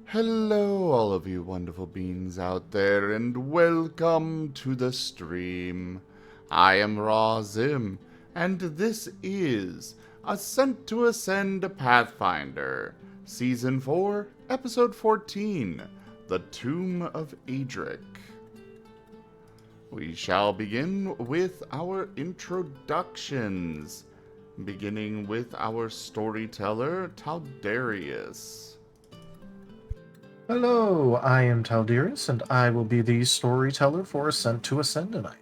Hello, all of you wonderful beings out there, and welcome to the stream. I am Raw Zim, and this is Ascent to Ascend Pathfinder, Season 4, Episode 14, The Tomb of Aedric. We shall begin with our introductions, beginning with our storyteller, Taldarius. Hello, I am Taldarius, and I will be the storyteller for Ascent to Ascend tonight.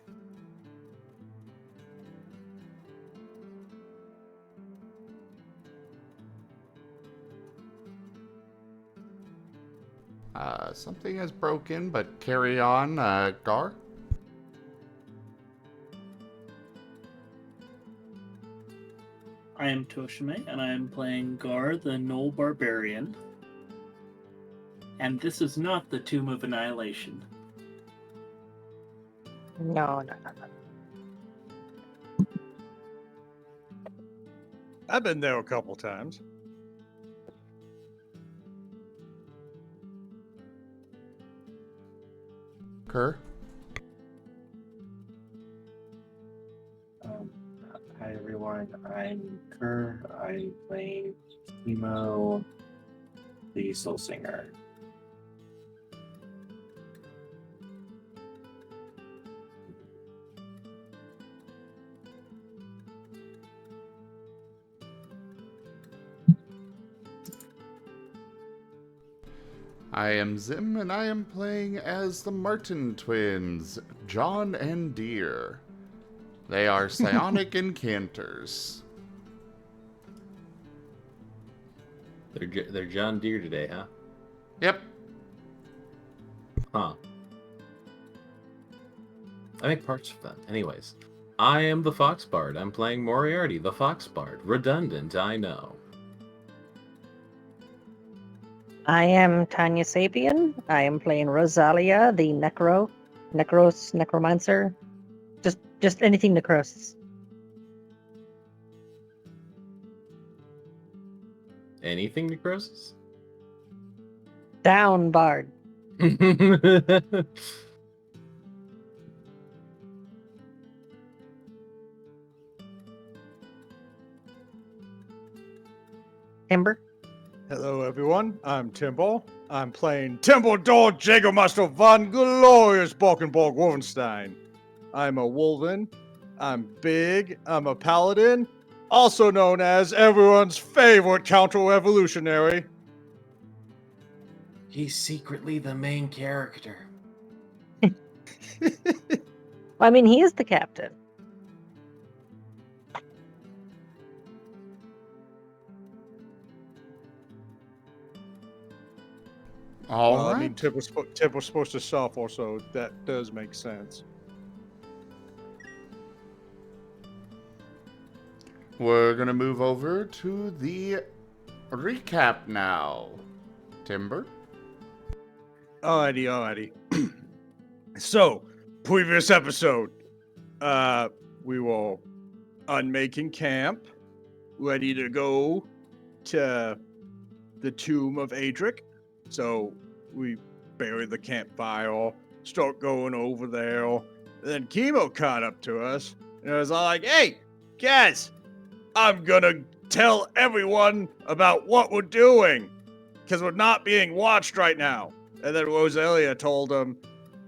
Something is broken, but carry on, Gar. I am Tochemay, and I am playing Gar, the Gnoll Barbarian. And this is not the Tomb of Annihilation. No. I've been there a couple times. Kerr. Hi everyone, I'm Kerr. I'm playing Kemo, the Soul Singer. I am Zim, and I am playing as the Marten twins, John and Deer. They are psionic enchanters. They're John Deere today, huh? Yep. Huh. I make parts of them. Anyways, I am the Fox Bard. I'm playing Moriarty, the Fox Bard. Redundant, I know. I am Tanya Sapien. I am playing Rosalia, the necromancer. Just anything necrosis. Anything necrosis? Down bard. Timber. Hello, everyone. I'm Timble. I'm playing Timbledore Jägermeister von Glorious Balkenborg Wolfenstein. I'm a Wolven. I'm big. I'm a paladin. Also known as everyone's favorite counter-revolutionary. He's secretly the main character. I mean, he is the captain. All Well, right. I mean, Tip was supposed to suffer, so that does make sense. We're gonna move over to the recap now. Timber. Alrighty. So, previous episode, we were unmaking camp, ready to go to the tomb of Aedric. So we bury the campfire, start going over there. And then Kemo caught up to us, and I was all like, "Hey, guys, I'm gonna tell everyone about what we're doing, because we're not being watched right now." And then Rosalia told him,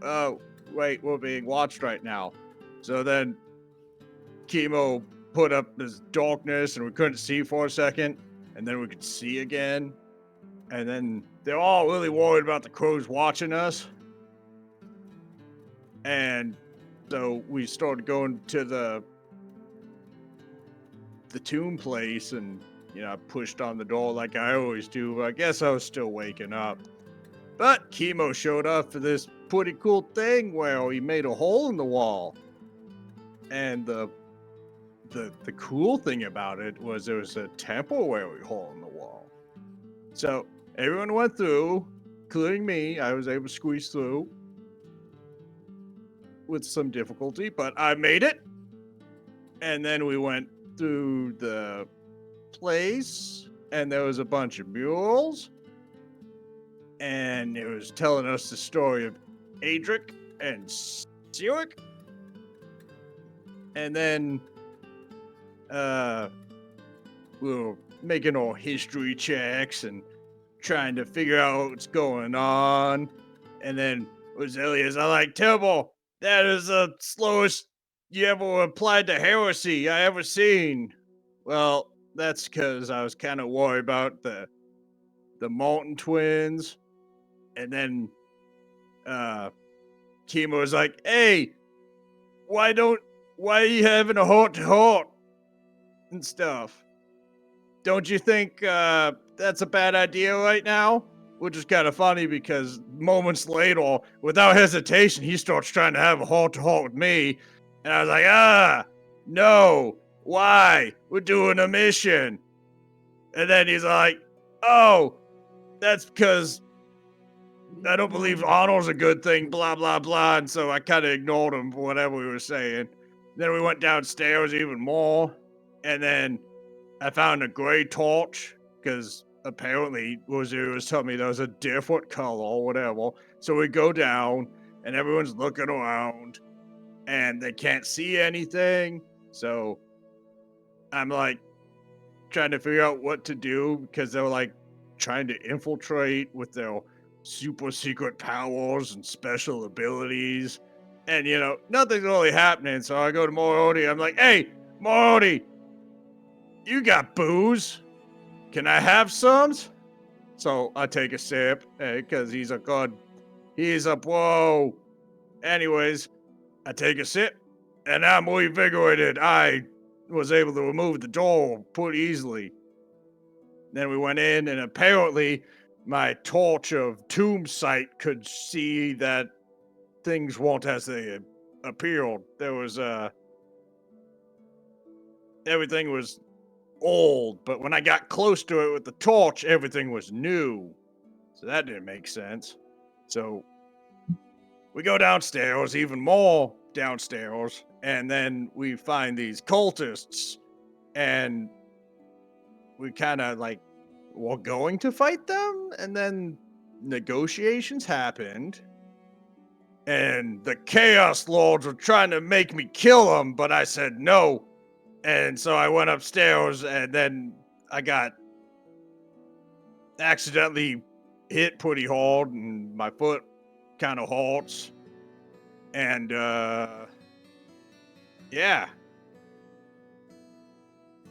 "Oh, wait, we're being watched right now." So then Kemo put up this darkness, and we couldn't see for a second, and then we could see again. And then they're all really worried about the crows watching us. And so we started going to the tomb place, and I pushed on the door like I always do, but I guess I was still waking up. But Kemo showed up for this pretty cool thing where he made a hole in the wall. And the cool thing about it was there was a temporary hole in the wall. So everyone went through, including me. I was able to squeeze through with some difficulty, but I made it. And then we went through the place, and there was a bunch of murals. and it was telling us the story of Aedric and Aedric. And then we were making all history checks and trying to figure out what's going on. And then Rosalia's like, Tibble, that is the slowest you ever applied to heresy I ever seen. Well, that's because I was kind of worried about the Marten twins. And then Kemo was like, hey, why are you having a heart-to-heart and stuff? Don't you think that's a bad idea right now? Which is kind of funny because moments later, without hesitation, he starts trying to have a heart-to-heart with me. And I was like, no, why? We're doing a mission. And then he's like, oh, that's because I don't believe honor's a good thing, blah, blah, blah. And so I kind of ignored him for whatever he was saying. Then we went downstairs even more. And then I found a gray torch because apparently Rosalia was telling me there was a different color or whatever. So we go down and everyone's looking around and they can't see anything. So I'm like trying to figure out what to do because they're like trying to infiltrate with their super secret powers and special abilities. And, you know, nothing's really happening. So I go to Moriarty. I'm like, hey, Moriarty, you got booze. Can I have some? So I take a sip because he's a god. He's a whoa. Anyways, I take a sip and I'm reinvigorated. I was able to remove the door pretty easily. Then we went in and apparently my torch of tomb sight could see that things weren't as they appeared. There was everything was old, but when I got close to it with the torch, everything was new. So that didn't make sense. So we go downstairs, even more downstairs, and then we find these cultists, and we kind of like were going to fight them, and then negotiations happened, and the Chaos Lords were trying to make me kill them, but I said no. And so I went upstairs, and then I got accidentally hit pretty hard, and my foot kind of hurts. And, yeah.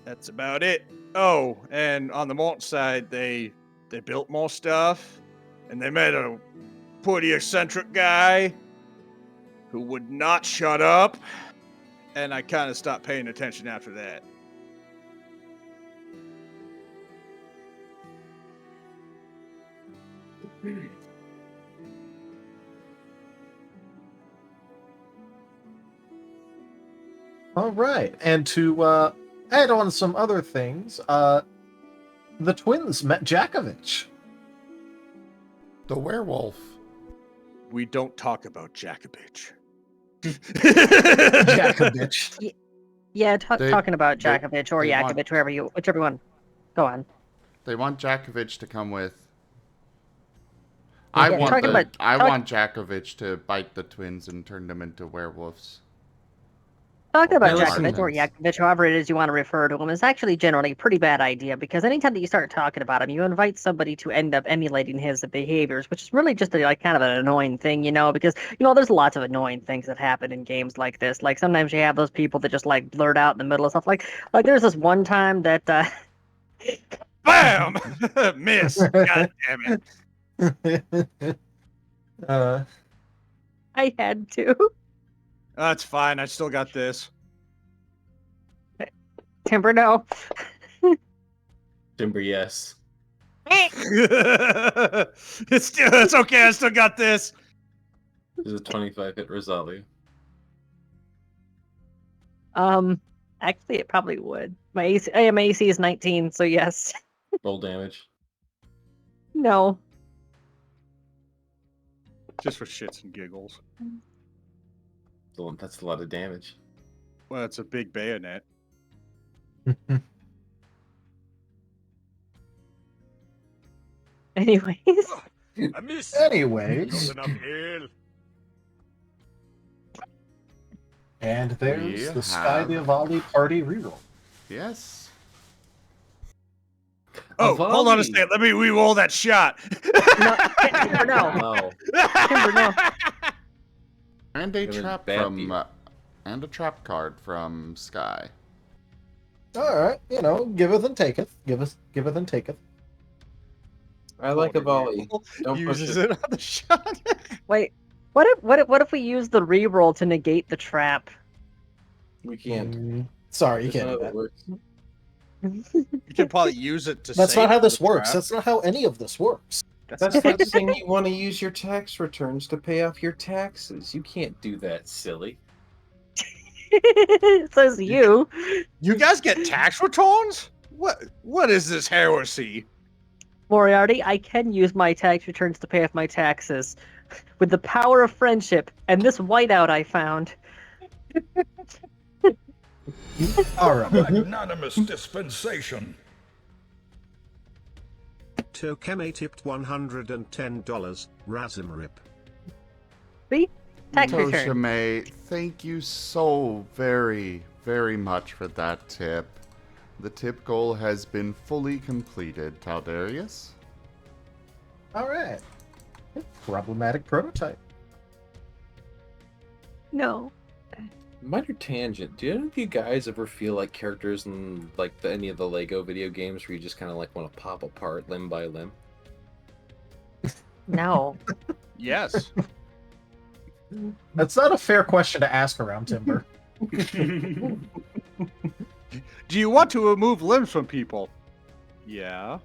That's about it. Oh, and on the Marten side, they built more stuff, and they met a pretty eccentric guy who would not shut up, and I kind of stopped paying attention after that. All right, and to add on some other things, the twins met Jakovich. The werewolf. We don't talk about Jakovich. Jakovich. Yeah, They- talking about they- Jakovich or they want- Yakovich, whichever one. Go on. They want Jakovich to come with. Yeah, I want talking about- I talk- want Jakovich to bite the twins and turn them into werewolves. Talking about Well, Jakovich or Martens. Yakovich, however it is you want to refer to him, is actually generally a pretty bad idea because anytime that you start talking about him, you invite somebody to end up emulating his behaviors, which is really just like kind of an annoying thing, because there's lots of annoying things that happen in games like this. Like sometimes you have those people that just like blurt out in the middle of stuff. Like there's this one time that Bam! Miss. God damn it. I had to. That's fine. I still got this. Timber, no. Timber, yes. It's okay. I still got this. This is a 25 hit Rosalia. Actually, it probably would. My AC is 19, so yes. Roll damage. No. Just for shits and giggles. That's a lot of damage. Well, it's a big bayonet. Anyways. I miss. Anyways, Not enough ale. and there's We the Sky have- Diwali party reroll. Yes. Oh, hold on a Avali. second. Let me re-roll that shot. No, Timber, no. No. Timber, no. And a It was trap bad from beat. and a trap card from Sky. All right, giveth and taketh. Giveth and taketh. I like a volley. Don't push Uses it. it on the shot. Wait, what if we use the reroll to negate the trap? We can't. Sorry, you That's can't not do how that. it works. You can probably use it to. That's save not how this the works. trap. That's not how any of this works. That's like saying you want to use your tax returns to pay off your taxes. You can't do that, silly. Says you. You guys get tax returns? What is this heresy? Moriarty, I can use my tax returns to pay off my taxes. With the power of friendship and this whiteout I found. All right. Magnanimous dispensation. Tochemay tipped $110. Razimrip. See? Tax return. Tochemay, thank you so very, very much for that tip. The tip goal has been fully completed, Taldarius. All right. Problematic prototype. No. Minor tangent. Do any of you guys ever feel like characters in like any of the Lego video games where you just kind of like want to pop apart limb by limb? No. Yes. That's not a fair question to ask around Timber. Do you want to remove limbs from people? Yeah.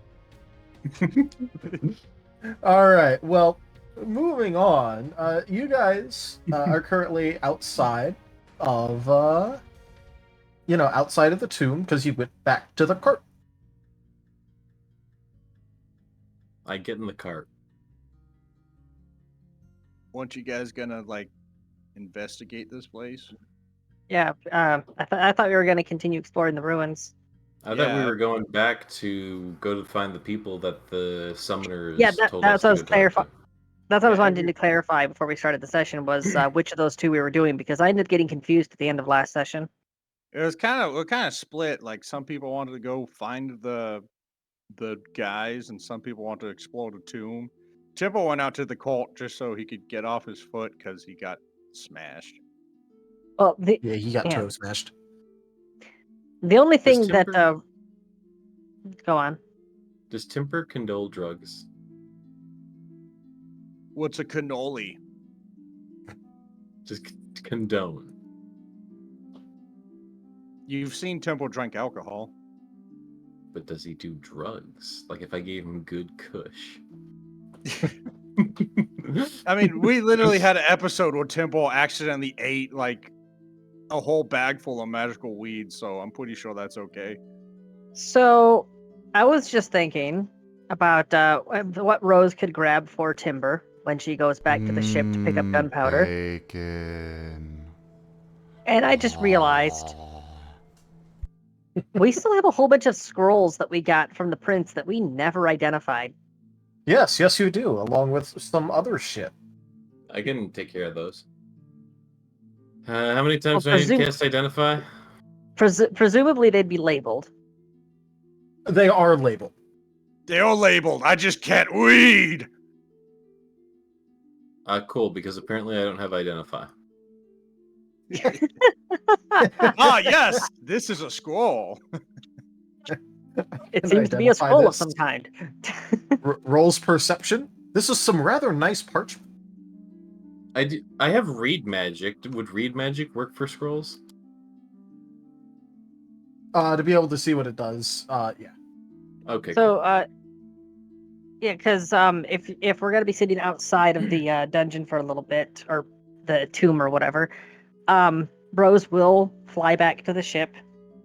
All right. Well, moving on. You guys are currently outside of, outside of the tomb because you went back to the cart. I get in the cart. Weren't you guys gonna investigate this place? Yeah, I thought we were going to continue exploring the ruins. I thought we Yeah. were going back to go to find the people that the summoners Yeah, told that's us what I to was go talk clarifying. to. That's what I was Yeah, wanting to clarify before we started the session was which of those two we were doing because I ended up getting confused at the end of last session. It was we're kind of split. Like some people wanted to go find the guys, and some people wanted to explore the tomb. Temple went out to the cult just so he could get off his foot because he got smashed. Well, Yeah, he got Yeah. toe smashed. the only thing that Timber- go on. Does Timber condole drugs? What's a cannoli? Just condone. You've seen Temple drink alcohol. But does he do drugs? Like if I gave him good kush. I mean, we literally had an episode where Temple accidentally ate a whole bag full of magical weed, so I'm pretty sure that's okay. So, I was just thinking about what Rose could grab for Timber when she goes back to the ship to pick up gunpowder. Bacon. And I just realized we still have a whole bunch of scrolls that we got from the prince that we never identified. Yes, you do, along with some other shit. I can take care of those. How many times Well, do I need to cast Identify? Presumably they'd be labeled. They are labeled. They're all labeled. I just can't read. Cool, because apparently I don't have Identify. Ah, yes, this is a scroll. It Can seems to be a identify scroll of this. some kind. Rolls perception. This is some rather nice parchment. I have Read Magic. Would Read Magic work for scrolls? To be able to see what it does. Yeah. Okay. So, yeah, because if we're gonna be sitting outside of the dungeon for a little bit, or the tomb or whatever, Rose will fly back to the ship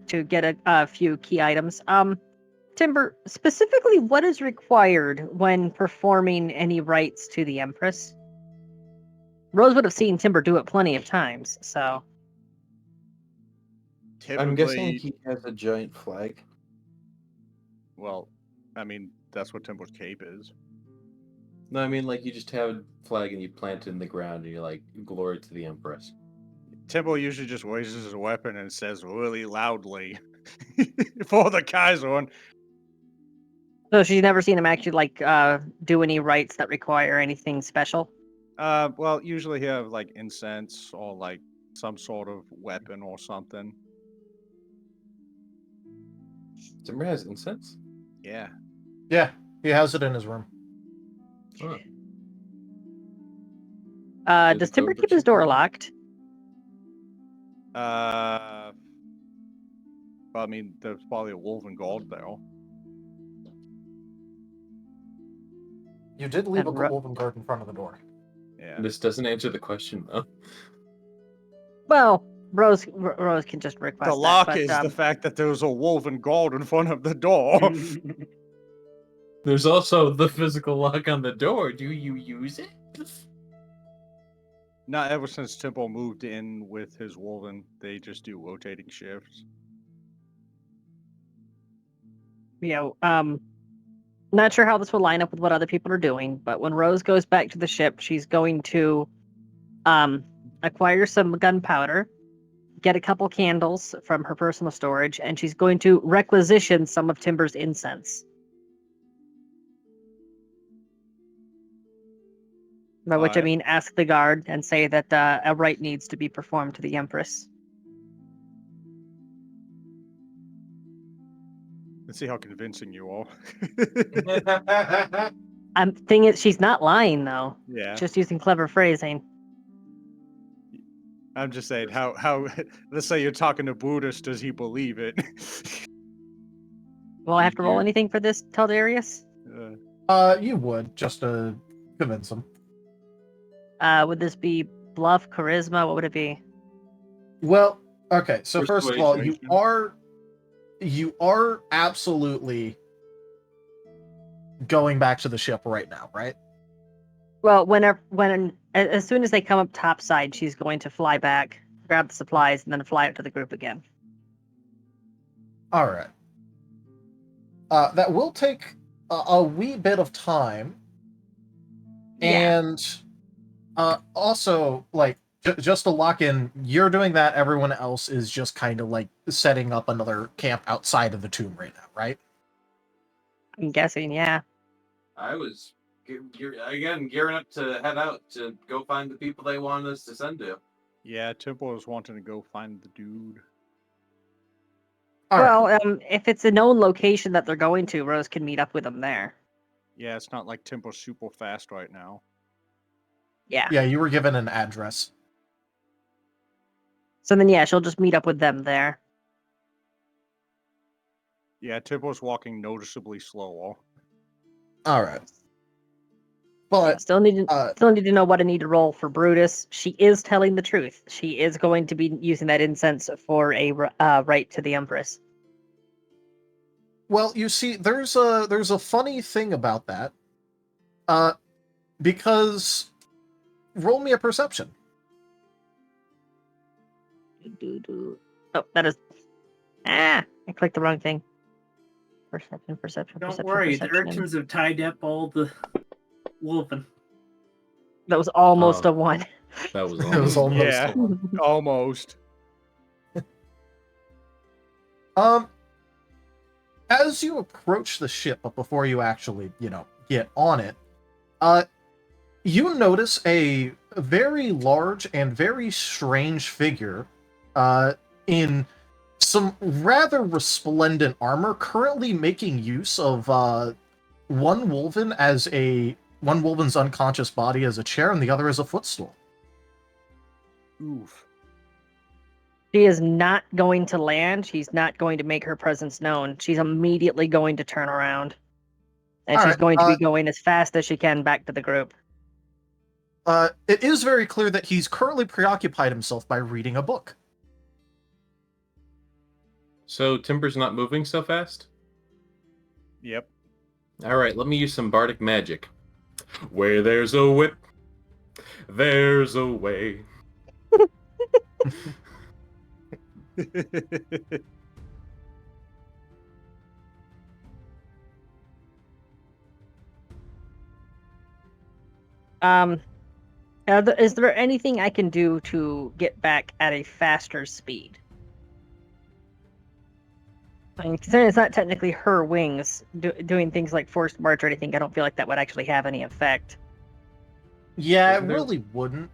to get a few key items. Timber, specifically, what is required when performing any rites to the Empress? Rose would have seen Timber do it plenty of times, so. I'm guessing Typically, he has a giant flag. well, I mean, that's what Temple's cape is. No, I mean, like, you just have a flag and you plant it in the ground and you're like, glory to the Empress. Temple usually just raises his weapon and says really loudly for the Kaiser. So she's never seen him actually like do any rites that require anything special. Well, usually he have like incense or like some sort of weapon or something. Timber has incense? Yeah. Yeah, he has it in his room. Huh. Did Does it go Timber in keep his door particular? locked? Well, I mean, there's probably a wolven guard there. You did leave And a wolven guard in front of the door. Yeah. This doesn't answer the question, though. Well, Rose can just request The lock that, but, is the fact that there's a wolven guard in front of the door. There's also the physical lock on the door. Do you use it? Not ever since Temple moved in with his wolven, they just do rotating shifts. Not sure how this will line up with what other people are doing, but when Rose goes back to the ship, she's going to acquire some gunpowder, get a couple candles from her personal storage, and she's going to requisition some of Timber's incense. By which I Alright. mean ask the guard and say that a rite needs to be performed to the Empress. Let's see how convincing you are. Thing is, she's not lying though. Yeah. Just using clever phrasing. I'm just saying, how let's say you're talking to Buddhist, does he believe it? Will I have to roll anything for this, Taldarius? You would, just to convince him. Would this be bluff, charisma? What would it be? Well, okay, so first of all, Persuasion. you are absolutely going back to the ship right now, right? Well, as soon as they come up topside, she's going to fly back, grab the supplies, and then fly out to the group again. All right. That will take a wee bit of time, Yeah. and also, like, just to lock in, you're doing that. Everyone else is just kind of like setting up another camp outside of the tomb right now, right? I'm guessing, yeah. I was, again, gearing up to head out to go find the people they wanted us to send to. Yeah, Temple was wanting to go find the dude. All right. Well, if it's a known location that they're going to, Rose can meet up with them there. Yeah, it's not like Temple's super fast right now. Yeah. Yeah, you were given an address. So then, yeah, she'll just meet up with them there. Yeah, Temple's walking noticeably slower. All right. But Still need to know what I need to roll for Brutus. She is telling the truth. She is going to be using that incense for a rite to the Empress. well, you see, there's a funny thing about that. Because roll me a perception. Oh, that is. I clicked the wrong thing. Perception. Don't worry, the urchins have tied up all the wolven. That was almost a 1. That was It was almost Yeah. the one. Almost. As you approach the ship, but before you actually, get on it, you notice a very large and very strange figure, in some rather resplendent armor, currently making use of one wolven's unconscious body as a chair, and the other as a footstool. Oof. She is not going to land. She's not going to make her presence known. She's immediately going to turn around. And All she's right, going to be going as fast as she can back to the group. It is very clear that he's currently preoccupied himself by reading a book. So Timber's not moving so fast? Yep. Alright, let me use some bardic magic. Where there's a whip, there's a way. Is there anything I can do to get back at a faster speed? I mean, considering it's not technically her wings doing things like forced march or anything, I don't feel like that would actually have any effect. Yeah, Wasn't it there- really wouldn't.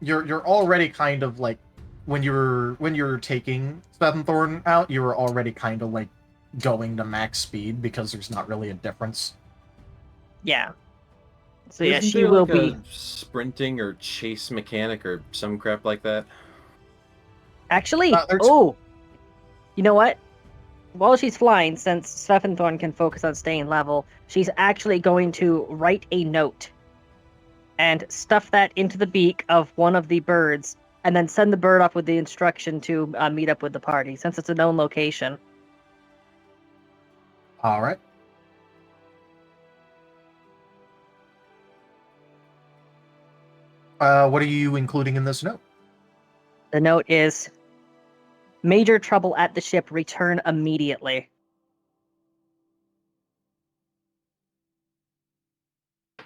You're already kind of like when you're taking Thorn out, you were already kind of like going to max speed because there's not really a difference. Yeah. So yeah, Isn't she there will like be. a sprinting or chase mechanic or some crap like that? Actually, there's- oh, you know what? While she's flying, since Thorn can focus on staying level, she's actually going to write a note and stuff that into the beak of one of the birds, and then send the bird off with the instruction to meet up with the party, since it's a known location. All right. What are you including in this note? The note is, major trouble at the ship, return immediately.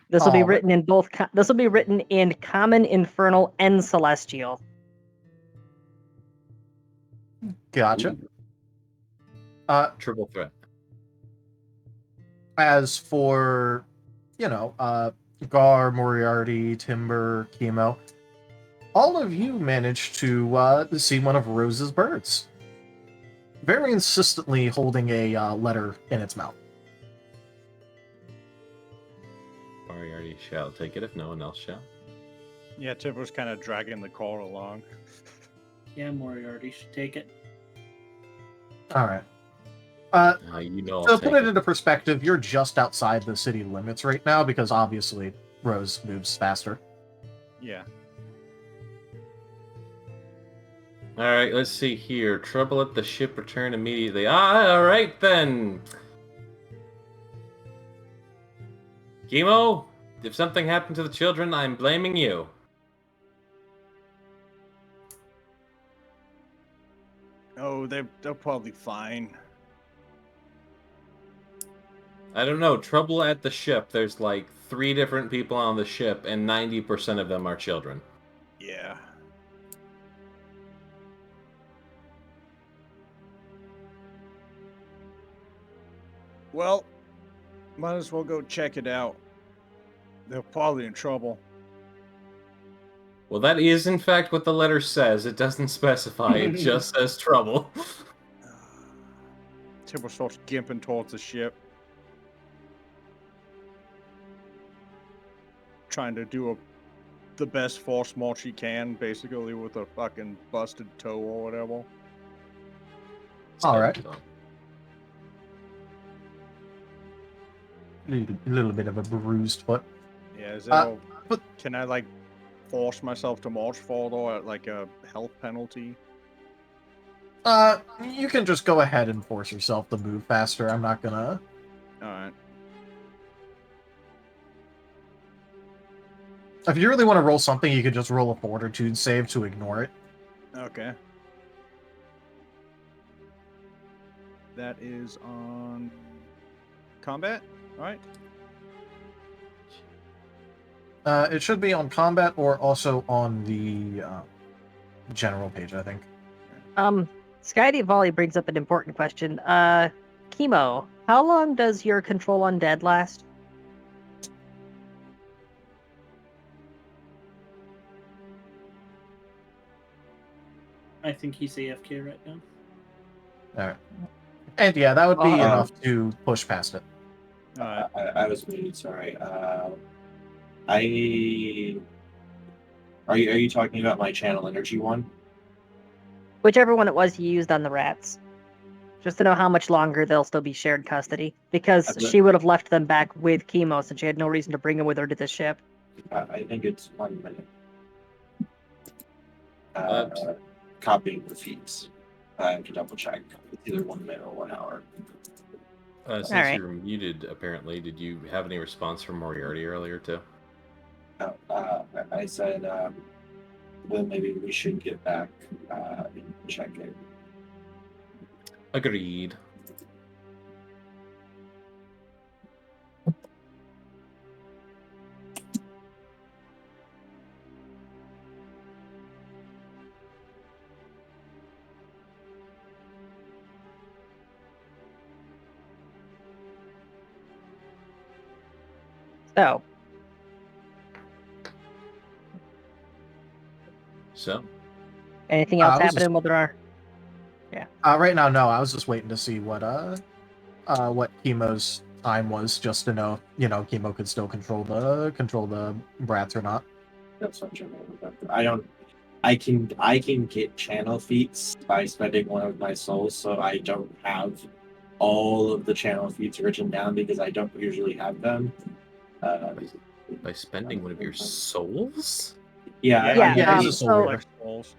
This will be All right. written in both. This will be written in Common, Infernal, and Celestial. Gotcha. Triple threat. As for, Gar, Moriarty, Timber, Kemo, all of you managed to see one of Rose's birds, very insistently holding a letter in its mouth. Moriarty shall take it if no one else shall. Yeah, Timber's kind of dragging the car along. Yeah, Moriarty should take it. All right. You know, To I'll put take it into perspective, you're just outside the city limits right now because obviously Rose moves faster. Yeah. All right, let's see here. Trouble at the ship. Return immediately. All right then. Kemo, if something happened to the children, I'm blaming you. Oh, they're probably fine. I don't know. Trouble at the ship. There's like 3 different people on the ship, and 90% of them are children. Yeah. Well, might as well go check it out. They're probably in trouble. Well, that is in fact what the letter says. It doesn't specify. It just says trouble. Timber starts gimping towards the ship. Trying to do the best force march he can, basically, with a fucking busted toe or whatever. All right. A little bit of a bruised foot. Yeah, is that but- can I, like, force myself to march further at, like, a health penalty? You can just go ahead and force yourself to move faster. I'm not gonna. Alright. If you really want to roll something, you could just roll a fortitude save to ignore it. Okay. That is on combat, right? It should be on combat or also on the general page, I think. Skydeep Volley brings up an important question. Kemo, how long does your control undead last? I think he's AFK right now. All right. And yeah, that would be Uh-oh. enough to push past it. Alright. I was muted. Sorry. Are you talking about my channel energy one? Whichever one it was you used on the rats. Just to know how much longer they'll still be shared custody. Because That's it. she would have left them back with Kemo since she had no reason to bring them with her to the ship. I think it's 1 minute. Uh, Copying the feeds. I have to double check. It's either 1 minute or 1 hour. Since Alright. you were muted, apparently, did you have any response from Moriarty earlier, too? I said, well, maybe we should get back and check it. Agreed. So, Anything else I was happening while there are? Right now, no. I was just waiting to see what Kemo's time was, just to know, Kemo could still control the brats or not. That's what I'm remember. I can get channel feats by spending one of my souls, so I don't have all of the channel feats written down because I don't usually have them. by spending one of your souls? Yeah, he's a soul so- weaver. Souls.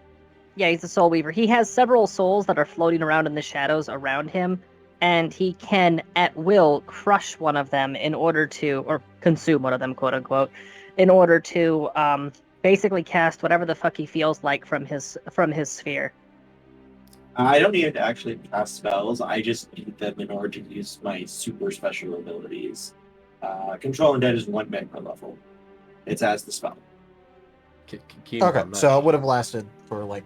Yeah, he's a soul weaver. He has several souls that are floating around in the shadows around him, and he can, at will, crush one of them in order to, or consume one of them, quote unquote, in order to basically cast whatever the fuck he feels like from his sphere. I don't need to actually cast spells. I just need them in order to use my super special abilities. Control Undead is 1 minute per level. It's as the spell. Okay, so it would have lasted for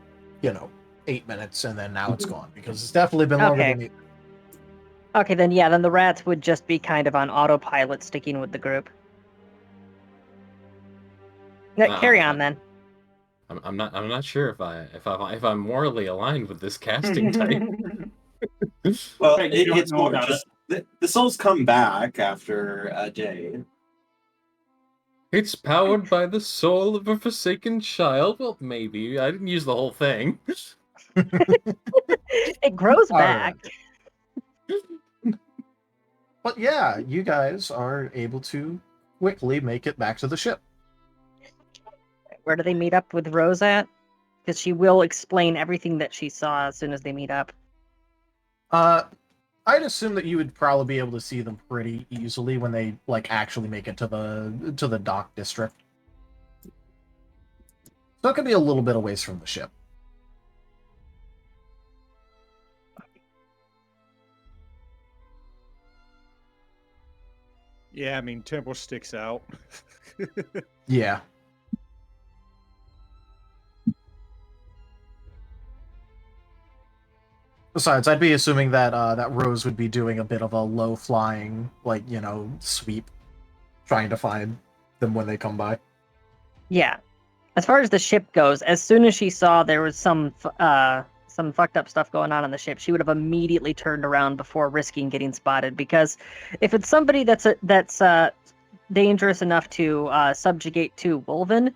8 minutes, and then now it's gone because it's definitely been longer Okay. than me. Okay, then the rats would just be kind of on autopilot, sticking with the group. Carry on then. I'm not sure if I'm morally aligned with this casting type. Well, Right, you don't it's know more about just the souls come back after a day. It's powered by the soul of a forsaken child. Well, maybe I didn't use the whole thing. It grows All back. But yeah, you guys are able to quickly make it back to the ship. Where do they meet up with Rose at? Because she will explain everything that she saw as soon as they meet up. I'd assume that you would probably be able to see them pretty easily when they actually make it to the dock district. So it could be a little bit of ways from the ship. Yeah, I mean, Temple sticks out. Yeah. Besides, I'd be assuming that that Rose would be doing a bit of a low flying, sweep, trying to find them when they come by. Yeah. As far as the ship goes, as soon as she saw there was some fucked up stuff going on the ship, she would have immediately turned around before risking getting spotted. Because if it's somebody that's dangerous enough to subjugate to Wolven,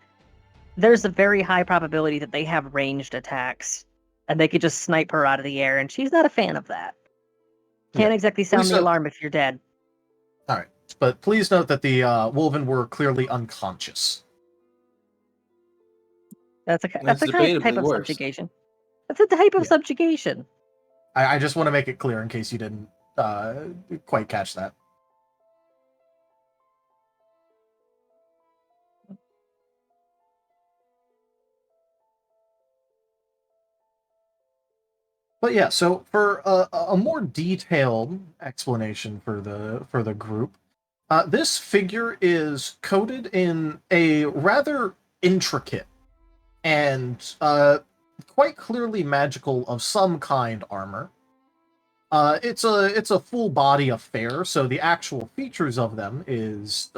there's a very high probability that they have ranged attacks, and they could just snipe her out of the air, and she's not a fan of that. Can't exactly sound the alarm if you're dead. All right, but please note that the Wolven were clearly unconscious. That's a type debatably of worse. subjugation. That's a type of subjugation. I just want to make it clear in case you didn't quite catch that. But yeah, so for a more detailed explanation for the group, this figure is coated in a rather intricate and quite clearly magical of some kind armor. It's a full body affair, so the actual features of them is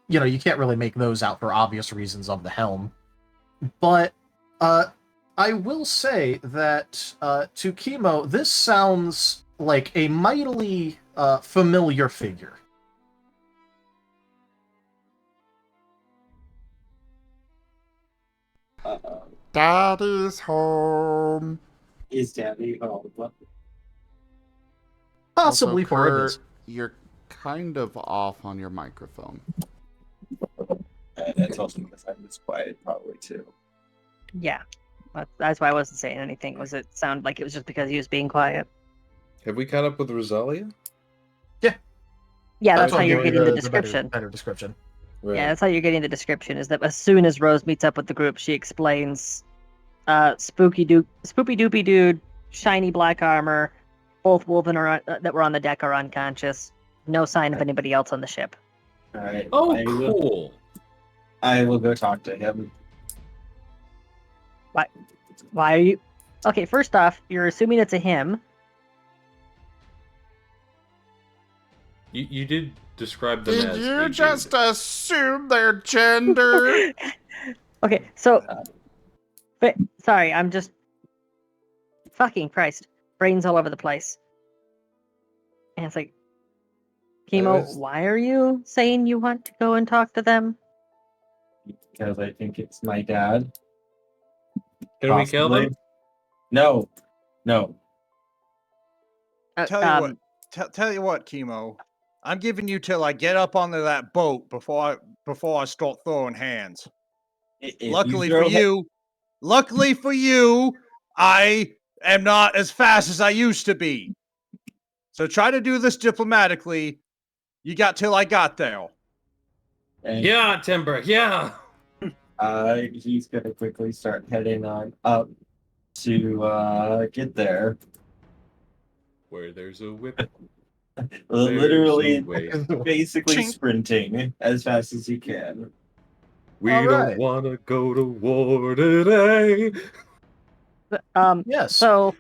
you can't really make those out for obvious reasons of the helm, but I will say that to Kemo, this sounds like a mightily familiar figure. Daddy's home. Is Daddy home? Possibly Also, for a Kurt, visit. you're kind of off on your microphone. That's also because I was quiet, probably too. Yeah. That's why I wasn't saying anything. Was it sound like it was just because he was being quiet? Have we caught up with Rosalia? Yeah, that's how I'm you're giving getting the the description. better description. Right. Yeah, that's how you're getting the description. Is that as soon as Rose meets up with the group, she explains, spooky doopy dude, shiny black armor. Both Wolven that were on the deck are unconscious. No sign of anybody else on the ship. All right. Oh, I cool. I will go talk to him. Why are you? Okay, first off, you're assuming it's a him. You did Describe them Did as you a just dude. assume their gender? Okay, so, but sorry, I'm just fucking Christ, brains all over the place. And it's like, Kemo, was- why are you saying you want to go and talk to them? Because I think it's my dad. Can we kill Possibly. them? No. No. Tell you what, tell you what, Kemo. I'm giving you till I get up onto that boat before I start throwing hands. Luckily for you, I am not as fast as I used to be. So try to do this diplomatically. You got till I got there. And, Yeah, Timber, yeah! he's gonna quickly start heading on up to get there. Where there's a whip. Literally, way. basically Chink. sprinting as fast as he can. We All don't right. want to go to war today. Yes. So,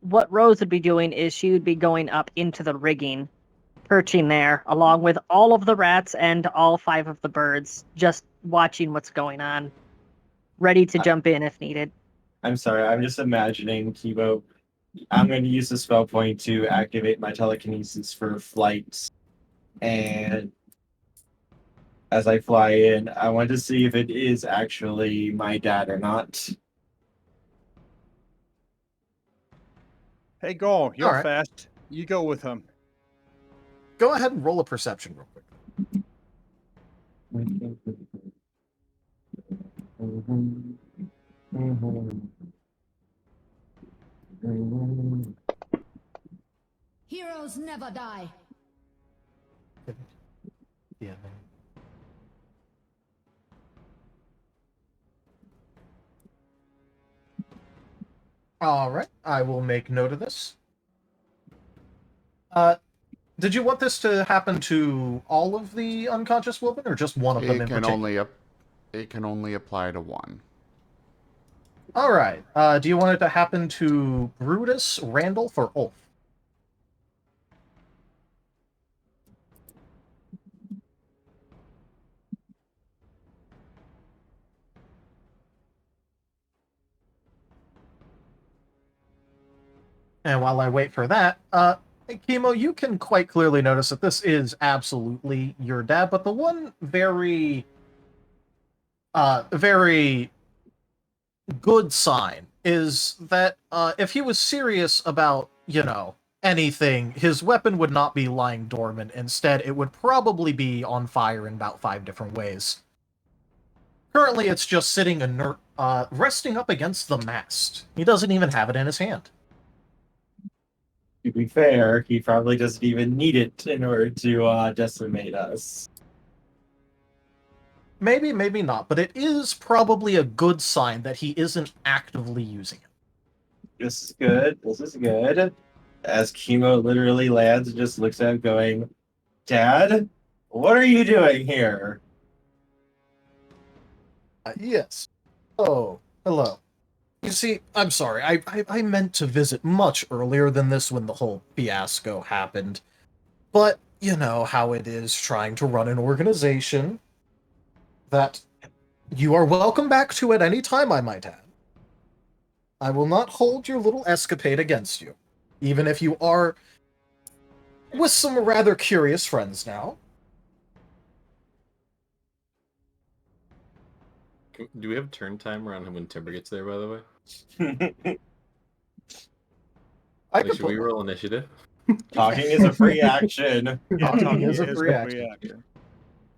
what Rose would be doing is she would be going up into the rigging, perching there, along with all of the rats and all 5 of the birds, just watching what's going on, ready to jump in if needed. I'm sorry, I'm just imagining Kemo. I'm going to use the spell point to activate my telekinesis for flight. And as I fly in, I want to see if it is actually my dad or not. Hey, go. You're Alright. fast. You go with him. Go ahead and roll a perception real quick. Heroes never die. Yeah. All right, I will make note of this. Did you want this to happen to all of the unconscious women, or just one of them in particular? It can only apply to one. All right. Do you want it to happen to Brutus, Randolph, or Ulf? And while I wait for that, Kemo, you can quite clearly notice that this is absolutely your dad, but the one very good sign is that if he was serious about, anything, his weapon would not be lying dormant. Instead, it would probably be on fire in about 5 different ways. Currently, it's just sitting inert, resting up against the mast. He doesn't even have it in his hand. To be fair, he probably doesn't even need it in order to decimate us. Maybe, maybe not, but it is probably a good sign that he isn't actively using it. This is good. This is good. As Kemo literally lands and just looks at him going, Dad, what are you doing here? Yes. Oh, hello. You see, I'm sorry. I meant to visit much earlier than this when the whole fiasco happened. But you know how it is trying to run an organization. That you are welcome back to at any time, I might add. I will not hold your little escapade against you, even if you are with some rather curious friends now. Do we have turn time around when Timber gets there, by the way? Should we roll initiative? Talking is a free action. Talking is a free action.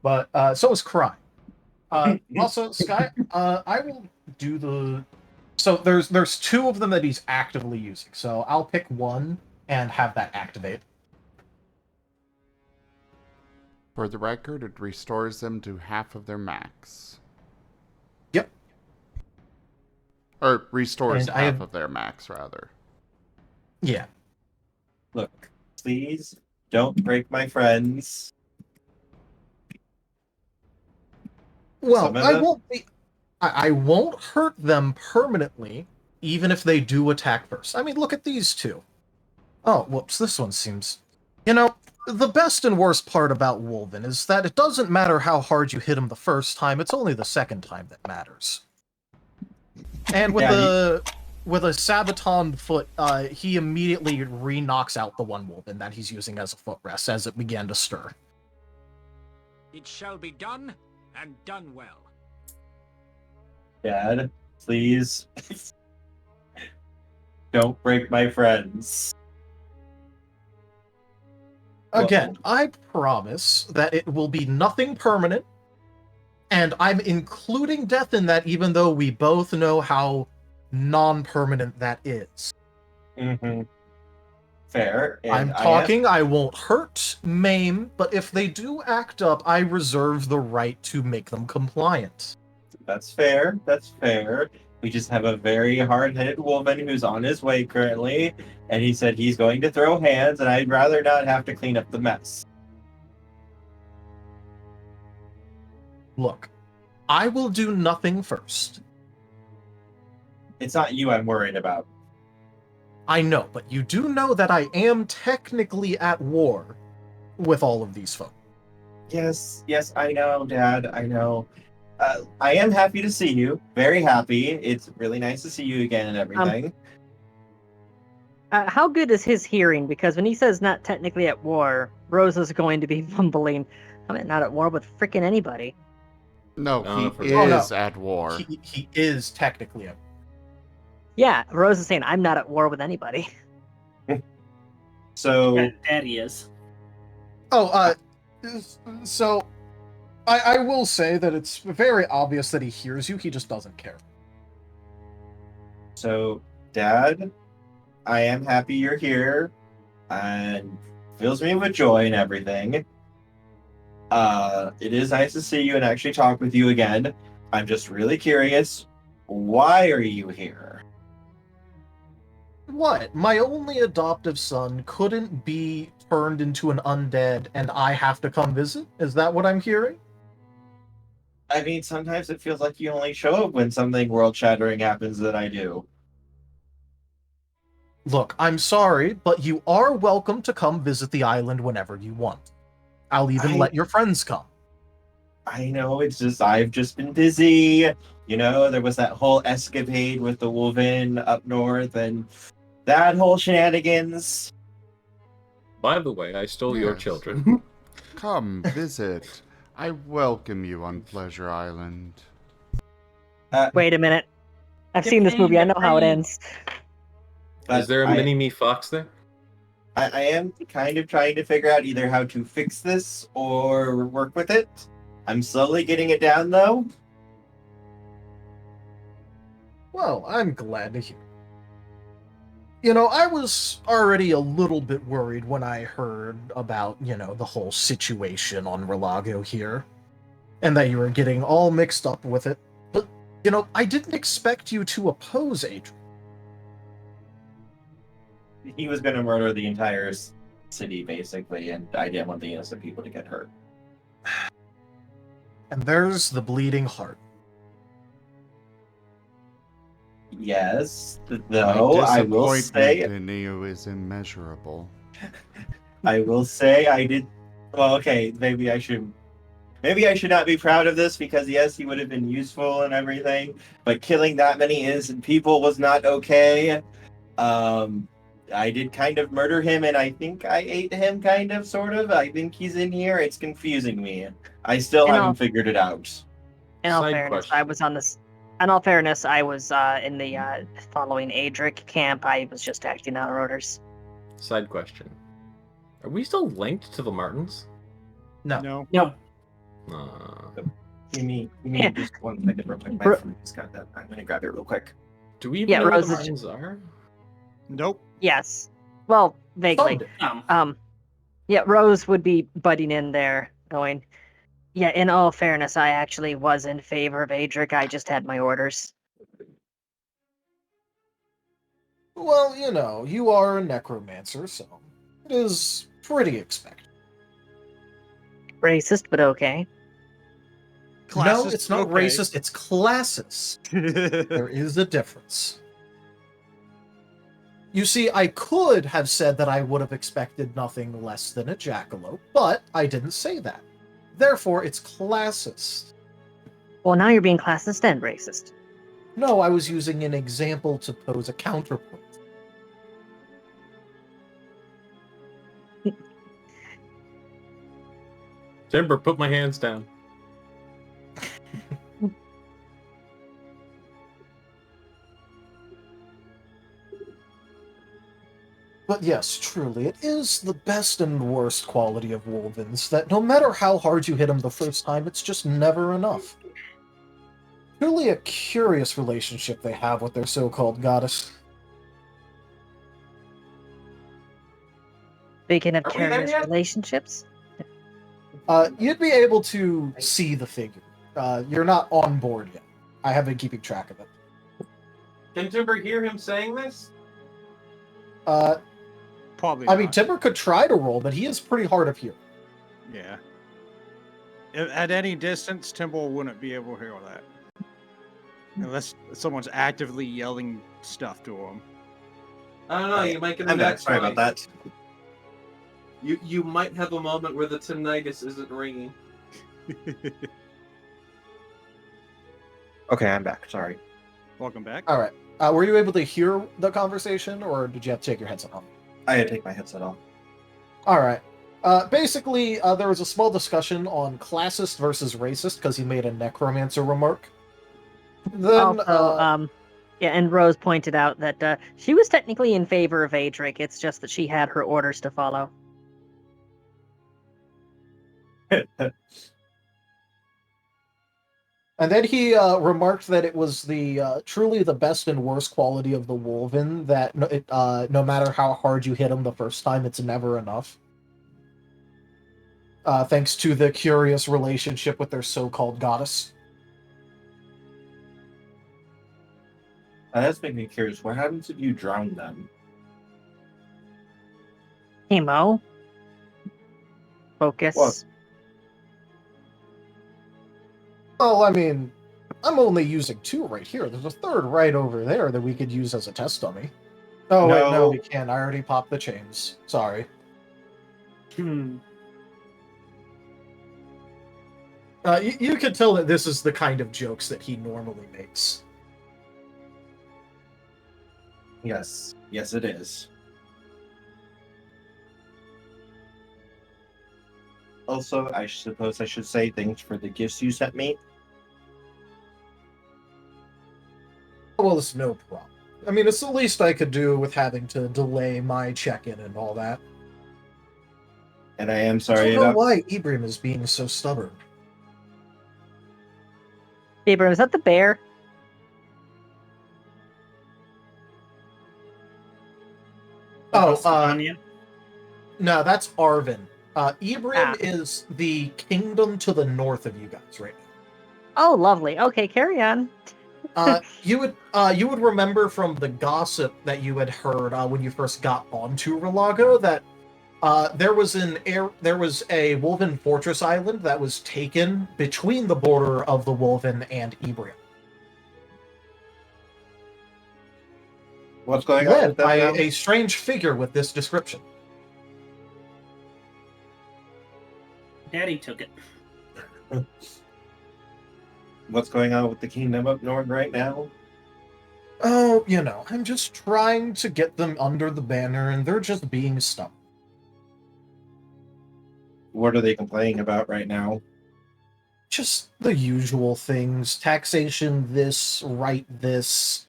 But so is crime. Also, Sky, I will do the. So there's 2 of them that he's actively using. So I'll pick one and have that activate. For the record, it restores them to half of their max. Yep. Or restores And half of their max, rather. Yeah. Look, please don't break my friends. Well, I won't hurt them permanently, even if they do attack first. I mean, look at these 2. Oh, whoops, this one seems... the best and worst part about Wolven is that it doesn't matter how hard you hit him the first time, it's only the second time that matters. And with with a Sabaton foot, he immediately re-knocks out the one Wolven that he's using as a footrest as it began to stir. It shall be done, and done well. Dad, please. Don't break my friends. Again, I promise that it will be nothing permanent, and I'm including death in that even though we both know how non-permanent that is. Mm-hmm. Fair. And I'm talking, I won't hurt, maim, but if they do act up, I reserve the right to make them compliant. That's fair. That's fair. We just have a very hard-headed woman who's on his way currently, and he said he's going to throw hands, and I'd rather not have to clean up the mess. Look, I will do nothing first. It's not you I'm worried about. I know, but you do know that I am technically at war with all of these folk. Yes, I know, Dad. I know. I am happy to see you. Very happy. It's really nice to see you again and everything. How good is his hearing? Because when he says not technically at war, Rose is going to be mumbling, I'm not at war with freaking anybody. No, he no. at war. He is technically at war. Yeah, Rose is saying, I'm not at war with anybody. So... Daddy is. So... I will say that it's very obvious that he hears you, he just doesn't care. So, Dad, I am happy you're here, and fills me with joy and everything. It is nice to see you and actually talk with you again. I'm just really curious, why are you here? What? My only adoptive son couldn't be turned into an undead and I have to come visit? Is that what I'm hearing? I mean, sometimes it feels like you only show up when something world-shattering happens that I do. Look, I'm sorry, but you are welcome to come visit the island whenever you want. I'll even let your friends come. I know, it's just, I've just been busy. You know, there was that whole escapade with the Wolven up north, and that whole shenanigans. By the way, I stole your Yes. children. Come visit. I welcome you on Pleasure Island. Wait a minute. I've seen this movie. I know how it ends. Is there a mini-me fox there? I am kind of trying to figure out either how to fix this or work with it. I'm slowly getting it down, though. Well, I'm glad to hear. You know, I was already a little bit worried when I heard about, the whole situation on Relago here, and that you were getting all mixed up with it. But, I didn't expect you to oppose Aedric. He was going to murder the entire city, basically, and I didn't want the innocent people to get hurt. And there's the bleeding heart. Yes, though I will say in you is immeasurable. I will say I did. Well, okay, maybe I should not be proud of this because yes, he would have been useful and everything, but killing that many innocent people was not okay. I did kind of murder him, and I think I ate him, kind of, sort of. I think he's in here. It's confusing me. I still haven't figured it out. In all fairness, I was on this. In all fairness, I was in the following Aedric camp. I was just acting out orders. Side question. Are we still linked to the Martens? No. No. You mean just one second real quick. My food just got that. I'm going to grab it real quick. Do we even know where the Martens are? Nope. Yes. Well, vaguely. Yeah, Rose would be butting in there, going, yeah, in all fairness, I actually was in favor of Aedric. I just had my orders. Well, you are a necromancer, so it is pretty expected. Racist, but okay. No, it's not racist, it's classist. There is a difference. You see, I could have said that I would have expected nothing less than a jackalope, but I didn't say that. Therefore, it's classist. Well, now you're being classist and racist. No, I was using an example to pose a counterpoint. Timber, put my hands down. But yes, truly, it is the best and worst quality of Wolvins, that no matter how hard you hit them the first time, it's just never enough. Truly a curious relationship they have with their so-called goddess. Speaking of Are we there curious yet? relationships, You'd be able to see the figure. You're not on board yet. I have been keeping track of it. Can Timber hear him saying this? Probably I mean, not. Timber could try to roll, but he is pretty hard of hearing. Yeah. At any distance, Timber wouldn't be able to hear that. Unless someone's actively yelling stuff to him. I don't know, you might get I'm back. Sorry about that. You might have a moment where the tinnitus isn't ringing. Okay, I'm back. Sorry. Welcome back. All right. Were you able to hear the conversation, or did you have to take your headset off? I had to take my headset off. All right. Basically, there was a small discussion on classist versus racist because he made a necromancer remark. Then, also, yeah, and Rose pointed out that she was technically in favor of Aedric. It's just that she had her orders to follow. and then he remarked that it was the truly the best and worst quality of the Wolven, that no matter how hard you hit him the first time, it's never enough. Thanks to the curious relationship with their so-called goddess. That's making me curious. What happens if you drown them? Kemo. Focus. What? Well, I mean, I'm only using 2 right here. There's a 3rd right over there that we could use as a test dummy. Oh, wait, no, No. we can't. I already popped the chains. Sorry. You could tell that this is the kind of jokes that he normally makes. Yes. Yes, it is. Also, I suppose I should say thanks for the gifts you sent me. Well, it's no problem. I mean, it's the least I could do with having to delay my check-in and all that. And I am I sorry don't know about... why Ibram is being so stubborn. Abram, is that the bear? Oh, Tanya? no, that's Arvin. Ibram is the kingdom to the north of you guys right now. Oh, lovely. Okay, carry on. You would remember from the gossip that you had heard when you first got onto Relago that there was a Wolven fortress island that was taken between the border of the Wolven and Ibram. What's going on Led with them by now? a strange figure with this description. Daddy took it. What's going on with the kingdom up north right now? Oh, I'm just trying to get them under the banner, and they're just being stubborn. What are they complaining about right now? Just the usual things. Taxation this, right this,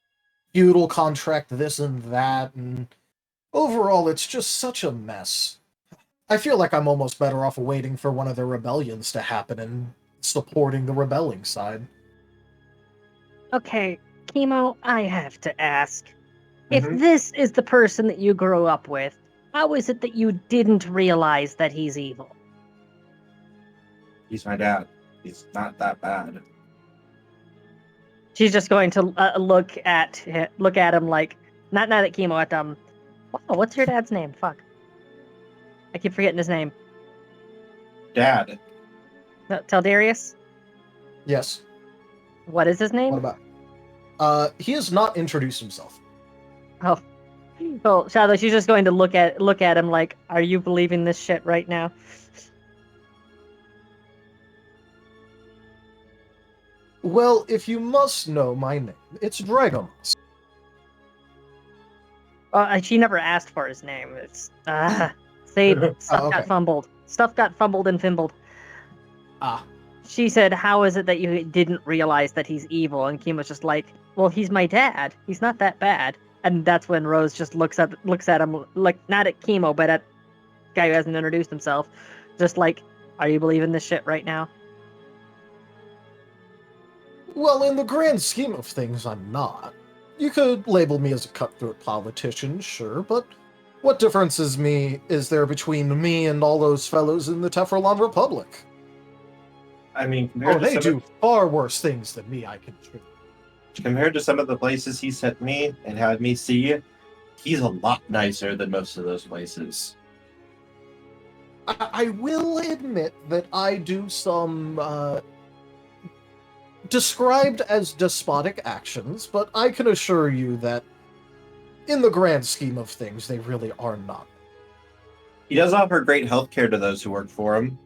feudal contract this and that, and overall it's just such a mess. I feel like I'm almost better off waiting for one of the rebellions to happen and supporting the rebelling side. Okay, Kemo, I have to ask. If Mhm. this is the person that you grew up with, how is it that you didn't realize that he's evil? He's my dad. He's not that bad. She's just going to look at him like not at Kemo, at wow, what's your dad's name? Fuck, I keep forgetting his name. Dad. Teldarius. Yes. What is his name? What about? He has not introduced himself. Oh, Well, Shadow, she's just going to look at him like, "Are you believing this shit right now?" Well, if you must know my name, it's Dragon. She never asked for his name. It's see, stuff got okay. fumbled. Stuff got fumbled and fimbled. Ah. She said, "How is it that you didn't realize that he's evil?" And Kemo's just like, "Well, he's my dad. He's not that bad." And that's when Rose just looks at him, like not at Kemo, but at the guy who hasn't introduced himself, just like, "Are you believing this shit right now?" Well, in the grand scheme of things, I'm not. You could label me as a cutthroat politician, sure, but what difference is there between me and all those fellows in the Tefralon Republic? I mean, They do far worse things than me, I can assure you. Compared to some of the places he sent me and had me see, he's a lot nicer than most of those places. I will admit that I do some, described as despotic actions, but I can assure you that in the grand scheme of things, they really are not. He does offer great healthcare to those who work for him.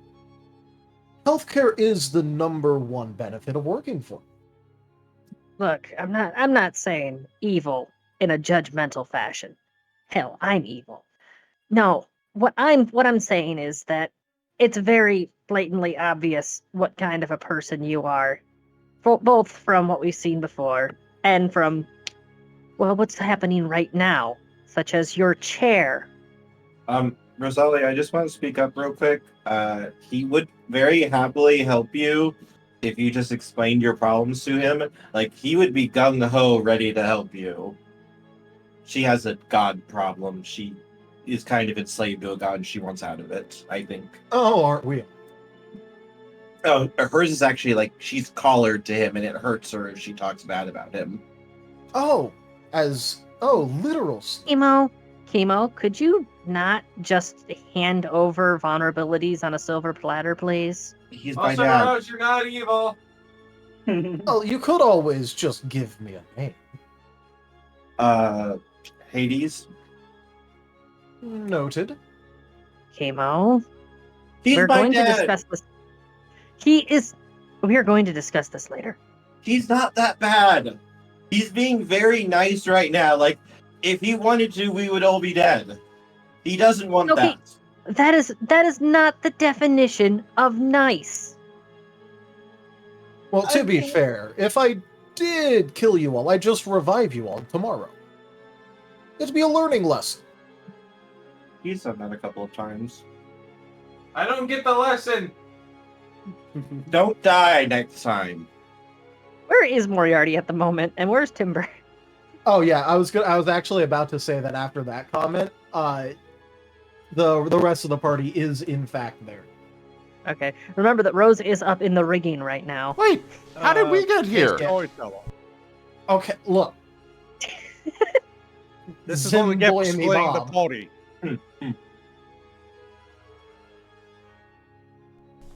Healthcare is the number one benefit of working for him. Look, I'm not saying evil in a judgmental fashion. Hell, I'm evil. No, what I'm saying is that it's very blatantly obvious what kind of a person you are, both from what we've seen before and from, well, what's happening right now, such as your chair. Rosalia, I just want to speak up real quick. He would very happily help you if you just explained your problems to him. Like, he would be gung-ho ready to help you. She has a god problem. She is kind of enslaved to a god and she wants out of it, I think. Oh, aren't we? Oh, hers is actually like, she's collared to him and it hurts her if she talks bad about him. Literal. Kemo, could you not just hand over vulnerabilities on a silver platter, please? He's my dad. Rose, you're not evil. Well, you could always just give me a name. Hades? Noted. Kemo, He's we're my going dad. to discuss this. We are going to discuss this later. He's not that bad. He's being very nice right now. Like, if he wanted to, we would all be dead. He doesn't want that. That is not the definition of nice. Well, to be fair, if I did kill you all, I'd just revive you all tomorrow. It'd be a learning lesson. He's done that a couple of times. I don't get the lesson. Don't die next time. Where is Moriarty at the moment, and where's Timber? Oh yeah, I was actually about to say that after that comment, the rest of the party is in fact there. Okay, remember that Rose is up in the rigging right now. Wait, how did we get here? Okay, look. This is what we get for Zimboy me splitting the Bob. party.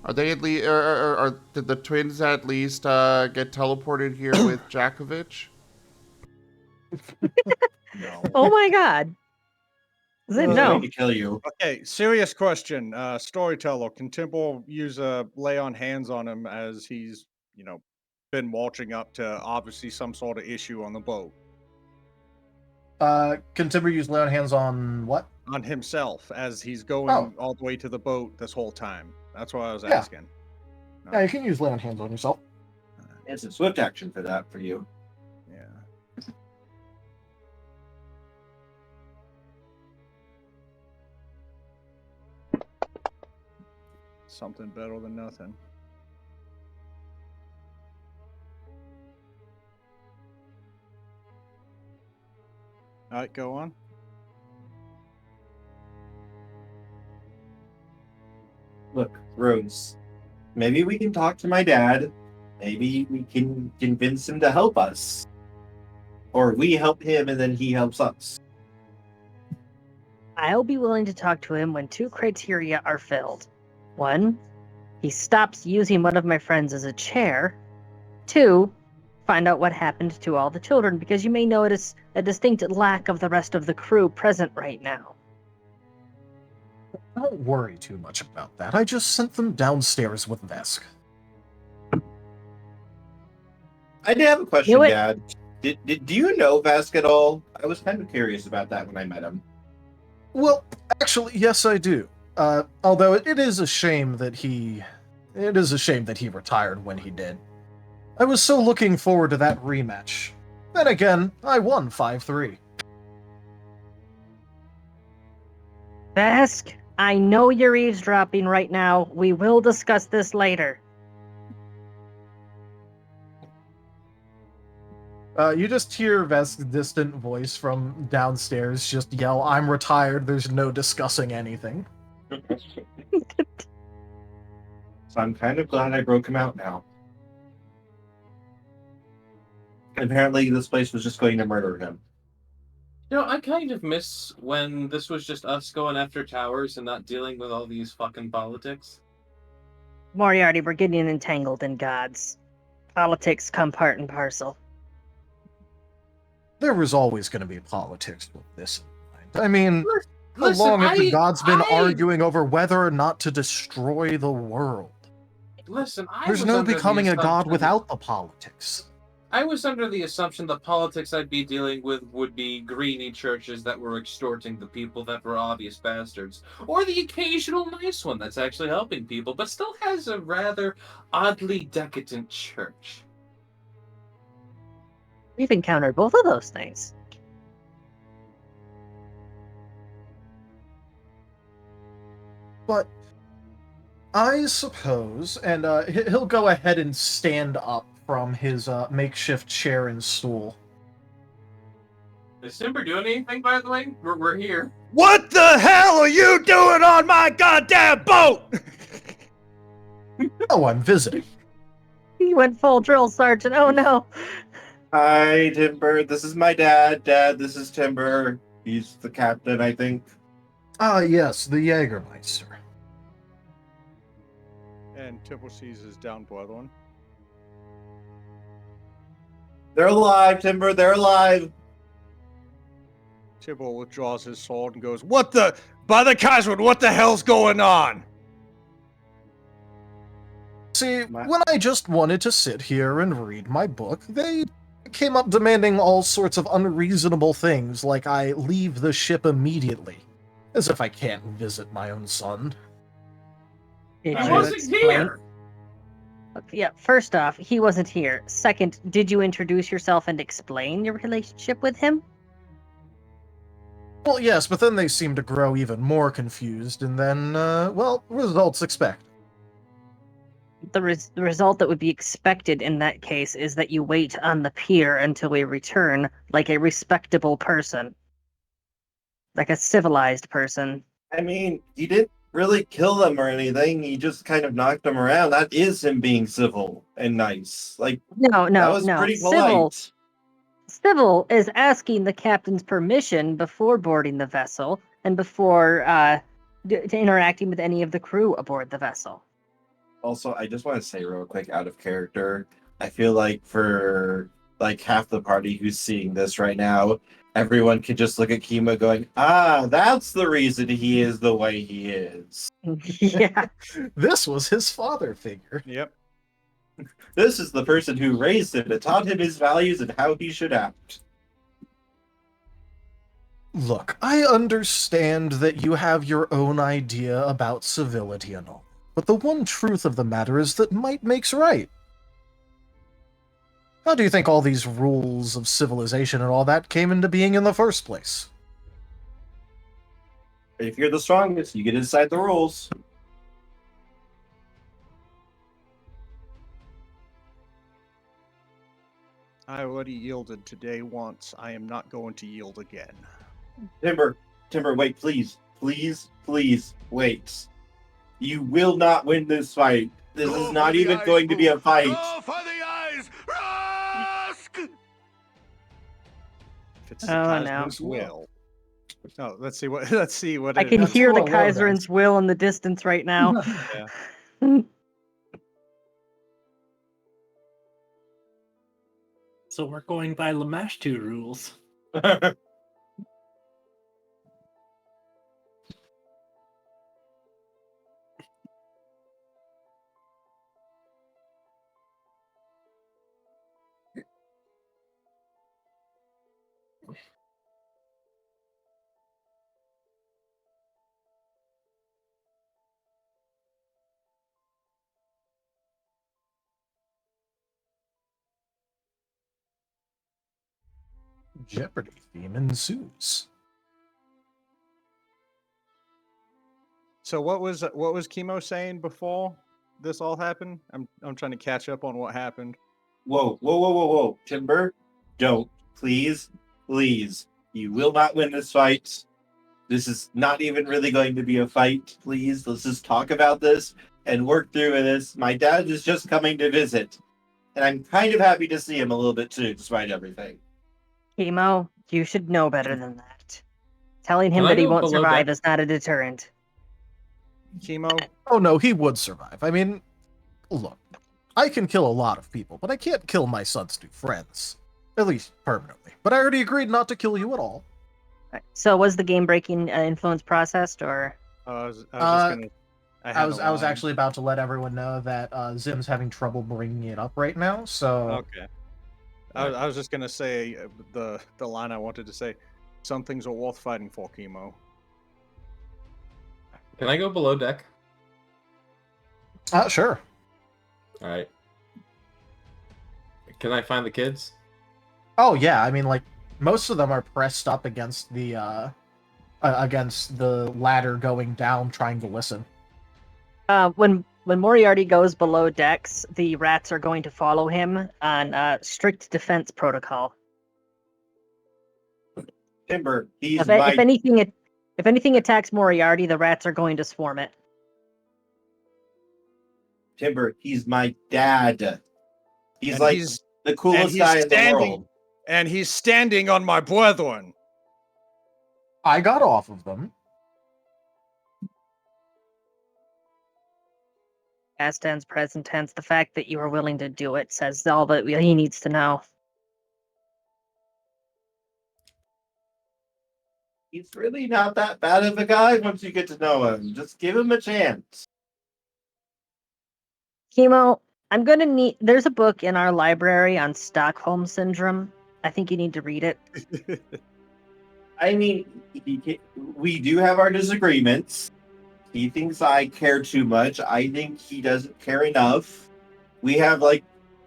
Are they at least, did the twins at least get teleported here with Jakovich? No. Oh my god. No. To kill you. Okay, serious question. Storyteller, can Timber use a lay on hands on him as he's, been watching up to obviously some sort of issue on the boat? Can Timber use lay on hands on what? On himself as he's going all the way to the boat this whole time. That's what I was asking. No. Yeah, you can use lay on hands on yourself. It's a swift action for that for you. Yeah. Something better than nothing. All right, go on. Look, Rose, maybe we can talk to my dad. Maybe we can convince him to help us. Or we help him and then he helps us. I'll be willing to talk to him when two criteria are filled. 1, he stops using one of my friends as a chair. 2, find out what happened to all the children, because you may notice a distinct lack of the rest of the crew present right now. Don't worry too much about that. I just sent them downstairs with Vesk. I did have a question, Do it. Dad. Do you know Vesk at all? I was kind of curious about that when I met him. Well, actually, yes, I do. Although it is a shame that he retired when he did. I was so looking forward to that rematch. Then again, I won 5-3. Vesk, I know you're eavesdropping right now. We will discuss this later. You just hear Vesk's distant voice from downstairs just yell, "I'm retired, there's no discussing anything." So I'm kind of glad I broke him out now. Apparently this place was just going to murder him. You know, I kind of miss when this was just us going after towers and not dealing with all these fucking politics. Moriarty, we're getting entangled in gods. Politics come part and parcel. There was always going to be politics with this in mind. I mean, Listen, how long have the gods been arguing over whether or not to destroy the world? Listen, There's no becoming a god without the politics. I was under the assumption the politics I'd be dealing with would be greedy churches that were extorting the people that were obvious bastards, or the occasional nice one that's actually helping people, but still has a rather oddly decadent church. We've encountered both of those things. But I suppose, and he'll go ahead and stand up from his makeshift chair and stool. Is Timber doing anything, by the way? We're here. What the hell are you doing on my goddamn boat? Oh, I'm visiting. He went full drill sergeant. Oh no. Hi, Timber. This is my dad. Dad, this is Timber. He's the captain, I think. Ah, yes, the Jägermeister. And Tibble sees his down brethren. They're alive, Timber. They're alive. Tibble withdraws his sword and goes, "What the? By the Kaiserwood, what the hell's going on?" See, when I just wanted to sit here and read my book, they came up demanding all sorts of unreasonable things, like I leave the ship immediately. As if I can't visit my own son. Did I you wasn't explain? here! Yeah, first off, he wasn't here. Second, did you introduce yourself and explain your relationship with him? Well, yes, but then they seemed to grow even more confused, and then, well, results expect. The result that would be expected in that case is that you wait on the pier until we return, like a respectable person. Like a civilized person. I mean, he didn't really kill them or anything. He just kind of knocked them around. That is him being civil and nice. Like, No, that was pretty polite. Civil is asking the captain's permission before boarding the vessel and before interacting with any of the crew aboard the vessel. Also, I just want to say real quick, out of character, I feel like for like half the party who's seeing this right now, everyone can just look at Kemo going, "Ah, that's the reason he is the way he is." Yeah. This was his father figure. Yep. This is the person who raised him and taught him his values and how he should act. Look, I understand that you have your own idea about civility and all, but the one truth of the matter is that might makes right. How do you think all these rules of civilization and all that came into being in the first place? If you're the strongest, you get to decide the rules. I already yielded today once. I am not going to yield again. Timber, wait, please, wait. You will not win this fight. This is not even going to be a fight. Go for the eyes! Rusk! If it's Oh, Kaiser's no. will. No, let's see what. I can That's hear the well done. Kaiser's will in the distance right now. Yeah. So we're going by Lamashtu rules. Jeopardy theme ensues. So what was Kemo saying before this all happened? I'm trying to catch up on what happened. Whoa. Timber, don't. Please. You will not win this fight. This is not even really going to be a fight. Please, let's just talk about this and work through this. My dad is just coming to visit. And I'm kind of happy to see him a little bit too, despite everything. Kemo, you should know better than that. Telling him Can I that he go won't below survive deck? is not a deterrent. Kemo, Oh no, he would survive. I mean, look, I can kill a lot of people, but I can't kill my son's new friends. At least permanently. But I already agreed not to kill you at all. Right. So was the game-breaking influence processed, or? I was just gonna. I was actually about to let everyone know that Zim's having trouble bringing it up right now. So Okay. I was just gonna say the line I wanted to say. Some things are worth fighting for, Kemo. Can I go below deck? Sure. All right. Can I find the kids? Oh yeah, I mean, like most of them are pressed up against the ladder going down, trying to listen. When Moriarty goes below decks, the rats are going to follow him on strict defense protocol. Timber, he's If anything attacks Moriarty, the rats are going to swarm it. Timber, he's my dad. He's And like he's- the coolest guy in the world. And he's standing on my brethren. I got off of them. Past tense, present tense. The fact that you are willing to do it says all that he needs to know. He's really not that bad of a guy once you get to know him. Just give him a chance. Kemo, I'm gonna need. There's a book in our library on Stockholm syndrome. I think you need to read it. I mean, we do have our disagreements. He thinks I care too much. I think he doesn't care enough. We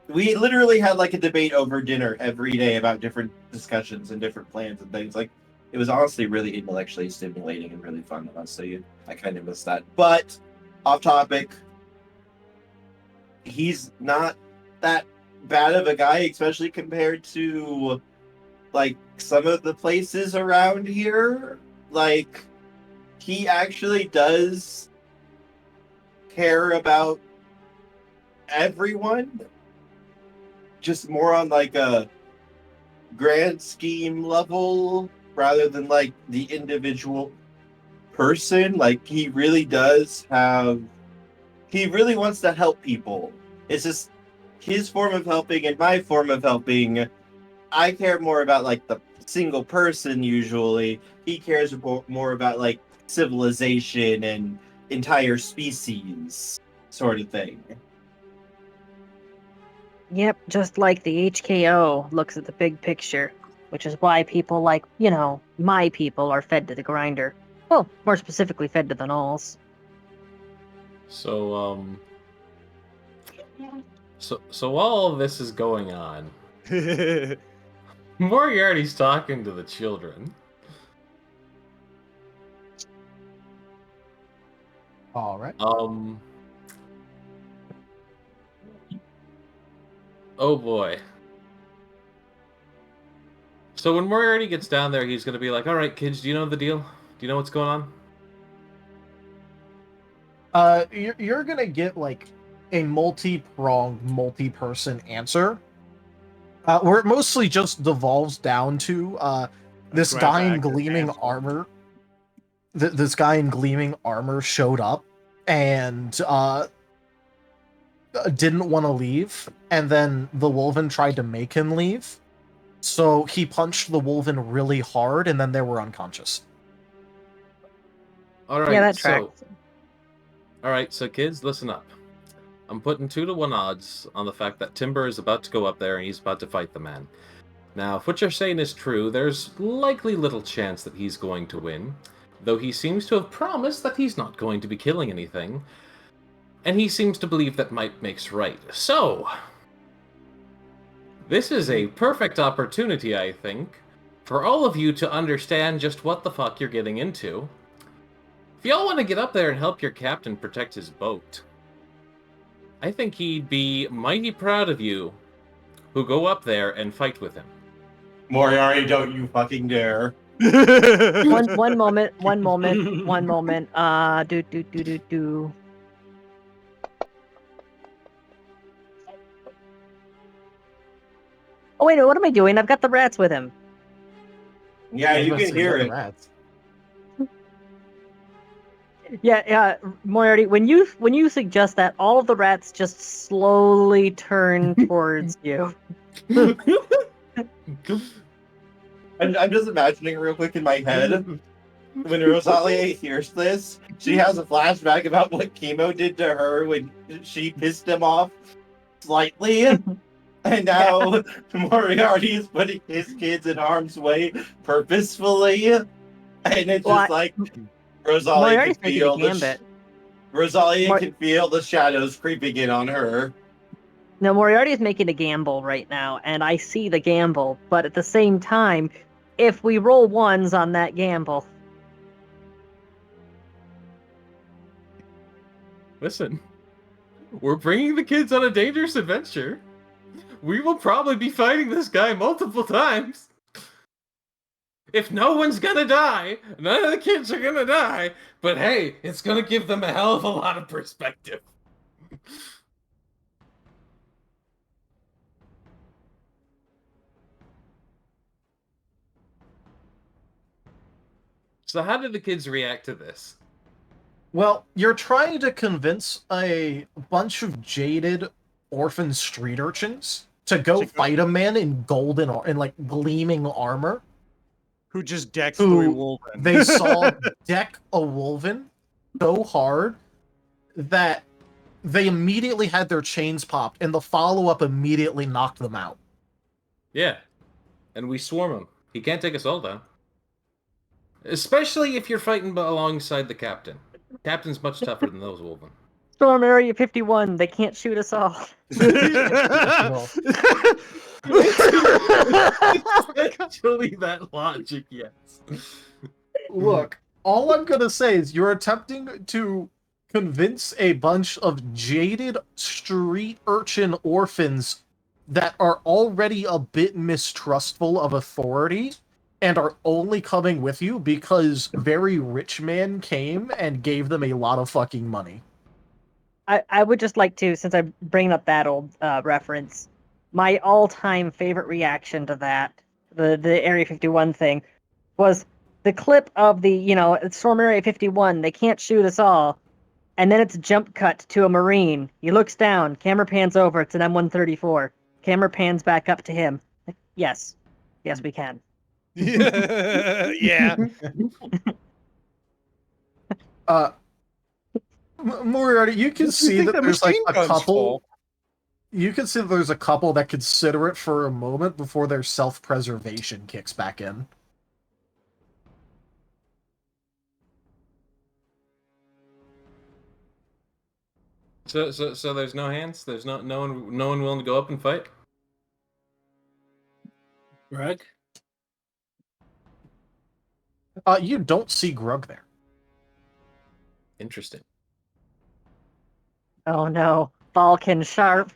literally had like a debate over dinner every day about different discussions and different plans and things. Like, it was honestly really intellectually stimulating and really fun, honestly. I kind of miss that. But, off topic, he's not that bad of a guy, especially compared to like some of the places around here. Like, he actually does care about everyone, just more on like a grand scheme level rather than like the individual person. Like, he really wants to help people. It's just his form of helping and my form of helping. I care more about like the single person usually. He cares more about like civilization and entire species sort of thing. Yep, just like the HKO looks at the big picture, which is why people like, my people are fed to the grinder. Well, more specifically, fed to the gnolls. So, so while all this is going on, Moriarty's talking to the children. All right. Oh boy. So when Moriarty gets down there, he's gonna be like, "All right, kids, do you know the deal? Do you know what's going on?" You're gonna get like a multi-pronged, multi-person answer, where it mostly just devolves down to this guy in gleaming armor. This guy in gleaming armor showed up, and didn't want to leave, and then the Wolven tried to make him leave. So he punched the Wolven really hard, and then they were unconscious. All right, Yeah, that tracks. All right, so kids, listen up. I'm putting 2-to-1 odds on the fact that Timber is about to go up there and he's about to fight the man. Now, if what you're saying is true, there's likely little chance that he's going to win, though he seems to have promised that he's not going to be killing anything, and he seems to believe that might makes right. So, this is a perfect opportunity, I think, for all of you to understand just what the fuck you're getting into. If y'all want to get up there and help your captain protect his boat, I think he'd be mighty proud of you who go up there and fight with him. Moriarty, don't you fucking dare. One moment. Do. Oh wait, what am I doing? I've got the rats with him. Yeah, you can hear it. Rats. Yeah, Moriarty, when you suggest that, all of the rats just slowly turn towards you. I'm just imagining real quick in my head, when Rosalia hears this, she has a flashback about what Kemo did to her when she pissed him off slightly. And now Moriarty is putting his kids in harm's way purposefully. And it's just like Rosalia can feel can feel the shadows creeping in on her. No, Moriarty is making a gamble right now, and I see the gamble, but at the same time, if we roll ones on that gamble... Listen, we're bringing the kids on a dangerous adventure. We will probably be fighting this guy multiple times. If no one's gonna die, none of the kids are gonna die, but hey, it's gonna give them a hell of a lot of perspective. So how did the kids react to this? Well, you're trying to convince a bunch of jaded orphan street urchins to go fight a man in golden and like gleaming armor. Who just decked the Wolven. They saw deck a Wolven so hard that they immediately had their chains popped, and the follow-up immediately knocked them out. Yeah, and we swarm him. He can't take us all down. Especially if you're fighting alongside the captain. Captain's much tougher than those Wolven. Storm Area 51, they can't shoot us all. Actually, that logic, yes. Look, all I'm gonna say is you're attempting to convince a bunch of jaded street urchin orphans that are already a bit mistrustful of authority and are only coming with you because very rich man came and gave them a lot of fucking money. I would just like to, since I'm bringing up that old reference, my all-time favorite reaction to that, the Area 51 thing, was the clip of the, Storm Area 51, they can't shoot us all, and then it's a jump cut to a Marine. He looks down, camera pans over, it's an M134. Camera pans back up to him. Like, yes, we can. Yeah. Moriarty, you can see that there's like a couple. Full? You can see that there's a couple that consider it for a moment before their self-preservation kicks back in. So there's no hands. There's no one willing to go up and fight. Greg? You don't see Grug there. Interesting. Oh no, Falcon Sharp.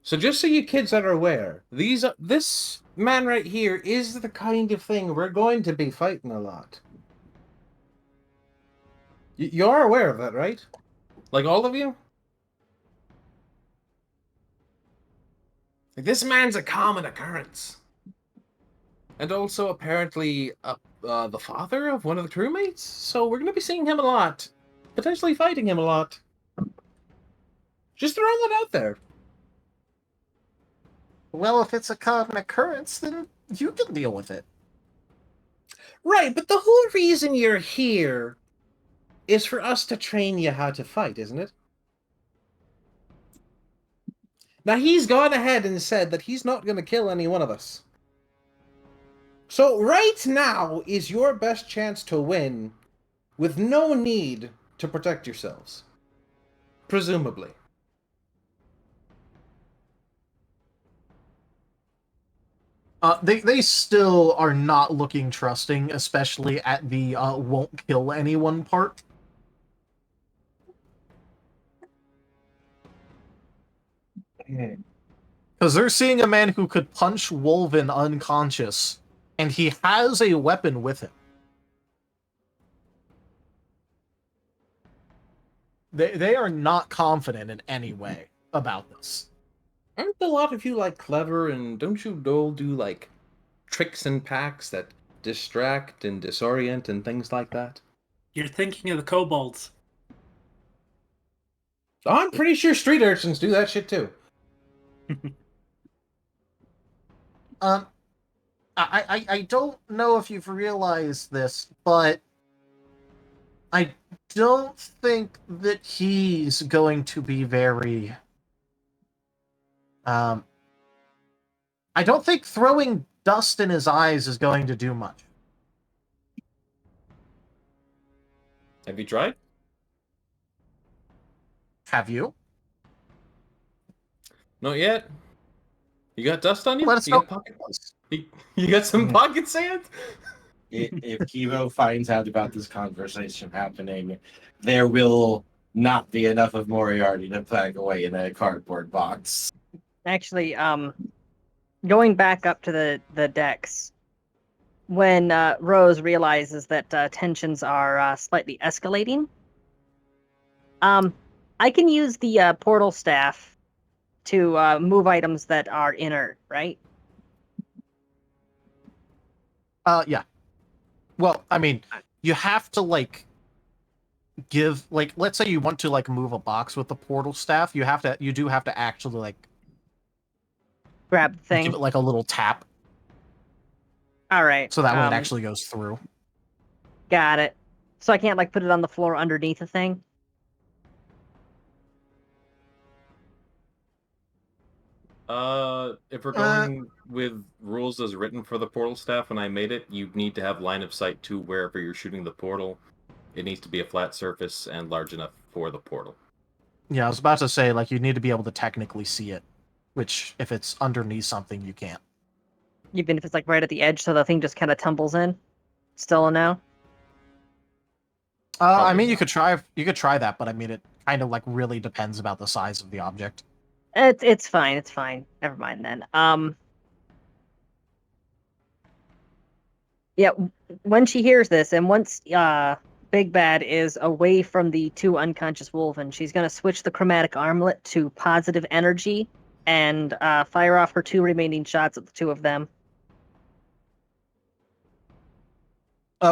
So just so you kids are aware, this man right here is the kind of thing we're going to be fighting a lot. You're aware of that, right? Like all of you? Like, this man's a common occurrence. And also apparently the father of one of the crewmates. So we're going to be seeing him a lot. Potentially fighting him a lot. Just throwing that out there. Well, if it's a common occurrence, then you can deal with it. Right, but the whole reason you're here is for us to train you how to fight, isn't it? Now, he's gone ahead and said that he's not going to kill any one of us. So right now is your best chance to win with no need to protect yourselves. Presumably. They still are not looking trusting, especially at the won't kill anyone part. Because they're seeing a man who could punch Wolven unconscious, and he has a weapon with him. They are not confident in any way about this. Aren't a lot of you, like, clever, and don't you all do, like, tricks and packs that distract and disorient and things like that? You're thinking of the kobolds. I'm pretty sure street urchins do that shit too. I don't know if you've realized this, but I don't think that he's going to be very... I don't think throwing dust in his eyes is going to do much. Have you tried? Have you? Not yet. You got dust on you? Let us You know. got pocket dust? You got some pocket sand? If Kemo finds out about this conversation happening, there will not be enough of Moriarty to pack away in a cardboard box. Actually, going back up to the decks, when Rose realizes that tensions are slightly escalating, I can use the portal staff to move items that are inert, right? Yeah. Well, I mean, you have to, like, give, like, let's say you want to, like, move a box with the portal staff, you do have to actually, like, grab the thing. give it, like, a little tap. Alright. So that way it actually goes through. Got it. So I can't, like, put it on the floor underneath the thing? If we're going with rules as written for the portal staff when I made it, you need to have line of sight to wherever you're shooting the portal. It needs to be a flat surface and large enough for the portal. Yeah, I was about to say, like, you need to be able to technically see it, which, if it's underneath something, you can't. Even if it's, like, right at the edge so the thing just kind of tumbles in? Still a no? I mean, you could try that, but I mean, it kind of, like, really depends about the size of the object. It's fine, it's fine. Never mind then. Yeah, when she hears this, and once Big Bad is away from the two unconscious Wolven, she's going to switch the chromatic armlet to positive energy and fire off her two remaining shots at the two of them.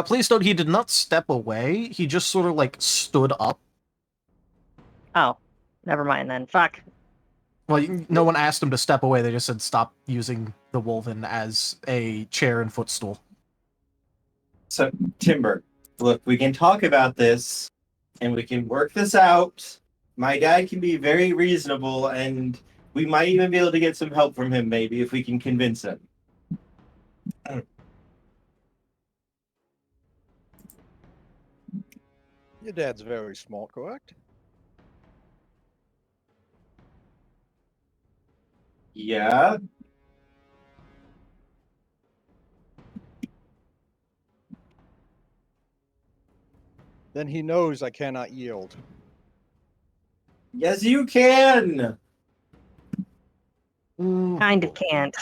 Please note, he did not step away. He just sort of, like, stood up. Oh, never mind then. Fuck. Well, no one asked him to step away. They just said stop using the Wolven as a chair and footstool. So, Timber, look, we can talk about this, and we can work this out. My dad can be very reasonable, and we might even be able to get some help from him, maybe, if we can convince him. Your dad's very smart, correct? Yeah. Then he knows I cannot yield. Yes, you can! Kind of can't.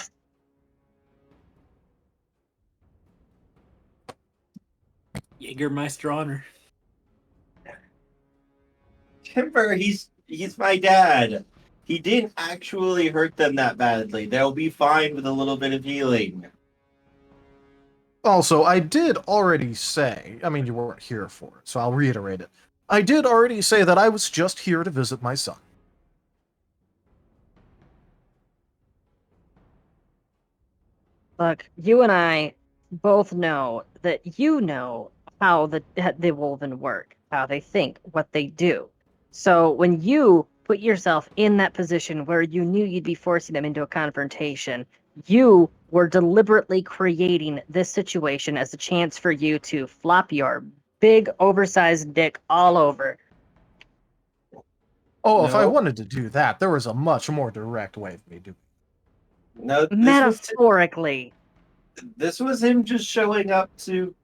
Jägermeister honor. Timber, he's my dad. He didn't actually hurt them that badly. They'll be fine with a little bit of healing. Also, I did already say, I mean, you weren't here for it, so I'll reiterate it. I did already say that I was just here to visit my son. Look, you and I both know that you know how the Wolven work, how they think, what they do. So when you put yourself in that position where you knew you'd be forcing them into a confrontation, you were deliberately creating this situation as a chance for you to flop your big, oversized dick all over. Oh, if I No. wanted to do that, there was a much more direct way for me to do it. No, Metaphorically. This was him just showing up to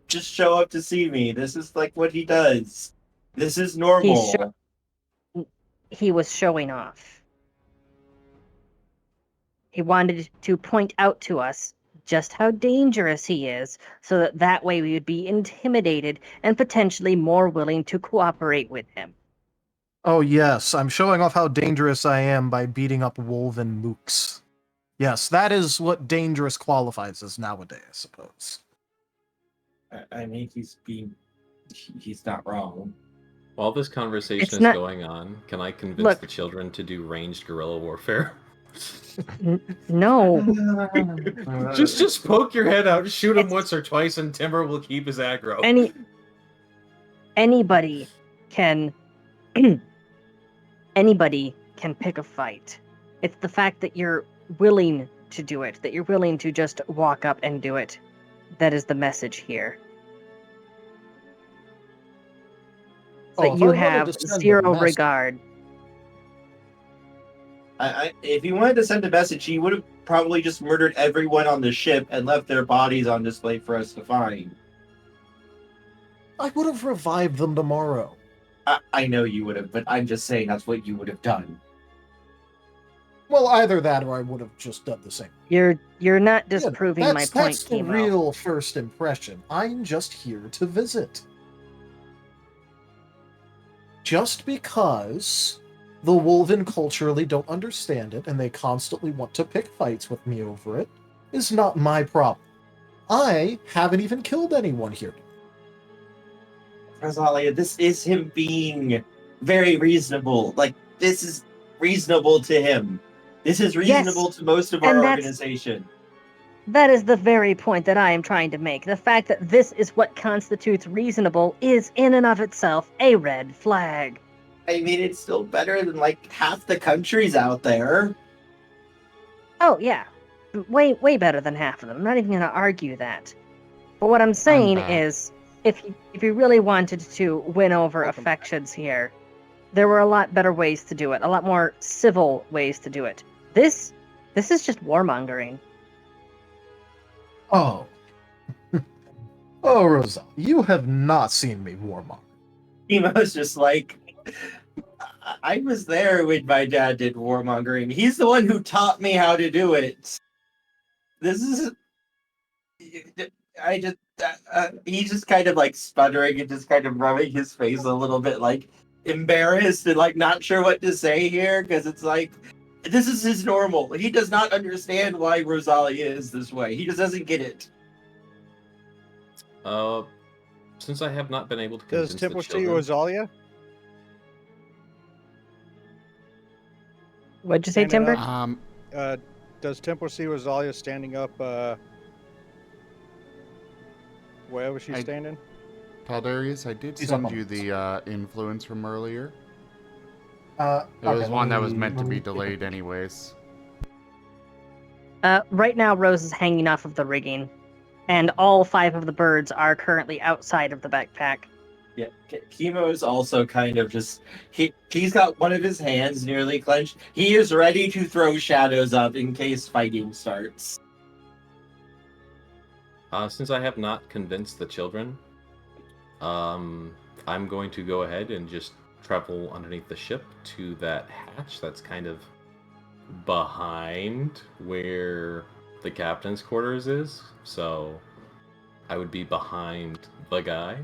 show up to see me. This is like what he does. This is normal. He was showing off. He wanted to point out to us just how dangerous he is, so that way we would be intimidated and potentially more willing to cooperate with him. Oh yes, I'm showing off how dangerous I am by beating up Wolven mooks. Yes, that is what dangerous qualifies as nowadays, I suppose. I mean, he's not wrong. While this conversation It's is not- going on, can I convince Look. the children to do ranged guerrilla warfare? No. just poke your head out, shoot him once or twice, and Timber will keep his aggro. Anybody can anybody can pick a fight. It's the fact that you're willing to do it, that you're willing to just walk up and do it. That is the message here. That you have zero regard. If he wanted to send a message, he would have probably just murdered everyone on the ship and left their bodies on display for us to find. I would have revived them tomorrow. I know you would have, but I'm just saying that's what you would have done. Well, either that or I would have just done the same. You're not disproving my point, That's the Kemo. real first impression. I'm just here to visit. Just because the Wolven culturally don't understand it and they constantly want to pick fights with me over it is not my problem. I haven't even killed anyone here. Rosalia, this is him being very reasonable. Like, this is reasonable to him. This is reasonable to most of our organization. That is the very point that I am trying to make. The fact that this is what constitutes reasonable is in and of itself a red flag. I mean, it's still better than, like, half the countries out there. Oh, yeah. Way better than half of them. I'm not even going to argue that. But what I'm saying is, if you really wanted to win over affections here, there were a lot better ways to do it. A lot more civil ways to do it. This is just warmongering. Oh. Oh, Rosa, you have not seen me warm up. Kemo's just like, I was there when my dad did warmongering. He's the one who taught me how to do it. This is... he's just kind of like sputtering and just kind of rubbing his face a little bit like embarrassed and like not sure what to say here because it's like, this is his normal. He does not understand why Rosalia is this way. He just doesn't get it. Since I have not been able to convince Does the Timber see children... Rosalia? What'd you say, Timber? Does Temple see Rosalia standing up wherever she's standing? Paldarius, I did send you the influence from earlier. It Okay, was one that was meant to be delayed anyways. Right now, Rose is hanging off of the rigging, and all 5 of the birds are currently outside of the backpack. Yeah, Kemo is also kind of just... He's got one of his hands nearly clenched. He is ready to throw shadows up in case fighting starts. Since I have not convinced the children, I'm going to go ahead and just travel underneath the ship to that hatch that's kind of behind where the captain's quarters is. So I would be behind the guy.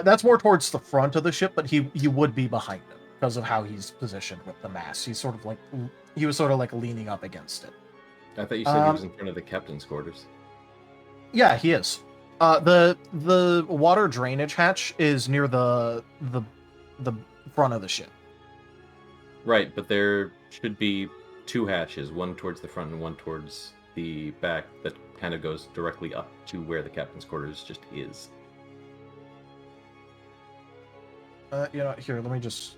That's more towards the front of the ship, but he would be behind it because of how he's positioned with the mast. He's sort of like he was sort of like leaning up against it. I thought you said he was in front of the captain's quarters. Yeah, he is. The water drainage hatch is near the front of the ship. Right, but there should be two hatches, one towards the front and one towards the back, that kind of goes directly up to where the captain's quarters just is. Here, let me just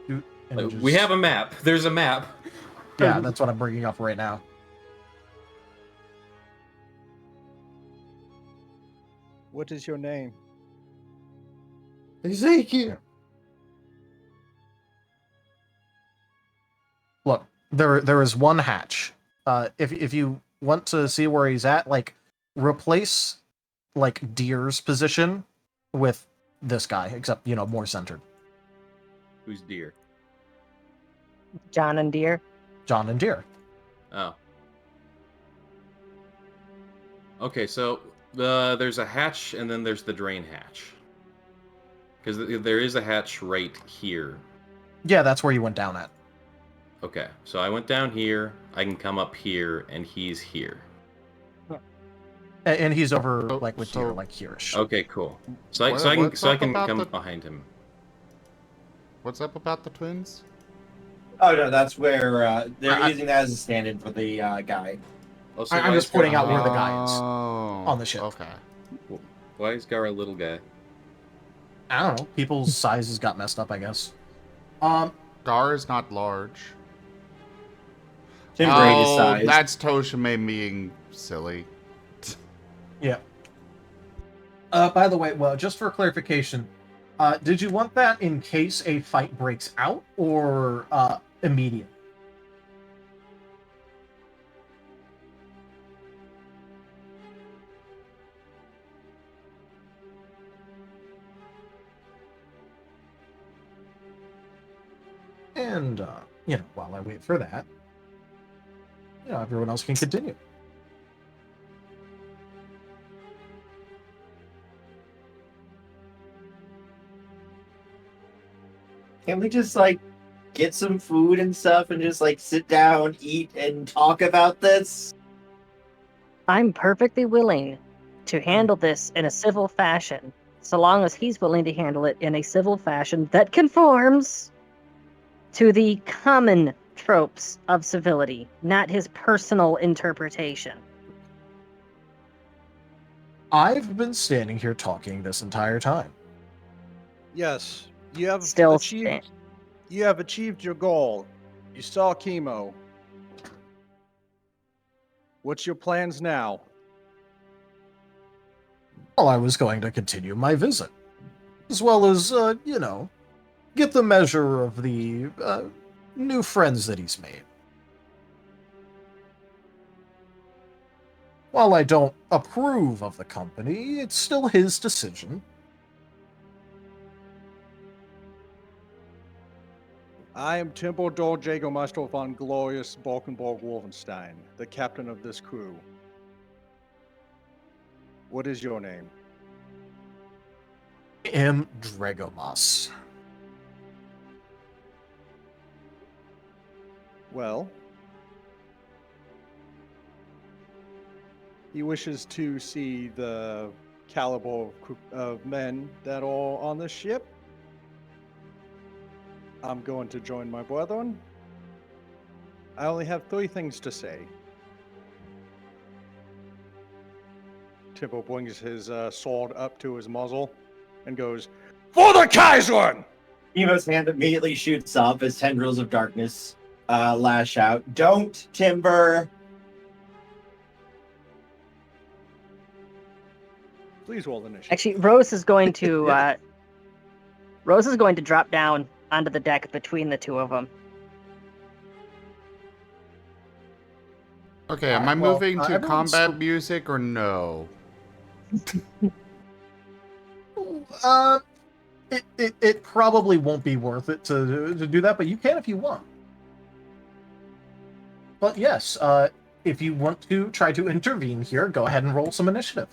do We have a map. There's a map. Yeah, that's what I'm bringing up right now. What is your name? Ezekiel. Look, there is one hatch. If you want to see where he's at, like, replace like Deer's position with this guy, except more centered. Who's Deer? John and Deer. John and Deer. Oh. Okay, so there's a hatch, and then there's the drain hatch. Because there is a hatch right here. Yeah, that's where you went down at. Okay, so I went down here, I can come up here, and he's here. And he's over with Deer, like here-ish. Okay, cool. So I can come behind him. What's up about the twins? Oh no, that's where they're using that as a stand-in for the guy. Oh, so I'm just pointing out where the guy is on the ship. Okay. Why is Gar a little guy? I don't know. People's sizes got messed up, I guess. Gar is not large. Timber is size. That's Tochemay being silly. Yeah. By the way, well, just for clarification, did you want that in case a fight breaks out, or immediate? And, while I wait for that, everyone else can continue. Can we just get some food and stuff and just sit down, eat, and talk about this? I'm perfectly willing to handle this in a civil fashion, so long as he's willing to handle it in a civil fashion that conforms to the common tropes of civility, not his personal interpretation. I've been standing here talking this entire time. Yes, you have Still achieved. You have achieved your goal. You saw Kemo. What's your plans now? Well, I was going to continue my visit, as well as, get the measure of the new friends that he's made. While I don't approve of the company, it's still his decision. I am Templedor Jägermeister von Glorious Balkenborg Wolfenstein, the captain of this crew. What is your name? I am Dragomas. Well, he wishes to see the caliber of men that are on this ship. I'm going to join my brethren. I only have 3 things to say. Temple brings his sword up to his muzzle and goes, "For the Kaiser!" Emo's hand immediately shoots up as tendrils of darkness lash out. Don't, Timber! Please roll initiative. Actually, Rose is going to drop down onto the deck between the two of them. Okay, am I moving to combat music or no? It probably won't be worth it to do that, but you can if you want. But yes, if you want to try to intervene here, go ahead and roll some initiative.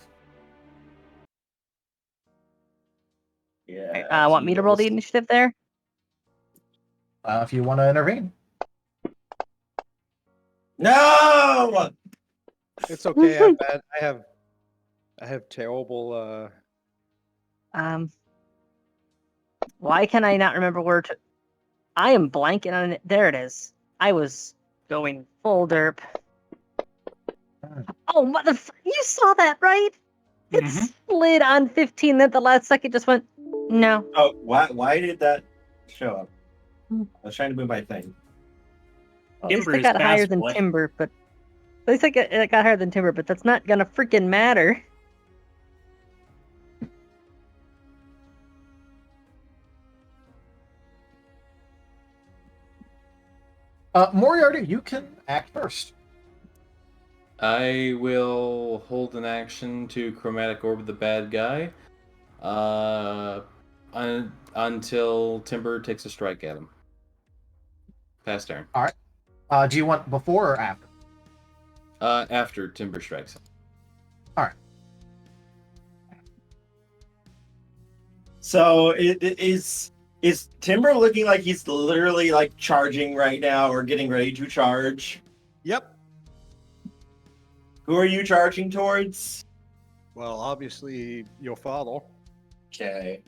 Yeah. Want me to roll the initiative there? If you want to intervene. No! It's okay. I have terrible. Why can I not remember where to? I am blanking on it. There it is. I was going full derp. Oh, you saw that, right? It slid on 15, at the last second just went, no. Oh, why did that show up? I was trying to move my thing. Well, at least it got higher than Timber, but... At least it got higher than Timber, but that's not gonna freaking matter. Moriarty, you can act first. I will hold an action to chromatic orb the bad guy until Timber takes a strike at him. Pass turn. All right. Do you want before or after? After Timber strikes him. All right. So is Timber looking like he's literally like charging right now or getting ready to charge? Yep. Who are you charging towards? Well, obviously your father. Okay.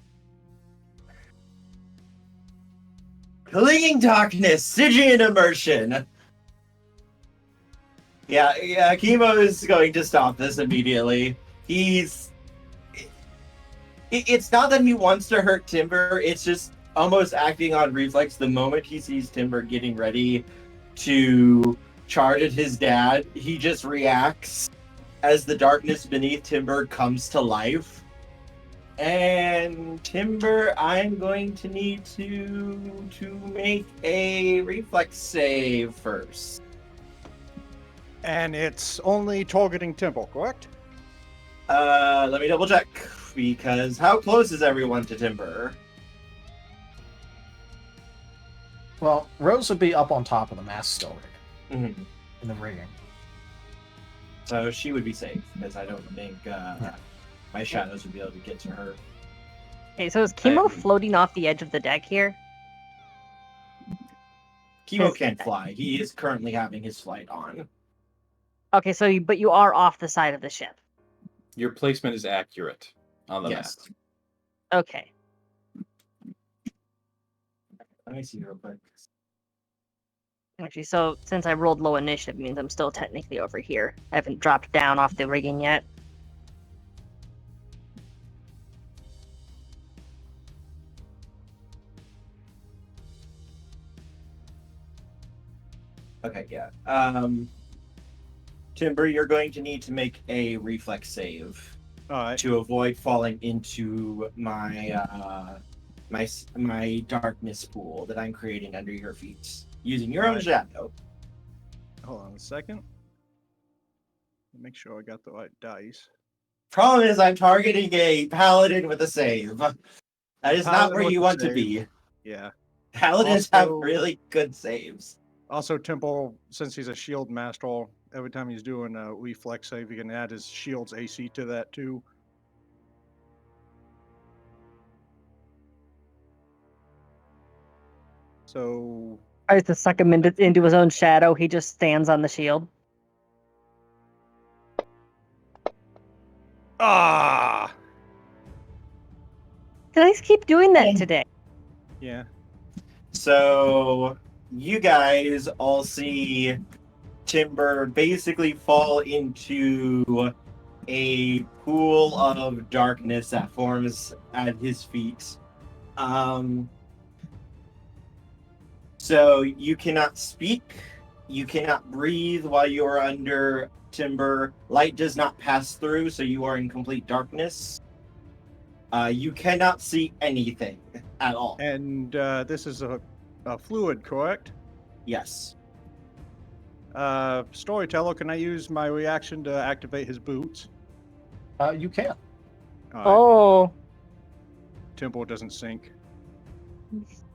Clinging darkness, Stygian immersion. Yeah, Kemo is going to stop this immediately. It's not that he wants to hurt Timber, it's just almost acting on reflex. The moment he sees Timber getting ready to charge at his dad, he just reacts as the darkness beneath Timber comes to life. And Timber, I'm going to need to make a reflex save first. And it's only targeting Temple, correct? Let me double check, because how close is everyone to Timber? Well, Rose would be up on top of the mast still, in the rigging. So she would be safe, because I don't think my shadows would be able to get to her. Okay, so is Kemo floating off the edge of the deck here? Kemo can't fly. He is currently having his flight on. Okay, so but you are off the side of the ship. Your placement is accurate on the map. Okay. Let me see real quick. Actually, so since I rolled low initiative, it means I'm still technically over here. I haven't dropped down off the rigging yet. Okay, yeah. Timber, you're going to need to make a reflex save to avoid falling into my my darkness pool that I'm creating under your feet using your own shadow. Hold on a second. Make sure I got the right dice. Problem is, I'm targeting a paladin with a save. That is not where you want to be. Yeah. Paladins have really good saves. Also, Temple, since he's a shield master, every time he's doing a reflex save, he can add his shield's AC to that too. So... Tries to suck him into his own shadow. He just stands on the shield. Ah! Did I keep doing that today? Yeah. So you guys all see Timber basically fall into a pool of darkness that forms at his feet. So you cannot speak, you cannot breathe while you are under Timber. Light does not pass through, so you are in complete darkness. You cannot see anything at all. And this is a fluid, correct? Yes. Storyteller, can I use my reaction to activate his boots? You can. Oh. Temple doesn't sink.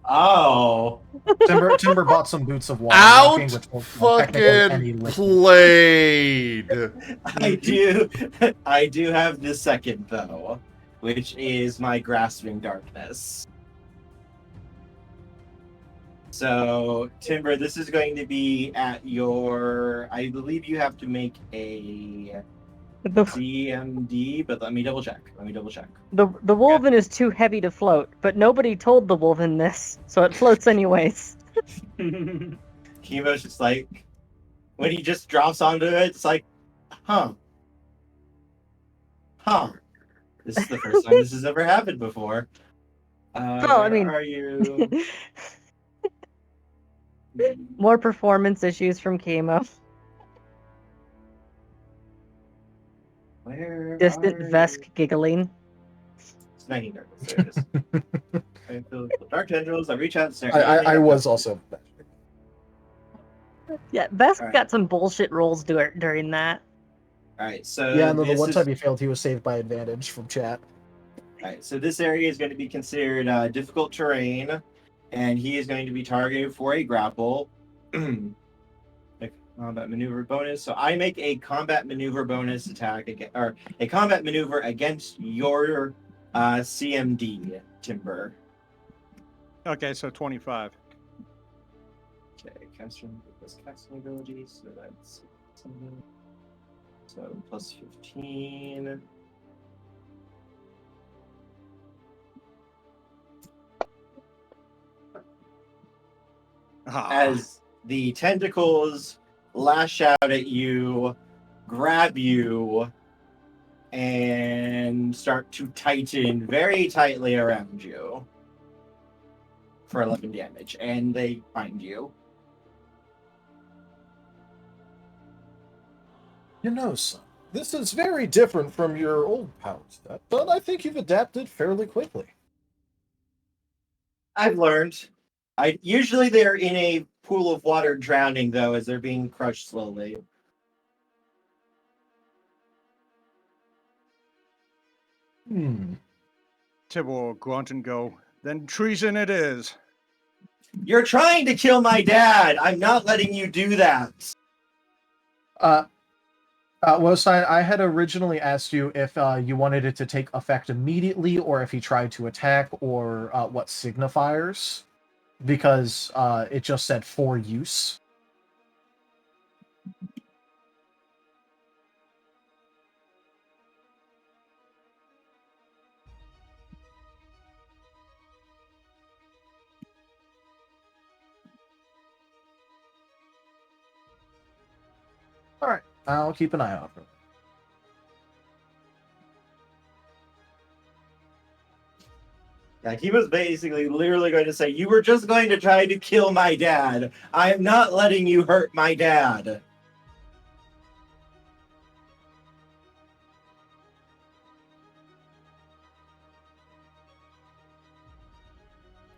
Oh. Timber bought some boots of water. Out fucking played. I do have the second though, which is my grasping darkness. So, Timber, this is going to be at your... I believe you have to make a CMD, but let me double check. The Wolven is too heavy to float, but nobody told the Wolven this, so it floats anyways. Kemo's just like, when he just drops onto it, it's like, huh. This is the first time this has ever happened before. Well, I Where mean, are you? more performance issues from Kemo. Where Distant are Vesk you? giggling. It's 19 darkness. There it is. I feel dark tendrils. I reach out and stare. I was also. Yeah, Vesk Alright. got some bullshit rolls during that. Alright, so Yeah, and then the this one is... time he failed, he was saved by advantage from chat. Alright, so this area is going to be considered difficult terrain, and he is going to be targeted for a grapple. A combat maneuver bonus. So I make a combat maneuver bonus attack or a combat maneuver against your CMD, Timber. Okay, so 25. Okay, casting abilities, so that's something. So plus 15. As the tentacles lash out at you, grab you, and start to tighten very tightly around you for 11 damage, and they bind you. You know, son, this is very different from your old power set, but I think you've adapted fairly quickly. I've learned. Usually they're in a pool of water drowning, though, as they're being crushed slowly. Tib will grunt and go, then treason it is. You're trying to kill my dad! I'm not letting you do that! Wosine, I had originally asked you if you wanted it to take effect immediately, or if he tried to attack, or what signifiers, because it just said for use. Alright, I'll keep an eye out for it. Yeah, he was basically literally going to say, you were just going to try to kill my dad. I am not letting you hurt my dad.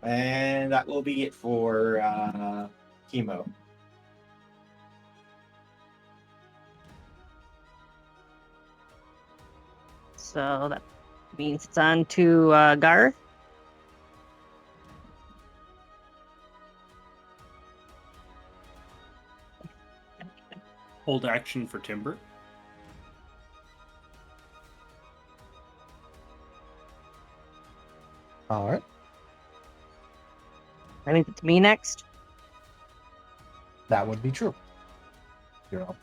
And that will be it for Kemo. So that means it's on to Gar. Hold action for Timber. Alright. I think it's me next. That would be true. You're up.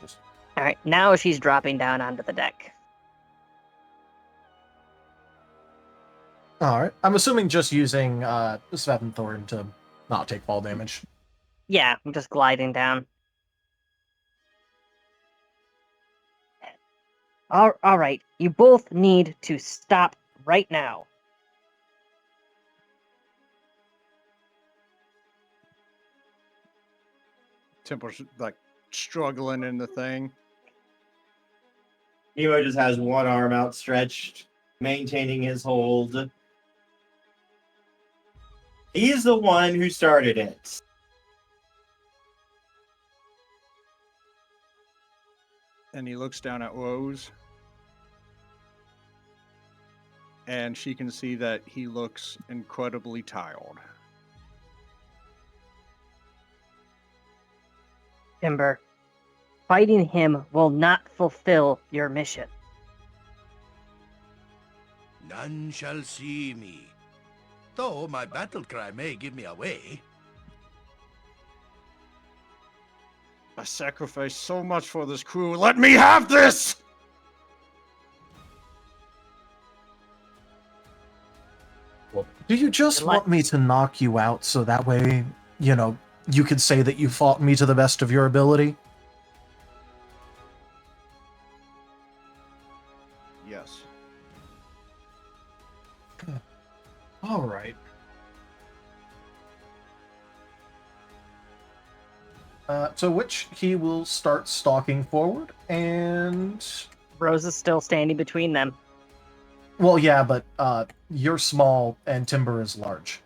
Just... Alright, now she's dropping down onto the deck. Alright. I'm assuming just using Sveventhorn to not take fall damage. Yeah, I'm just gliding down. Alright, you both need to stop right now. Temple's like struggling in the thing. Kemo just has one arm outstretched, maintaining his hold. He's the one who started it. And he looks down at Rose. And she can see that he looks incredibly tired. Timber, fighting him will not fulfill your mission. None shall see me. Though my battle cry may give me away. I sacrificed so much for this crew. Let me have this! Do you just want me to knock you out so that way, you know, you could say that you fought me to the best of your ability? All right. To which he will start stalking forward, and Rose is still standing between them. well, yeah, but you're small and Timber is large.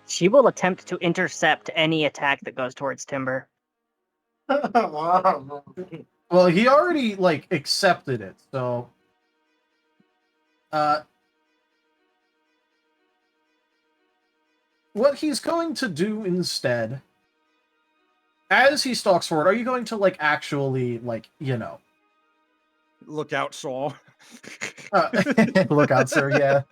She will attempt to intercept any attack that goes towards Timber. Well, he already like accepted it, so what he's going to do instead, as he stalks forward, are you going to like actually like Look out, Saul. look out, sir? Yeah.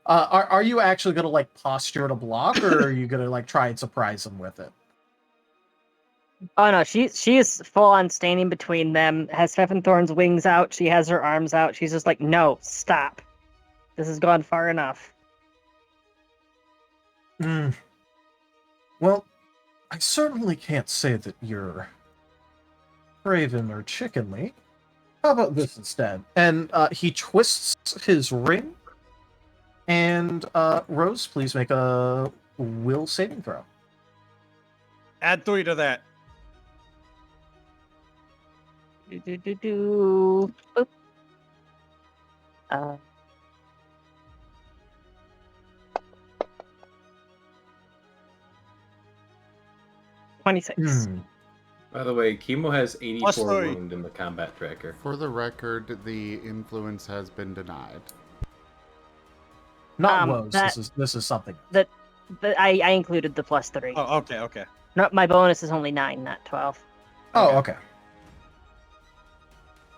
Are you actually gonna like posture to block, or are you gonna like try and surprise him with it? Oh no, she is full on standing between them, has Thorn's wings out, she has her arms out, she's just like, no, stop. This has gone far enough. Well, I certainly can't say that you're craven or chickenly. How about this instead? And he twists his ring. And Rose, please make a will saving throw. Add 3 to that. Boop. 26. By the way, Kemo has 84 +3. wound in the combat tracker. For the record, the influence has been denied. Not woes. This is something. I included the +3. Oh, okay. No, my bonus is only 9, not 12. Oh, okay.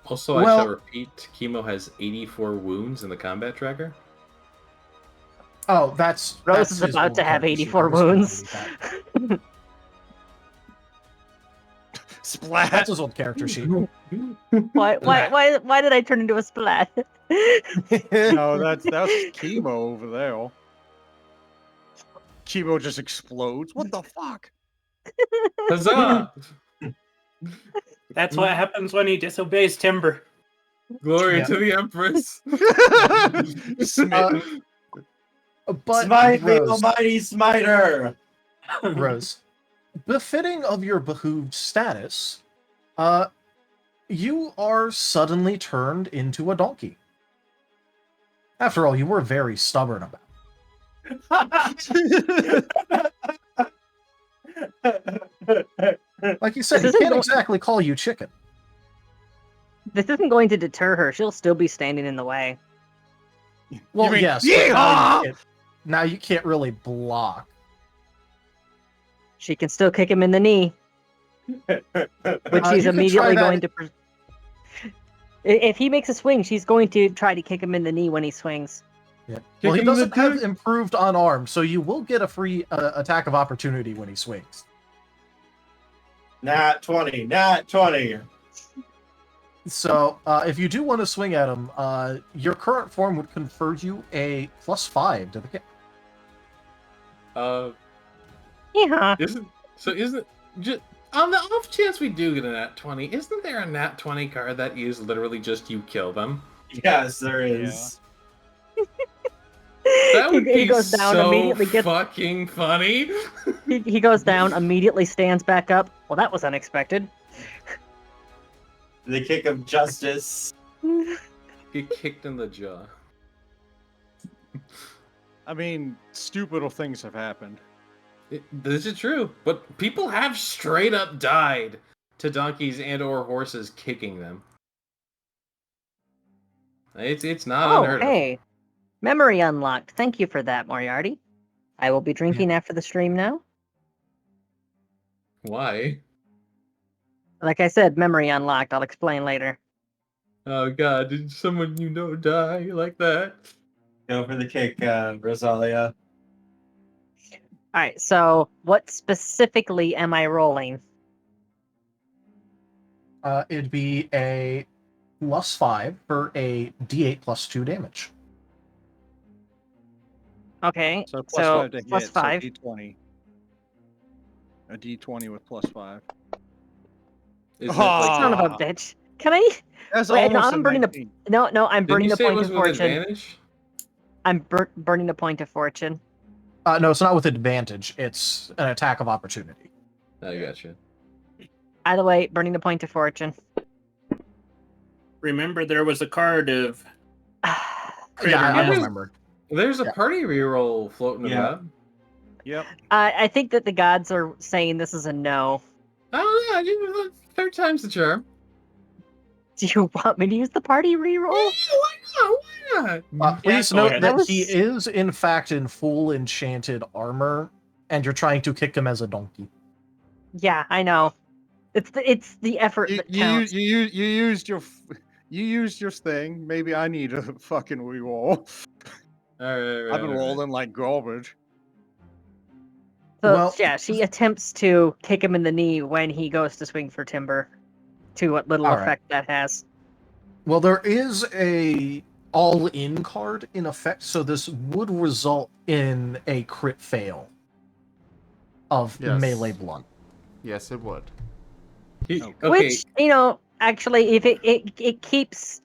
Also, I shall repeat, Kemo has 84 wounds in the combat tracker. Oh, that's Rose is about to have 84 wounds. Splat. That's his old character sheet. Why did I turn into a splat? No, that's Kemo over there. Kemo just explodes. What the fuck? Huzzah! That's what happens when he disobeys Timber. Glory to the Empress. But Smite the Rose, almighty smiter! Rose, befitting of your behooved status, you are suddenly turned into a donkey. After all, you were very stubborn about it. Like you said, he can't exactly call you chicken. This isn't going to deter her. She'll still be standing in the way. Well, mean, yes. yeehaw! Now you can't really block. She can still kick him in the knee. Which she's you can immediately try going to... If he makes a swing, she's going to try to kick him in the knee when he swings. Yeah. Well, he doesn't have improved unarmed, so you will get a free attack of opportunity when he swings. Nat 20, Nat 20. So, if you do want to swing at him, your current form would confer you a +5 to the kick. Yeah. Isn't just on the off chance we do get a nat 20? Isn't there a nat 20 card that is literally just you kill them? Yes, there is. That would he be goes down, so immediately gets... fucking funny. He goes down, immediately stands back up. Well, that was unexpected. The kick of justice. Get kicked in the jaw. I mean, stupid little things have happened. This is true, but people have straight up died to donkeys and or horses kicking them. It's not unheard of. Hey, memory unlocked. Thank you for that, Moriarty. I will be drinking after the stream now. Why? Like I said, memory unlocked. I'll explain later. Oh god, did someone you know die like that? Go for the kick, Rosalia. Alright, so what specifically am I rolling? It'd be a +5 for a D8 +2 damage. Okay, So so +5 to hit, +5. so D20. A D20 with +5. Isn't Son of a bitch. Can I? That's Wait, no, almost I'm a burning 19. No, I'm Did burning you a say it point was of with fortune. advantage? I'm burning a point of fortune. No, it's not with advantage. It's an attack of opportunity. I gotcha. Either way, burning the point of fortune. Remember, there was a card of. Yeah, I Nasty. remember. There's a party reroll floating Yeah. about. Yep. I think that the gods are saying this is a no. Oh yeah, third time's the charm. Do you want me to use the party reroll? Why not? Please go note ahead. that That he was- is, in fact, in full enchanted armor, and you're trying to kick him as a donkey. Yeah, I know. It's the effort You, that you, counts. you used your thing. Maybe I need a fucking reroll. I've been rolling like garbage. So Well- yeah, she attempts to kick him in the knee when he goes to swing for timber. To what little All right. effect that has. Well, there is a all-in card in effect, so this would result in a crit fail of Yes. melee blunt. Yes, it would. Okay. Which, actually, if it keeps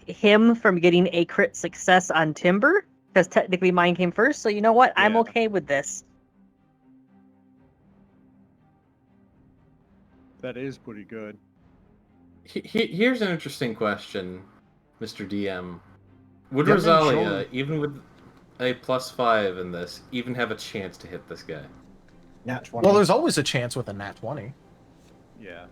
him from getting a crit success on timber, because technically mine came first. So you know what? I'm Yeah. okay with this. That is pretty good. Here's an interesting question, Mr. DM. Would Yeah, Rosalia, sure. even with a +5 in this, even have a chance to hit this guy? Nat 20. Well, there's always a chance with a nat 20. Yeah.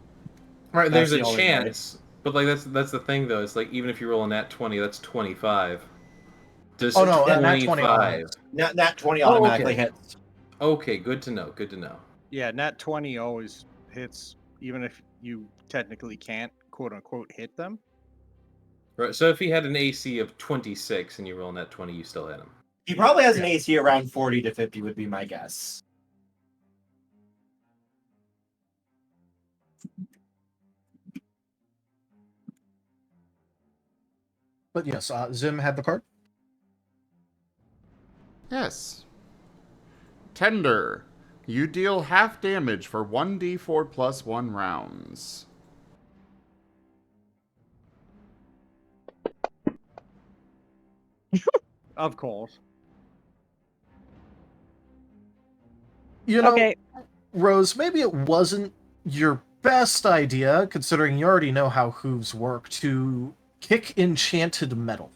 Right, That's there's a the only way. chance, but like that's the thing though. It's like even if you roll a nat 20, that's 25. Does Oh, no, a nat 20 25? Nat 20 Oh, automatically okay. hits. Okay, good to know. Good to know. Yeah, nat 20 always hits, even if you technically can't, quote unquote, hit them. Right. So if he had an AC of 26 and you roll nat 20, you still hit him. He probably has an AC around 40 to 50 would be my guess. But yes, Zim had the card. Yes. Tender. You deal half damage for 1d4 plus 1 rounds. Of course. You know, Okay. Rose, maybe it wasn't your best idea, considering you already know how hooves work, to kick enchanted metal.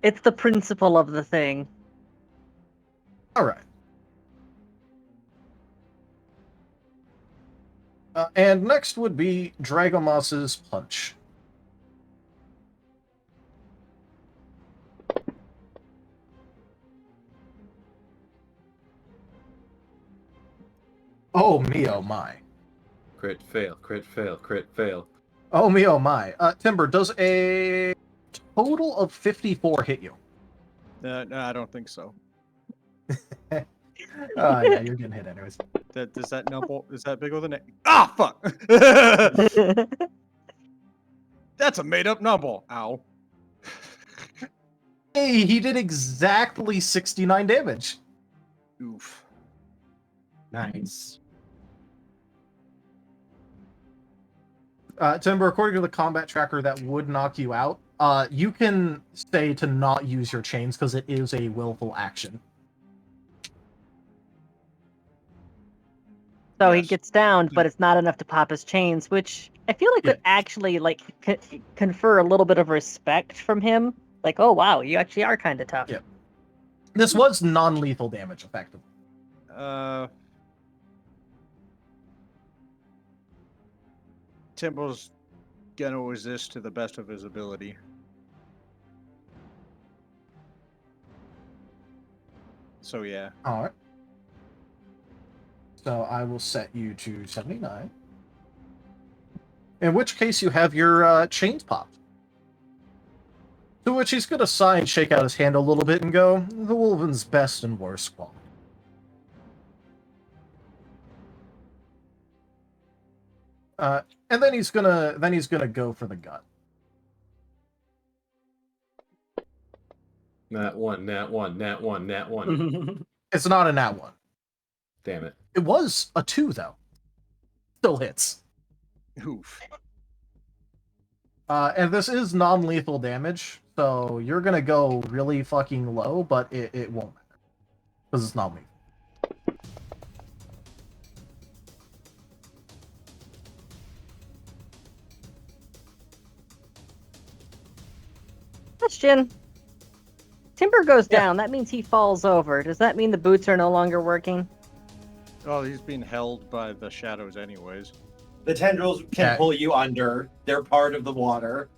It's the principle of the thing. All right. And next would be Dragomoss's Punch. Oh me, oh my. Crit fail. Crit fail. Crit fail. Oh me, oh my. Timber, does a total of 54 hit you? No, I don't think so. Yeah, you're getting hit anyways. Does that number is that bigger than it? Ah, fuck! That's a made-up number. Ow. Hey, he did exactly 69 damage. Oof. Nice. Timber, according to the combat tracker, that would knock you out. You can stay to not use your chains because it is a willful action. So he gets down, but it's not enough to pop his chains, which I feel like Yeah. would actually confer a little bit of respect from him. Like, oh wow, you actually are kind of tough. Yeah. This was non-lethal damage, effectively. Timber's gonna resist to the best of his ability. So yeah. All right. So I will set you to 79. In which case you have your chains popped. To which he's going to sigh and shake out his hand a little bit and go, the Wolven's best and worst quality. And then he's gonna go for the gut. Nat 1, nat 1, nat 1, nat 1. It's not a nat one. Damn it. It was a 2, though. Still hits. Oof. And this is non-lethal damage, so you're gonna go really fucking low, but it won't matter. Because it's non-lethal. Question. Timber goes down. That means he falls over. Does that mean the boots are no longer working? Oh, he's being held by the shadows anyways. The tendrils can pull you under. They're part of the water.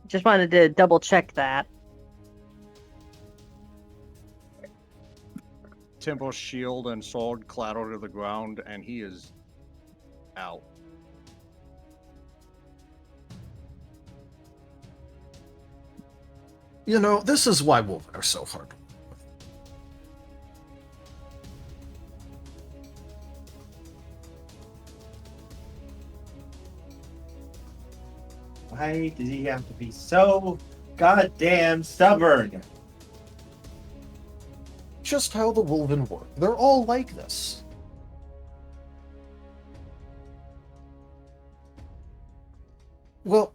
Just wanted to double check that. Timble's shield and sword clatter to the ground, and he is out. You know, this is why wolves are so hard. Why does he have to be so goddamn stubborn? Just how the Wolven work. They're all like this. Well,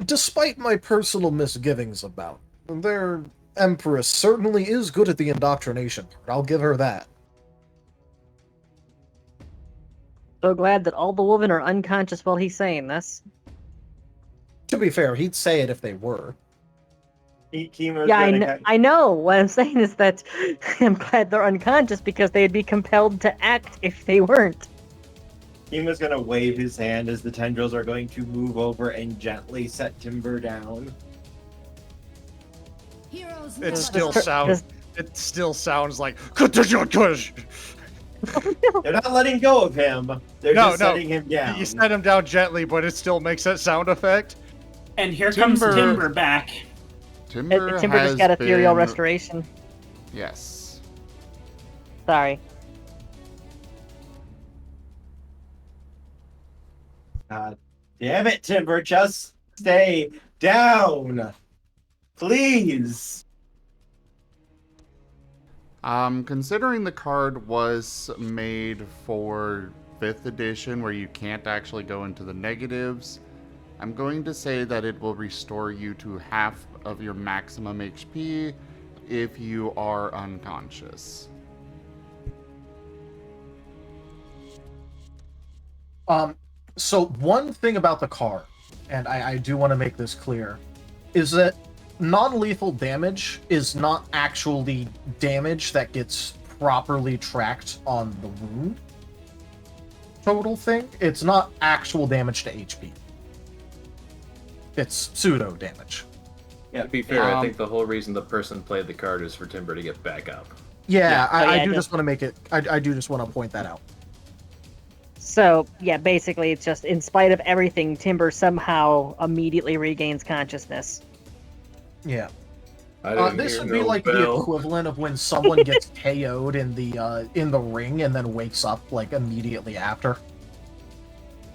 despite my personal misgivings about their Empress certainly is good at the indoctrination part. I'll give her that. So glad that all the Wolven are unconscious while he's saying this. To be fair, he'd say it if they were. Yeah, I know. What I'm saying is that I'm glad they're unconscious because they'd be compelled to act if they weren't. Kima's gonna wave his hand as the tendrils are going to move over and gently set Timber down. It still sounds like They're not letting go of him. They're just setting him down. You set him down gently, but it still makes that sound effect. And here comes Timber back. Timber just got ethereal restoration. Yes. Sorry. God damn it, Timber, just stay down. Please. Considering the card was made for 5th edition where you can't actually go into the negatives, I'm going to say that it will restore you to half of your maximum HP if you are unconscious. So one thing about the card, and I do want to make this clear, is that non-lethal damage is not actually damage that gets properly tracked on the wound total thing. It's not actual damage to HP. It's pseudo damage. Yeah, to be fair, I think the whole reason the person played the card is for Timber to get back up. Yeah, I do just want to make it. I do just want to point that out. So, yeah, basically it's just, in spite of everything, Timber somehow immediately regains consciousness. Yeah. This hear would be no like the bell. equivalent of when someone gets KO'd in the ring and then wakes up like immediately after.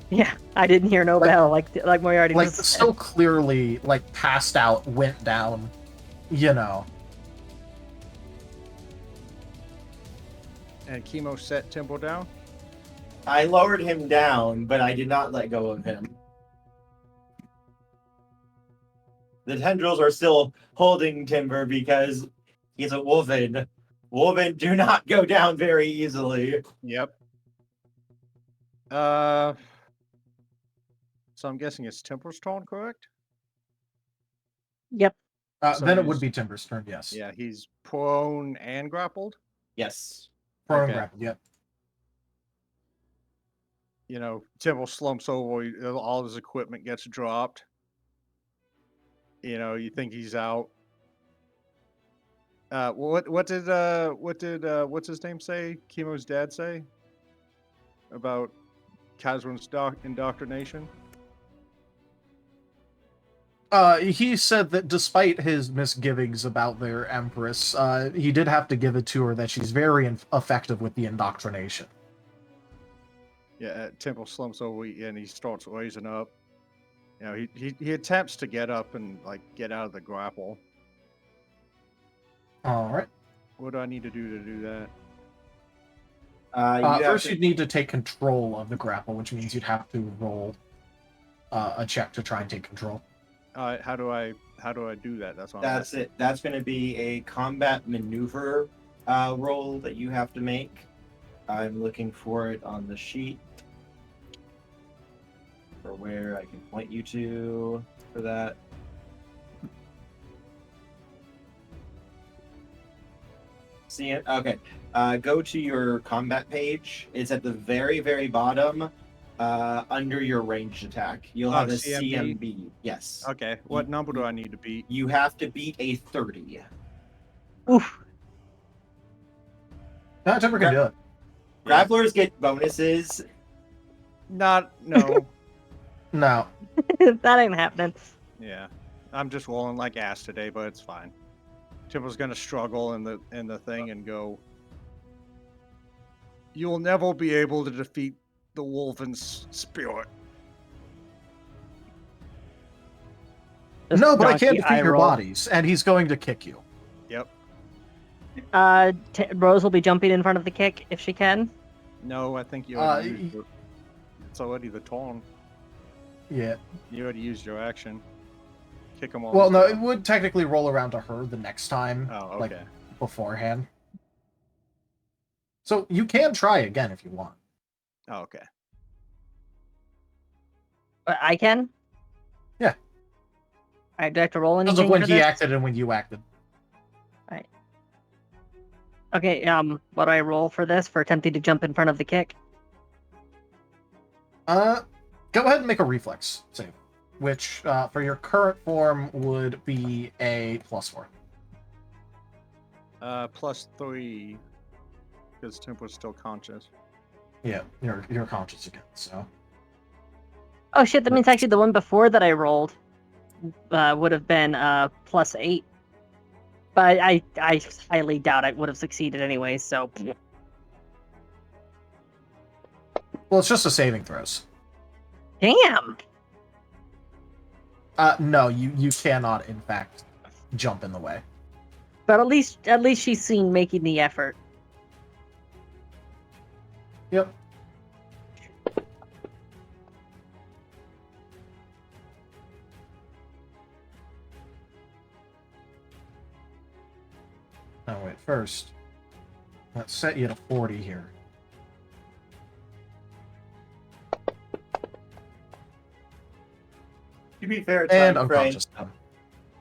Yeah, I didn't hear no bell, like Moriarty Like, just said. so clearly, like, passed out, went down, you know. And Kemo set Timber down. I lowered him down, but I did not let go of him. The tendrils are still holding Timber because he's a wolven. Wolven do not go down very easily. Yep. So I'm guessing it's Timber's turn, correct? Yep. So Then it he's- would be Timber's turn, yes. Yeah, he's prone and grappled. Yes. Prone Okay. grapple, yep. You know, Timber slumps over. All his equipment gets dropped. You know, you think he's out. What did what's his name say? Kemo's dad say about Kazwin's indoctrination? He said that despite his misgivings about their Empress, he did have to give it to her that she's very effective with the indoctrination. Yeah, Temple slumps over and he starts raising up. You know, he attempts to get up and like get out of the grapple. All right. What do I need to do that? First, you'd need to take control of the grapple, which means you'd have to roll a check to try and take control. How do I do that? That's it. That's going to be a combat maneuver roll that you have to make. I'm looking for it on the sheet for where I can point you to for that. See it? Okay. Go to your combat page. It's at the very, very bottom, under your ranged attack. You'll have a CMB. Yes. Okay. What number do I need to beat? You have to beat a 30. Oof. Not ever gonna do it. Grapplers get bonuses. No. No. That ain't happening. Yeah. I'm just rolling like ass today, but it's fine. Tipple's gonna struggle in the thing and go, "You'll never be able to defeat the Wolven's spirit." No, but I can't defeat your bodies, and he's going to kick you. Yep. Rose will be jumping in front of the kick if she can. No, I think you already used it. It's already the turn. Yeah. You already used your action. Kick him all. Well, no, it would technically roll around to her the next time, like beforehand. So you can try again if you want. Oh, okay. I can? Yeah. All right, do I have to roll anything Because of when for he this? acted and when you acted. All right. Okay, what do I roll for this, for attempting to jump in front of the kick? Go ahead and make a reflex save, which for your current form would be a +4. +3, because Temple's still conscious. Yeah, you're conscious again, so. Oh shit, that means actually the one before that I rolled would have been +8. But I highly doubt I would have succeeded anyway, so. Well, it's just a saving throws. Damn! No, you cannot, in fact, jump in the way. But at least she's seen making the effort. Yep. Oh, wait, first, let's set you to 40 here. To be fair, And time frame, unconscious.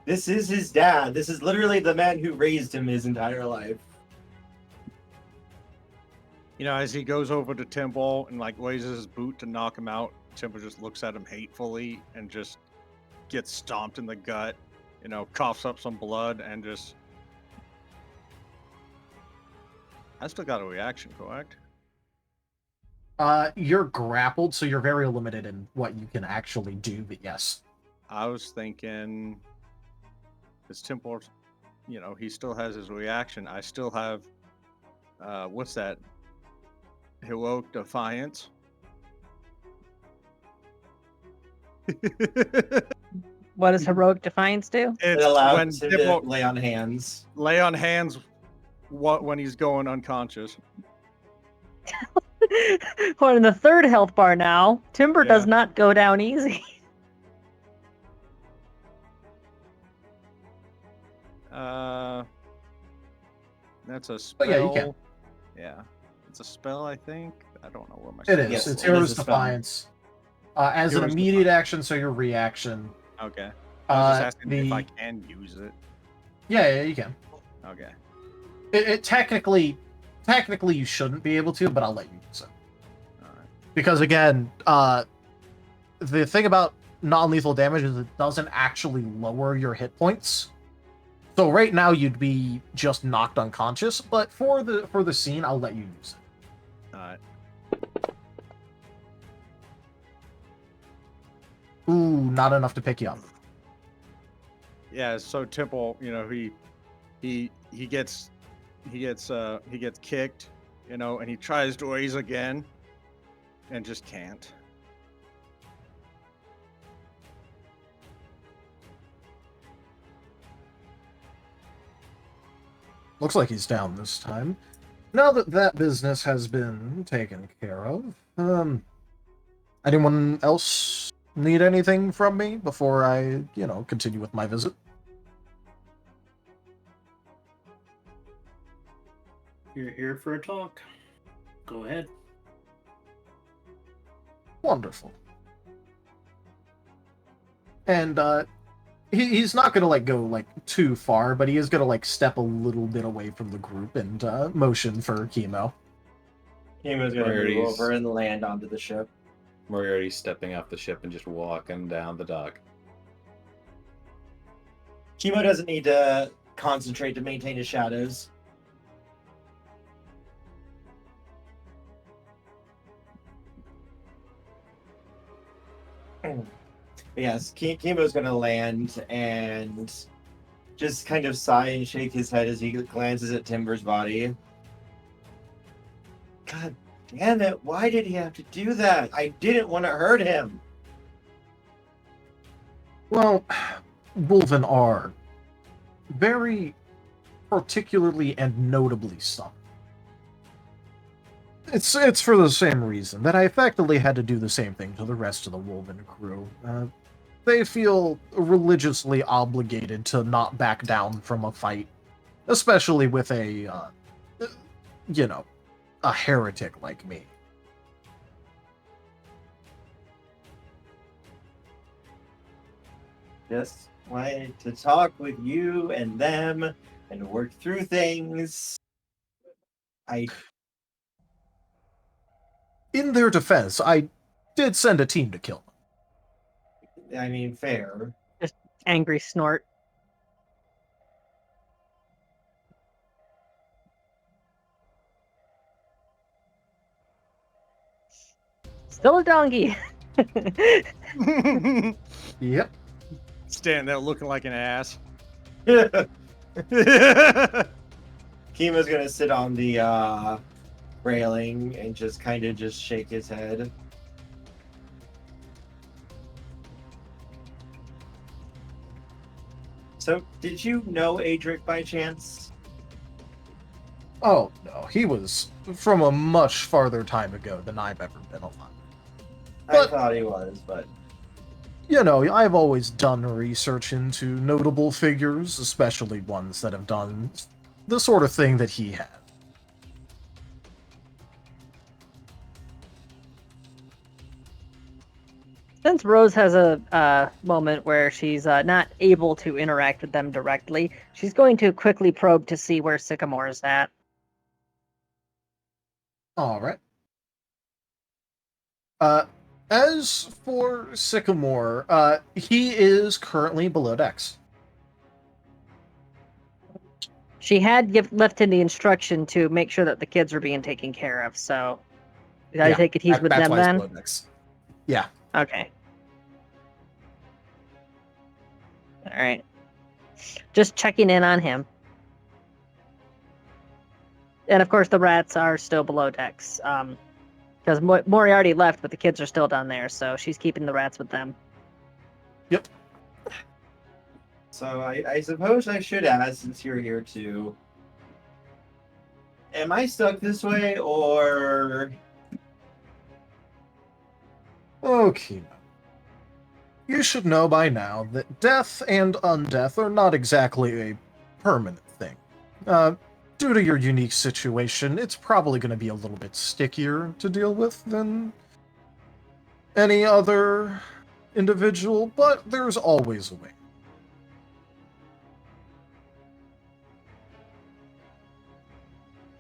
this is his dad. This is literally the man who raised him his entire life. You know, as he goes over to Temple and like raises his boot to knock him out, Temple just looks at him hatefully and just gets stomped in the gut. You know, coughs up some blood and just. I still got a reaction, correct? You're grappled, so you're very limited in what you can actually do, but yes. I was thinking, this Temple, you know, he still has his reaction. I still have, what's that? Heroic Defiance. What does Heroic Defiance do? It allows him to lay on hands. Lay on hands when he's going unconscious. We're in the 3rd health bar now. Timber does not go down easy. That's a spell. Oh, yeah, you can. Yeah. It's a spell, I think. I don't know where my It is. It's Hero's Defiance. As an immediate action, so your reaction. Okay. I was just asking if the- I can use it. Yeah, you can. Okay. It technically you shouldn't be able to, but I'll let you use it. Because again, the thing about non-lethal damage is it doesn't actually lower your hit points. So right now you'd be just knocked unconscious, but for the scene, I'll let you use it. Alright. Ooh, not enough to pick you up. Yeah, so Temple, you know, he gets kicked, you know, and he tries to raise again and just can't. Looks like he's down this time. now that that business has been taken care of, anyone else need anything from me before I, continue with my visit? You're here for a talk. Go ahead. Wonderful. And he's not gonna go too far, but he is gonna step a little bit away from the group and motion for Kemo. Kemo's gonna move over and land onto the ship. Moriarty's stepping off the ship and just walking down the dock. Kemo doesn't need to concentrate to maintain his shadows. Yes, Kemo's going to land and just kind of sigh and shake his head as he glances at Timber's body. God damn it, why did he have to do that? I didn't want to hurt him. Well, Wolven are very particularly and notably some. It's for the same reason that I effectively had to do the same thing to the rest of the Wolven crew. They feel religiously obligated to not back down from a fight, especially with a heretic like me. Just wanted to talk with you and them and work through things. In their defense, I did send a team to kill them. I mean, fair. Just angry snort. Still a donkey. Yep. Standing there looking like an ass. Kemo's gonna sit on the railing and just kind of just shake his head. So, did you know Aedric by chance? Oh, no, he was from a much farther time ago than I've ever been alive. I thought he was, but... I've always done research into notable figures, especially ones that have done the sort of thing that he had. Since Rose has a moment where she's not able to interact with them directly, she's going to quickly probe to see where Sycamore is at. All right. As for Sycamore, he is currently below decks. She had left him the instruction to make sure that the kids were being taken care of, so I take it he's with them then? Below decks. Yeah. Okay. Alright. Just checking in on him. And of course the rats are still below decks. Because Moriarty left, but the kids are still down there, so she's keeping the rats with them. Yep. So I suppose I should ask, since you're here too. Am I stuck this way, or... Okay. You should know by now that death and undeath are not exactly a permanent thing. Due to your unique situation, it's probably going to be a little bit stickier to deal with than any other individual, but there's always a way.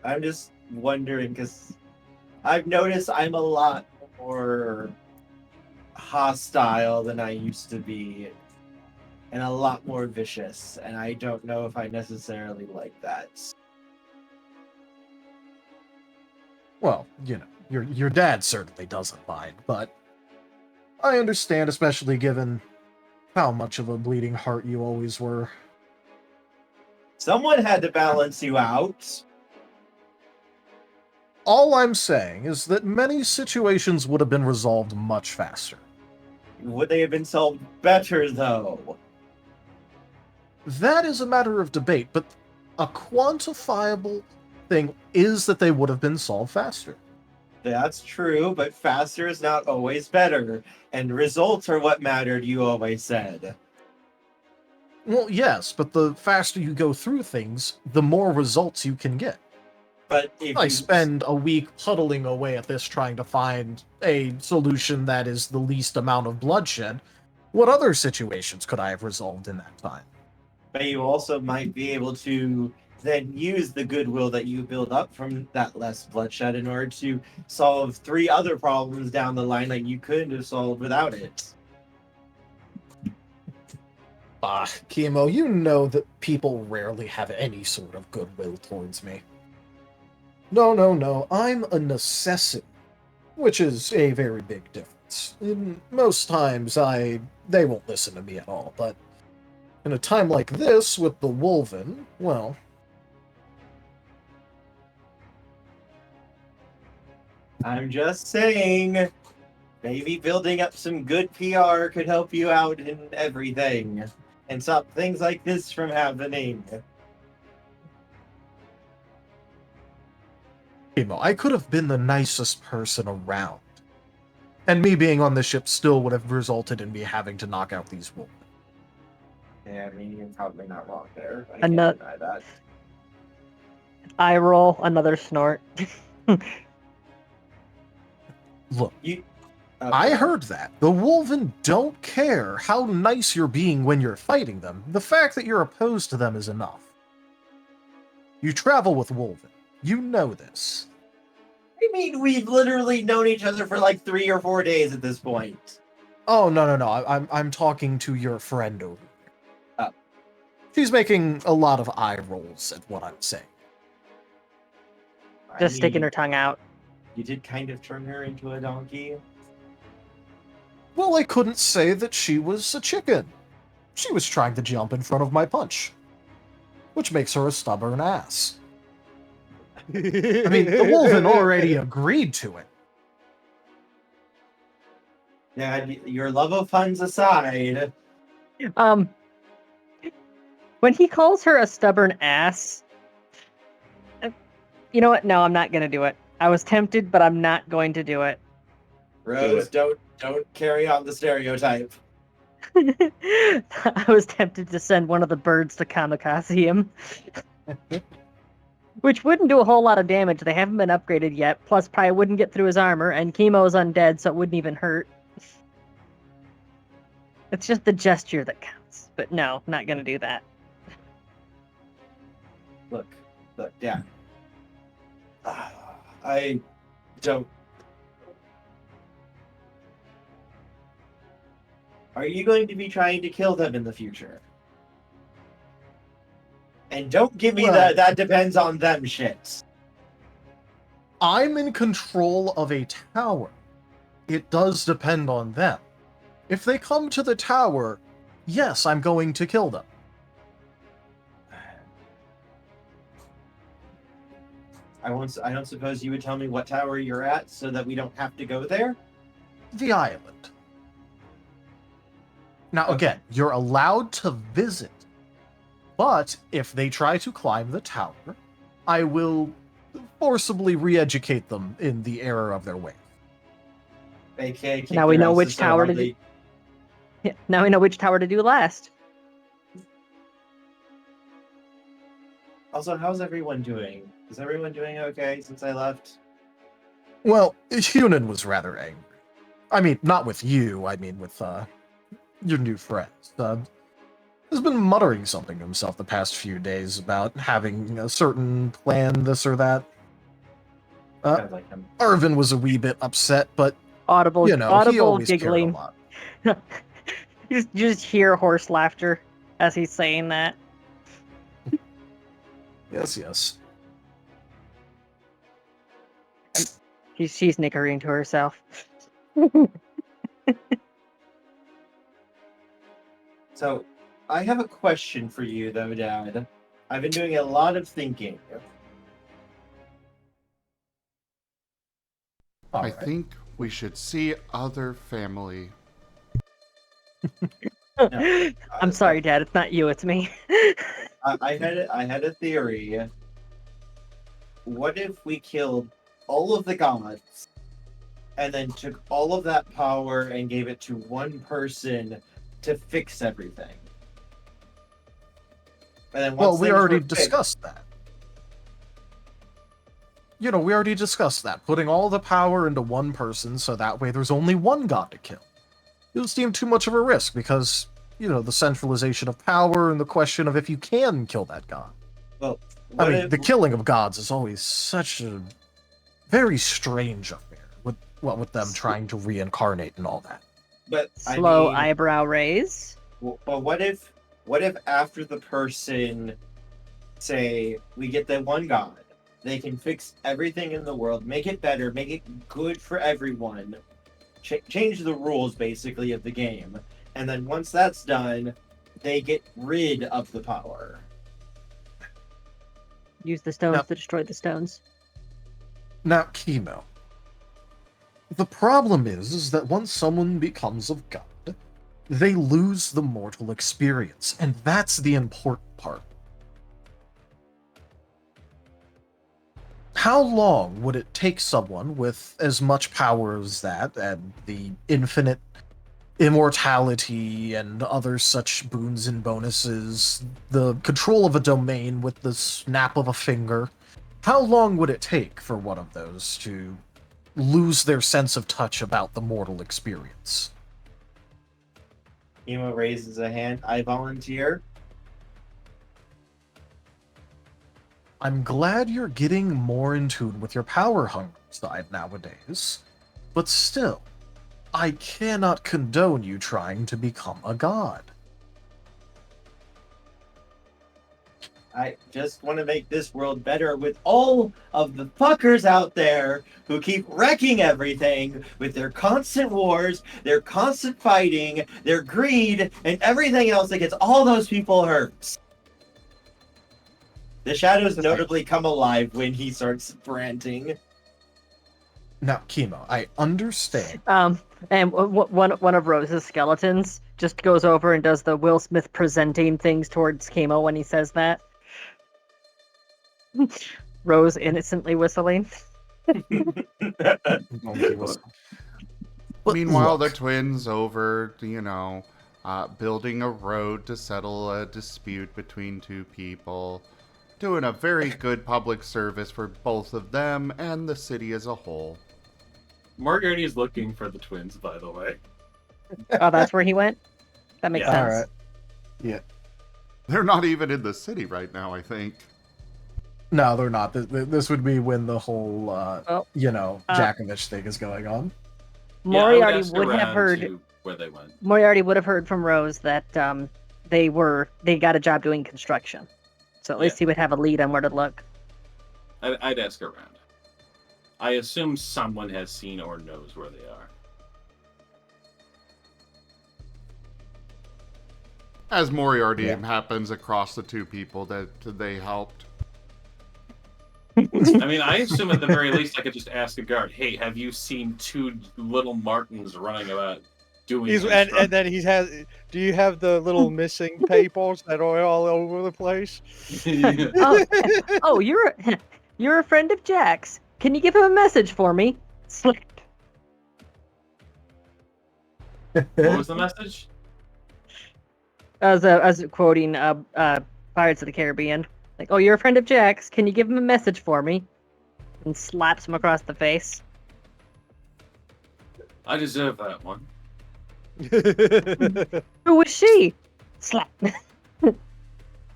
I'm just wondering, because I've noticed I'm a lot more hostile than I used to be, and a lot more vicious, and I don't know if I necessarily like that. Well, your dad certainly doesn't mind, but I understand, especially given how much of a bleeding heart you always were. Someone had to balance you out. All I'm saying is that many situations would have been resolved much faster. Would they have been solved better, though? That is a matter of debate, but a quantifiable, thing is that they would have been solved faster. That's true, but faster is not always better, and results are what mattered, you always said. Well, yes, but the faster you go through things, the more results you can get. But if I you spend a week puddling away at this trying to find a solution that is the least amount of bloodshed, what other situations could I have resolved in that time? But you also might be able to then use the goodwill that you build up from that less bloodshed in order to solve 3 other problems down the line that you couldn't have solved without it. Ah, Kemo, you know that people rarely have any sort of goodwill towards me. No, I'm a necessity, which is a very big difference. Most times, they won't listen to me at all, but in a time like this, with the Wolven, well... I'm just saying, maybe building up some good PR could help you out in everything, and stop things like this from happening. Kemo, I could have been the nicest person around. And me being on the ship still would have resulted in me having to knock out these wolves. Yeah, I mean, you're probably not wrong there. I And can't deny that. Eye roll, another snort. Look, I heard that. The Wolven don't care how nice you're being when you're fighting them. The fact that you're opposed to them is enough. You travel with Wolven. You know this. I mean, we've literally known each other for like 3 or 4 days at this point. Oh, no. I'm talking to your friend over there. She's making a lot of eye rolls at what I'm saying. Just sticking her tongue out. You did kind of turn her into a donkey. Well, I couldn't say that she was a chicken. She was trying to jump in front of my punch. Which makes her a stubborn ass. I mean, the Wolven already agreed to it. Yeah, your love of puns aside. When he calls her a stubborn ass, you know what? No, I'm not gonna do it. I was tempted, but I'm not going to do it. Rose, don't carry on the stereotype. I was tempted to send one of the birds to kamikaze him. Which wouldn't do a whole lot of damage. They haven't been upgraded yet. Plus, probably wouldn't get through his armor, and Kemo's undead, so it wouldn't even hurt. It's just the gesture that counts. But no, not gonna do that. Look, yeah. I don't... Are you going to be trying to kill them in the future? And don't give me that depends on them shit. I'm in control of a tower. It does depend on them. If they come to the tower, yes, I'm going to kill them. I don't suppose you would tell me what tower you're at so that we don't have to go there? The island. Now, again, you're allowed to visit. But if they try to climb the tower, I will forcibly re-educate them in the error of their way. AKA Now we know which tower to do. Yeah, now we know which tower to do last. Also, how's everyone doing? Is everyone doing okay since I left? Well, Hunan was rather angry. I mean, not with you, I mean with, your new friends. Has been muttering something to himself the past few days about having a certain plan, this or that. Like him. Arvin was a wee bit upset, but Audible, you know, audible he always giggling. cared a lot. You just hear horse laughter as he's saying that. Yes. She's snickering to herself. So, I have a question for you, though, Dad. I've been doing a lot of thinking. I think we should see other family. No, I'm sorry, Dad. It's not you. It's me. I had a theory. what if we killed all of the gods and then took all of that power and gave it to one person to fix everything? And then Well, once we things already were fixed- discussed that. You know, we already discussed that. Putting all the power into one person so that way there's only one god to kill. It would seem too much of a risk because, you know, the centralization of power and the question of if you can kill that god. Well, I mean, the killing of gods is always such a very strange affair with them trying to reincarnate and all that. But Slow I mean, eyebrow raise. but what if after the person, say, we get the one god, they can fix everything in the world, make it better, make it good for everyone, change the rules basically of the game, and then once that's done, they get rid of the power. Use the stones to destroy the stones. Now, Kemo. The problem is that once someone becomes of God, they lose the mortal experience, and that's the important part. How long would it take someone with as much power as that, and the infinite immortality and other such boons and bonuses, the control of a domain with the snap of a finger, how long would it take for one of those to lose their sense of touch about the mortal experience? Emo raises a hand. I volunteer. I'm glad you're getting more in tune with your power hunger side nowadays, but still, I cannot condone you trying to become a god. I just want to make this world better with all of the fuckers out there who keep wrecking everything with their constant wars, their constant fighting, their greed, and everything else that gets all those people hurt. The shadows notably come alive when he starts ranting. Now, Kemo, I understand. And one of Rose's skeletons just goes over and does the Will Smith presenting things towards Kemo when he says that. Rose innocently whistling. Meanwhile, the twins over, building a road to settle a dispute between two people, doing a very good public service for both of them and the city as a whole. Moriarty is looking for the twins, by the way. Oh, that's where he went? That makes sense. All right. Yeah. They're not even in the city right now, I think. No, they're not. This would be when the whole, Jakovich thing is going on. Moriarty would have heard where they went. Moriarty would have heard from Rose that they got a job doing construction. So at least he would have a lead on where to look. I'd ask around. I assume someone has seen or knows where they are. As Moriarty happens across the two people that they helped. I mean, I assume at the very least I could just ask a guard, hey, have you seen two little Martens running about doing and then he has, do you have the little missing papers that are all over the place? Oh, you're a friend of Jack's. Can you give him a message for me? Slap. What was the message? I was quoting Pirates of the Caribbean. Like, oh, you're a friend of Jack's. Can you give him a message for me? And slaps him across the face. I deserve that one. Who was she? Slap.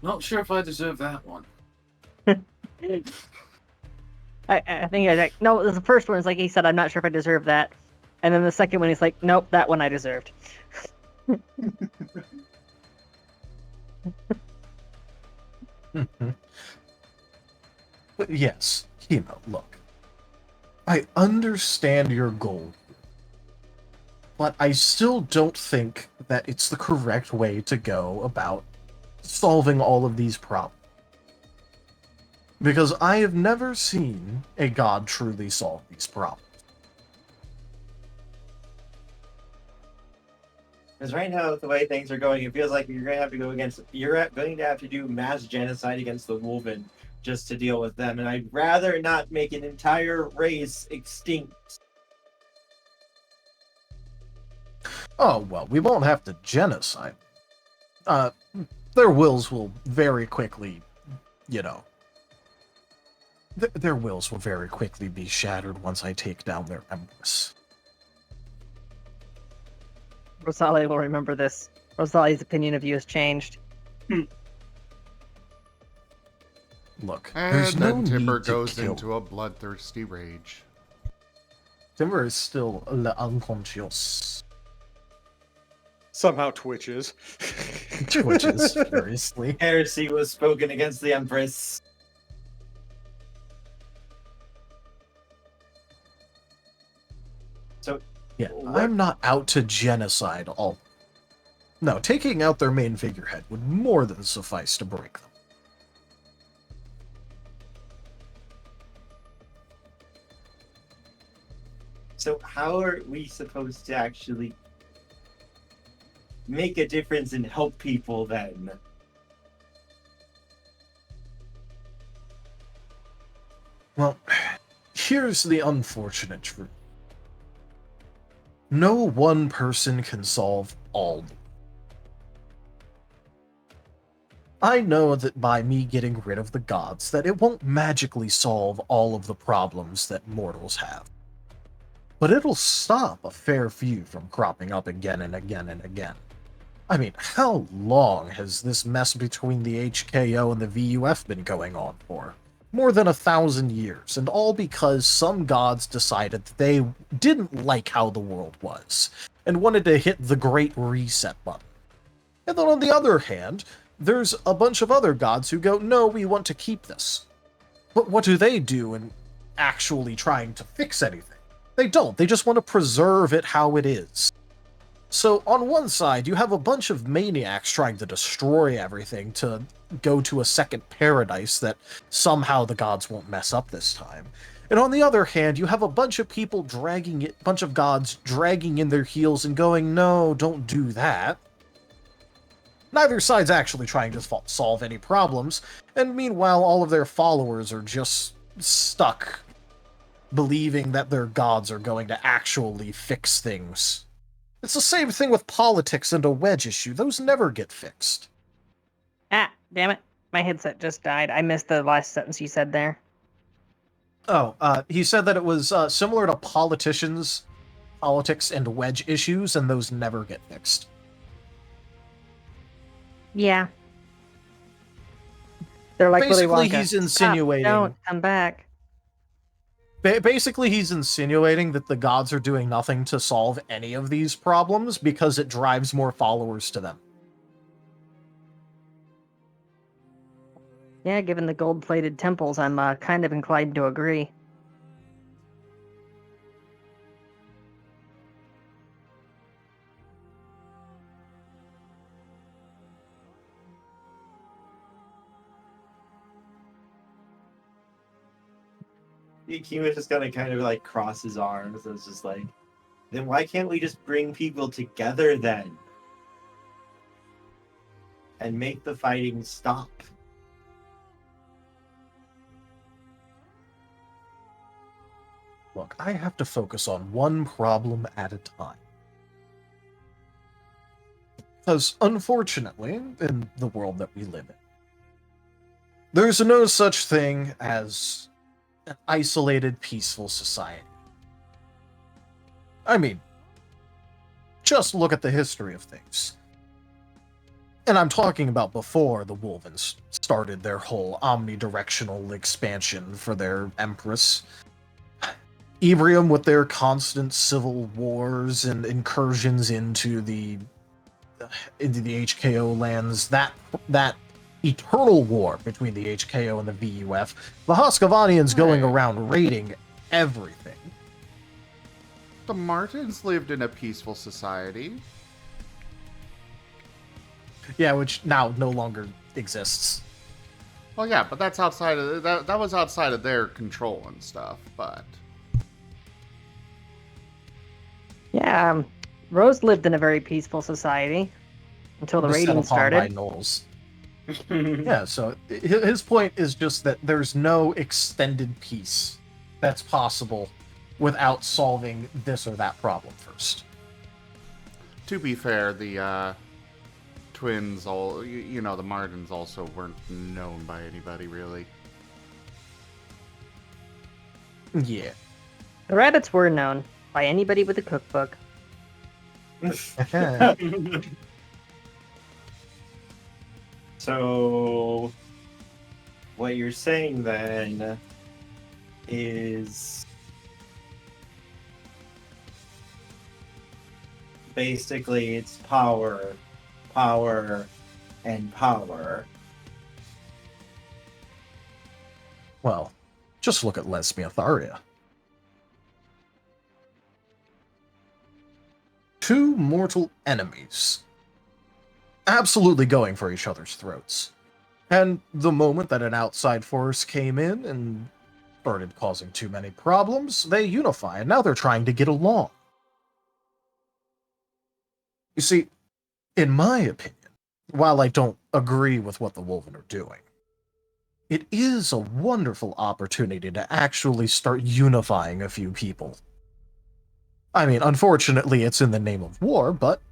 Not sure if I deserve that one. I think no, the first one is like he said, I'm not sure if I deserve that. And then the second one he's like, nope, that one I deserved. But yes, look. I understand your goal, but I still don't think that it's the correct way to go about solving all of these problems. Because I have never seen a god truly solve these problems. Because right now, the way things are going, it feels like you're going to have to do mass genocide against the Wolven just to deal with them, and I'd rather not make an entire race extinct. Oh, well, we won't have to genocide. Their wills will very quickly, their wills will very quickly be shattered once I take down their empress. Rosalia will remember this. Rosalia's opinion of you has changed. Look, And there's no then Timber need to goes kill. into a bloodthirsty rage. Timber is still unconscious. Somehow twitches. Twitches furiously. Heresy was spoken against the Empress. So, Yeah, I'm not out to genocide all. No, taking out their main figurehead would more than suffice to break them. So how are we supposed to actually make a difference and help people then? Well, here's the unfortunate truth. No one person can solve all. I know that by me getting rid of the gods, that it won't magically solve all of the problems that mortals have. But it'll stop a fair few from cropping up again and again and again. I mean, how long has this mess between the HKO and the VUF been going on for? More than 1,000 years, and all because some gods decided that they didn't like how the world was, and wanted to hit the Great Reset button. And then on the other hand, there's a bunch of other gods who go, no, we want to keep this. But what do they do in actually trying to fix anything? They don't. They just want to preserve it how it is. So on one side, you have a bunch of maniacs trying to destroy everything to go to a second paradise that somehow the gods won't mess up this time. And on the other hand, you have a bunch of people bunch of gods dragging in their heels and going, no, don't do that. Neither side's actually trying to solve any problems, and meanwhile all of their followers are just stuck believing that their gods are going to actually fix things. It's the same thing with politics and a wedge issue. Those never get fixed. Ah, damn it. My headset just died. I missed the last sentence you said there. Oh, he said that it was similar to politics and wedge issues, and those never get fixed. Yeah. They're like basically, Willy Wonka. he's insinuating. Stop, don't come back. Basically, he's insinuating that the gods are doing nothing to solve any of these problems because it drives more followers to them. Yeah, given the gold-plated temples, I'm kind of inclined to agree. He was just gonna kind of like cross his arms and was just like, then why can't we just bring people together then? And make the fighting stop? Look, I have to focus on one problem at a time. Because, unfortunately, in the world that we live in, there's no such thing as an isolated, peaceful society. I mean, just look at the history of things. And I'm talking about before the Wolvens started their whole omnidirectional expansion for their Empress. Ebrium with their constant civil wars and incursions into the HKO lands, that eternal war between the HKO and the VUF, the Husqvarnians going around raiding everything. The Martens lived in a peaceful society. Yeah, which now no longer exists. Well, yeah, but that's outside of that was outside of their control and stuff. But yeah, Rose lived in a very peaceful society until the raiding started. By gnolls. Yeah, so his point is just that there's no extended peace that's possible without solving this or that problem first. To be fair, the twins, the Martens also weren't known by anybody, really. Yeah. The rabbits were known by anybody with a cookbook. So, what you're saying then is basically it's power, power, and power. Well, just look at Lesmiatharia. Two mortal enemies, absolutely going for each other's throats. And the moment that an outside force came in and started causing too many problems, they unify, and now they're trying to get along. You see, in my opinion, while I don't agree with what the Wolven are doing, it is a wonderful opportunity to actually start unifying a few people. I mean, unfortunately, it's in the name of war, but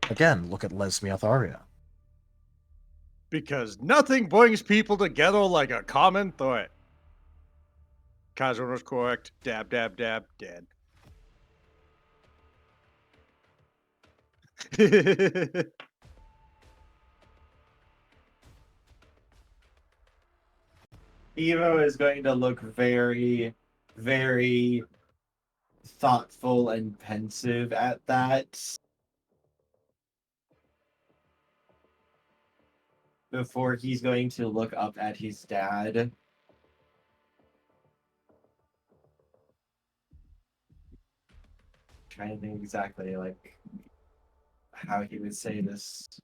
again, look at Lesmiatharia. Because nothing brings people together like a common threat. Kazun was correct. Dab, dab, dab, dead. Evo is going to look very, very thoughtful and pensive at that. Before he's going to look up at his dad. Trying to think exactly like how he would say this.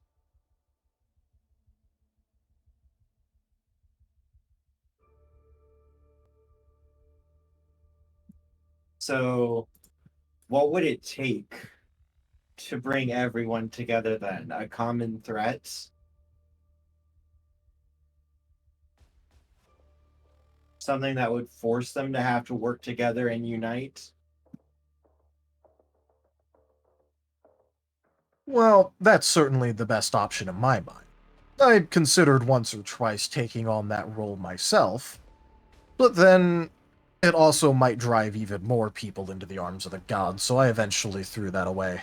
So, what would it take to bring everyone together then? A common threat? Something that would force them to have to work together and unite? Well, that's certainly the best option in my mind. I'd considered once or twice taking on that role myself, but then it also might drive even more people into the arms of the gods, so I eventually threw that away.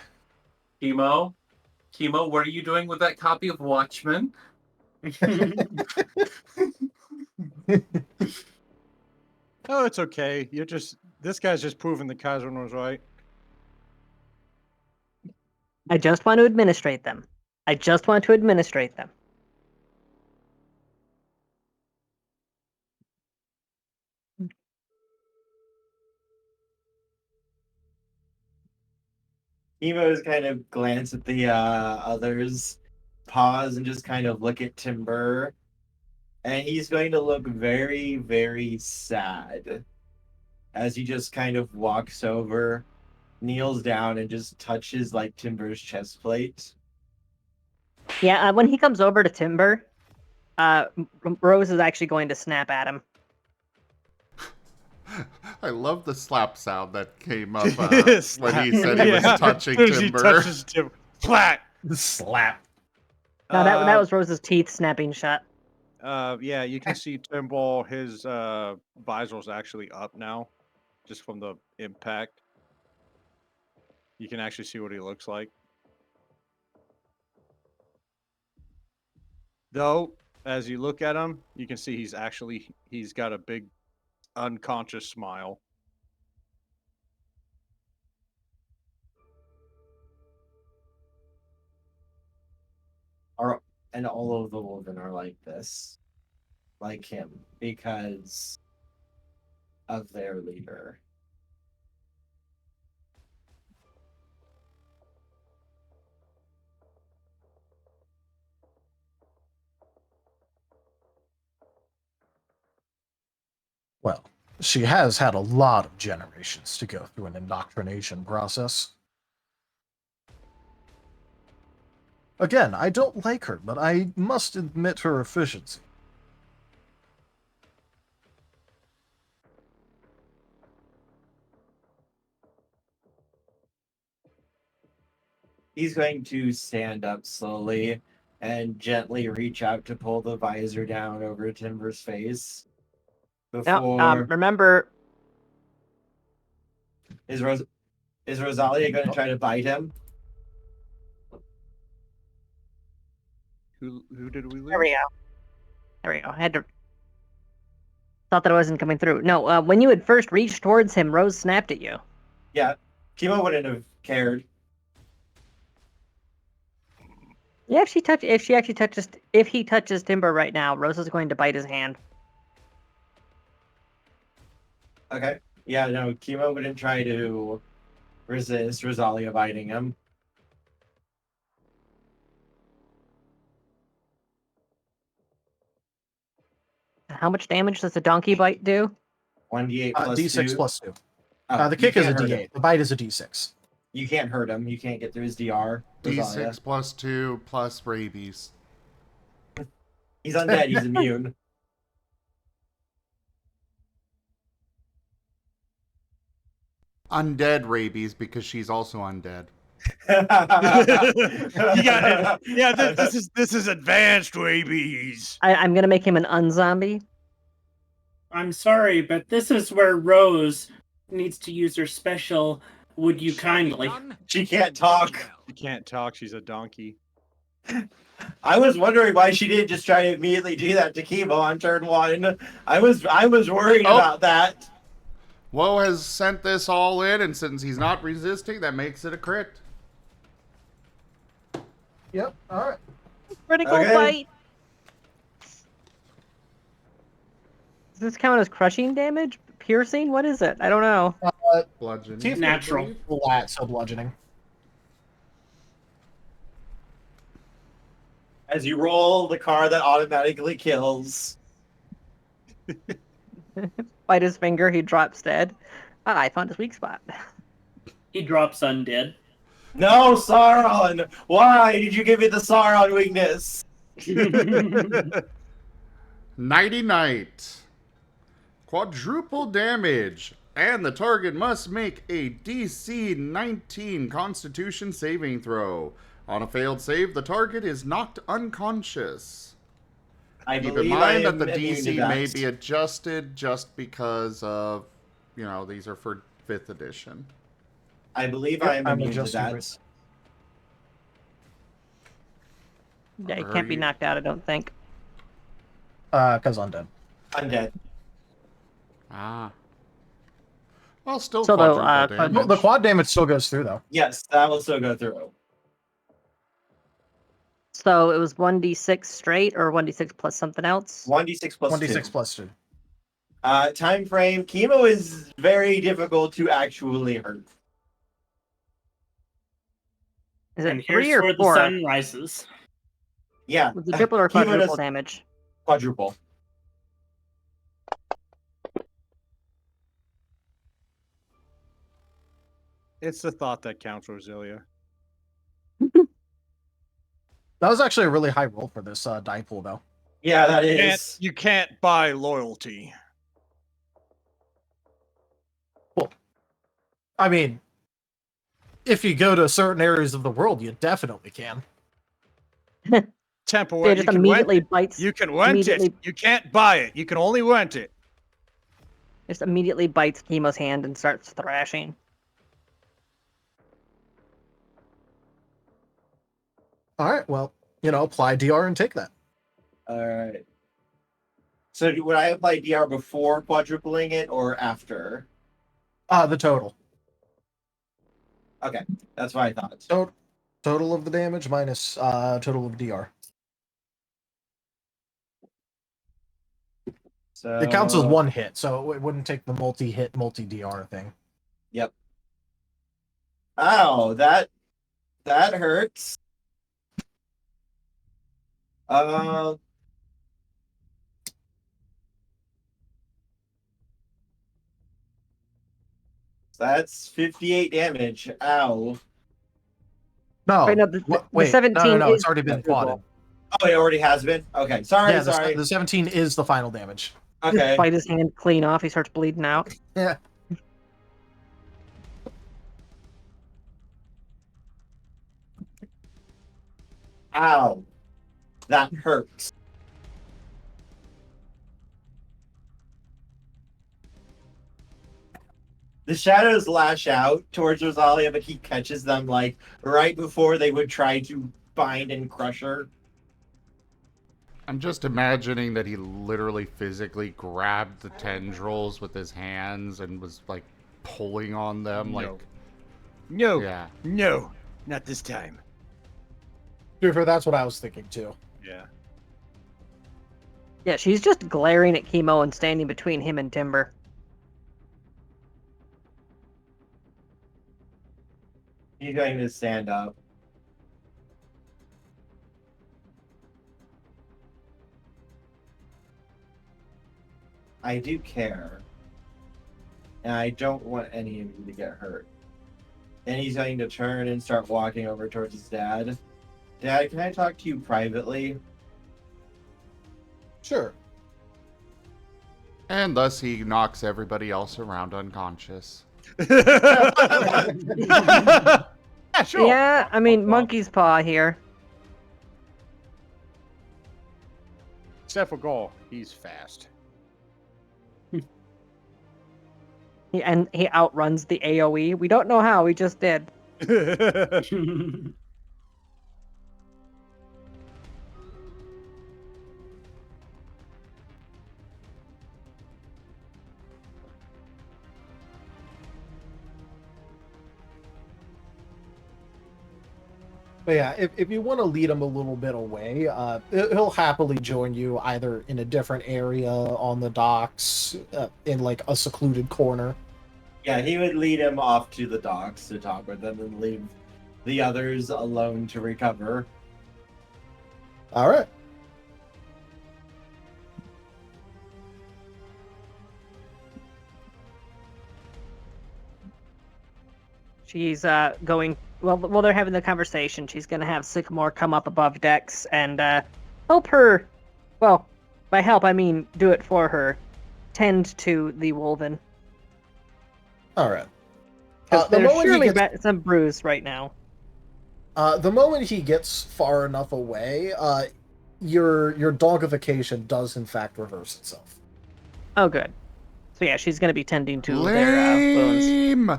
Kemo, what are you doing with that copy of Watchmen? Oh, it's okay. This guy's just proving the Kazun was right. I just want to administrate them. I just want to administrate them. Emo's kind of glance at the others, pause, and just kind of look at Timber. And he's going to look very, very sad as he just kind of walks over, kneels down, and just touches like Timber's chest plate. Yeah, when he comes over to Timber, Rose is actually going to snap at him. I love the slap sound that came up when he said he was touching Timber. He touches Timber. Flat! Slap. No, that was Rose's teeth snapping shut. Yeah, you can see Timber, his visor's actually up now, just from the impact. You can actually see what he looks like. Though, as you look at him, you can see he's got a big unconscious smile. And all of the Wolven are like this, like him, because of their leader. Well, she has had a lot of generations to go through an indoctrination process. Again, I don't like her, but I must admit her efficiency. He's going to stand up slowly and gently reach out to pull the visor down over Timber's face. Before remember, is Rosalia going to try to bite him? Who did we lose? there we go. There we go. I had to. Thought that I wasn't coming through. No, when you had first reached towards him, Rose snapped at you. Yeah, Kemo wouldn't have cared. Yeah, if he touches Timber right now, Rose is going to bite his hand. Okay. Yeah, no, Kemo wouldn't try to resist Rosalia biting him. How much damage does the donkey bite do? 1d8 plus D6 2. plus 2. Oh, The you kick is a can't hurt D8. him. The bite is a D6. You can't hurt him. You can't get through his DR. Rosalia. D6 plus 2 plus rabies. He's undead. He's immune. Undead rabies because she's also undead. You got it. Yeah, this is advanced rabies. I'm gonna make him an unzombie. I'm sorry, but this is where Rose needs to use her special. Would you kindly? She can't talk. She can't talk. She's a donkey. I was wondering why she didn't just try to immediately do that to Kemo on turn 1. I was worried about that. Woe has sent this all in, and since he's not resisting, that makes it a crit. Yep, alright. Critical bite. Does this count as crushing damage? Piercing? What is it? I don't know. Bludgeoning. Natural. Flat, so bludgeoning. As you roll the card that automatically kills. Bite his finger, he drops dead. Ah, I found his weak spot. He drops undead. No, Sauron! Why did you give me the Sauron weakness? Nighty Night. Quadruple damage. And the target must make a DC 19 Constitution saving throw. On a failed save, the target is knocked unconscious. Keep in mind that the DC may be adjusted just because of, these are for 5th edition. I believe I am immune to that. Yeah, he can't be knocked out, I don't think. Because undead. Undead. Ah. Well, still So though, quadruple damage. The quad damage still goes through, though. Yes, that will still go through. So it was 1d6 straight or 1d6 plus something else? 1d6 plus 1d6 2. plus 2. Time frame. Kemo is very difficult to actually hurt. Is it And here's 3 or where 4? the sun rises. Yeah. Was it triple or Kemo quadruple does damage? Quadruple. It's the thought that counts, Rosalia. That was actually a really high roll for this die pool, though. Yeah, that is. You can't buy loyalty. Well, I mean, if you go to certain areas of the world, you definitely can. Temple, It just immediately bites. You can rent it. You can't buy it. You can only rent it. Just immediately bites Kemo's hand and starts thrashing. Alright, well, apply DR and take that. Alright. So would I apply DR before quadrupling it or after? The total. Okay, that's what I thought. Total of the damage minus total of DR. So It counts as one hit, so it wouldn't take the multi-hit, multi-DR thing. Yep. Ow, that hurts. That's 58 damage. Ow. No. Right, no, the Wait, 17 no, is it's already been approval. quadded. Oh, it already has been? Okay, sorry, Yeah, sorry. the 17 is the final damage. Just Okay. bite his hand clean off. He starts bleeding out. Yeah. Ow. That hurts. The shadows lash out towards Rosalia, but he catches them like right before they would try to bind and crush her. I'm just imagining that he literally physically grabbed the tendrils with his hands and was like pulling on them. Like, No, yeah, no, not this time. That's what I was thinking too. Yeah. Yeah, she's just glaring at Kemo and standing between him and Timber. He's going to stand up. I do care. And I don't want any of you to get hurt. And he's going to turn and start walking over towards his dad. Dad, can I talk to you privately? Sure. and thus he knocks everybody else around unconscious. Yeah, sure. Yeah, I mean, monkey's paw here. Except for Gaul, he's fast. And he outruns the AoE. We don't know how, he just did. But yeah, if you want to lead him a little bit away, he'll happily join you either in a different area on the docks, in like a secluded corner. Yeah, he would lead him off to the docks to talk with them and leave the others alone to recover. All right. She's going. Well, they're having the conversation. She's gonna have Sycamore come up above decks and help her. Well, by help I mean do it for her. Tend to the Wolven. All right. There's surely some bruise right now. The moment he gets far enough away, your dogification does in fact reverse itself. Oh, good. So yeah, she's gonna be tending to their wounds.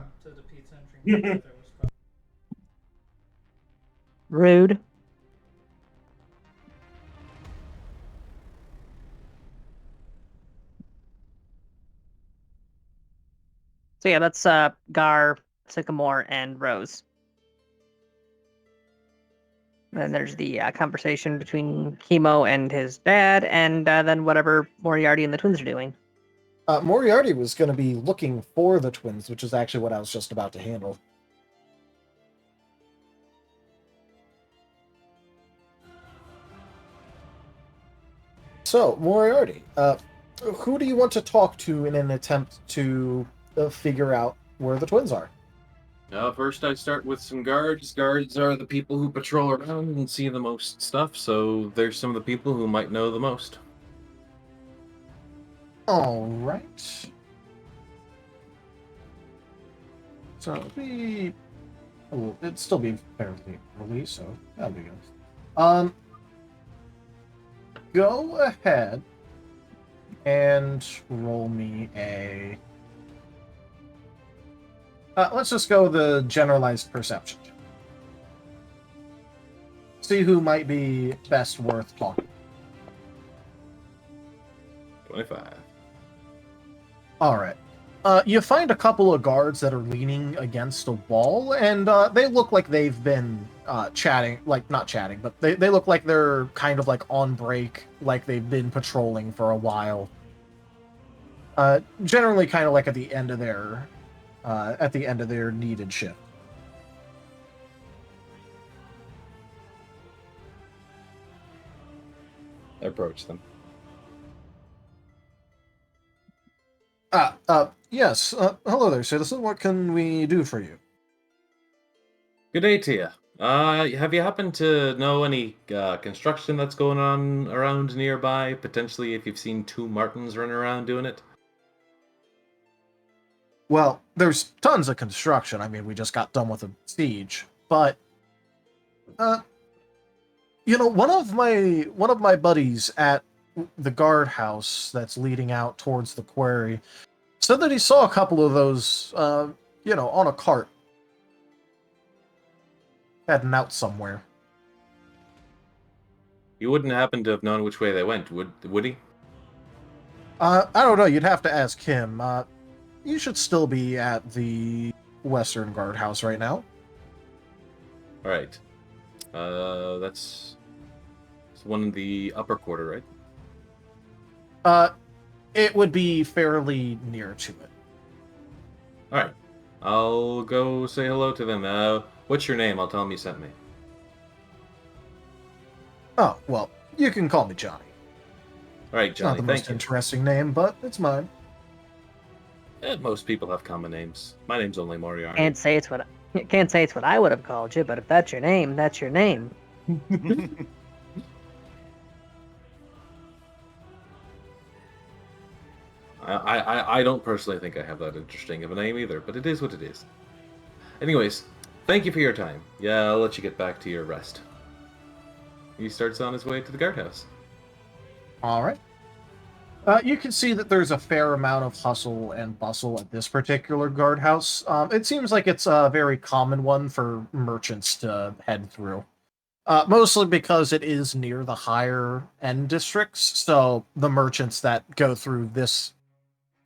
Rude. So yeah, that's Gar, Sycamore, and Rose. Then there's the conversation between Kemo and his dad, and then whatever Moriarty and the twins are doing. Moriarty was going to be looking for the twins, which is actually what I was just about to handle. So, Moriarty, who do you want to talk to in an attempt to figure out where the twins are? First, I start with some guards. Guards are the people who patrol around and see the most stuff, so there's some of the people who might know the most. All right. So it'd still be fairly early, so that'll be good. Go ahead and roll me a. Let's just go the generalized perception. See who might be best worth talking. 25. All right. You find a couple of guards that are leaning against a wall, and they look like they've been chatting, like not chatting, but they look like they're kind of like on break, like they've been patrolling for a while. Generally, kind of like at the end of their needed shift. Approach them. Yes. Hello there, citizen. What can we do for you? Good day to you. Have you happened to know any construction that's going on around nearby? Potentially, if you've seen two Martens running around doing it? Well, there's tons of construction. I mean, we just got done with a siege, but one of my buddies at the guardhouse that's leading out towards the quarry said that he saw a couple of those, on a cart heading out somewhere. You wouldn't happen to have known which way they went, would he? I don't know. You'd have to ask him. You should still be at the Western Guardhouse right now. All right. That's one in the upper quarter, right? It would be fairly near to it. All right. I'll go say hello to them. What's your name? I'll tell them you sent me. Oh, well, you can call me Johnny. All right, Johnny, Not the most interesting name, but it's mine. Most people have common names. My name's only Moriarty. Can't say it's what I would have called you, but if that's your name, that's your name. I don't personally think I have that interesting of a name either, but it is what it is. Anyways, thank you for your time. Yeah, I'll let you get back to your rest. He starts on his way to the guardhouse. All right. You can see that there's a fair amount of hustle and bustle at this particular guardhouse. It seems like it's a very common one for merchants to head through. Mostly because it is near the higher end districts, so the merchants that go through this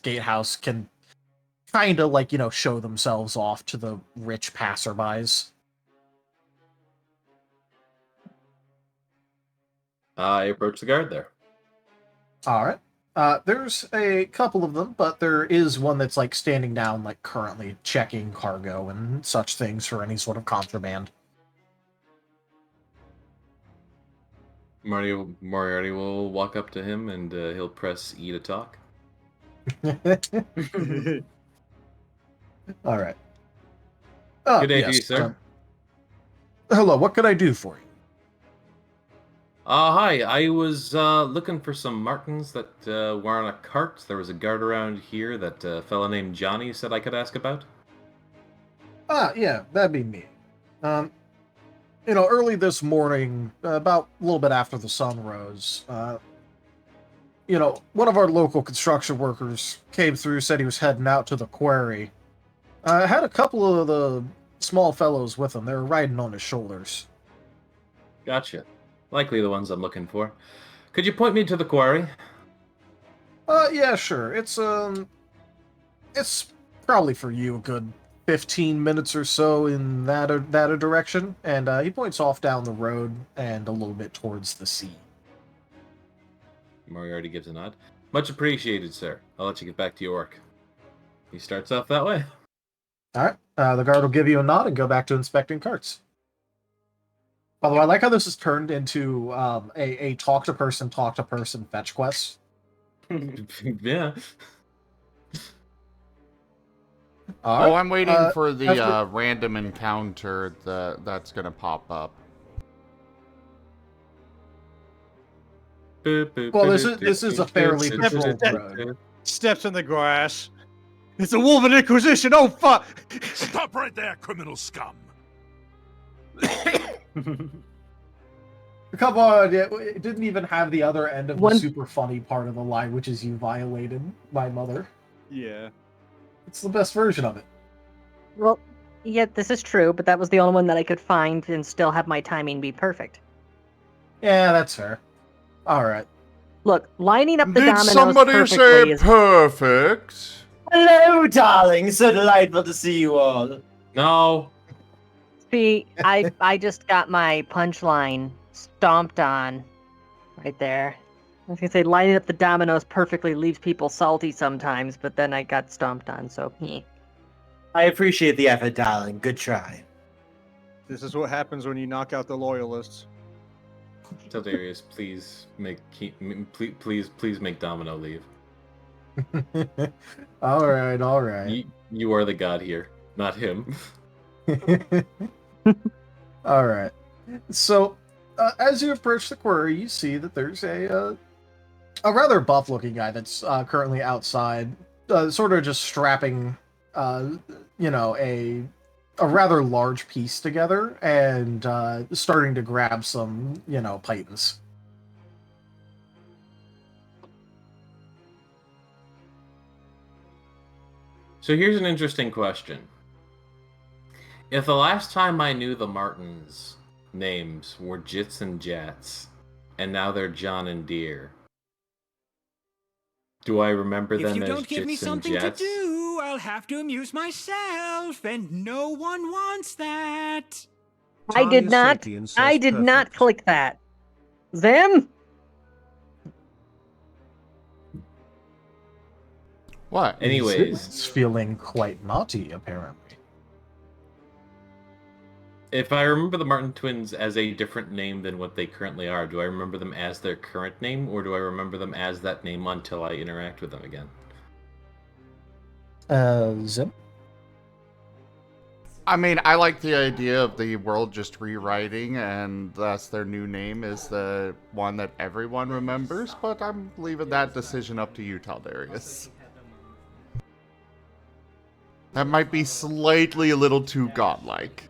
gatehouse can kind of show themselves off to the rich passerbys. I approach the guard there. All right. There's a couple of them, but there is one that's standing down, currently checking cargo and such things for any sort of contraband. Moriarty will walk up to him and he'll press E to talk. All right. Good day to you, sir. Hello, what can I do for you? Hi, I was looking for some Martens that were on a cart. There was a guard around here that a fella named Johnny said I could ask about. Yeah, that'd be me. Early this morning, about a little bit after the sun rose, one of our local construction workers came through, said he was heading out to the quarry. I had a couple of the small fellows with him. They were riding on his shoulders. Gotcha. Likely the ones I'm looking for. Could you point me to the quarry? Yeah, sure. It's probably for you a good 15 minutes or so in that direction, and he points off down the road and a little bit towards the sea. Moriarty gives a nod. Much appreciated, sir. I'll let you get back to your work. He starts off that way. All right. The guard will give you a nod and go back to inspecting carts. By the way, I like how this has turned into a talk to person fetch quest. Yeah. Oh, I'm waiting for the random encounter that's going to pop up. Well, this is a fairly controlled road. Steps in the grass. It's a Wolven Inquisition. Oh fuck! Stop right there, criminal scum. Come on, it didn't even have the other end of the super funny part of the line, which is you violated my mother. Yeah. It's the best version of it. Well, yeah, this is true, but that was the only one that I could find and still have my timing be perfect. Yeah, that's fair. All right. Look, lining up the dominoes Did somebody say perfect? Hello, darling. So delightful to see you all. No. See, I just got my punchline stomped on right there. I was gonna say lining up the dominoes perfectly leaves people salty sometimes, but then I got stomped on, so I appreciate the effort, darling. Good try. This is what happens when you knock out the loyalists. Tell Darius, please make Domino leave. All right. You are the god here, not him. All right. So, as you approach the quarry, you see that there's a rather buff-looking guy that's currently outside, sort of just strapping, a rather large piece together and starting to grab some, pythons. So here's an interesting question. If the last time I knew the Martens' names were Jits and Jats, and now they're John and Deere, do I remember them as Jits and Jats? If you don't give me something to do, I'll have to amuse myself, and no one wants that. I did not click that. Zim? What? Anyways. It's feeling quite naughty, apparently. If I remember the Marten twins as a different name than what they currently are, do I remember them as their current name, or do I remember them as that name until I interact with them again? Zim? I mean, I like the idea of the world just rewriting, and thus their new name is the one that everyone remembers, but I'm leaving that decision up to you, Taldarius. That might be slightly a little too godlike.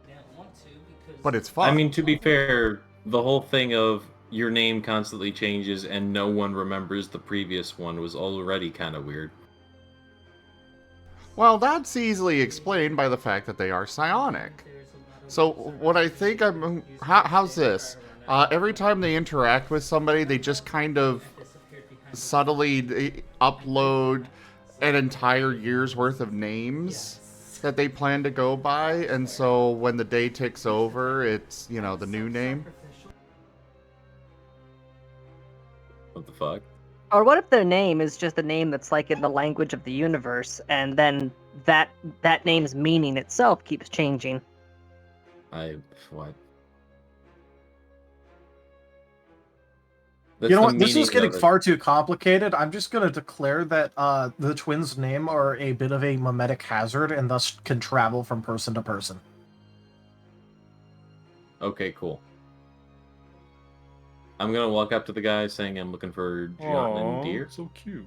But it's fun. I mean, to be fair, the whole thing of your name constantly changes and no one remembers the previous one was already kind of weird. Well, that's easily explained by the fact that they are psionic. So what I think how's this? Every time they interact with somebody, they just kind of subtly upload an entire year's worth of names that they plan to go by, and so when the day ticks over, it's, the new name. What the fuck? Or what if their name is just a name that's like in the language of the universe, and then that name's meaning itself keeps changing? What? You know what? This is getting far too complicated. I'm just going to declare that the twins' name are a bit of a mimetic hazard and thus can travel from person to person. Okay, cool. I'm going to walk up to the guy saying I'm looking for John and Deere. So cute.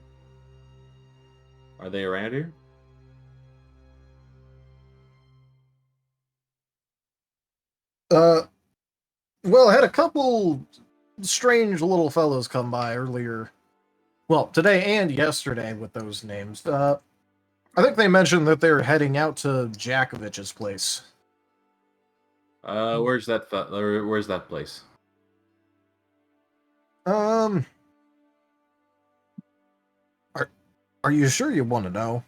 Are they around here? Well, I had a couple strange little fellows come by earlier. Well, today and yesterday with those names. I think they mentioned that they're heading out to Jakovich's place. Where's that place? Are you sure you want to know?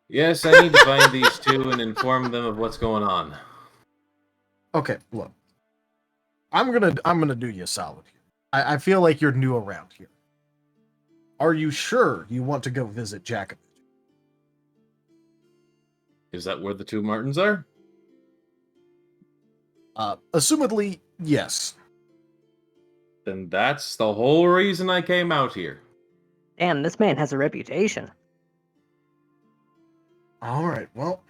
Yes, I need to find these two and inform them of what's going on. Okay, look. I'm gonna do you a solid here. I feel like you're new around here. Are you sure you want to go visit Jakovich? Is that where the two Martens are? Assumedly, yes. Then that's the whole reason I came out here. Damn, this man has a reputation. Alright, well.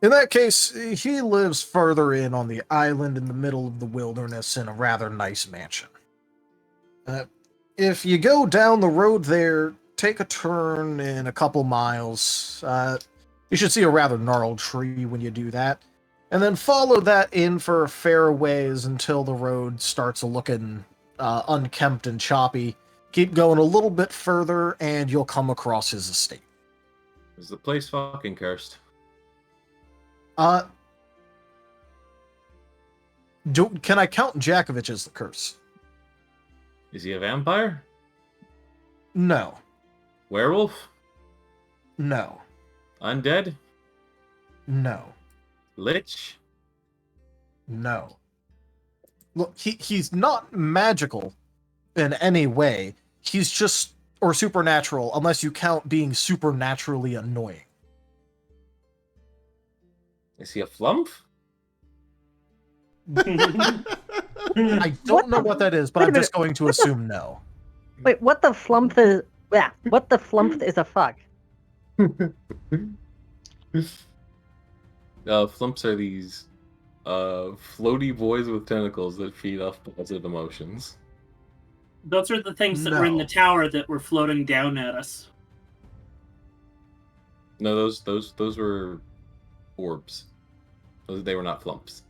In that case, he lives further in on the island in the middle of the wilderness in a rather nice mansion. If you go down the road there, take a turn in a couple miles. You should see a rather gnarled tree when you do that. And then follow that in for a fair ways until the road starts looking unkempt and choppy. Keep going a little bit further, and you'll come across his estate. Is the place fucking cursed? Can I count Jakovich as the curse? Is he a vampire? No. Werewolf? No. Undead? No. Lich? No. Look, he's not magical in any way. He's just, or supernatural, unless you count being supernaturally annoying. Is he a flump? I don't know what that is, but I'm just going to assume no. Wait, what the flump is? Yeah, what the flump is a fuck? Flumps are these floaty boys with tentacles that feed off positive emotions. Those are the things that were in the tower that were floating down at us. No, those were orbs. They were not flumps.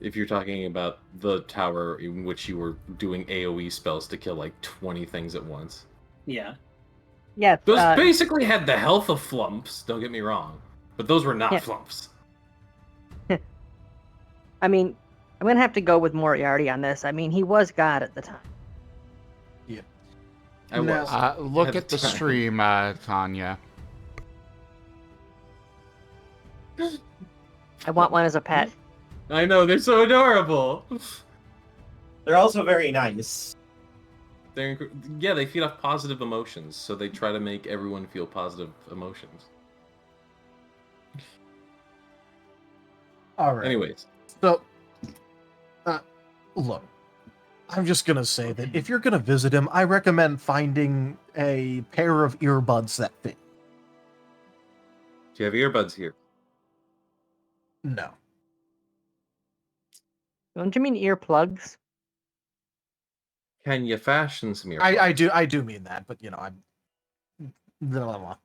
If you're talking about the tower in which you were doing AoE spells to kill like 20 things at once. Yeah. Yeah. Those basically had the health of flumps, don't get me wrong. But those were not flumps. I mean, I'm going to have to go with Moriarty on this. I mean, he was God at the time. Yeah. I was. Look at the stream, Tanya. I want one as a pet. I know, they're so adorable. They're also very nice. Yeah, they feed off positive emotions, so they try to make everyone feel positive emotions. All right. Anyways. So, look, I'm just going to say that if you're going to visit him, I recommend finding a pair of earbuds that fit. Do you have earbuds here? No. Don't you mean earplugs? Can you fashion some earbuds? I do mean that, but you know, I'm. Blah, blah, blah.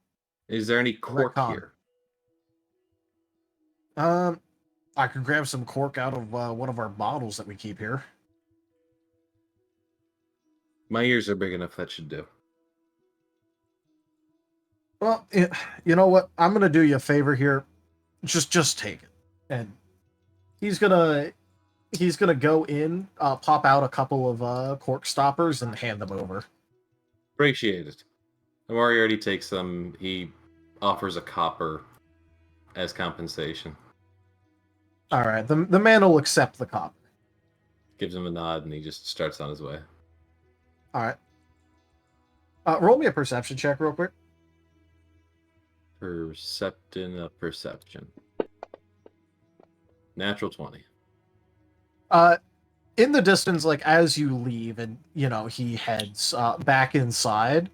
Is there any cork here? I could grab some cork out of one of our bottles that we keep here. My ears are big enough, that should do. Well, you know what? I'm gonna do you a favor here. Just take it, and he's gonna go in, pop out a couple of cork stoppers, and hand them over. Appreciate it. Moriarty takes them. He offers a copper as compensation. All right, the man will accept the copper. Gives him a nod, and he just starts on his way. All right. Roll me a perception check real quick. Perception. Natural 20. In the distance, like as you leave and, you know, he heads back inside,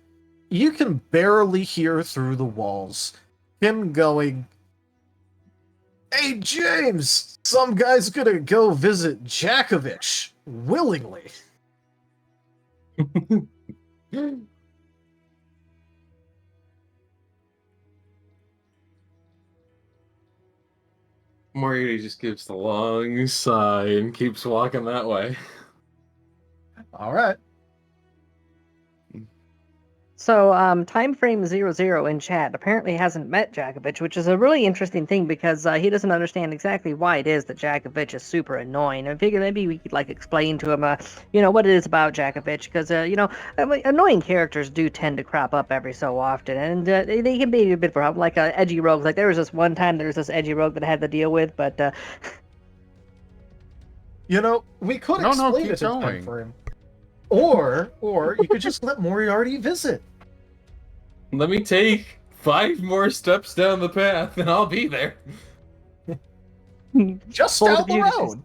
you can barely hear through the walls him going, "Hey, James, some guy's gonna go visit Jakovich willingly." Moriarty just gives the long sigh and keeps walking that way. All right. So, timeframe 00 in chat apparently hasn't met Jakovich, which is a really interesting thing because he doesn't understand exactly why it is that Jakovich is super annoying. I figured maybe we could like explain to him, you know, what it is about Jakovich, because you know, annoying characters do tend to crop up every so often, and they can be a bit of a problem, like edgy rogues. Like there was this one time there was this edgy rogue that I had to deal with, but you know, we could explain it to him for him, or you could just let Moriarty visit. Let me take 5 more steps down the path, and I'll be there. Just down the road.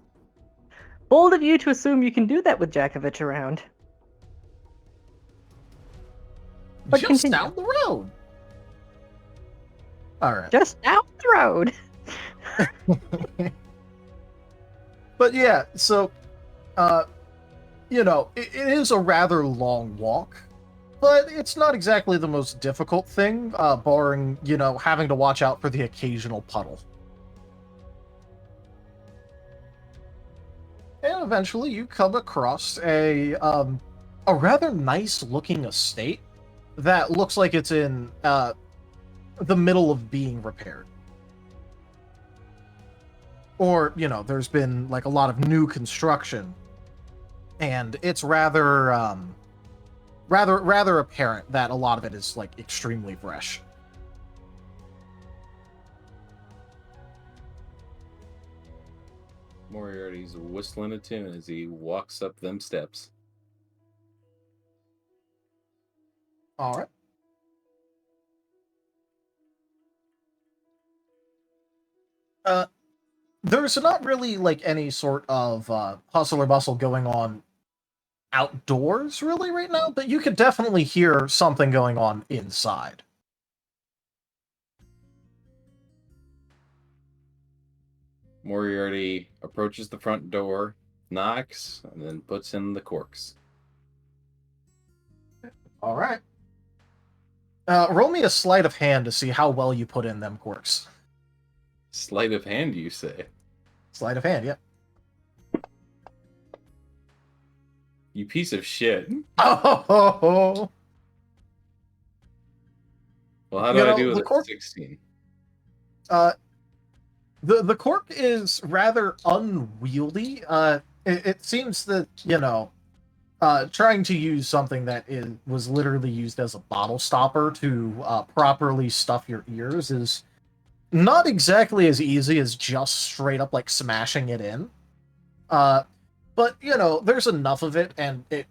Bold of you to assume you can do that with Jakovich around. But just continue. down the road. All right. Just down the road. But yeah, so, you know, it is a rather long walk. But it's not exactly the most difficult thing, barring, you know, having to watch out for the occasional puddle. And eventually you come across a rather nice-looking estate that looks like it's in the middle of being repaired. Or, you know, there's been, like, a lot of new construction. And it's rather apparent that a lot of it is like extremely fresh. Moriarty's whistling a tune as he walks up them steps. All right. There's not really like any sort of hustle or bustle going on outdoors really right now, but you could definitely hear something going on inside. Moriarty approaches the front door, knocks, and then puts in the corks. All right. Roll me a sleight of hand to see how well you put in them corks. Sleight of hand, you say? Sleight of hand, yep. You piece of shit. Oh. Well, how do I do with a 16? The cork is rather unwieldy. It seems that, trying to use something that was literally used as a bottle stopper to properly stuff your ears is not exactly as easy as just straight up like smashing it in. But there's enough of it, and it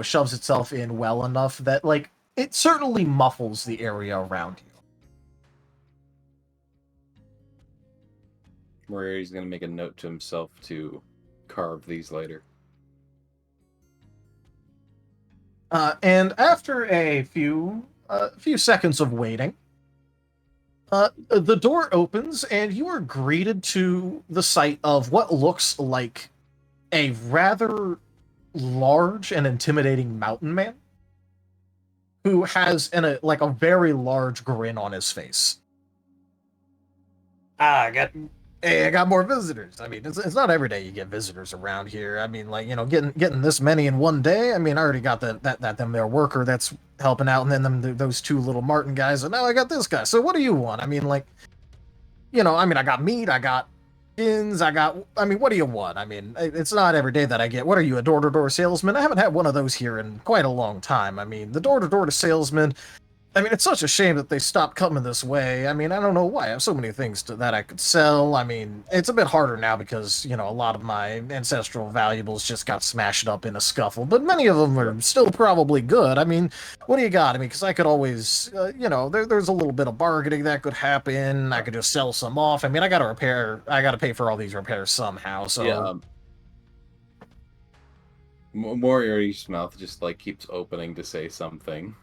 shoves itself in well enough that it certainly muffles the area around you. Moriarty's gonna make a note to himself to carve these later. And after a few seconds of waiting, the door opens, and you are greeted to the sight of what looks like a rather large and intimidating mountain man who has a very large grin on his face. I got more visitors. I mean, it's not every day you get visitors around here. I mean, getting this many in one day. I mean, I already got their worker that's helping out, and then those two little Marten guys, and now I got this guy. So what do you want? I mean, I got meat, I got skins, what do you want? I mean, it's not every day that I get. What are you, a door-to-door salesman? I haven't had one of those here in quite a long time. I mean, the door-to-door salesman. I mean, it's such a shame that they stopped coming this way. I mean, I don't know why. I have so many things that I could sell. I mean, it's a bit harder now because, a lot of my ancestral valuables just got smashed up in a scuffle, but many of them are still probably good. I mean, what do you got? I mean, because I could always, there's a little bit of bargaining that could happen. I could just sell some off. I mean, I got to pay for all these repairs somehow, so... Yeah. Moriarty's mouth just, keeps opening to say something.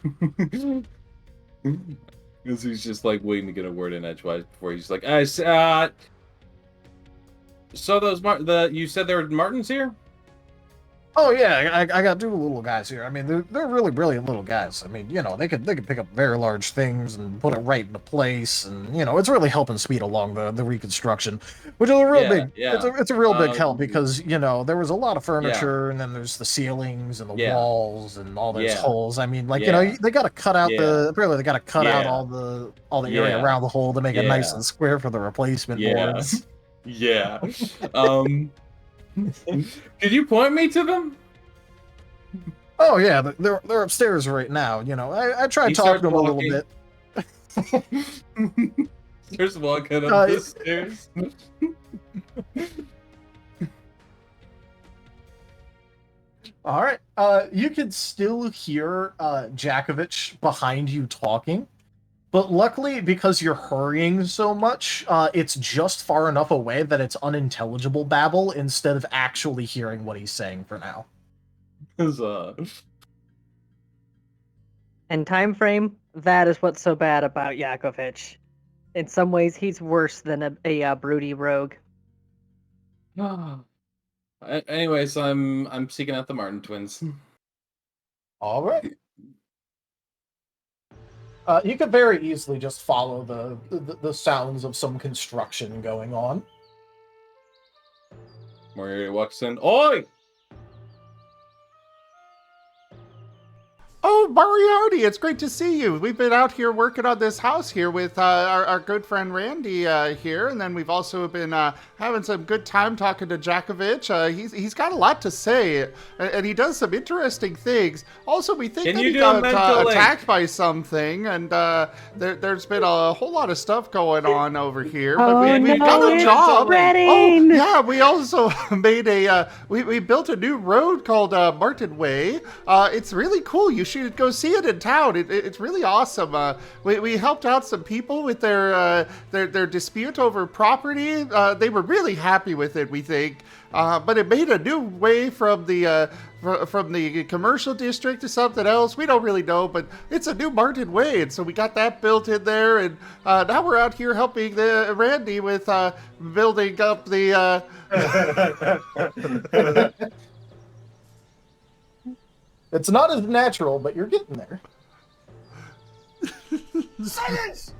Because he's just waiting to get a word in edgewise before he's like, so those you said there were Martens here? Oh yeah, I got two little guys here. I mean, they're really brilliant little guys. I mean, they could pick up very large things and put it right into place, and it's really helping speed along the reconstruction, which is a real big. Yeah. It's a real big help because there was a lot of furniture, and then there's the ceilings and the walls and all those holes. I mean, they got to cut out they got to cut out all the area around the hole to make it nice and square for the replacement boards. Yeah. Could you point me to them? Oh yeah, they're upstairs right now. I tried talking to them a little bit. There's walking up the stairs. All right. You can still hear Jakovich behind you talking. But luckily, because you're hurrying so much, it's just far enough away that it's unintelligible babble instead of actually hearing what he's saying for now. And time frame, that is what's so bad about Jakovich. In some ways, he's worse than a broody rogue. Anyways, I'm seeking out the Marten twins. All right. You could very easily just follow the sounds of some construction going on. Moriarty walks in. Oi! Oh, Moriarty, it's great to see you. We've been out here working on this house here with our good friend Randy here, and then we've also been having some good time talking to Jakovich. He's got a lot to say, and he does some interesting things. Also, we think that he got attacked by something, and there's been a whole lot of stuff going on over here. But we've got a job. Oh, yeah, we also made we built a new road called Marten Way. It's really cool. You should go see it in town. It's really awesome. We helped out some people with their dispute over property. They were really happy with it, we think. But it made a new way from the commercial district to something else. We don't really know, but it's a new Marten way, and so we got that built in there. And now we're out here helping Randy with building up the. It's not as natural, but you're getting there. Silence!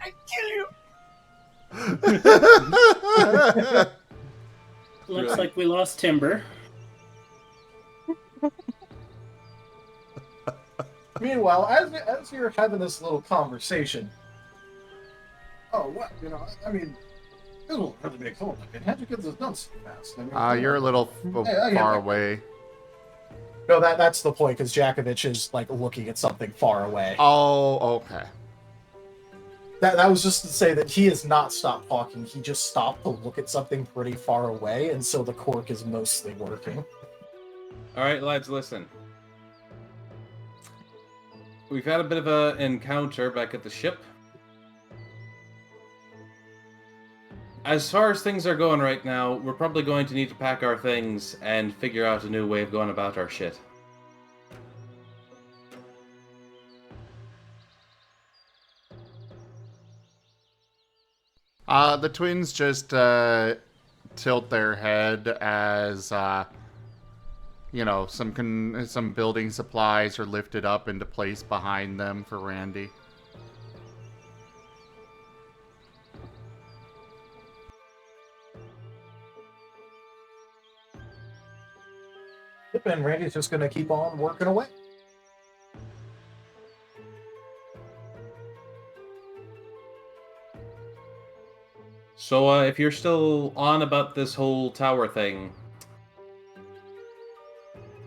I kill you! Looks like we lost Timber. Meanwhile, as you're having this little conversation, what? I mean, this will really be cool. I mean, how'd you get this done so fast? I mean, You're a little far away. No, that's the point, because Jakovich is, like, looking at something far away. Oh, okay. That was just to say that he has not stopped talking. He just stopped to look at something pretty far away, and so the cork is mostly working. All right, lads, listen. We've had a bit of an encounter back at the ship. As far as things are going right now, we're probably going to need to pack our things and figure out a new way of going about our shit. The twins just tilt their head as some building supplies are lifted up into place behind them for Randy. Yep, and Randy's just going to keep on working away. So, if you're still on about this whole tower thing,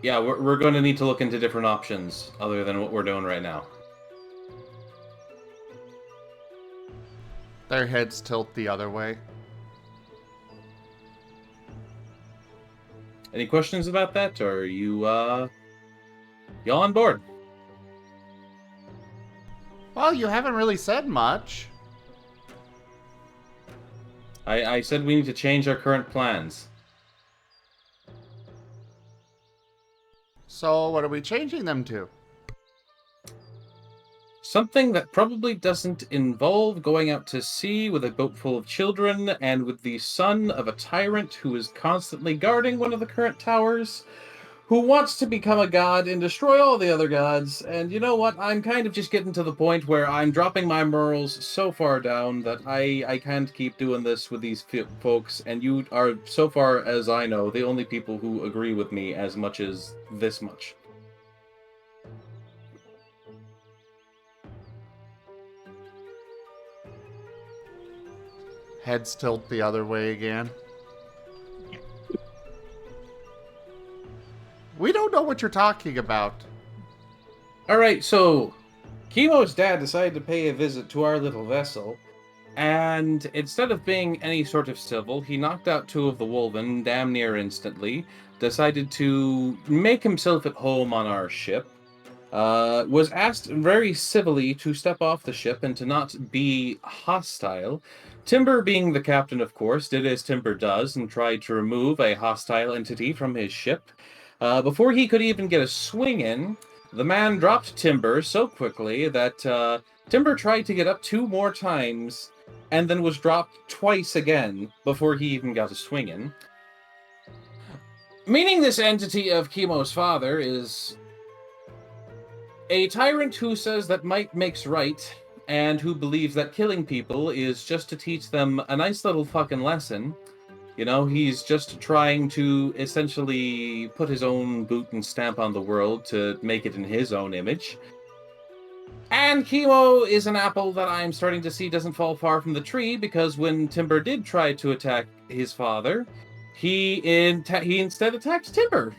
yeah, we're going to need to look into different options other than what we're doing right now. Their heads tilt the other way. Any questions about that, or are you all on board? Well, you haven't really said much. I said we need to change our current plans. So, what are we changing them to? Something that probably doesn't involve going out to sea with a boat full of children and with the son of a tyrant who is constantly guarding one of the current towers, who wants to become a god and destroy all the other gods. And you know what? I'm kind of just getting to the point where I'm dropping my morals so far down that I can't keep doing this with these folks. And you are, so far as I know, the only people who agree with me as much as this much. Heads tilt the other way again. We don't know what you're talking about. Alright, so Kemo's dad decided to pay a visit to our little vessel, and instead of being any sort of civil, he knocked out two of the Wolven damn near instantly, decided to make himself at home on our ship, was asked very civilly to step off the ship and to not be hostile. Timber, being the captain, of course, did as Timber does and tried to remove a hostile entity from his ship. Before he could even get a swing in, the man dropped Timber so quickly that Timber tried to get up 2 more times and then was dropped twice again before he even got a swing in. Meaning this entity of Kemo's father is a tyrant who says that might makes right, and who believes that killing people is just to teach them a nice little fucking lesson. You know, he's just trying to essentially put his own boot and stamp on the world to make it in his own image. And Kemo is an apple that I'm starting to see doesn't fall far from the tree, because when Timber did try to attack his father, he instead attacked Timber.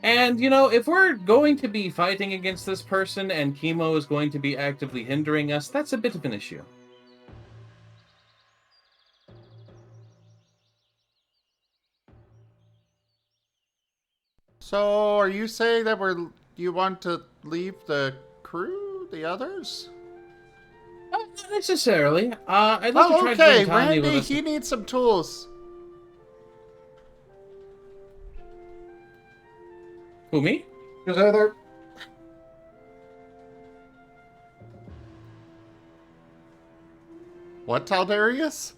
And, you know, if we're going to be fighting against this person and Kemo is going to be actively hindering us, that's a bit of an issue. So, are you saying that we're you want to leave the crew, the others? Not necessarily. I'd like to Oh, try to okay. bring Tanya with Randy, us. he needs some tools. Who, me? Is there? What, Taldarius?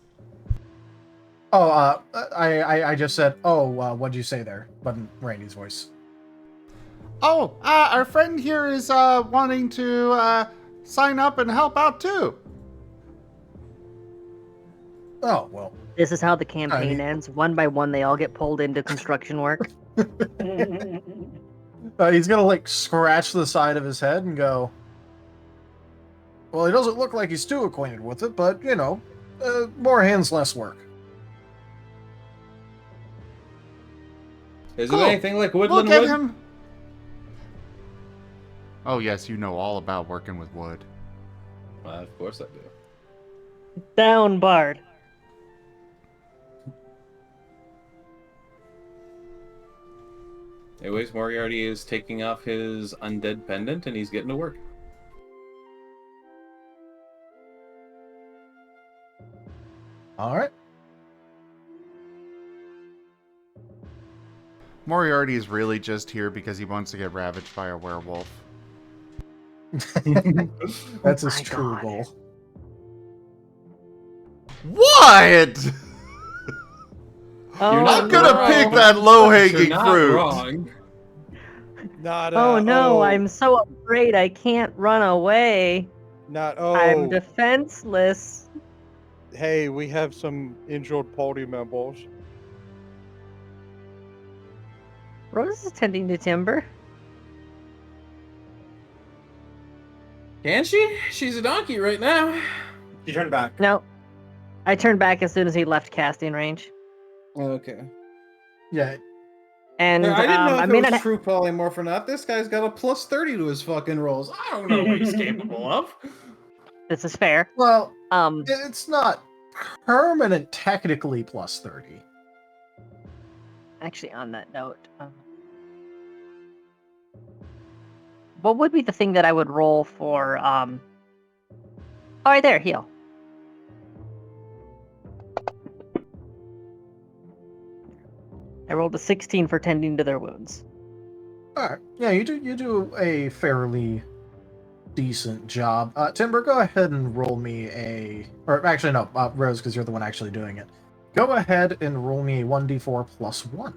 Oh, I just said, what'd you say there? But in Randy's voice. Oh, our friend here is wanting to sign up and help out too. Oh, well. This is how the campaign ends. One by one, they all get pulled into construction work. He's gonna, like, scratch the side of his head and go, well, he doesn't look like he's too acquainted with it, but, you know, more hands, less work. Is Cool. it anything like woodland Look at wood? him. Oh, yes, you know all about working with wood. Of course I do. Down, Bard. Anyways, Moriarty is taking off his undead pendant and he's getting to work. Alright. Moriarty is really just here because he wants to get ravaged by a werewolf. That's his true goal. What? You're not gonna pick that low-hanging fruit. Wrong. Not. Oh no, I'm so afraid I can't run away. Not. I'm defenseless. Hey, we have some injured party members. Rose is tending to timber. Can she? She's a donkey right now. She turned back. No. I turned back as soon as he left casting range. Okay. Yeah. And I didn't know if I it may was not true polymorph or not. This guy's got a plus 30 to his fucking rolls. I don't know what he's capable of. This is fair. Well, it's not permanent, technically plus 30. Actually, on that note, what would be the thing that I would roll for? Oh, right there, heal. I rolled a 16 for tending to their wounds. Alright. Yeah, you do a fairly decent job. Timber, go ahead and roll me or actually no, Rose, because you're the one actually doing it. Go ahead and roll me a 1d4 plus 1.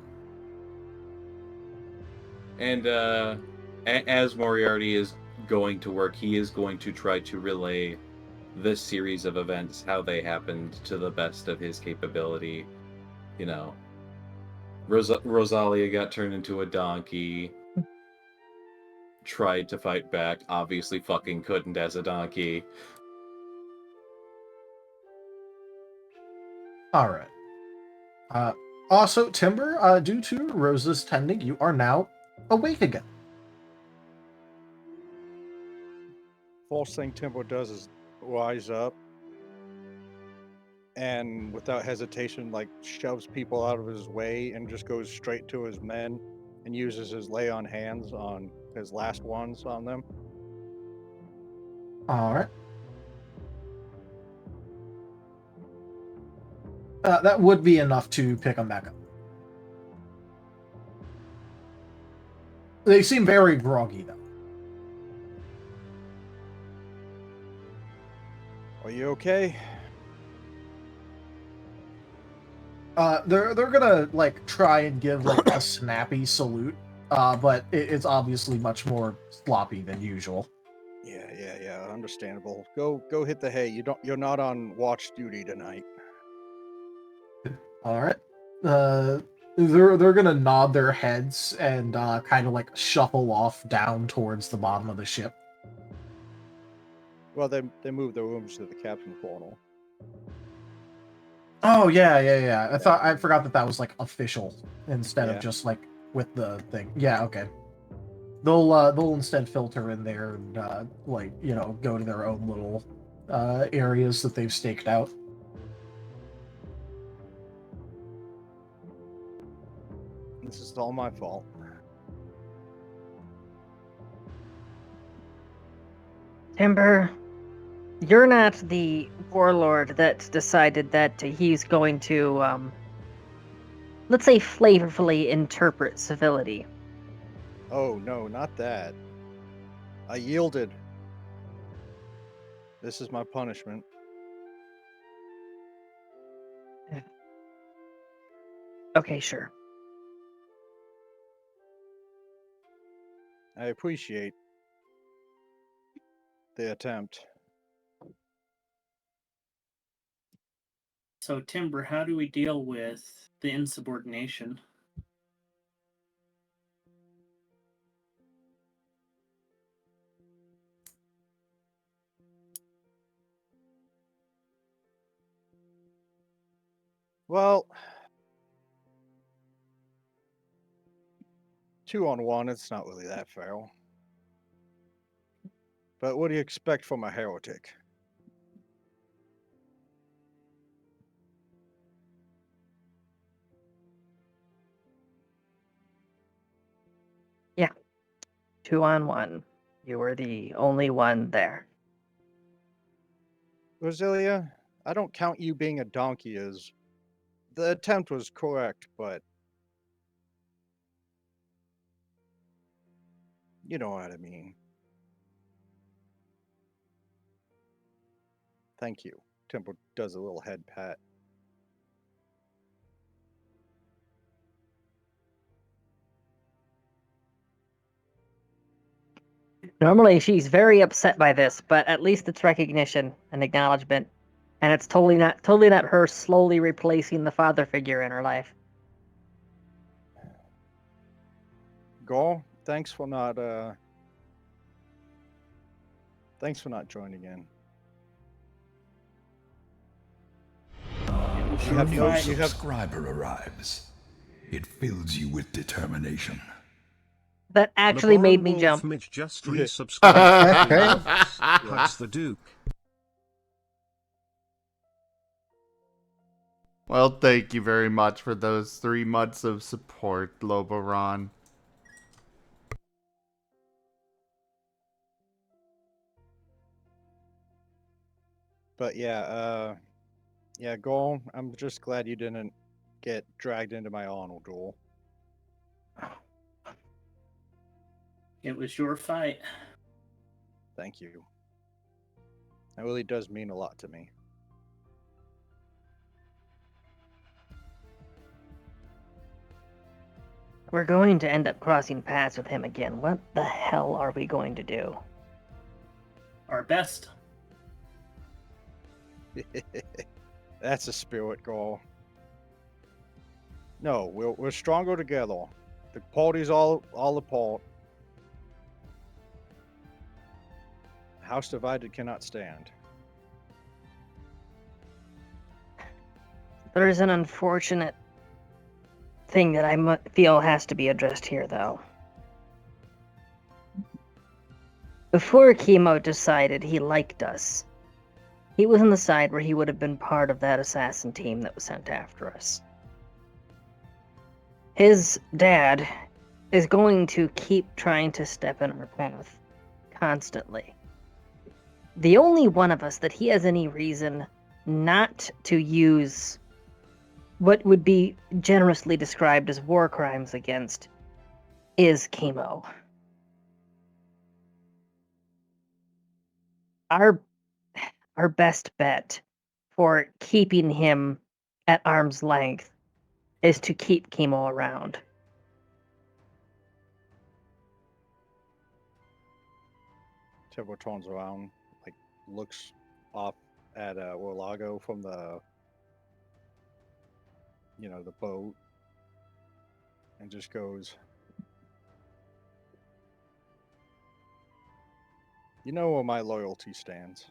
And as Moriarty is going to work, he is going to try to relay this series of events, how they happened, to the best of his capability. You know, Rosalia got turned into a donkey, tried to fight back, obviously fucking couldn't as a donkey. Alright. Also, Timber, due to Rose's tending, you are now awake again. First thing Timbo does is rise up and without hesitation, like, shoves people out of his way and just goes straight to his men and uses his lay on hands on his last ones on them. Alright. That would be enough to pick them back up. They seem very groggy, though. Are you okay? They're gonna, like, try and give, like, a snappy salute, but it's obviously much more sloppy than usual. Yeah, understandable. Go hit the hay. You're not on watch duty tonight. Alright. They're gonna nod their heads and kind of like shuffle off down towards the bottom of the ship. Well, they moved their rooms to the captain portal. Oh yeah. I forgot that was like official instead Yeah. of just like with the thing. Yeah, okay. They'll instead filter in there and like, you know, go to their own little areas that they've staked out. This is all my fault. Timber, you're not the warlord that decided that he's going to, let's say, flavorfully interpret civility. Oh, no, not that. I yielded. This is my punishment. Okay, sure. I appreciate the attempt. So, Timber, how do we deal with the insubordination? Well, 2-on-1, it's not really that fair. But what do you expect from a heretic? Yeah. 2-on-1. You were the only one there. Rosalia, I don't count you being a donkey as... The attempt was correct, but... You know what I mean. Thank you. Temple does a little head pat. Normally, she's very upset by this, but at least it's recognition and acknowledgement, and it's totally not her slowly replacing the father figure in her life. Gaul, thanks for not joining in. When a new subscriber arrives, it fills you with determination. That actually made me jump. Mitch just resubscribed. Hugs the Duke. Well, thank you very much for those 3 months of support, Loboron. But yeah, Gaul, I'm just glad you didn't get dragged into my honor duel. It was your fight. Thank you. That really does mean a lot to me. We're going to end up crossing paths with him again. What the hell are we going to do? Our best. That's a spirit, Gaul. No, we're stronger together. The party's all apart. House divided cannot stand. There is an unfortunate thing that I feel has to be addressed here, though. Before Kemo decided he liked us, he was on the side where he would have been part of that assassin team that was sent after us. His dad is going to keep trying to step in our path constantly. The only one of us that he has any reason not to use what would be generously described as war crimes against is Kemo. Our best bet for keeping him at arm's length is to keep Kemo around. Tibor turns around, like looks off at Orlago from the boat, and just goes, "You know where my loyalty stands.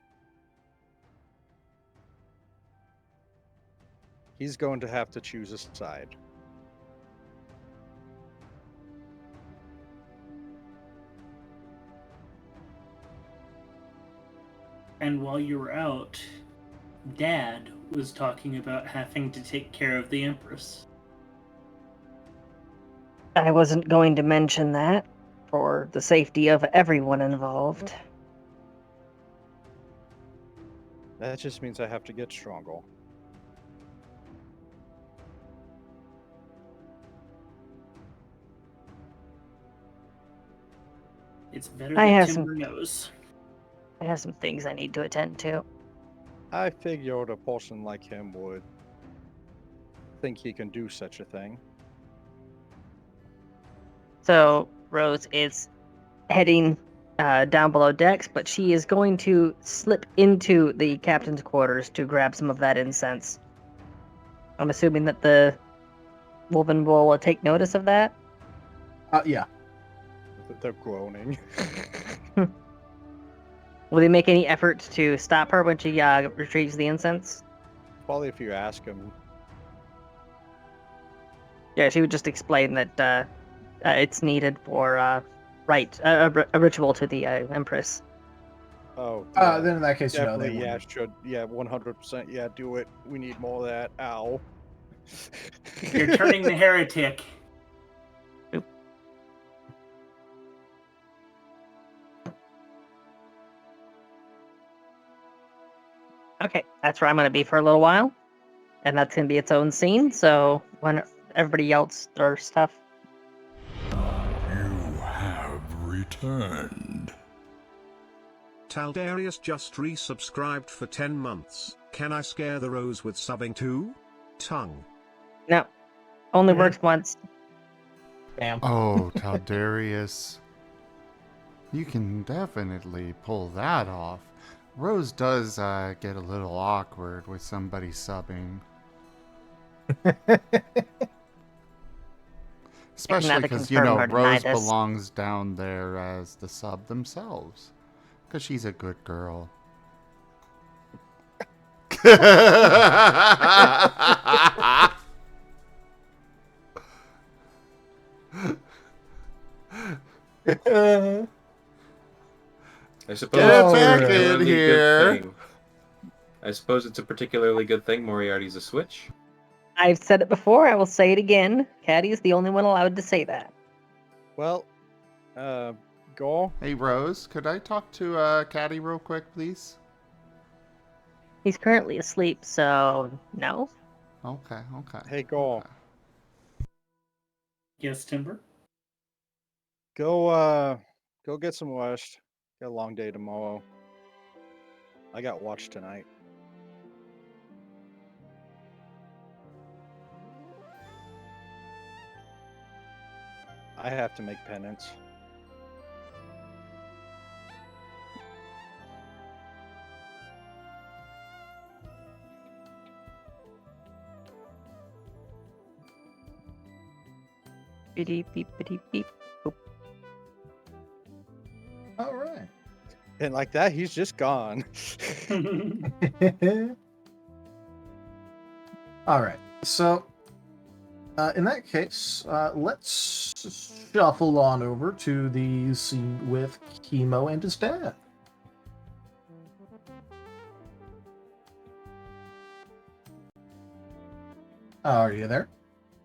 He's going to have to choose a side." And while you were out, Dad was talking about having to take care of the Empress. I wasn't going to mention that for the safety of everyone involved. That just means I have to get stronger. It's better I that have Timber knows. I have some things I need to attend to. I figured a person like him would think he can do such a thing. So Rose is heading down below decks, but she is going to slip into the captain's quarters to grab some of that incense. I'm assuming that the woman will take notice of that. Yeah. They're groaning. Will they make any effort to stop her when she retrieves the incense? Probably if you ask him. Yeah, she would just explain that it's needed for a ritual to the Empress. Oh. Then in that case, you know, they definitely, wouldn't. should. Yeah, 100%. Yeah, do it. We need more of that. Ow. You're turning the heretic. Oop. Okay, that's where I'm going to be for a little while. And that's going to be its own scene, so when everybody else their stuff. You have returned. Taldarius just resubscribed for 10 months. Can I scare the rose with subbing too? Tongue. No, only works once. Bam. Oh, Taldarius. You can definitely pull that off. Rose does get a little awkward with somebody subbing. Especially because, you know, Rose belongs down there as the sub themselves. Because she's a good girl. I suppose Get it's back a in particularly here. good thing. I suppose it's a particularly good thing Moriarty's a switch. I've said it before, I will say it again. Caddy is the only one allowed to say that. Well, go. Hey, Rose, could I talk to Caddy real quick, please? He's currently asleep, so no. Okay. Hey, go. Yes, Timber? Go get some rest. Got a long day tomorrow. I got watch tonight. I have to make penance. Beep, beep, beep, beep. All right. And like that, he's just gone. All right. So, in that case, let's shuffle on over to the scene with Kemo and his dad. Are you there?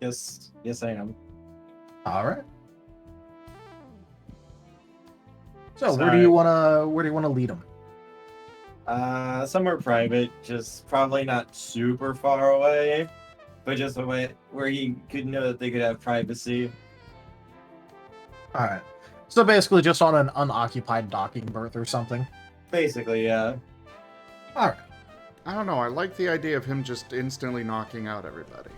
Yes, I am. All right. So, where do you wanna lead him? Somewhere private, just probably not super far away, but just a way where he could know that they could have privacy. All right. So basically, just on an unoccupied docking berth or something. Basically, yeah. All right. I don't know. I like the idea of him just instantly knocking out everybody.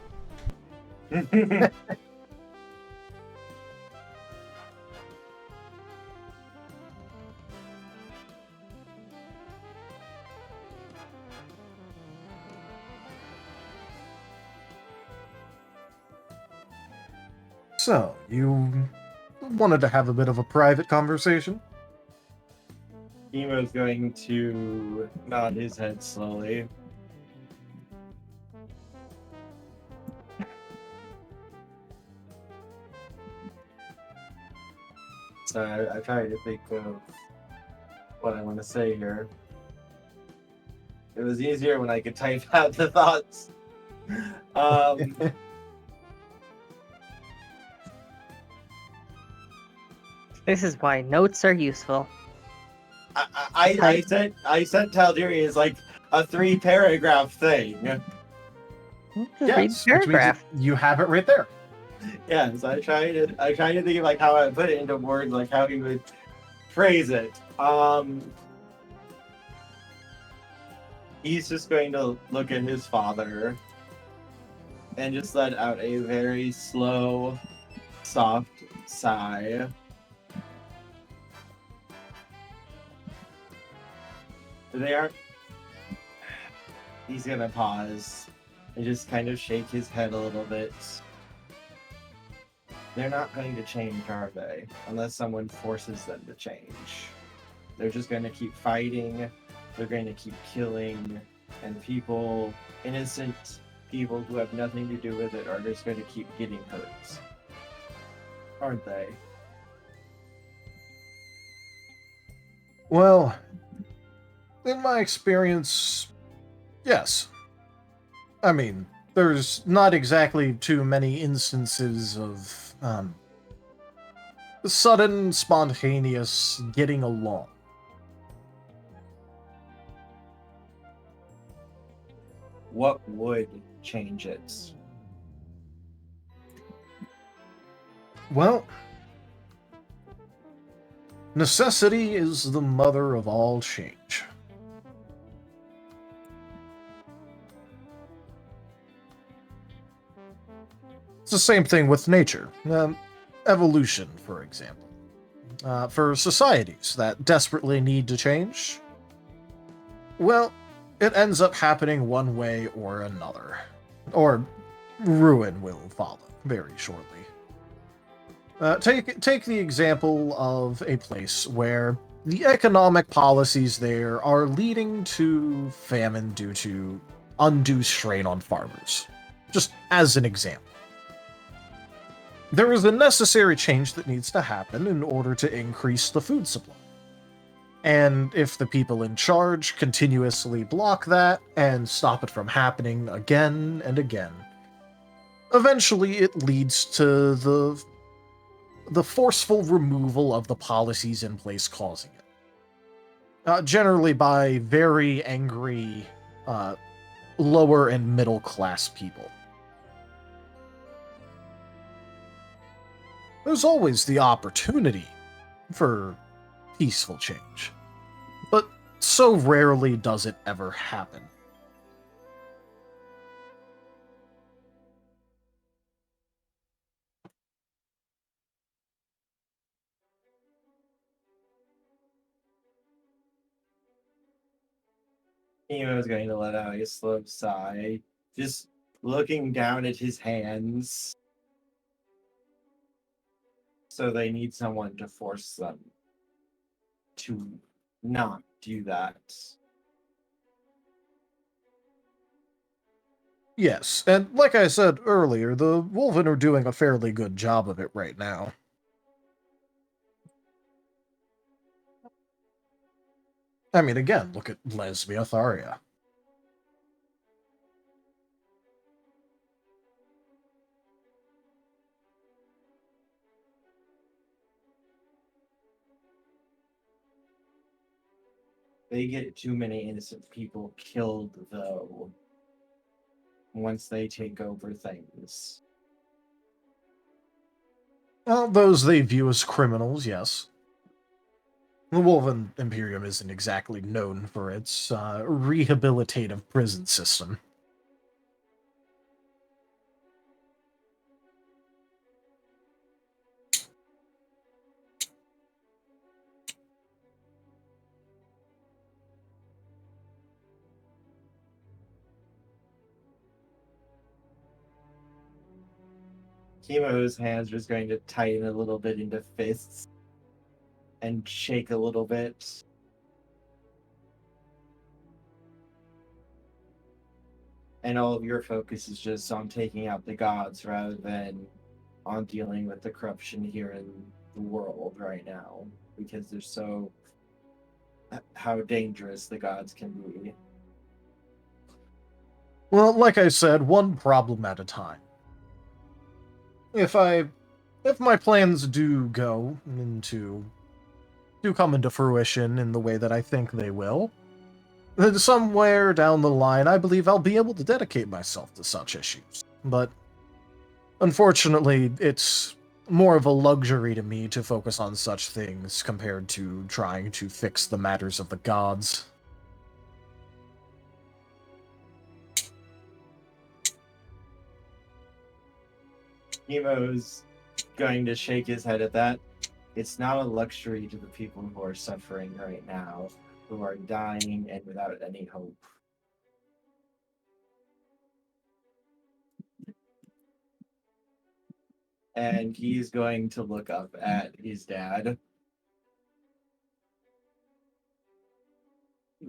So, you wanted to have a bit of a private conversation? Kemo's going to nod his head slowly. So I tried to think of what I want to say here. It was easier when I could type out the thoughts. This is why notes are useful. I sent Taldarius like a 3-paragraph thing. Yes, which means you have it right there. Yeah, so I try to think of like how I put it into words, like how he would phrase it. He's just going to look at his father and just let out a very slow, soft sigh. He's gonna pause and just kind of shake his head a little bit. They're not going to change, are they? Unless someone forces them to change. They're just going to keep fighting. They're going to keep killing. And people, innocent people who have nothing to do with it, are just going to keep getting hurt. Aren't they? Well, in my experience, yes. I mean, there's not exactly too many instances of sudden, spontaneous getting along. What would change it? Well, necessity is the mother of all change. It's the same thing with nature. Evolution, for example. For societies that desperately need to change, well, it ends up happening one way or another. Or ruin will follow very shortly. Take the example of a place where the economic policies there are leading to famine due to undue strain on farmers. Just as an example. There is a necessary change that needs to happen in order to increase the food supply. And if the people in charge continuously block that and stop it from happening again and again, eventually it leads to the forceful removal of the policies in place causing it. Generally by very angry lower and middle class people. There's always the opportunity for peaceful change, but so rarely does it ever happen. Kemo is going to let out a slow sigh, just looking down at his hands. So they need someone to force them to not do that. Yes, and like I said earlier, the Wolven are doing a fairly good job of it right now. I mean, again, look at Lesbia Tharia. They get too many innocent people killed, though, once they take over things. Well, those they view as criminals, yes. The Wolven Imperium isn't exactly known for its rehabilitative prison system. Kemo's hands was going to tighten a little bit into fists and shake a little bit. And all of your focus is just on taking out the gods rather than on dealing with the corruption here in the world right now. Because they're so... how dangerous the gods can be. Well, like I said, one problem at a time. If my plans do come into fruition in the way that I think they will, Somewhere down the line, I believe I'll be able to dedicate myself to such issues. But unfortunately, it's more of a luxury to me to focus on such things compared to trying to fix the matters of the gods. Kemo's going to shake his head at that. It's not a luxury to the people who are suffering right now, who are dying and without any hope. And he's going to look up at his dad.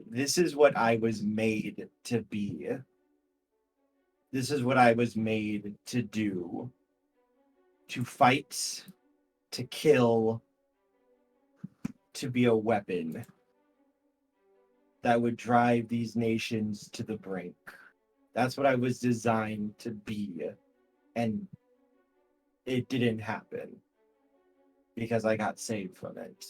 This is what I was made to be. This is what I was made to do. To fight, to kill, to be a weapon that would drive these nations to the brink. That's what I was designed to be. And it didn't happen because I got saved from it.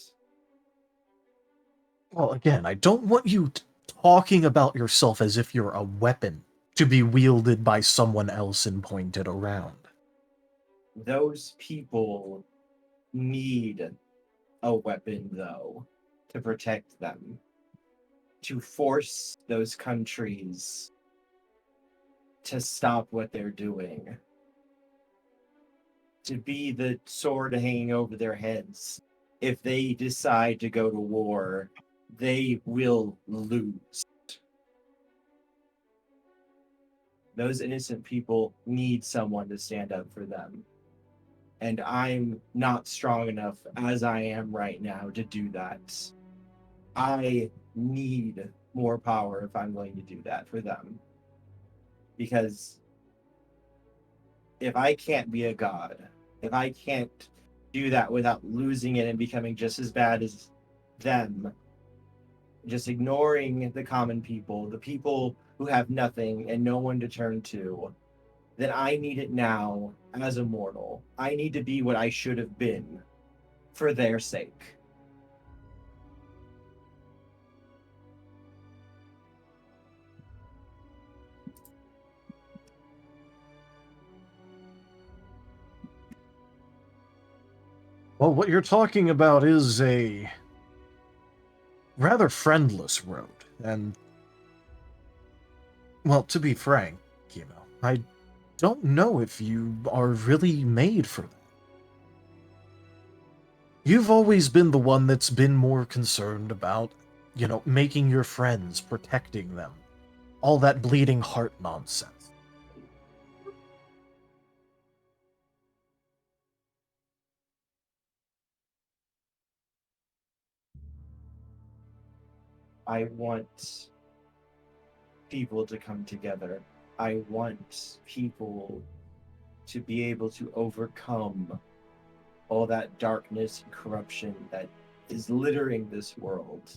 Well, again, I don't want you talking about yourself as if you're a weapon to be wielded by someone else and pointed around. Those people need a weapon, though, to protect them. To force those countries to stop what they're doing. To be the sword hanging over their heads. If they decide to go to war, they will lose. Those innocent people need someone to stand up for them. And I'm not strong enough as I am right now to do that. I need more power if I'm going to do that for them. Because if I can't be a god, if I can't do that without losing it and becoming just as bad as them, just ignoring the common people, the people who have nothing and no one to turn to, then I need it now as a mortal. I need to be what I should have been for their sake. Well, what you're talking about is a rather friendless road, and, well, to be frank, Kemo, I don't know if you are really made for that. You've always been the one that's been more concerned about, making your friends, protecting them. All that bleeding heart nonsense. I want people to come together. I want people to be able to overcome all that darkness and corruption that is littering this world.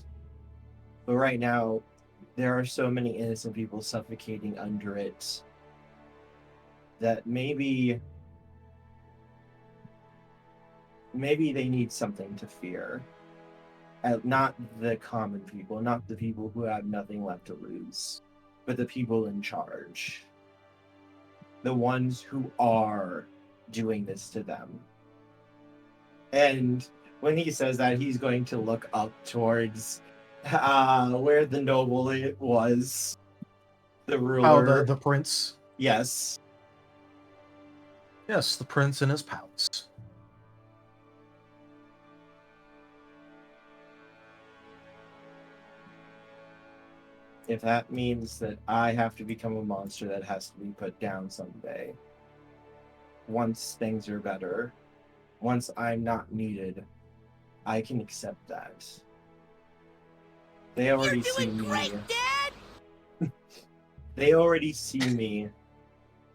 But right now, there are so many innocent people suffocating under it that maybe they need something to fear. Not the common people, not the people who have nothing left to lose, but the people in charge. The ones who are doing this to them. And when he says that, he's going to look up towards where the noble it was. The ruler. Oh, the prince? Yes. Yes, the prince in his palace. If that means that I have to become a monster that has to be put down someday, once things are better, once I'm not needed, I can accept that. They already see me. Great, Dad! They already see me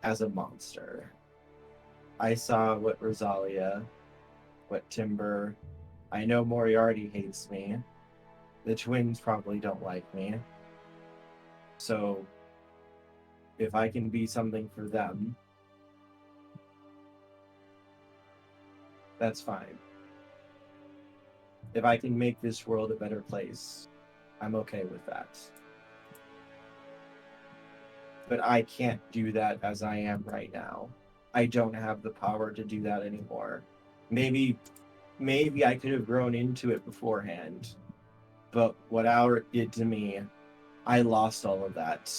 as a monster. I saw what Rosalia, what Timber. I know Moriarty hates me. The twins probably don't like me. So, if I can be something for them, that's fine. If I can make this world a better place, I'm okay with that. but I can't do that as I am right now. I don't have the power to do that anymore. Maybe I could have grown into it beforehand, but what Aedric did to me, I lost all of that.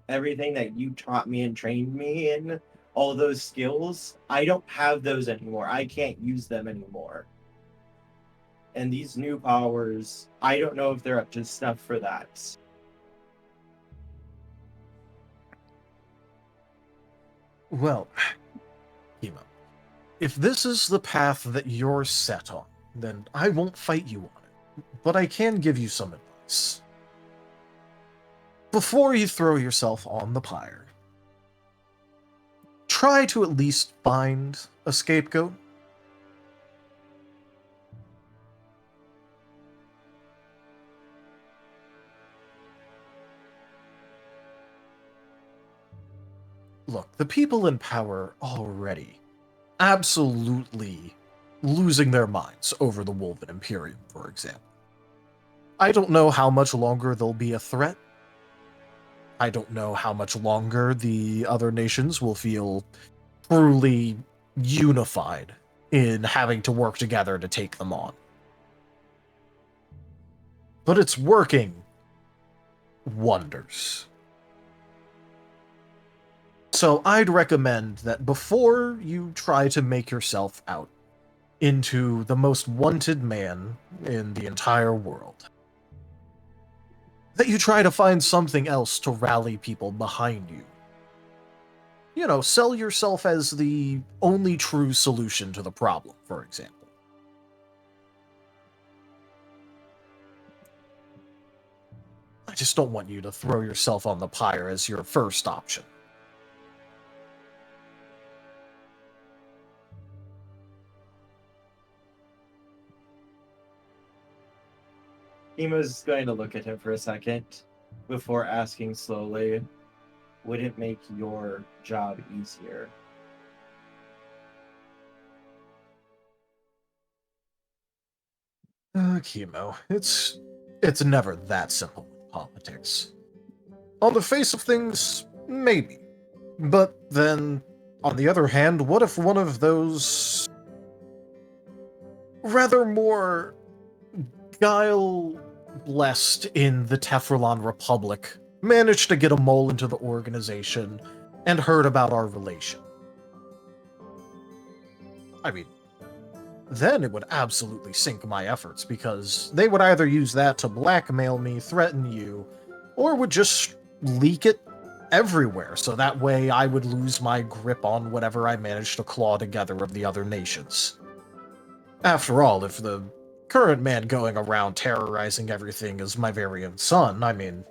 Everything that you taught me and trained me in, all those skills, I don't have those anymore. I can't use them anymore. And these new powers, I don't know if they're up to snuff for that. Well, Kemo, if this is the path that you're set on, then I won't fight you on it. But I can give you some advice. Before you throw yourself on the pyre, try to at least find a scapegoat. Look, the people in power already absolutely losing their minds over the Wolven Imperium, for example. I don't know how much longer they'll be a threat. I don't know how much longer the other nations will feel truly unified in having to work together to take them on. But it's working wonders. So I'd recommend that before you try to make yourself out into the most wanted man in the entire world, that you try to find something else to rally people behind you. You know, sell yourself as the only true solution to the problem, for example. I just don't want you to throw yourself on the pyre as your first option. Emo's going to look at him for a second before asking slowly, would it make your job easier? Kemo, it's never that simple with politics. On the face of things, maybe. But then, on the other hand, what if one of those rather more guile-blessed in the Tefrelon Republic managed to get a mole into the organization and heard about our relation? I mean, then it would absolutely sink my efforts, because they would either use that to blackmail me, threaten you, or would just leak it everywhere, so that way I would lose my grip on whatever I managed to claw together of the other nations. After all, if the current man going around terrorizing everything is my very own son, I mean,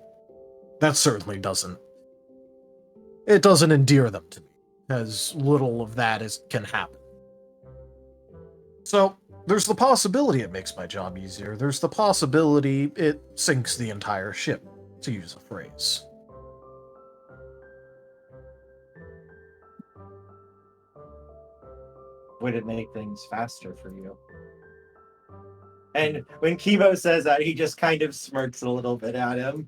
that certainly doesn't endear them to me, as little of that can happen. So, there's the possibility it makes my job easier. There's the possibility it sinks the entire ship, to use a phrase. Would it make things faster for you? And when Kemo says that, he just kind of smirks a little bit at him.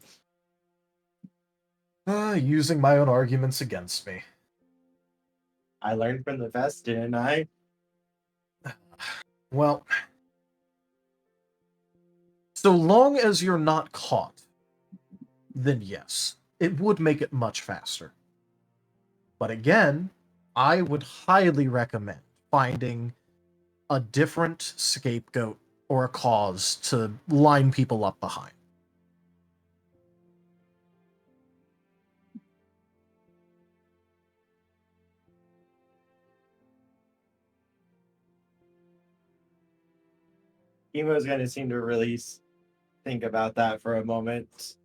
Using my own arguments against me. I learned from the best, didn't I? Well, so long as you're not caught, then yes, it would make it much faster. But again, I would highly recommend finding a different scapegoat or a cause to line people up behind. Kemo's going to seem to really think about that for a moment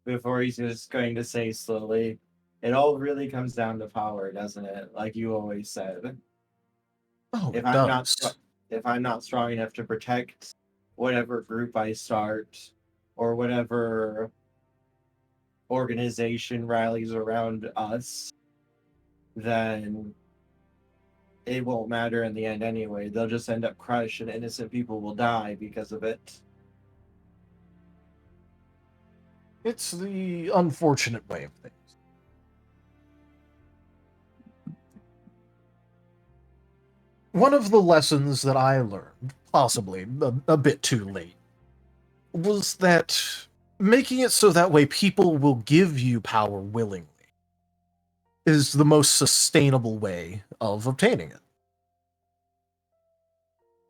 before he's just going to say slowly, it all really comes down to power, doesn't it? Like you always said. Oh, if I'm not strong enough to protect whatever group I start or whatever organization rallies around us, then it won't matter in the end anyway. They'll just end up crushed and innocent people will die because of it. It's the unfortunate way of things. One of the lessons that I learned, possibly a bit too late, was that making it so that way people will give you power willingly is the most sustainable way of obtaining it.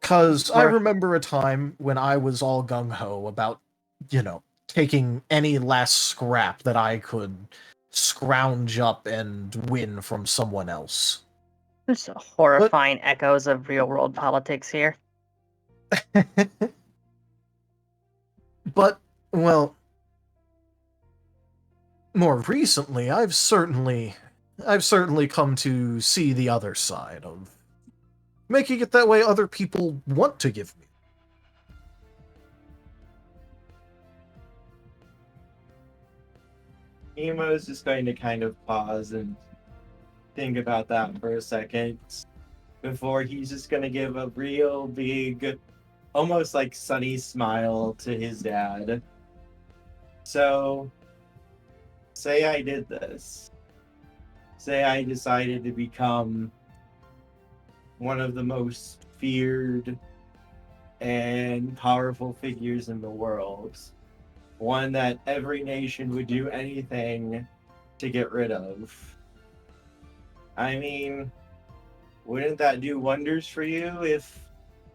Because I remember a time when I was all gung-ho about, taking any last scrap that I could scrounge up and win from someone else. There's horrifying echoes of real-world politics here. But, well, more recently, I've certainly come to see the other side of making it that way other people want to give me. Emo's just going to kind of pause and think about that for a second before he's just going to give a real big, almost like sunny smile to his dad. So, say I did this. Say I decided to become one of the most feared and powerful figures in the world. One that every nation would do anything to get rid of. I mean, wouldn't that do wonders for you if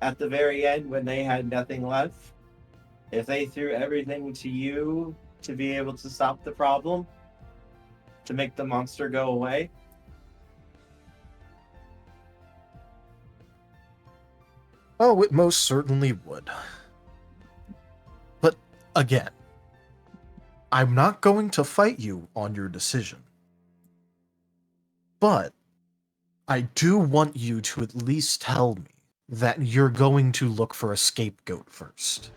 at the very end when they had nothing left, if they threw everything to you to be able to stop the problem? To make the monster go away? Oh, it most certainly would. But, again, I'm not going to fight you on your decision. But, I do want you to at least tell me that you're going to look for a scapegoat first.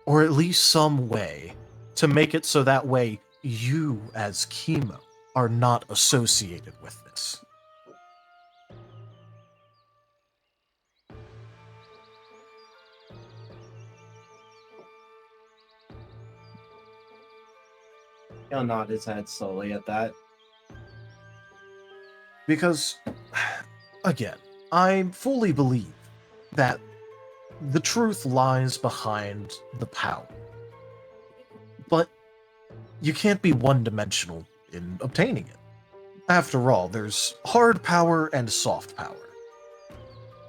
Or at least some way to make it so that way you, as Kemo, are not associated with this. He'll nod his head slowly at that. Because, again, I fully believe that the truth lies behind the power. But you can't be one-dimensional in obtaining it. After all, there's hard power and soft power.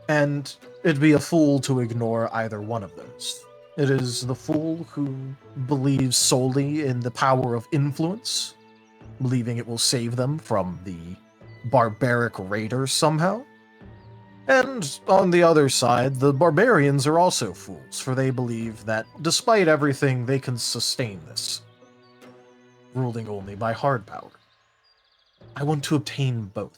And it'd be a fool to ignore either one of those. It is the fool who believes solely in the power of influence, believing it will save them from the barbaric raiders somehow. And on the other side, the barbarians are also fools, for they believe that despite everything, they can sustain this, ruling only by hard power. I want to obtain both.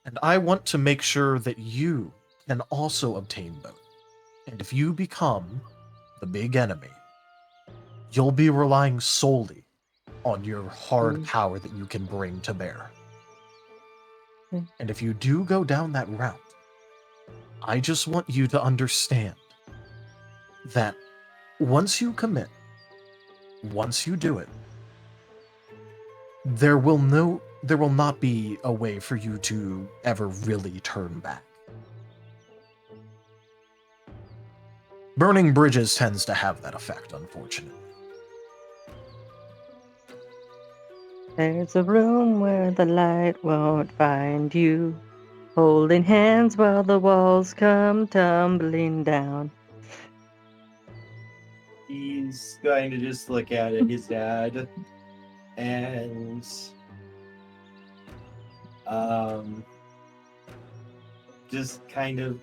And I want to make sure that you can also obtain both. And if you become the big enemy, you'll be relying solely on your hard power that you can bring to bear. And if you do go down that route, I just want you to understand that once you commit, once you do it, there will not be a way for you to ever really turn back. Burning bridges tends to have that effect, unfortunately. There's a room where the light won't find you, holding hands while the walls come tumbling down. He's going to just look at his dad and just kind of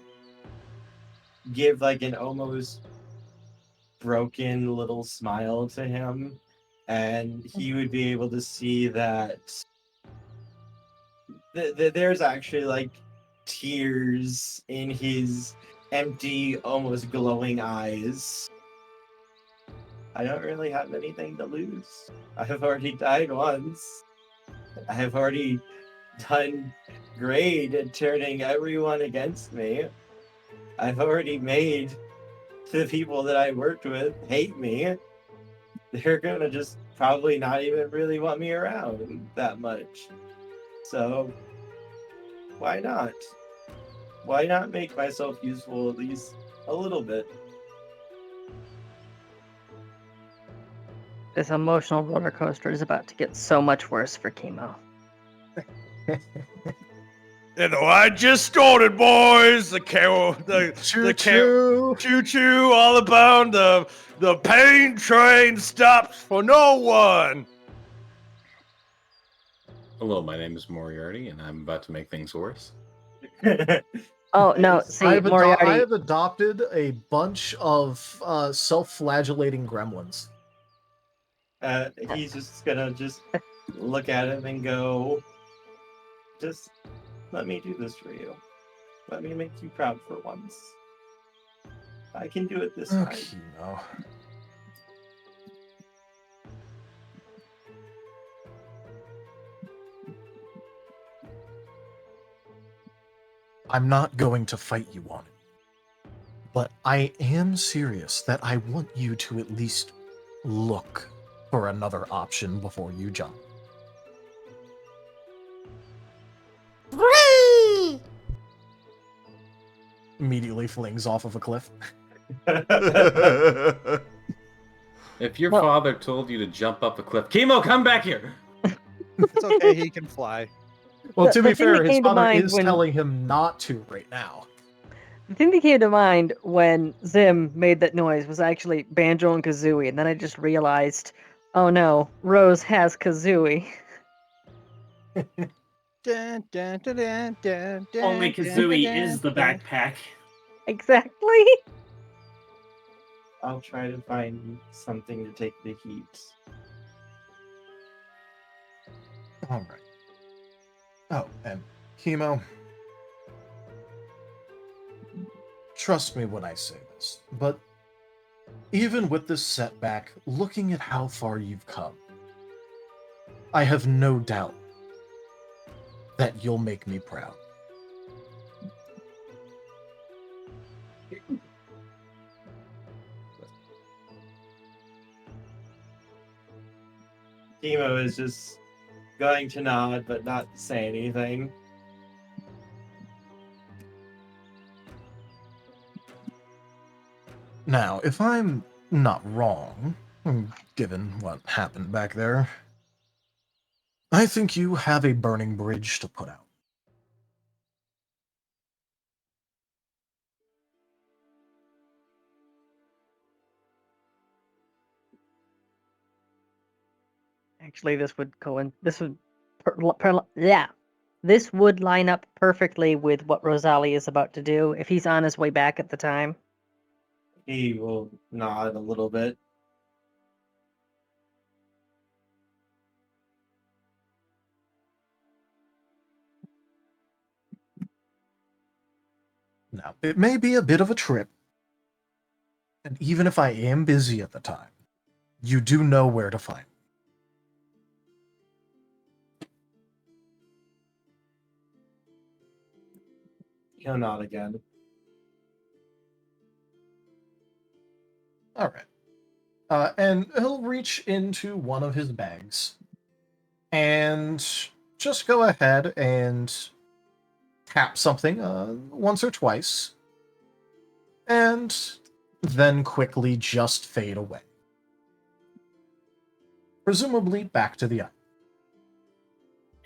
give like an almost broken little smile to him, and he would be able to see that there's actually like tears in his empty, almost glowing eyes. I don't really have anything to lose. I have already died once. I have already done great at turning everyone against me. I've already made the people that I worked with hate me. They're gonna just probably not even really want me around that much. So, why not? Why not make myself useful at least a little bit? This emotional roller coaster is about to get so much worse for Kemo. And I just started, boys. The carol, the choo-choo, choo-choo, all abound. The pain train stops for no one. Hello, my name is Moriarty, and I'm about to make things worse. Oh no! See, I Moriarty. have adopted a bunch of self-flagellating gremlins. He's just gonna look at him and go, just let me do this for you. Let me make you proud for once. I can do it this time. No. I'm not going to fight you on it. But I am serious that I want you to at least look for another option before you jump. Immediately flings off of a cliff. If your father told you to jump up a cliff, Kemo, come back here! It's okay, he can fly. Well, to be fair, his father mind is when- telling him not to right now. The thing that came to mind when Zim made that noise was actually Banjo and Kazooie, and then I just realized, oh no, Rose has Kazooie. Dun, dun, dun, dun, dun, dun, Only dun, Kazooie dun, is the dun. backpack. Exactly. I'll try to find something to take the heat. All right. Oh, and Kemo, trust me when I say this, but even with this setback, looking at how far you've come, I have no doubt that you'll make me proud. Kemo is just going to nod but not say anything. Now, if I'm not wrong, given what happened back there, I think you have a burning bridge to put out. Actually, this would go in. This would, this would line up perfectly with what Rosalia is about to do if he's on his way back at the time. He will nod a little bit. Now, it may be a bit of a trip, and even if I am busy at the time, you do know where to find me. He'll nod again. All right. And he'll reach into one of his bags and just go ahead and tap something once or twice, and then quickly just fade away. Presumably back to the island.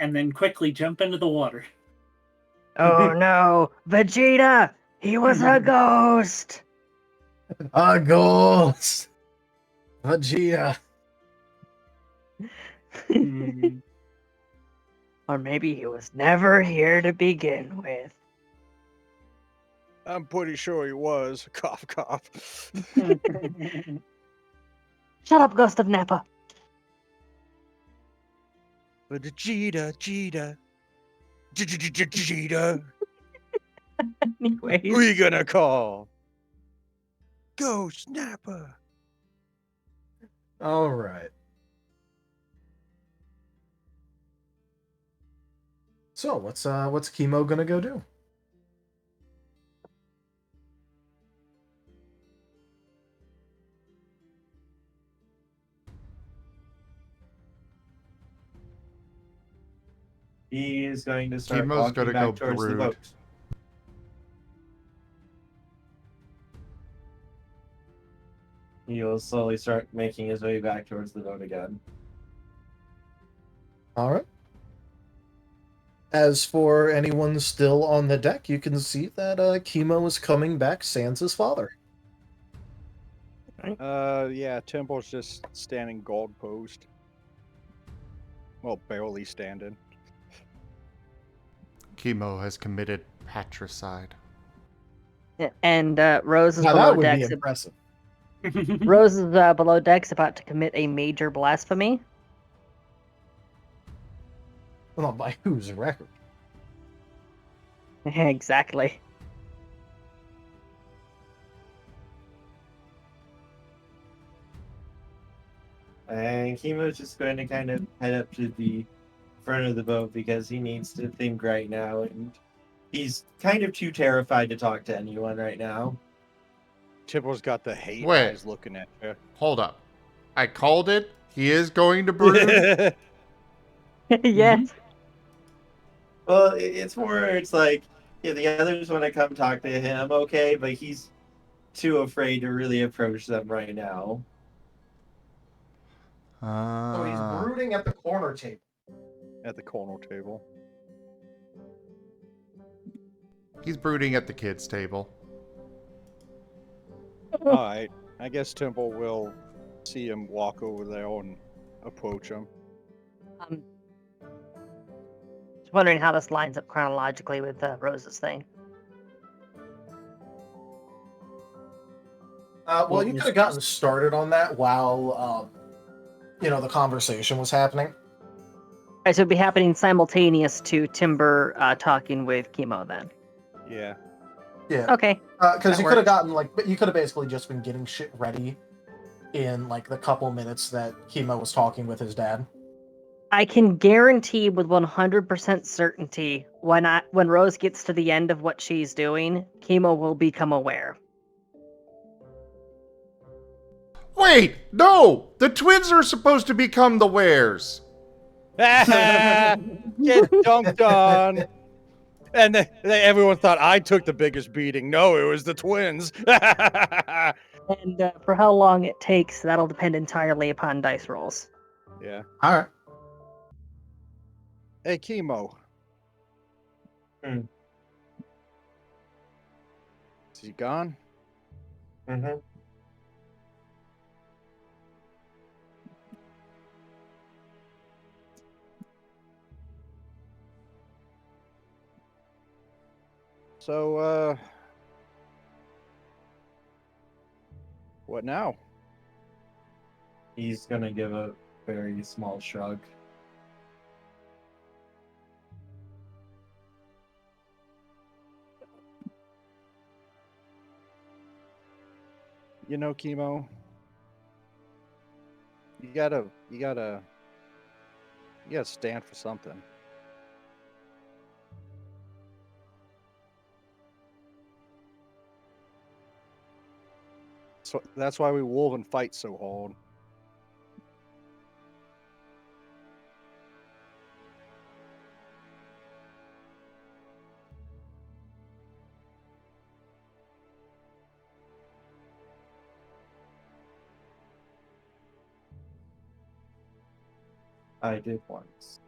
And then quickly jump into the water. Oh no, Vegeta! He was a ghost! A ghost! Vegeta! Or maybe he was never here to begin with. I'm pretty sure he was. Cough, cough. Shut up, Ghost of Nappa. Vegeta, Vegeta. Anyways. Who you gonna call? Ghost Nappa. All right. So what's Kemo gonna go do? He is going to start Chemo's walking gonna back go towards the brood. boat. He'll slowly start making his way back towards the boat again. All right. As for anyone still on the deck, you can see that Kemo is coming back sans his father. Yeah, Temple's just standing gold post. Well, barely standing. Kemo has committed patricide. And Rose is Now below that would be decks. impressive. Rose is below decks, about to commit a major blasphemy. Well, by whose record? Exactly. And Kemo's just going to kind of head up to the front of the boat because he needs to think right now, and he's kind of too terrified to talk to anyone right now. Temple's got the hate Wait. eyes looking at you. Hold up. I called it. He is going to brood. Yes. Well, it's more, it's like, yeah, the others want to come talk to him, okay, but he's too afraid to really approach them right now. So he's brooding at the corner table. At the corner table. He's brooding at the kids' table. Alright, I guess Temple will see him walk over there and approach him. Just wondering how this lines up chronologically with Rose's thing. Well, you could have gotten started on that while, the conversation was happening. Alright, so it'd be happening simultaneous to Timber talking with Kemo then. Yeah. Yeah. Okay. Because that you could have works. gotten, you could have basically just been getting shit ready in, the couple minutes that Kemo was talking with his dad. I can guarantee with 100% certainty when Rose gets to the end of what she's doing, Kemo will become aware. Wait, no! The twins are supposed to become the wares. Get dunked on. And everyone thought I took the biggest beating. No, it was the twins. And for how long it takes, that'll depend entirely upon dice rolls. Yeah. All right. Hey, Kemo. Mm. Is he gone? Mm-hmm. So, what now? He's gonna give a very small shrug. You know, Kemo, you gotta stand for something. So that's why we woven fight so hard. I did once.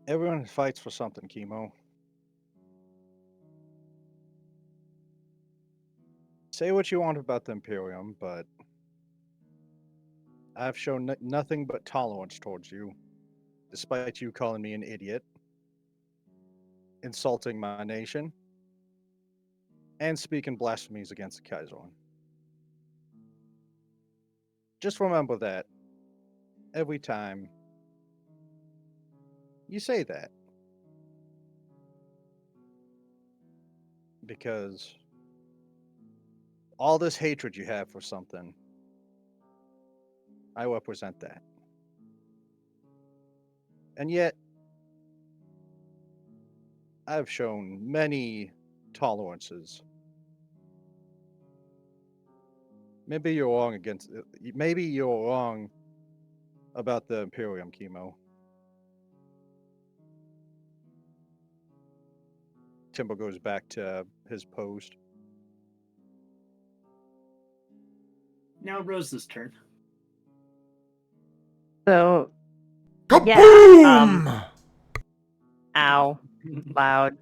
Everyone fights for something, Kemo. Say what you want about the Imperium, but I've shown nothing but tolerance towards you, despite you calling me an idiot, insulting my nation, and speaking blasphemies against the Kaiser. Just remember that every time you say that. Because all this hatred you have for something, I represent that. And yet, I've shown many tolerances. Maybe you're wrong maybe you're wrong about the Imperium, Kemo. Timber goes back to his post. Now Rose's turn. So, Kaboom! yeah, ow, loud.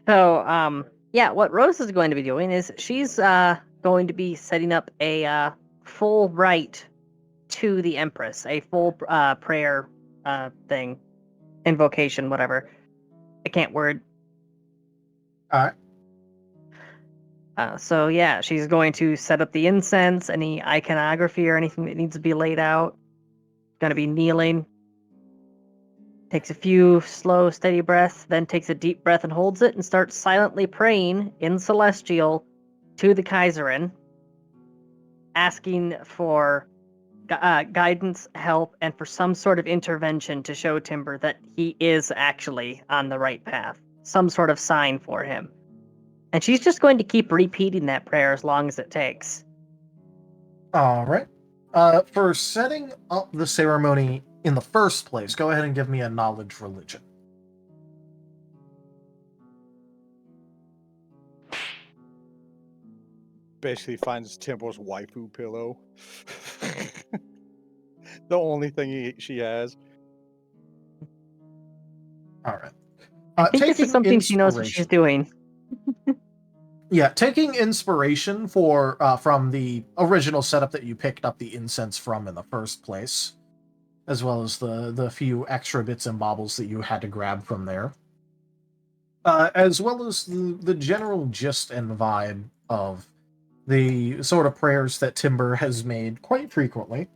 So, yeah, what Rose is going to be doing is she's going to be setting up a full rite to the Empress, a full prayer thing, invocation, whatever. I can't word. All right. So yeah, she's going to set up the incense, any iconography or anything that needs to be laid out. Going to be kneeling. Takes a few slow, steady breaths, then takes a deep breath and holds it and starts silently praying in Celestial to the Kaiserin, asking for guidance, help, and for some sort of intervention to show Timber that he is actually on the right path. Some sort of sign for him. And she's just going to keep repeating that prayer as long as it takes. All right. For setting up the ceremony in the first place, go ahead and give me a knowledge religion. Basically finds Timber's waifu pillow. The only thing she has. All right. I think this is something she knows what she's doing. Yeah, taking inspiration from the original setup that you picked up the incense from in the first place, as well as the few extra bits and baubles that you had to grab from there, as well as the general gist and vibe of the sort of prayers that Timber has made quite frequently,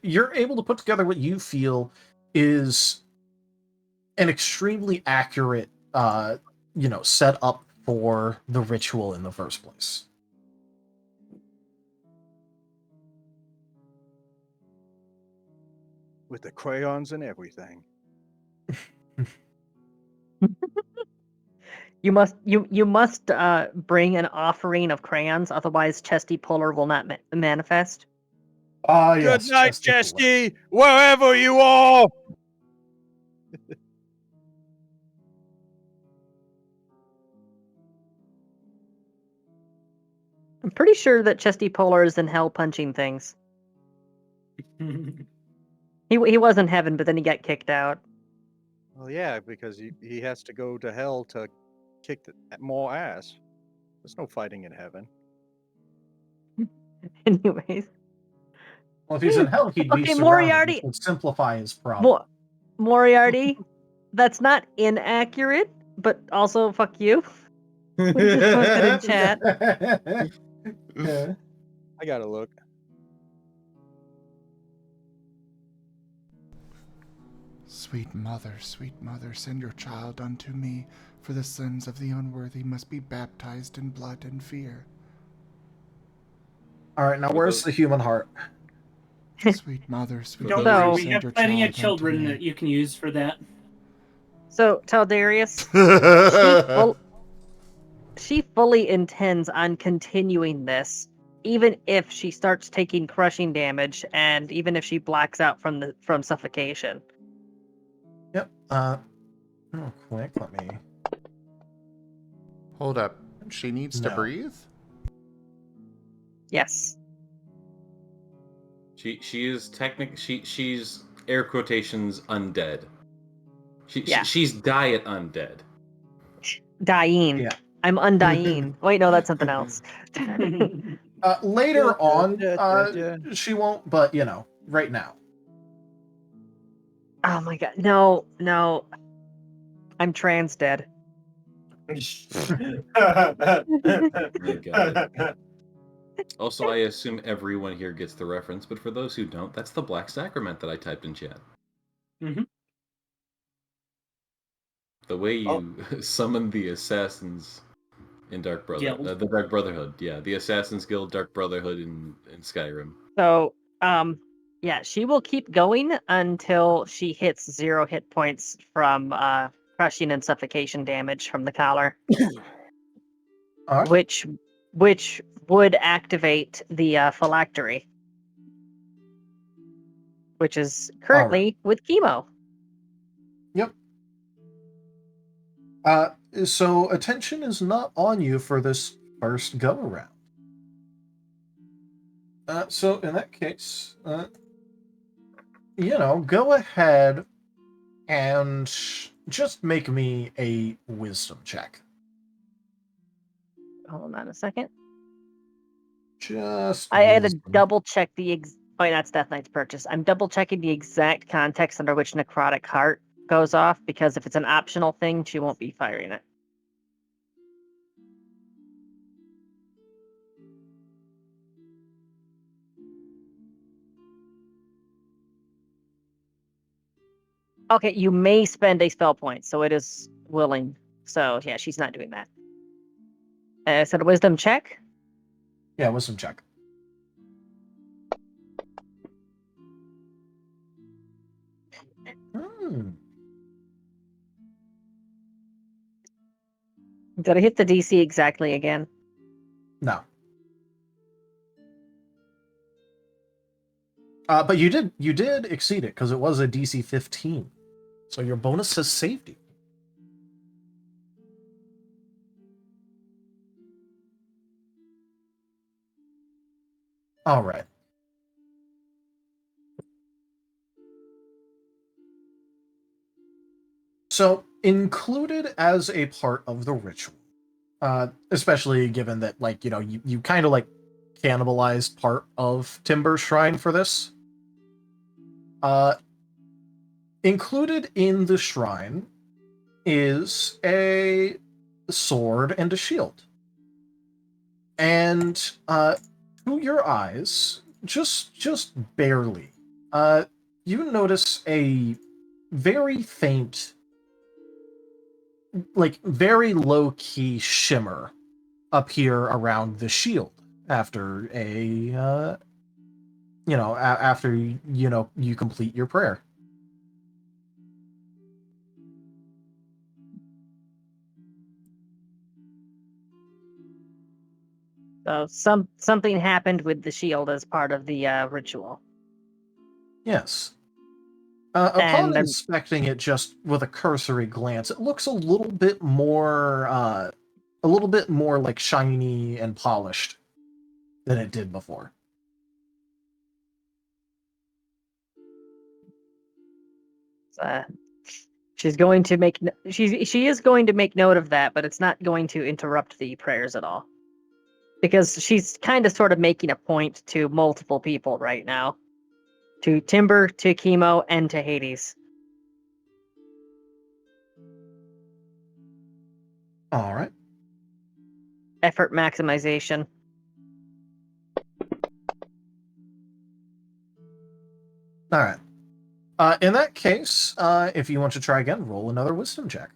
you're able to put together what you feel is an extremely accurate, set up for the ritual in the first place. With the crayons and everything. You must bring an offering of crayons, otherwise Chesty Puller will not manifest. Good night, Chesty, wherever you are. I'm pretty sure that Chesty Puller is in hell punching things. He was in heaven, but then he got kicked out. Well, yeah, because he has to go to hell to kick more ass. There's no fighting in heaven. Anyways. Well, if he's in hell, he'd be surrounded, Moriarty, which would simplify his problem. Moriarty, that's not inaccurate, but also fuck you. We just posted in chat. I gotta look. Sweet mother, send your child unto me, for the sins of the unworthy must be baptized in blood and fear. All right, now where's the human heart? Sweet mother, Don't worry, we have plenty of children that you can use for that. So, Taldarius, she fully intends on continuing this, even if she starts taking crushing damage, and even if she blacks out from suffocation. Yep. Real quick, let me. Hold up. She needs to breathe? Yes. She is she's air quotations undead. Yeah. She's diet undead. Dying. Yeah. I'm undying. Wait, no, that's something else. Later on, she won't, but right now. Oh my god. No. I'm trans dead. Also, I assume everyone here gets the reference, but for those who don't, that's the Black Sacrament that I typed in chat. Mm-hmm. The way you Oh. summon the assassins in Dark Brotherhood, Guild. the Dark Brotherhood, yeah, the Assassins Guild, Dark Brotherhood in Skyrim. So, yeah, she will keep going until she hits 0 hit points from crushing and suffocation damage from the collar, All right. which would activate the phylactery, which is currently with Kemo. Yep. So attention is not on you for this first go around. So in that case, go ahead and just make me a wisdom check. Hold on a second. I had to double check the oh, that's Death Knight's purchase. I'm double checking the exact context under which Necrotic Heart goes off, because if it's an optional thing, she won't be firing it. Okay, you may spend a spell point, so it is willing. So yeah, she's not doing that. Is it a wisdom check? Yeah, wisdom check. Did I hit the DC exactly again? No. But you did exceed it because it was a DC 15. So your bonus has saved you. All right. So included as a part of the ritual, especially given that you kind of cannibalized part of Timber's shrine for this. Included in the shrine is a sword and a shield. And to your eyes, just barely, you notice a very faint, very low-key shimmer appear around the shield after after you complete your prayer. So something happened with the shield as part of the ritual. Yes. Upon inspecting it just with a cursory glance, it looks a little bit more shiny and polished than it did before. She's going to make she is going to make note of that, but it's not going to interrupt the prayers at all, because she's kind of sort of making a point to multiple people right now, to Timber, to Kemo, and to Hades. All right. Effort maximization. All right. In that case, if you want to try again, roll another wisdom check.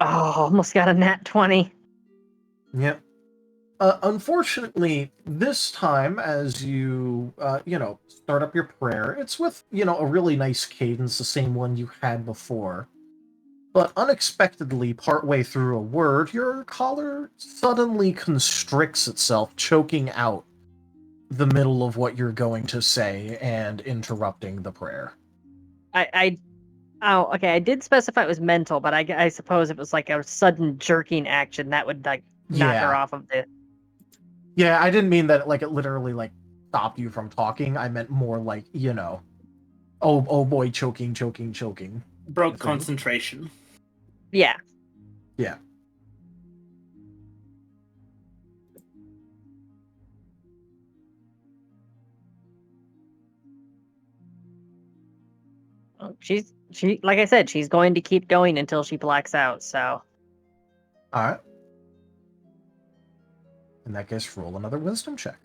Oh, almost got a nat 20. Yep. Unfortunately, this time, as you start up your prayer, it's with a really nice cadence, the same one you had before. But unexpectedly, partway through a word, your collar suddenly constricts itself, choking out the middle of what you're going to say and interrupting the prayer. Oh, okay. I did specify it was mental, but I suppose it was like a sudden jerking action that would knock her off of the. Yeah, I didn't mean that it literally stopped you from talking. I meant more oh boy, choking. Broke concentration. Yeah. Yeah. She like I said, she's going to keep going until she blacks out. So. All right. In that case, roll another wisdom check.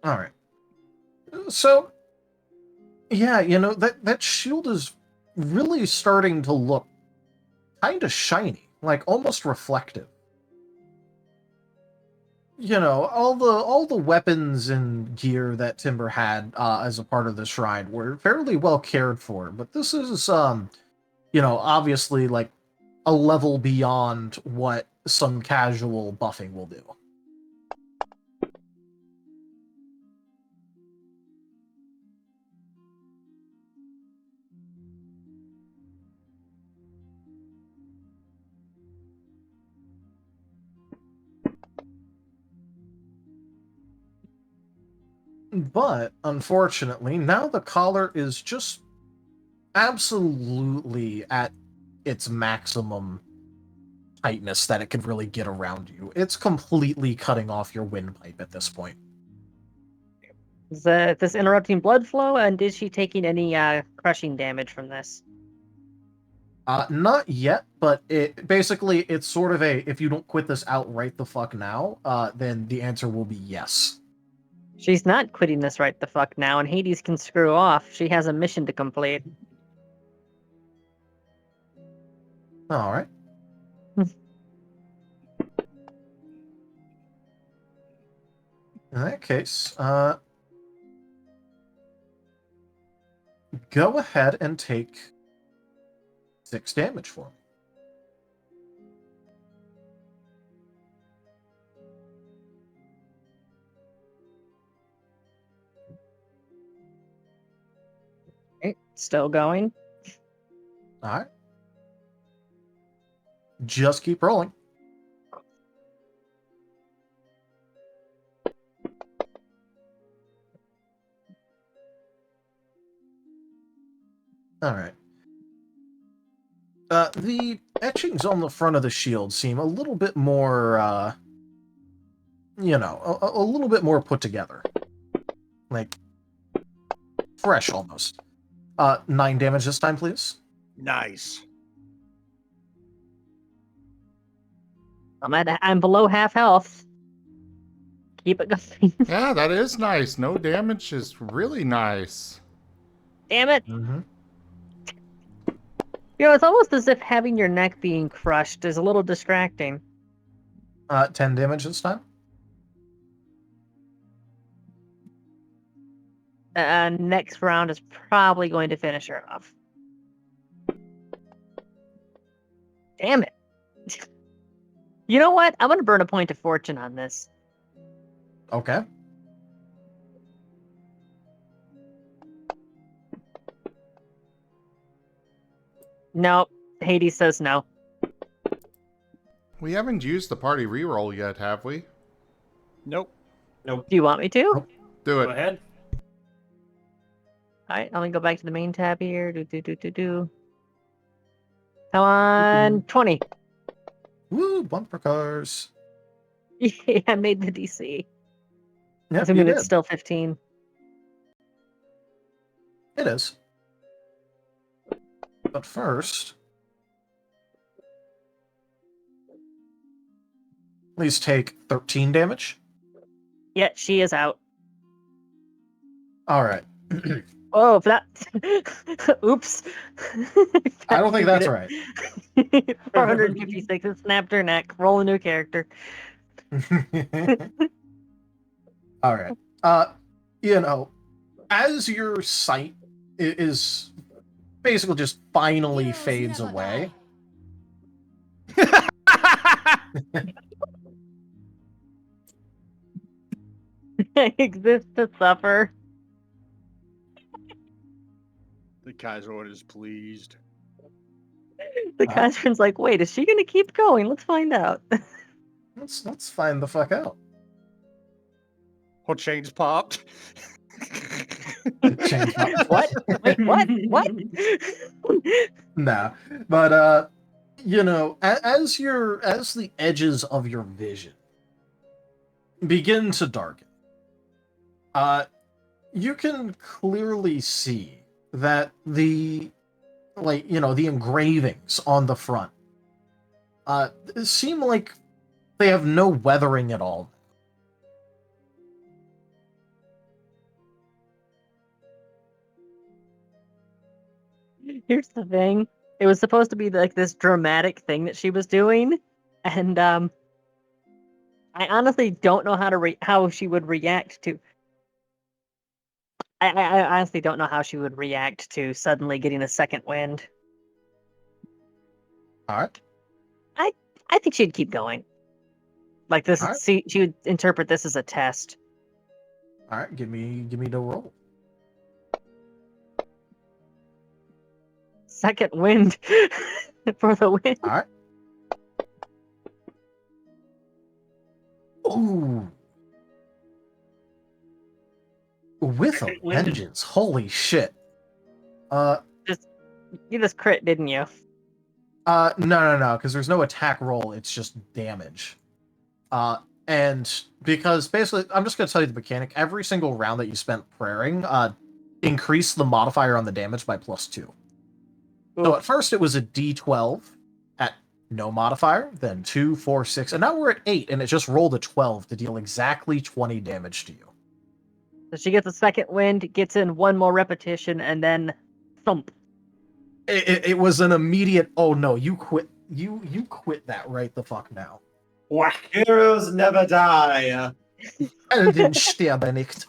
All right. So, yeah, that shield is really starting to look kind of shiny, like almost reflective. All the weapons and gear that Timber had as a part of the shrine were fairly well cared for, but this is obviously like a level beyond what some casual buffing will do. But unfortunately, now the collar is just absolutely at its maximum tightness that it can really get around you. It's completely cutting off your windpipe at this point. Is this interrupting blood flow, and is she taking any crushing damage from this? Not yet, but it's sort of if you don't quit this out right the fuck now, then the answer will be yes. She's not quitting this right the fuck now, and Hades can screw off. She has a mission to complete. All right. In that case, go ahead and take 6 damage for me. Okay, still going. All right. Just keep rolling. All right. The etchings on the front of the shield seem a little bit more, a little bit more put together. Like, fresh almost. 9 damage this time, please. Nice. I'm below half health. Keep it going. Yeah, that is nice. No damage is really nice. Damn it. Mm-hmm. It's almost as if having your neck being crushed is a little distracting. 10 damage this time. Next round is probably going to finish her off. Damn it. You know what? I'm going to burn a point of fortune on this. Okay. No. Hades says no. We haven't used the party reroll yet, have we? Nope. Nope. Do you want me to? Do it. Go ahead. Alright, let me go back to the main tab here. Come on, 20. Woo, bumper cars. Yeah, I made the DC. Yep, Assuming you it's did. still 15. It is. But first, please take 13 damage. Yeah, she is out. All right. Oh, that. Oops. I don't think that's right. 456. It snapped her neck. Roll a new character. All right. As your sight is basically just finally fades away. I exist to suffer. The Kaiser is pleased. The Kaiser's like, wait, is she gonna keep going? Let's find out. Let's find the fuck out. Her chains popped. Chains popped. What? Wait, what? What? Nah, but as the edges of your vision begin to darken, you can clearly see that the engravings on the front seem like they have no weathering at all. Here's the thing. It was supposed to be like this dramatic thing that she was doing, and I honestly don't know how she would react to. I honestly don't know how she would react to suddenly getting a second wind. All right. I think she'd keep going. Like this, All right. she would interpret this as a test. All right, give me the roll. Second wind for the win. All right. Ooh. With a vengeance. Holy shit. You just crit, didn't you? No, because there's no attack roll, it's just damage. And because basically, I'm just gonna tell you the mechanic. Every single round that you spent praying, increase the modifier on the damage by +2. So at first it was a D12 at no modifier, then 2, 4, 6, and now we're at 8, and it just rolled a 12 to deal exactly 20 damage to you. So she gets a second wind, gets in one more repetition, and then thump. It was an immediate, oh no, you quit. You quit that right the fuck now. Heroes never die. Elden sterben nicht.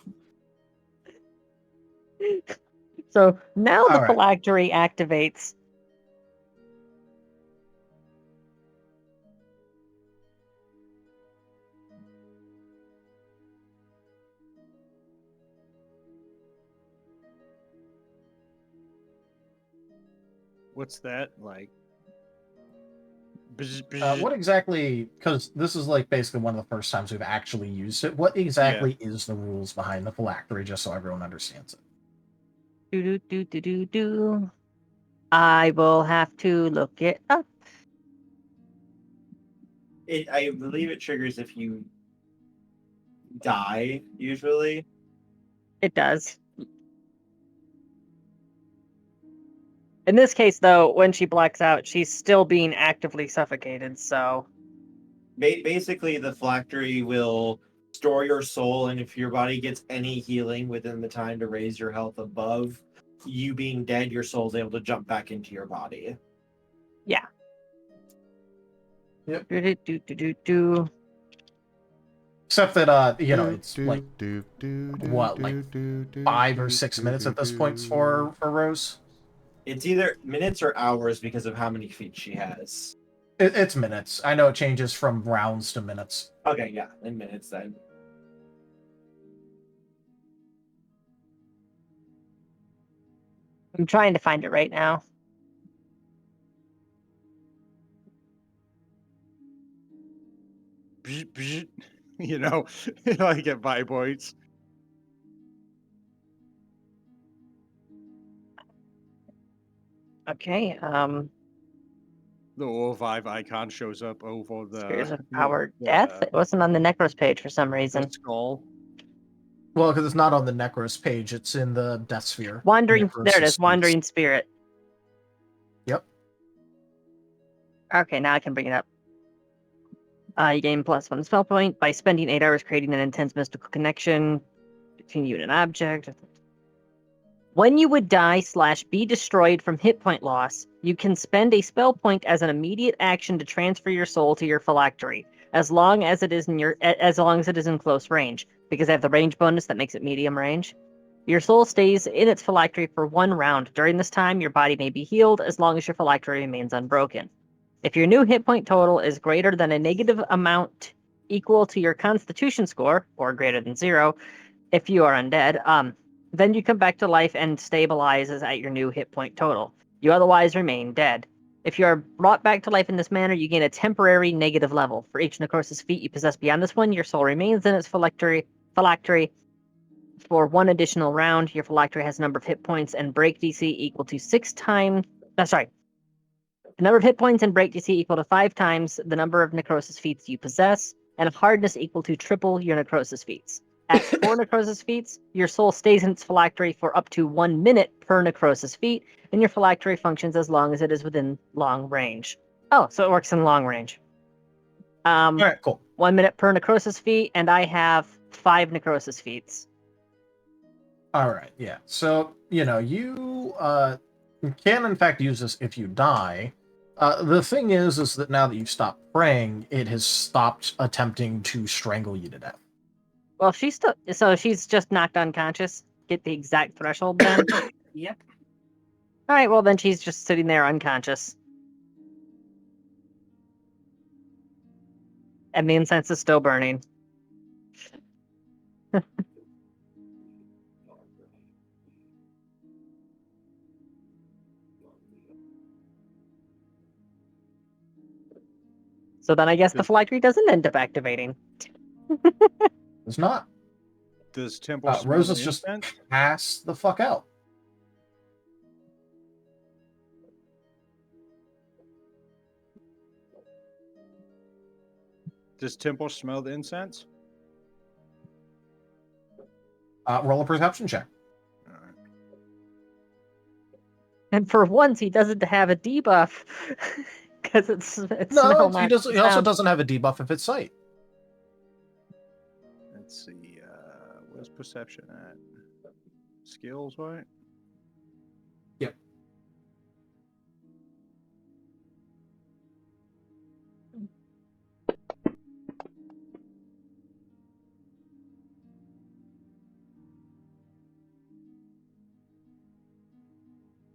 So now the All right. phylactery activates. What's that like? What exactly, because this is like basically one of the first times we've actually used it, what exactly is the rules behind the phylactery, just so everyone understands it? Do. I will have to look it up. I believe it triggers if you die, usually. It does. In this case, though, when she blacks out, she's still being actively suffocated, so... Basically, the phylactery will store your soul, and if your body gets any healing within the time to raise your health above you being dead, your soul's able to jump back into your body. Yeah. Yep. Do. Except that, it's like, what, like 5 or 6 minutes at this point for Rose? It's either minutes or hours because of how many feet she has. It's minutes. I know it changes from rounds to minutes. Okay, yeah, in minutes then. I'm trying to find it right now. You know, like it vibrates. Okay, The O5 icon shows up over the... Spheres of Power Death? It wasn't on the Necros page for some reason. Skull. Well, because it's not on the Necros page, it's in the Death Sphere. Wandering, Necros there it is, Spheres. Wandering Spirit. Yep. Okay, now I can bring it up. You gain +1 spell point by spending 8 hours creating an intense mystical connection between you and an object. When you would die/be destroyed from hit point loss, you can spend a spell point as an immediate action to transfer your soul to your phylactery, as long as it is in close range, because I have the range bonus that makes it medium range. Your soul stays in its phylactery for 1 round. During this time, your body may be healed as long as your phylactery remains unbroken. If your new hit point total is greater than a negative amount equal to your Constitution score, or greater than 0, if you are undead, then you come back to life and stabilizes at your new hit point total. You otherwise remain dead. If you are brought back to life in this manner, you gain a temporary negative level. For each necrosis feat you possess beyond this one, your soul remains in its phylactery. For 1 additional round, your phylactery has a number of hit points and break DC equal to 6 times... the number of hit points and break DC equal to 5 times the number of necrosis feats you possess, and a hardness equal to triple your necrosis feats. At 4 necrosis feats, your soul stays in its phylactery for up to 1 minute per necrosis feat, and your phylactery functions as long as it is within long range. Oh, so it works in long range. All right, cool. 1 minute per necrosis feat, and I have 5 necrosis feats. All right, yeah. So, you can in fact use this if you die. The thing is that now that you've stopped praying, it has stopped attempting to strangle you to death. Well, she's still, so she's just knocked unconscious. Get the exact threshold then. Yep. All right, well then she's just sitting there unconscious, and the incense is still burning. So then I guess the phylactery doesn't end up activating. It's not. Does Temple smell Rosa's the just incense? pass the fuck out. Does Temple smell the incense? Roll a perception check. And for once, he doesn't have a debuff because it's No, smell, he not doesn't. He also sound. doesn't have a debuff if it's sight. Let's see. Where's perception at? Skills, right? Yep.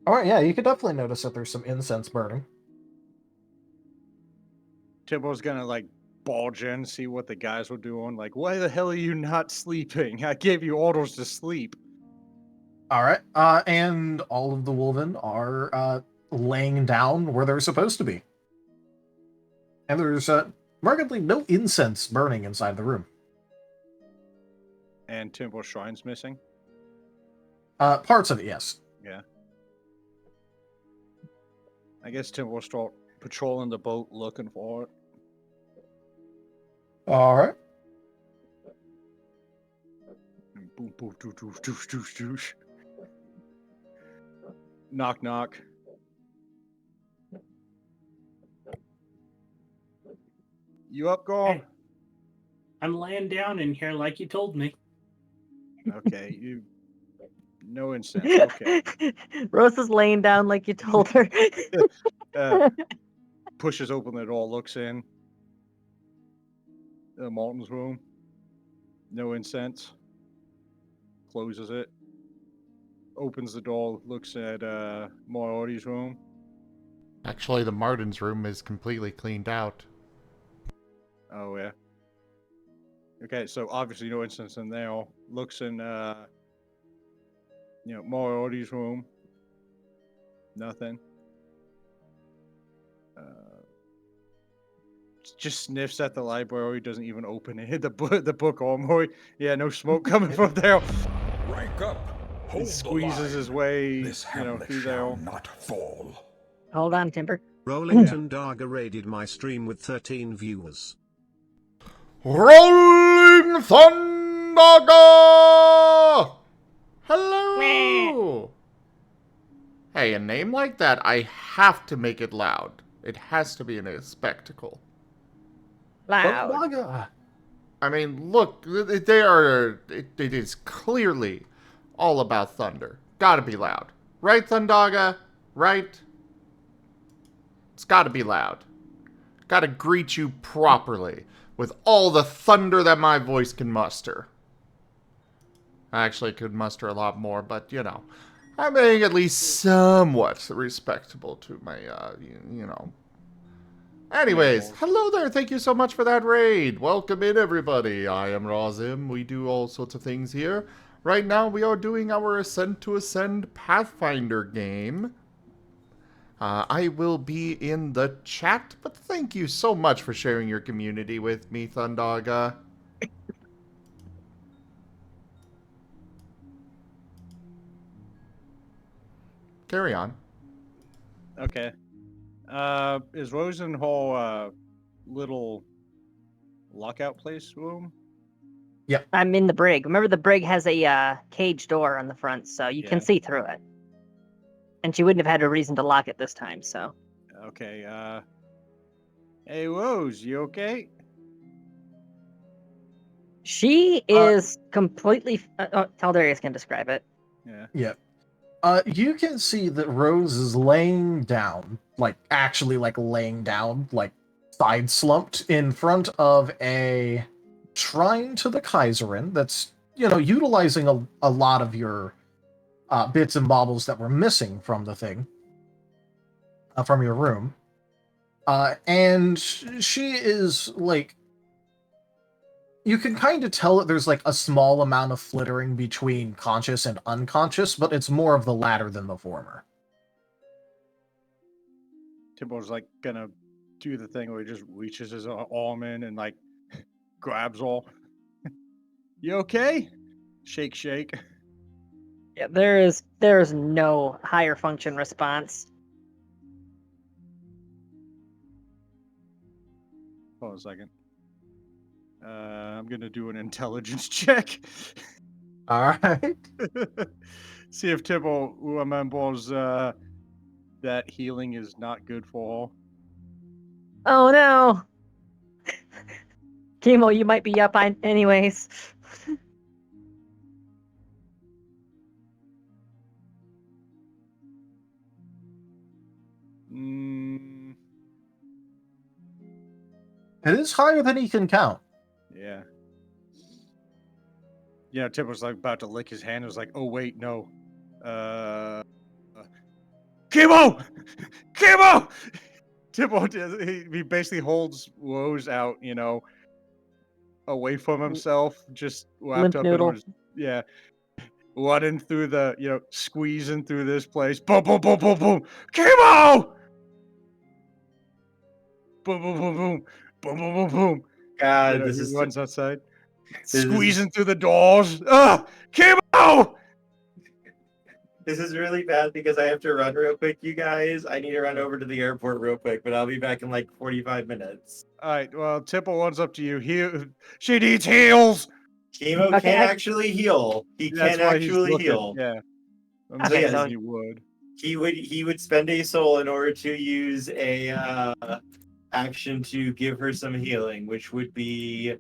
All right, yeah, you could definitely notice that there's some incense burning. Temple's gonna like bulge in, see what the guys were doing. Like, why the hell are you not sleeping? I gave you orders to sleep. All right, and all of the Wolven are laying down where they're supposed to be. And there's markedly no incense burning inside the room. And Temple Shrine's missing. Parts of it, yes. Yeah. I guess Temple will start patrolling the boat looking for it. All right. And boom, boom, doosh, doosh, doosh, doosh, doosh. Knock, knock. You up, Gar? Hey, I'm laying down in here like you told me. Okay, you. No incense. Okay. Rose is laying down like you told her. Pushes open the door, looks in. Marten's room. No incense. Closes it. Opens the door, looks at Moriarty's room. Actually, the Marten's room is completely cleaned out. Oh, yeah. Okay, so obviously no incense in there. Looks in, Moriarty's room. Nothing. Just sniffs at the library, doesn't even open it. The book armory. Yeah, no smoke coming from there. Rank up. He squeezes his way, This through hamlet there. shall not fall. Hold on, Timber. Rollington Darga raided my stream with 13 viewers. Rolling Thunder! Hello! Hey, a name like that, I have to make it loud. It has to be in a spectacle. Loud. I mean, look, they are. It is clearly all about thunder. Gotta be loud. Right, Thundaga? Right? It's gotta be loud. Gotta greet you properly with all the thunder that my voice can muster. I actually could muster a lot more, but, I'm being at least somewhat respectable to my, Anyways, hello there. Thank you so much for that raid. Welcome in, everybody. I am Razim. We do all sorts of things here. Right now, we are doing our Ascent to Ascend Pathfinder game. I will be in the chat, but thank you so much for sharing your community with me, Thundaga. Carry on. Okay. Is Rosenhall little lockout place room? Yep. I'm in the brig. Remember, the brig has a cage door on the front, so you can see through it. And she wouldn't have had a reason to lock it this time, so. Okay, hey, Rose, you okay? She is completely... Taldarius can describe it. Yeah. Yep. You can see that Rose is laying down, like actually like laying down, like side slumped in front of a shrine to the Kaiserin that's, utilizing a lot of your bits and baubles that were missing from the thing, from your room. And she is like, you can kind of tell that there's like a small amount of flittering between conscious and unconscious, but it's more of the latter than the former. Timbo's like gonna do the thing where he just reaches his arm in and like grabs all. You okay? Shake, shake. Yeah, there is no higher function response. Hold on a second. I'm gonna do an intelligence check. All right. See if Timbo remembers that healing is not good for Oh no! Kemo, you might be up anyways. It is higher than he can count. Yeah. Yeah, Tim was like about to lick his hand. It was like, oh wait, no. Kemo! Kemo! Timbo, he basically holds Rose out, away from himself, just wrapped Limp up noodle. in his, yeah, running through the, squeezing through this place. Boom, boom, boom, boom, boom. Kemo! Boom, boom, boom, boom. Boom, boom, boom, boom. God, He runs outside. This Squeezing through the doors. Kemo! This is really bad because I have to run real quick, you guys. I need to run over to the airport real quick, but I'll be back in like 45 minutes. All right, well, Tipple, one's up to you. She needs heals! Kemo Okay, can actually heal. He That's can why he's actually looking, heal. yeah. I'm Okay, saying so he would. He would spend a soul in order to use a action to give her some healing, which would be,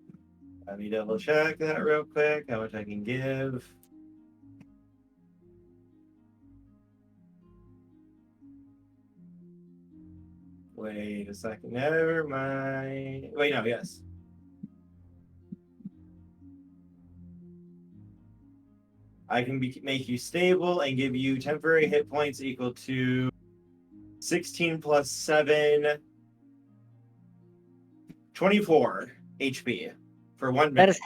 let me double check that real quick, how much I can give. Wait a second, never mind. Wait, no, yes. I can make you stable and give you temporary hit points equal to 16 plus 7, 24 HP for 1 minute.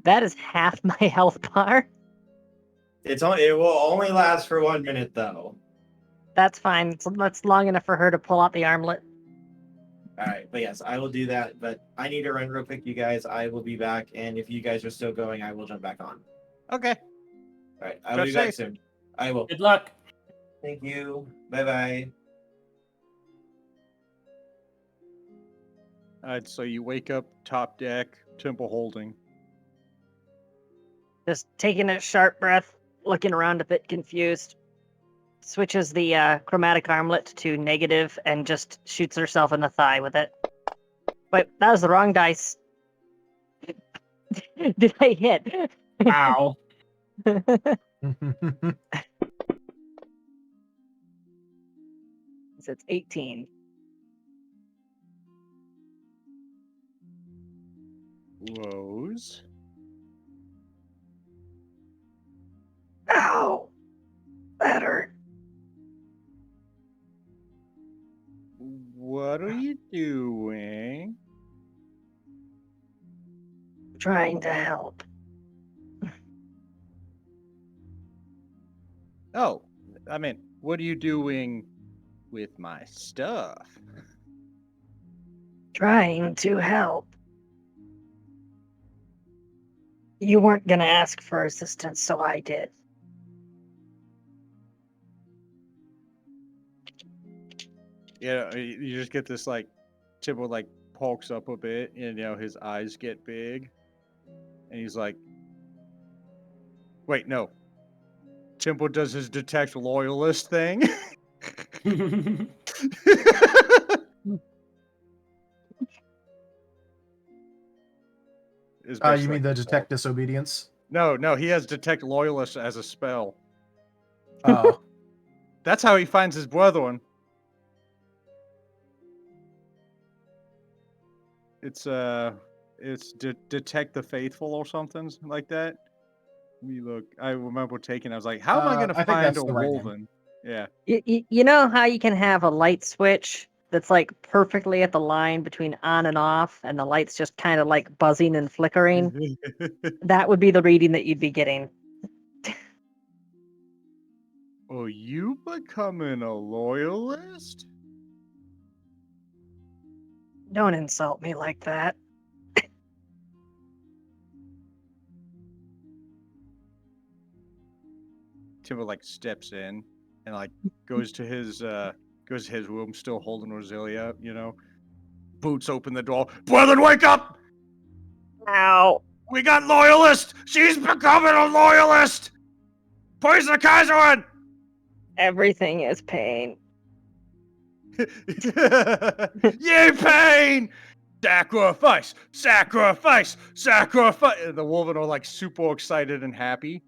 That is half my health bar. It will only last for 1 minute though. That's fine. That's long enough for her to pull out the armlet. All right, but yes, I will do that. But I need to run real quick, you guys. I will be back, and if you guys are still going, I will jump back on. Okay. All right, I will be back soon. I will. Good luck. Thank you. Bye bye. All right, so you wake up top deck, Temple holding. Just taking a sharp breath, looking around a bit confused. Switches the chromatic armlet to negative and just shoots herself in the thigh with it. Wait, that was the wrong dice. Did I hit? Ow. It's 18. Rose. Ow! That hurt. What are you doing? Trying to help. Oh, I mean, what are you doing with my stuff? Trying to help. You weren't gonna ask for assistance, so I did. Yeah, you just get this like, Timbo like pokes up a bit, and his eyes get big, and he's like, "Wait, no." Timbo does his detect loyalist thing. You mean the detect disobedience? No, he has detect loyalist as a spell. Oh. That's how he finds his brethren. It's detect the faithful or something like that. Let me look. I remember I was like, how am I going to I think find that's a the right name. wolven? Yeah. You know how you can have a light switch that's like perfectly at the line between on and off, and the light's just kind of like buzzing and flickering? That would be the reading that you'd be getting. Oh, you becoming a loyalist? Don't insult me like that. Timber like steps in and like goes to his room, still holding Rosalia, Boots open the door. Brethren, wake up! Ow. We got loyalist! She's becoming a loyalist! Praise the Kaiserin! Everything is pain. Yay, pain! Sacrifice! Sacrifice! Sacrifice! And the wolven are like super excited and happy.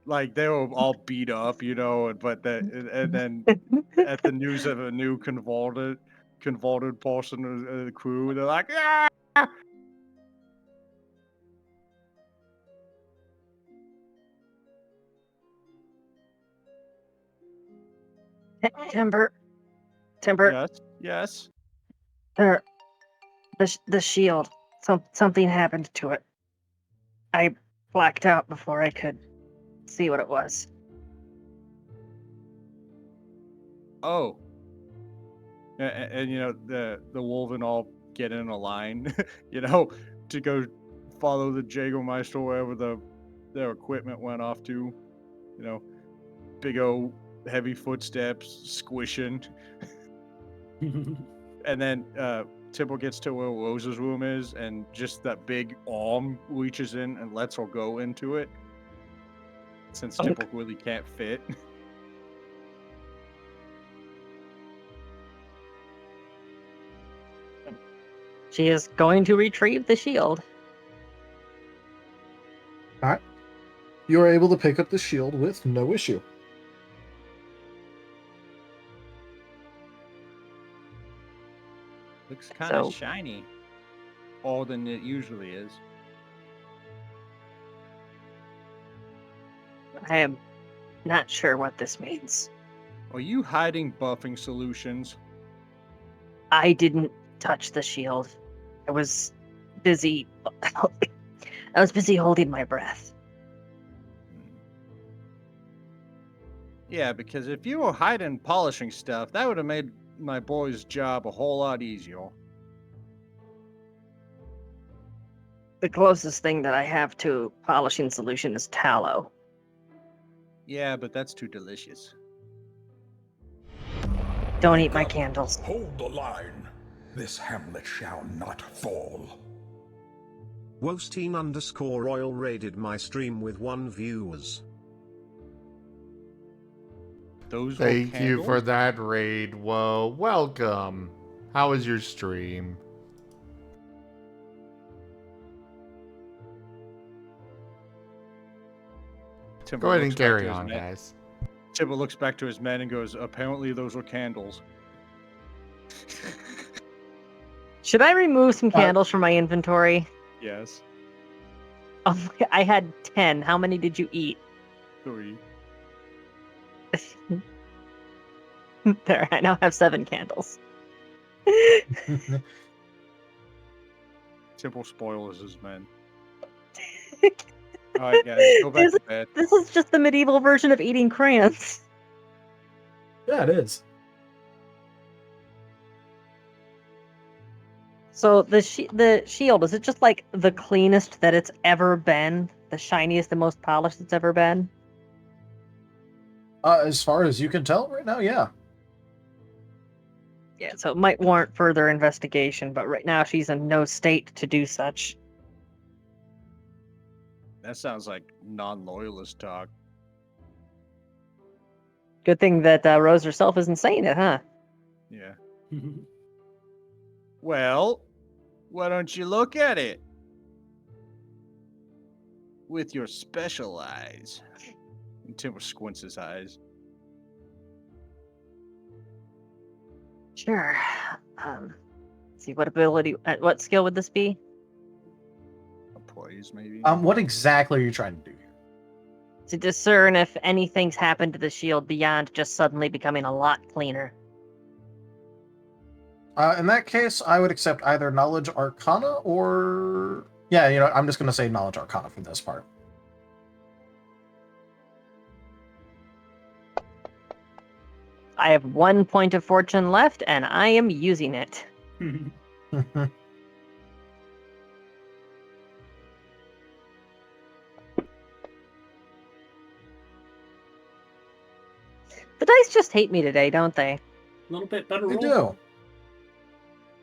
Like they were all beat up, but and then at the news of a new converted person of the crew, they're like, ah! Timber. Yes. The shield. Something happened to it. I blacked out before I could see what it was. Oh. And the wolven all get in a line, to go follow the Jägermeister wherever their equipment went off to. Big old heavy footsteps squishing. And then Tipple gets to where Rosa's room is, and just that big arm reaches in and lets her go into it. Since Tipple really can't fit. She is going to retrieve the shield. Alright. You are able to pick up the shield with no issue. Looks kind of shiny. More than it usually is. I am not sure what this means. Are you hiding buffing solutions? I didn't touch the shield. I was busy. I was busy holding my breath. Yeah, because if you were hiding polishing stuff, that would have made my boy's job a whole lot easier. The closest thing that I have to polishing solution is tallow. Yeah, but that's too delicious. Don't eat my candles. Hold the line. This hamlet shall not fall. Wosteen_Royal raided my stream with 1 viewers. Thank you for that raid. Whoa, welcome. How was your stream? Go ahead and carry on, guys. Timber looks back to his men and goes, apparently those were candles. Should I remove some candles from my inventory? Yes. Oh, I had 10. How many did you eat? 3. There, I now have 7 candles. Temple spoils his men. Alright, guys, go back to bed. This is just the medieval version of eating crayons. Yeah, it is. So the shield, is it just like the cleanest that it's ever been? The shiniest and most polished it's ever been? As far as you can tell right now, yeah. Yeah, so it might warrant further investigation, but right now she's in no state to do such. That sounds like non-loyalist talk. Good thing that Rose herself isn't saying it, huh? Yeah. Well, why don't you look at it? with your special eyes. And Timber squints his eyes. Sure. See, what skill would this be? A poise, maybe? What exactly are you trying to do here? To discern if anything's happened to the shield beyond just suddenly becoming a lot cleaner. In that case, I would accept either Knowledge Arcana or... Yeah, I'm just going to say Knowledge Arcana for this part. I have 1 point of fortune left, and I am using it. The dice just hate me today, don't they? A little bit better They roll. do.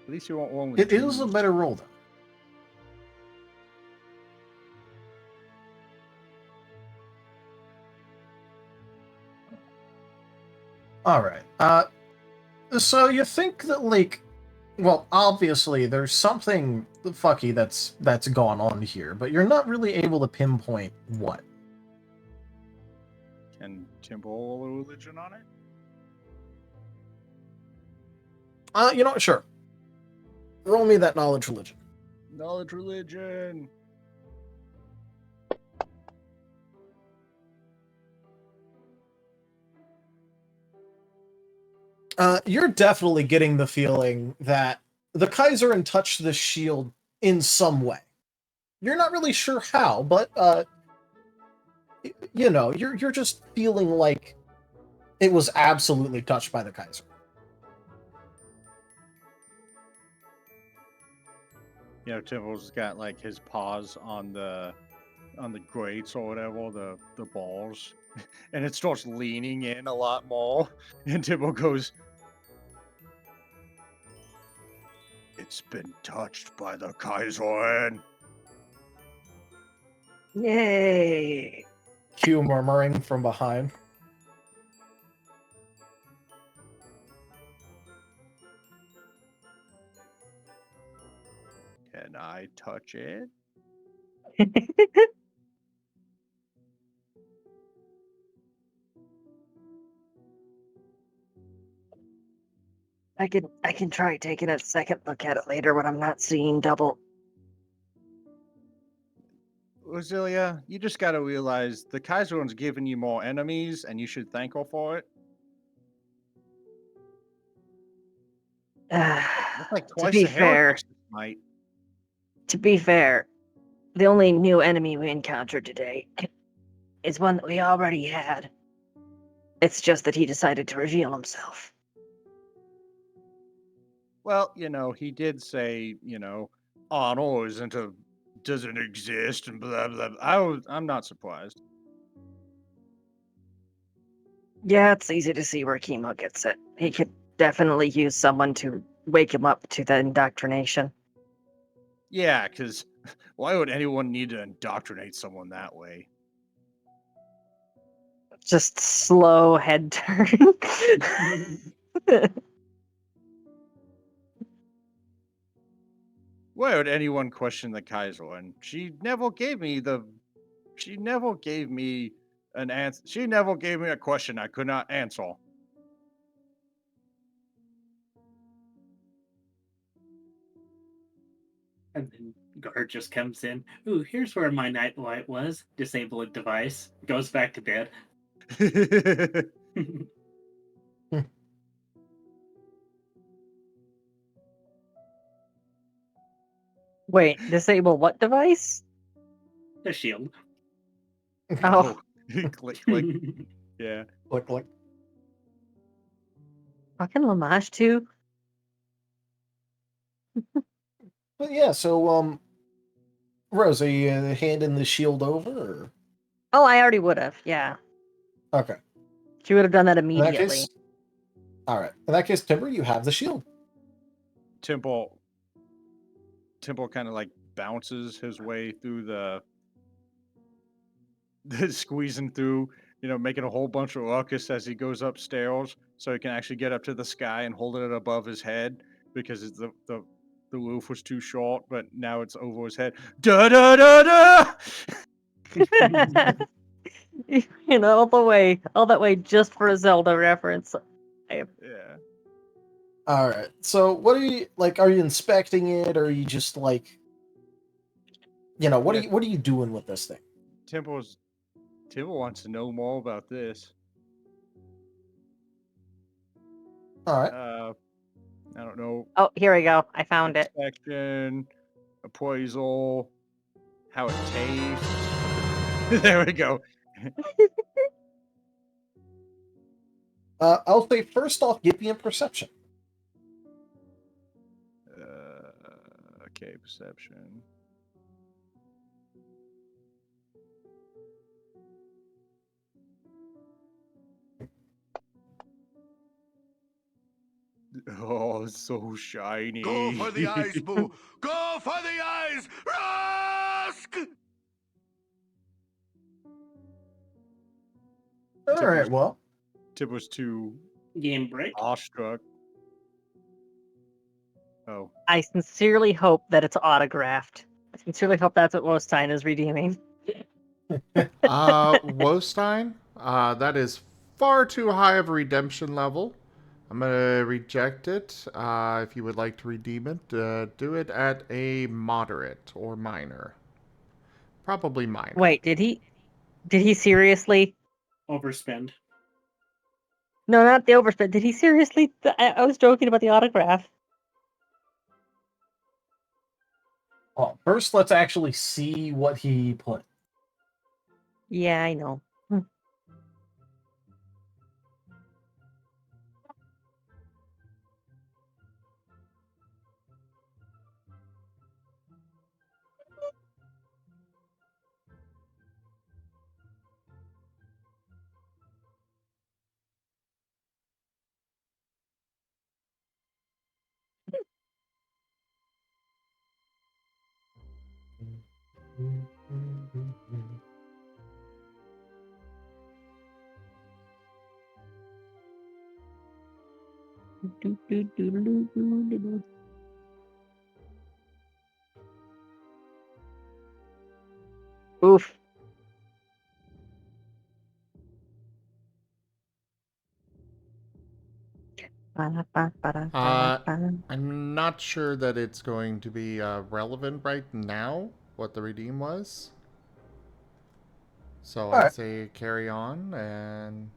At least you won't roll with It is a better roll, though. All right. So you think that, well, obviously there's something fucky that's gone on here, but you're not really able to pinpoint what. Can Timber roll a religion on it? Sure. Roll me that knowledge religion. Knowledge religion. You're definitely getting the feeling that the Kaiserin touched the shield in some way. You're not really sure how, but you're just feeling like it was absolutely touched by the Kaiser. Timber's got like his paws on the grates or whatever, the balls, and it starts leaning in a lot more. And Timber goes, "It's been touched by the Kaiserin." Yay! Q murmuring from behind. Can I touch it? I can try taking a second look at it later when I'm not seeing double. Rosalia, you just gotta realize the Kaiserin's giving you more enemies, and you should thank her for it. That's like twice to be the fair, Heretics might. To be fair, the only new enemy we encountered today is one that we already had. It's just that he decided to reveal himself. Well, he did say, honor doesn't exist and blah blah. I'm not surprised. Yeah, it's easy to see where Kemo gets it. He could definitely use someone to wake him up to the indoctrination. Yeah, because why would anyone need to indoctrinate someone that way? Just slow head turn. Why would anyone question the Kaiserin? She never gave me an answer. She never gave me a question I could not answer. And then guard just comes in. Ooh, here's where my nightlight was. Disable a device. Goes back to bed. Wait, disable what device? The shield. Oh. Click, click. Yeah. Click, click. Fucking Lamash too. But yeah, so Rose, are you handing the shield over? Or? Oh, I already would have. Yeah. Okay. She would have done that In that immediately. case, all right. In that case, Timber, you have the shield. Temple kind of like bounces his way through the squeezing through, making a whole bunch of ruckus as he goes upstairs, so he can actually get up to the sky and hold it above his head because the roof was too short, but now it's over his head. Da da da da. You know, all that way just for a Zelda reference. Yeah. All right. So, what are you like? Are you inspecting it, or are you just like, what Yeah. are you doing with this thing? Temple wants to know more about this. All right. I don't know. Oh, here we go. I found it. Inspection, appraisal, how it tastes. There we go. I'll say first off, give me a perception. Okay, perception. Oh, it's so shiny. Go for the eyes, Boo! Go for the eyes! Rusk! All right. Well, Tip was too game break. awestruck. Oh. I sincerely hope that it's autographed. I sincerely hope that's what Wostein is redeeming. Wostein, that is far too high of a redemption level. I'm gonna reject it. If you would like to redeem it, do it at a moderate or minor. Probably minor. Wait, did he seriously? Overspend. No, not the overspend. Did he seriously? I was joking about the autograph. well, first let's actually see what he put. Yeah, I know. Oof. I'm not sure that it's going to be relevant right now, what the redeem was. So I'd say carry on, and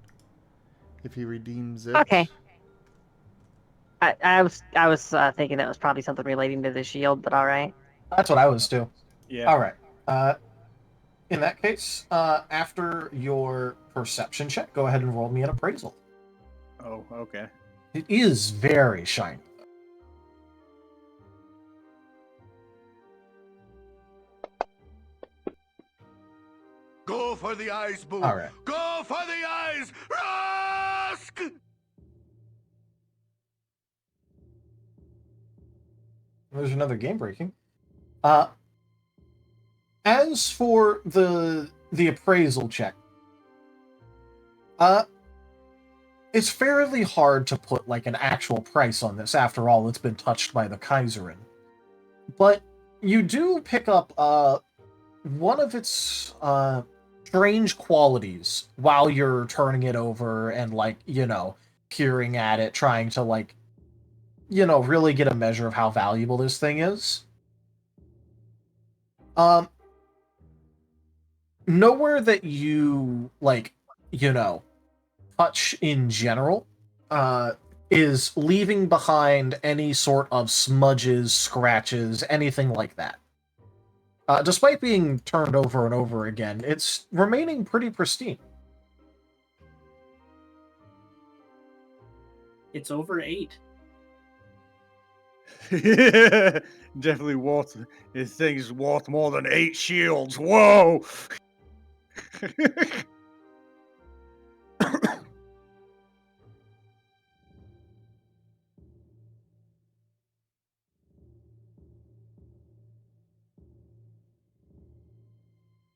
if he redeems it... Okay. I was thinking that was probably something relating to the shield, but all right. That's what I was too. Yeah. All right. In that case, after your perception check, go ahead and roll me an appraisal. Oh, okay. It is very shiny. Go for the eyes, Boo! All right. Go for the eyes! Rusk! There's another game breaking. As for the appraisal check, it's fairly hard to put like an actual price on this. After all, it's been touched by the Kaiserin. But you do pick up one of its strange qualities while you're turning it over and peering at it, trying to really get a measure of how valuable this thing is. Nowhere that you touch in general is leaving behind any sort of smudges, scratches, anything like that. Despite being turned over and over again, it's remaining pretty pristine. It's over 8. Definitely worth. This thing's worth more than 8 shields. Whoa!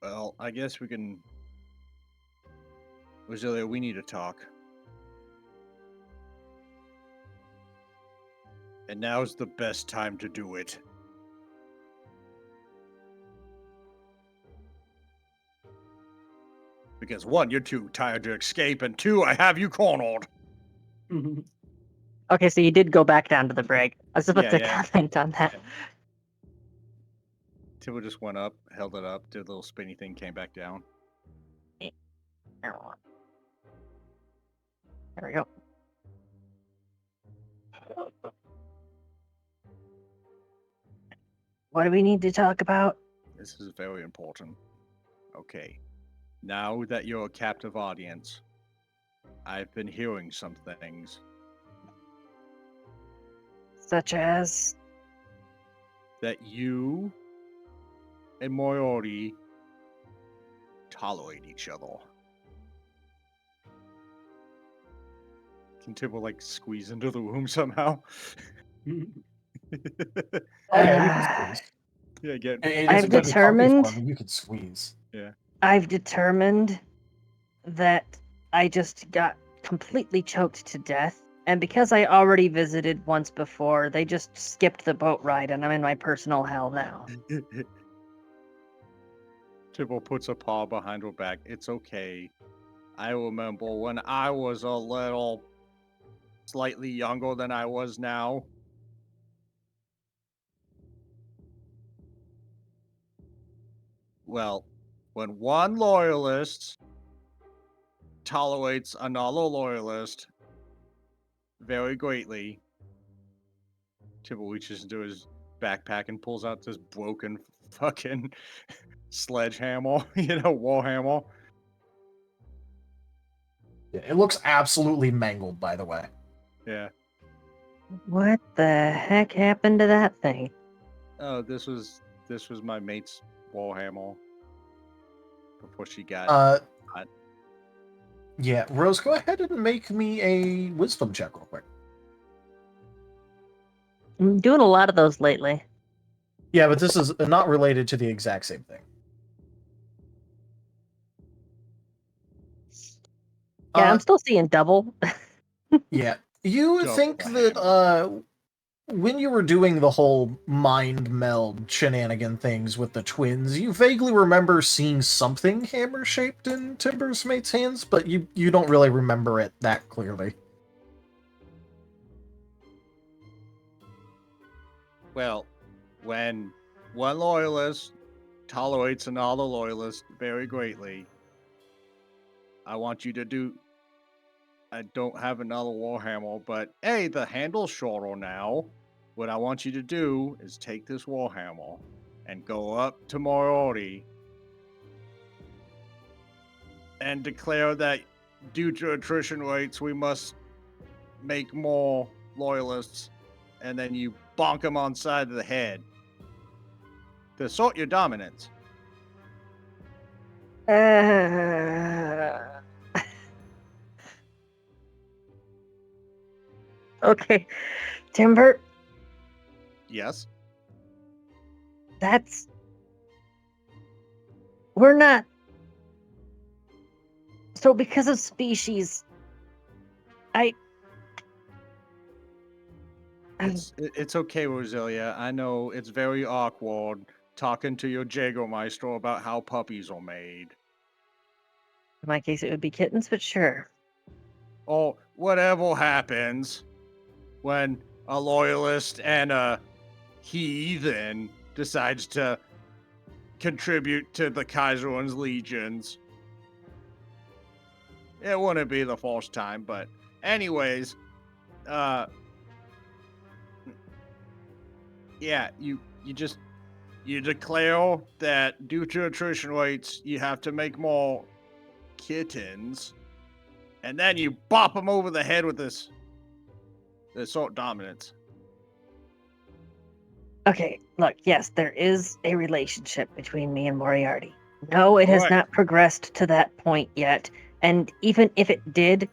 Well, I guess we can. Rosalia, we need to talk. And now's the best time to do it. Because one, you're too tired to escape, and two, I have you cornered. Okay, so you did go back down to the brig. I was about Yeah, to yeah. comment on that. Tibble just went up, held it up, did a little spinny thing, came back down. There we go. What do we need to talk about? This is very important. Okay. Now that you're a captive audience, I've been hearing some things. Such as? That you and Moriarty tolerate each other. Can Tibble, like, squeeze into the room somehow? Oh yeah, you can squeeze. Yeah, get. I've determined. You can squeeze. Yeah. I've determined that I just got completely choked to death, and because I already visited once before, they just skipped the boat ride, and I'm in my personal hell now. Tibble puts a paw behind her back. It's okay. I remember when I was a little slightly younger than I was now. Well, when one loyalist tolerates another loyalist very greatly, Tibble reaches into his backpack and pulls out this broken fucking sledgehammer, warhammer. Yeah, it looks absolutely mangled, by the way. Yeah. What the heck happened to that thing? Oh, this was my mate's warhammer before she got hot. Yeah, Rose, go ahead and make me a wisdom check real quick. I'm doing a lot of those lately. Yeah, but this is not related to the exact same thing. Yeah, I'm still seeing double. Yeah. You Double think that when you were doing the whole mind meld shenanigan things with the twins, you vaguely remember seeing something hammer-shaped in Timber's mate's hands, but you don't really remember it that clearly. Well, when one loyalist tolerates another loyalist very greatly, I want you to do... I don't have another warhammer, but hey, the handle's shorter now. What I want you to do is take this warhammer and go up to Moriarty and declare that due to attrition rates, we must make more loyalists, and then you bonk them on side of the head to sort your dominance. Okay, Timber, Yes? we're not... So because of species, It's okay, Rosalia. I know it's very awkward talking to your Jägermeister about how puppies are made. In my case, it would be kittens, but sure. Or whatever happens when a loyalist and a heathen decides to contribute to the Kaiser's legions. It wouldn't be the first time, but anyways, yeah, you declare that due to attrition rates, you have to make more kittens, and then you bop them over the head with this sort dominance. Okay, look, yes, there is a relationship between me and Moriarty. No, it has Alright. not progressed to that point yet, and even if it did,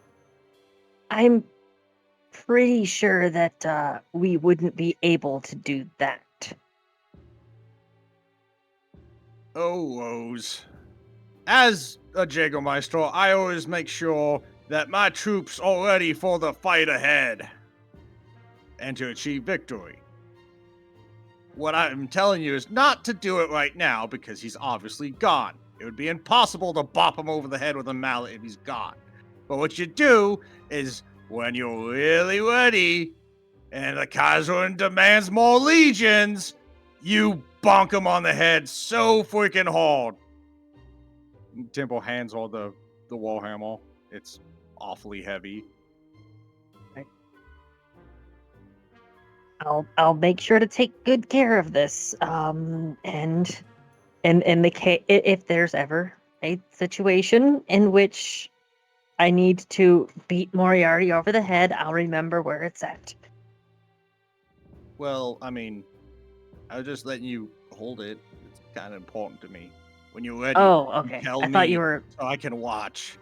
I'm pretty sure that we wouldn't be able to do that. Oh, Rose. As a Jägermeister, I always make sure that my troops are ready for the fight ahead and to achieve victory. What I'm telling you is not to do it right now because he's obviously gone. It would be impossible to bop him over the head with a mallet if he's gone. But what you do is, when you're really ready, and the Kaiser demands more legions, you bonk him on the head so freaking hard. Temple hands all the warhammer. It's awfully heavy. I'll make sure to take good care of this. And in the case, if there's ever a situation in which I need to beat Moriarty over the head, I'll remember where it's at. Well, I mean, I was just letting you hold it. It's kind of important to me. When you're ready, Oh, okay. tell I me thought you were. so I can watch.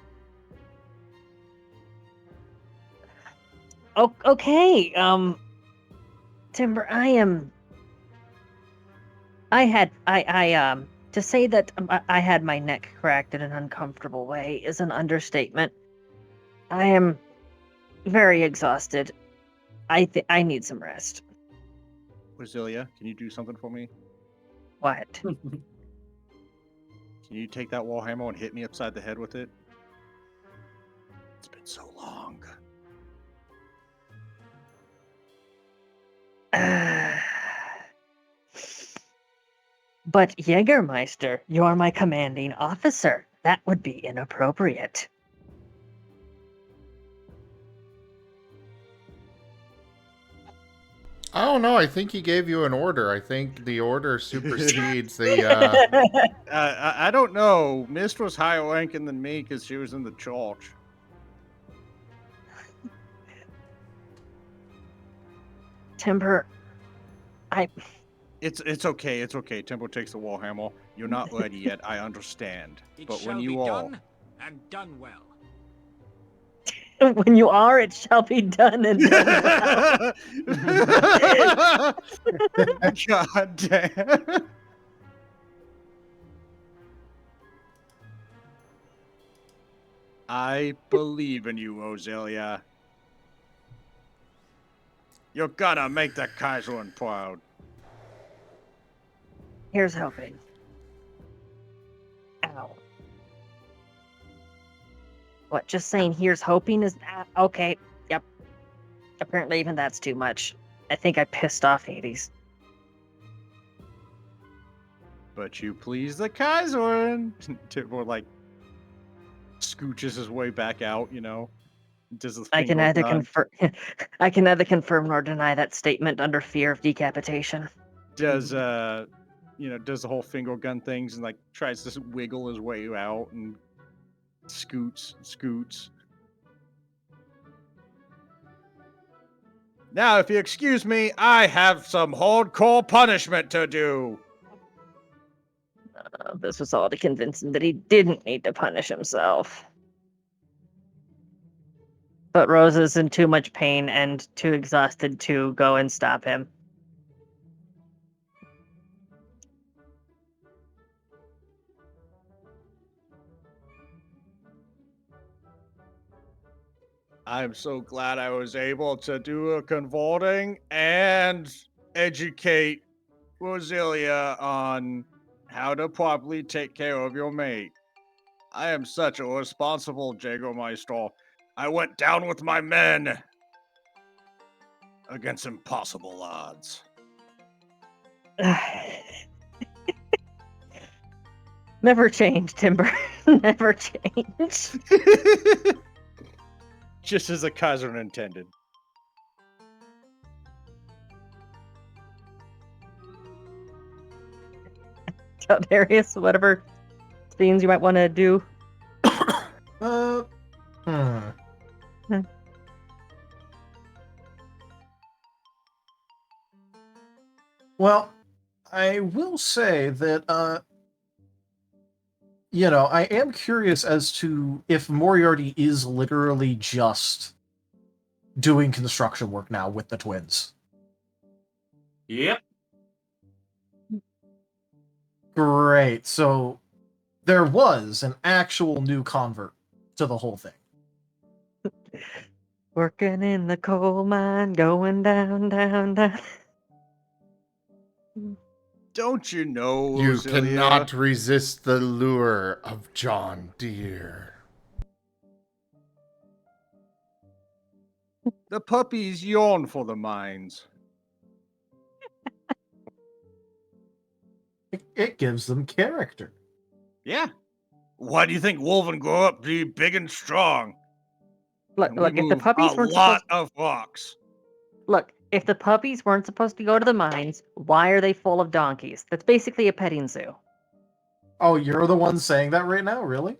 Oh, okay. Timber, to say that I had my neck cracked in an uncomfortable way is an understatement. I am very exhausted. I need some rest. Rosalia, can you do something for me? What? Can you take that warhammer and hit me upside the head with it? It's been so long. But Jägermeister, you're my commanding officer. That would be inappropriate. I don't know. I think he gave you an order. I think the order supersedes the. I don't know. Mist was higher ranking than me because she was in the church. Timber, It's okay. It's okay. Tempo takes the warhammer. You're not ready yet. I understand. It But shall when be you are, done, and done well. when you are, it shall be done and done well. God damn. I believe in you, Rosalia. You're gonna make the Kaiserin proud. Here's hoping. Ow. What, just saying here's hoping is... okay, yep. Apparently even that's too much. I think I pissed off Hades. But you please the Kaiserin. Timur, like, scooches his way back out, you know? Does the I can finger neither gun. confirm I can neither confirm nor deny that statement under fear of decapitation. Does does the whole finger gun things and like tries to wiggle his way out and scoots. Now, if you excuse me, I have some hardcore punishment to do. This was all to convince him that he didn't need to punish himself. But Rose is in too much pain and too exhausted to go and stop him. I'm so glad I was able to do a converting and educate Rosalia on how to properly take care of your mate. I am such a responsible Jägermeister. I went down with my men against impossible odds. Never change, Timber. Never change. Just as the Kaiser intended. Tell Darius whatever scenes you might want to do. Well, I will say that, I am curious as to if Moriarty is literally just doing construction work now with the twins. Yep. Great. So there was an actual new convert to the whole thing. Working in the coal mine, going down, down, down. Don't you know, You Rosalia? cannot resist the lure of John Deere. The puppies yawn for the mines. It gives them character. Yeah. Why do you think Wolven grow up to be big and strong? Look, And we look, if the move puppies a weren't lot supposed of rocks. Look, if the puppies weren't supposed to go to the mines, why are they full of donkeys? That's basically a petting zoo. Oh, you're the one saying that right now? Really?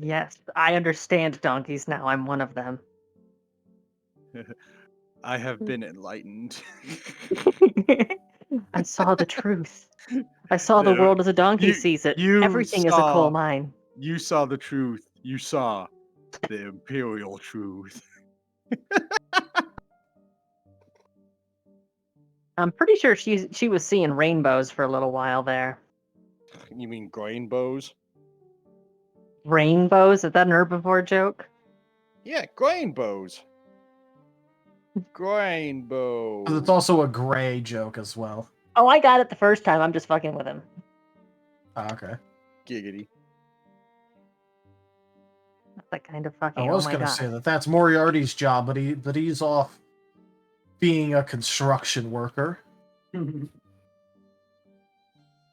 Yes, I understand donkeys now. I'm one of them. I have been enlightened. I saw the truth. I saw the There- world as a donkey sees it. Everything is a coal mine. You saw the truth. You saw the imperial truth. I'm pretty sure she was seeing rainbows for a little while there. You mean grainbows? Rainbows? Is that an herbivore joke? Yeah, grainbows. Grainbow. It's also a gray joke as well. Oh, I got it the first time. I'm just fucking with him. Okay. Giggity. That's that kind of fucking. I was oh my gonna god. say that's Moriarty's job, but he's off being a construction worker.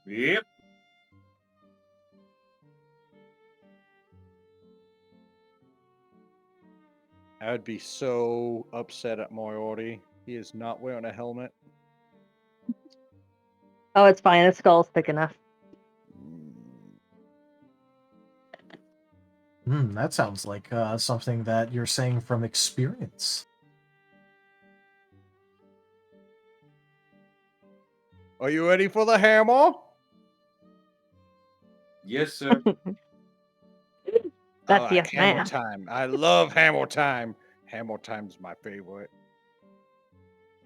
Yep. I would be so upset at Moriarty. He is not wearing a helmet. Oh, it's fine. His skull's thick enough. That sounds like something that you're saying from experience. Are you ready for the hammer? Yes, sir. That's Alright, yes, hammer ma'am. time. I love hammer time. Hammer time's my favorite.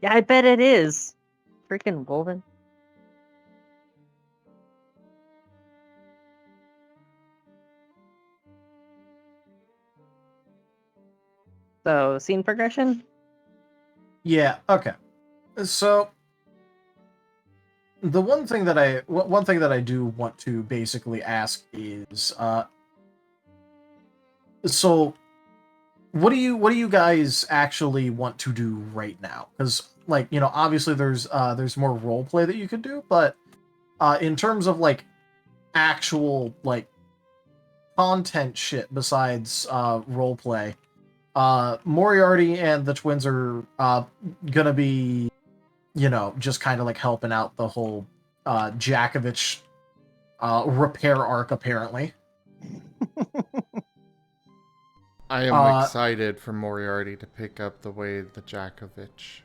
Yeah, I bet it is. Freaking Wolven. So, scene progression? Yeah. Okay. So the one thing that I do want to basically ask is, so what do you guys actually want to do right now? Because, like, you know, obviously there's more role play that you could do, but in terms of like actual like content shit besides role play, Moriarty and the twins are gonna be, you know, just kind of like helping out the whole Jakovich repair arc, apparently. I am excited for Moriarty to pick up the way the Jakovich.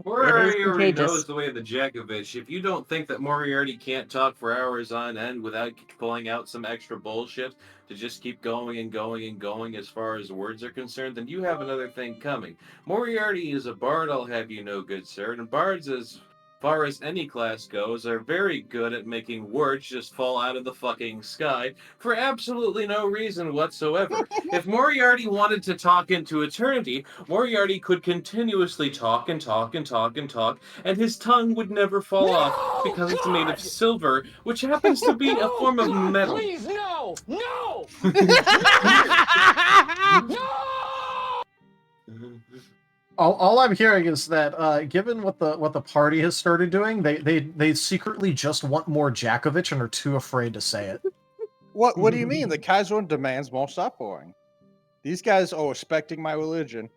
Moriarty already knows the way of the Jakovich. If you don't think that Moriarty can't talk for hours on end without pulling out some extra bullshit to just keep going and going and going as far as words are concerned, then you have another thing coming. Moriarty is a bard, I'll have you know, good sir, and bards, as far as any class goes, are very good at making words just fall out of the fucking sky for absolutely no reason whatsoever. If Moriarty wanted to talk into eternity, Moriarty could continuously talk and talk and talk and talk, and his tongue would never fall off because it's made of silver, which happens to be a form of metal. Please, no! No! All I'm hearing is that, given what the party has started doing, they secretly just want more Jakovich and are too afraid to say it. What do you mean? The Kaiser demands more suffering. These guys are respecting my religion.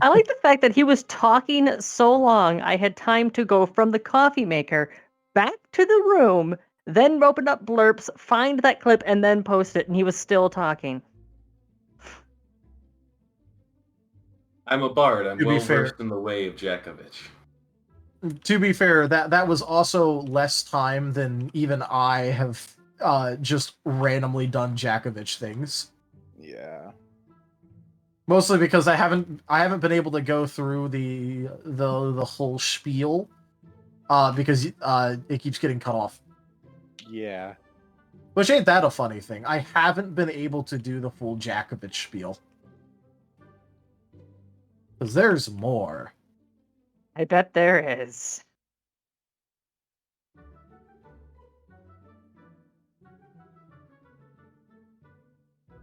I like the fact that he was talking so long, I had time to go from the coffee maker back to the room, then open up Blurps, find that clip, and then post it, and he was still talking. I'm a bard. I'm To be well fair- versed in the way of Jakovich. To be fair, that was also less time than even I have just randomly done Jakovich things. Yeah. Mostly because I haven't been able to go through the whole spiel because it keeps getting cut off. Yeah. Which ain't that a funny thing. I haven't been able to do the full Jakovich spiel. Because there's more. I bet there is.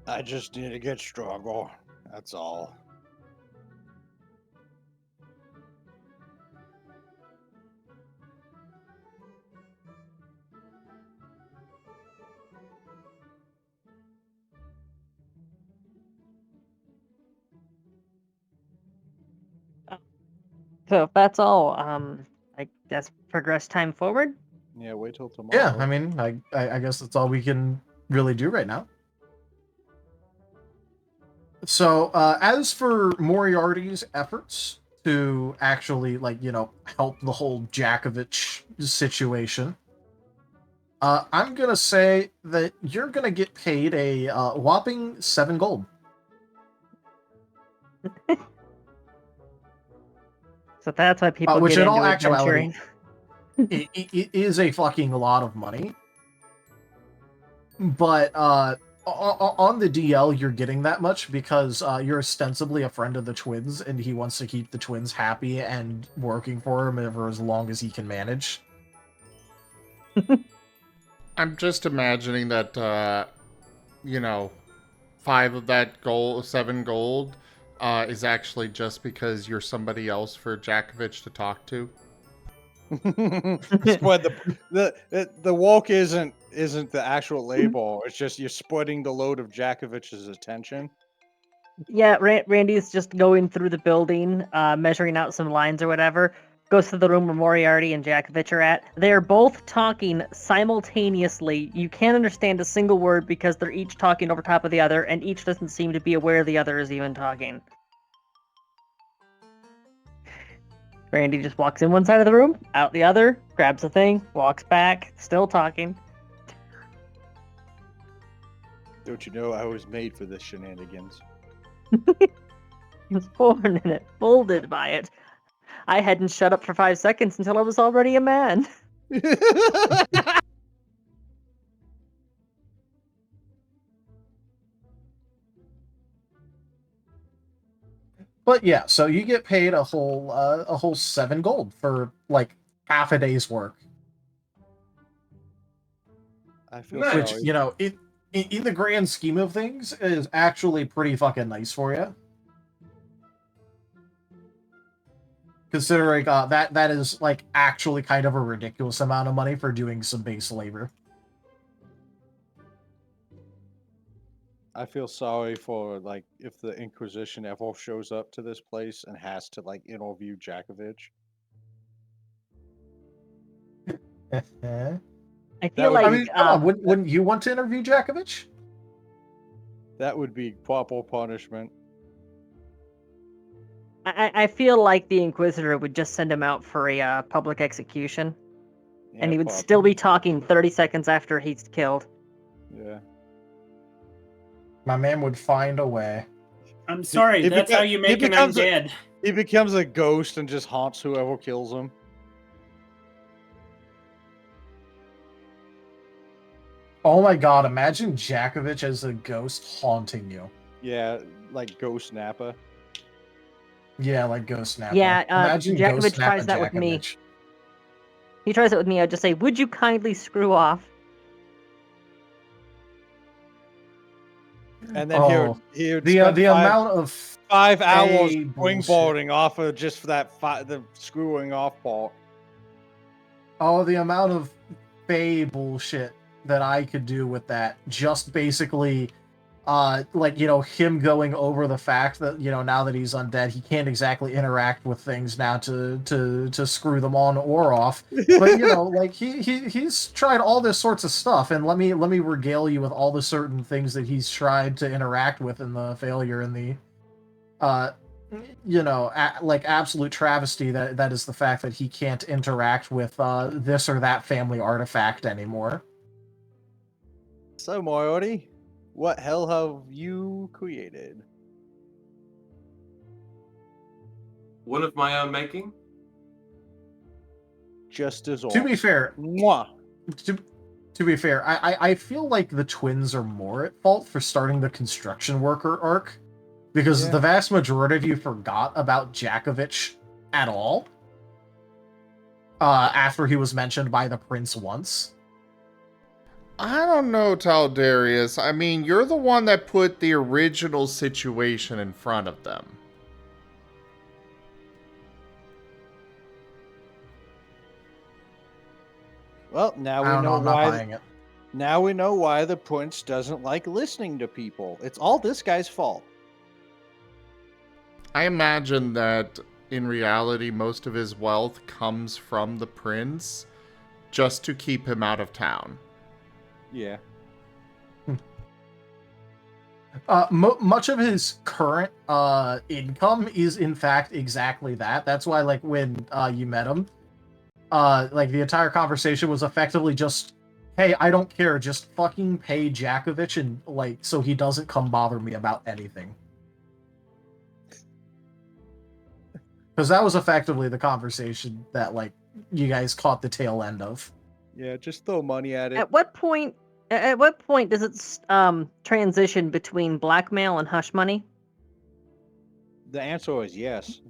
I just need to get stronger. That's all. So if that's all, I guess progress time forward. Yeah, wait till tomorrow. Yeah, I mean, I guess that's all we can really do right now. So, as for Moriarty's efforts to actually, help the whole Jakovich situation, I'm gonna say that you're gonna get paid a whopping 7 gold. So that's why people Which, get in all into actuality, adventuring. it is a fucking lot of money. But on the DL, you're getting that much because you're ostensibly a friend of the twins, and he wants to keep the twins happy and working for him for as long as he can manage. I'm just imagining that, 5 of that gold, 7 gold, is actually just because you're somebody else for Jakovich to talk to. Split the woke isn't the actual label. It's just you're splitting the load of Jakovich's attention. Yeah, Randy's just going through the building, measuring out some lines or whatever. Goes to the room where Moriarty and Jakovich are at. They are both talking simultaneously. You can't understand a single word because they're each talking over top of the other, and each doesn't seem to be aware the other is even talking. Randy just walks in one side of the room, out the other, grabs a thing, walks back, still talking. Don't you know I was made for this shenanigans? He was born in it, folded by it. I hadn't shut up for 5 seconds until I was already a man. But yeah, so you get paid a whole 7 gold for like half a day's work. I feel Which, sorry. in the grand scheme of things, is actually pretty fucking nice for you. Considering that is like actually kind of a ridiculous amount of money for doing some base labor. I feel sorry for like if the Inquisition ever shows up to this place and has to like interview Jakovich. I feel like I mean, come on, wouldn't you want to interview Jakovich? That would be proper punishment. I feel like the Inquisitor would just send him out for a public execution. Yeah, And he would probably. still be talking 30 seconds after he's killed. Yeah. My man would find a way. I'm sorry, that's how you make an undead. He becomes a ghost and just haunts whoever kills him. Oh my god, imagine Jakovich as a ghost haunting you. Yeah, like Ghost Nappa. Yeah, like Ghost Nappa. Yeah, Imagine Jakovich Ghost Nappa tries that with me. Jakovich. He tries it with me, I'd just say, would you kindly screw off? And then he would the spend amount of 5 hours fey wingboarding off of just for that the screwing off part. Oh, the amount of fey bullshit that I could do with that. Just basically, him going over the fact that, now that he's undead, he can't exactly interact with things now to screw them on or off. But, he's tried all this sorts of stuff, and let me regale you with all the certain things that he's tried to interact with in the failure and the, absolute travesty that is the fact that he can't interact with this or that family artifact anymore. So, Moriarty, what hell have you created? One of my own making? Just as all. To be fair, Mwah. To be fair, I feel like the twins are more at fault for starting the construction worker arc, because the vast majority of you forgot about Jakovich at all. after he was mentioned by the prince once. I don't know, Taldarius. I mean, you're the one that put the original situation in front of them. Well, now I we don't know, know I'm not why. buying it. Now we know why the prince doesn't like listening to people. It's all this guy's fault. I imagine that in reality, most of his wealth comes from the prince just to keep him out of town. Yeah. Much of his current income is in fact exactly that. That's why, like, when you met him, like, the entire conversation was effectively just, hey, I don't care, just fucking pay Jakovich and, like, so he doesn't come bother me about anything. Because that was effectively the conversation that, like, you guys caught the tail end of. Yeah, just throw money at it. At what point does it transition between blackmail and hush money? The answer is yes.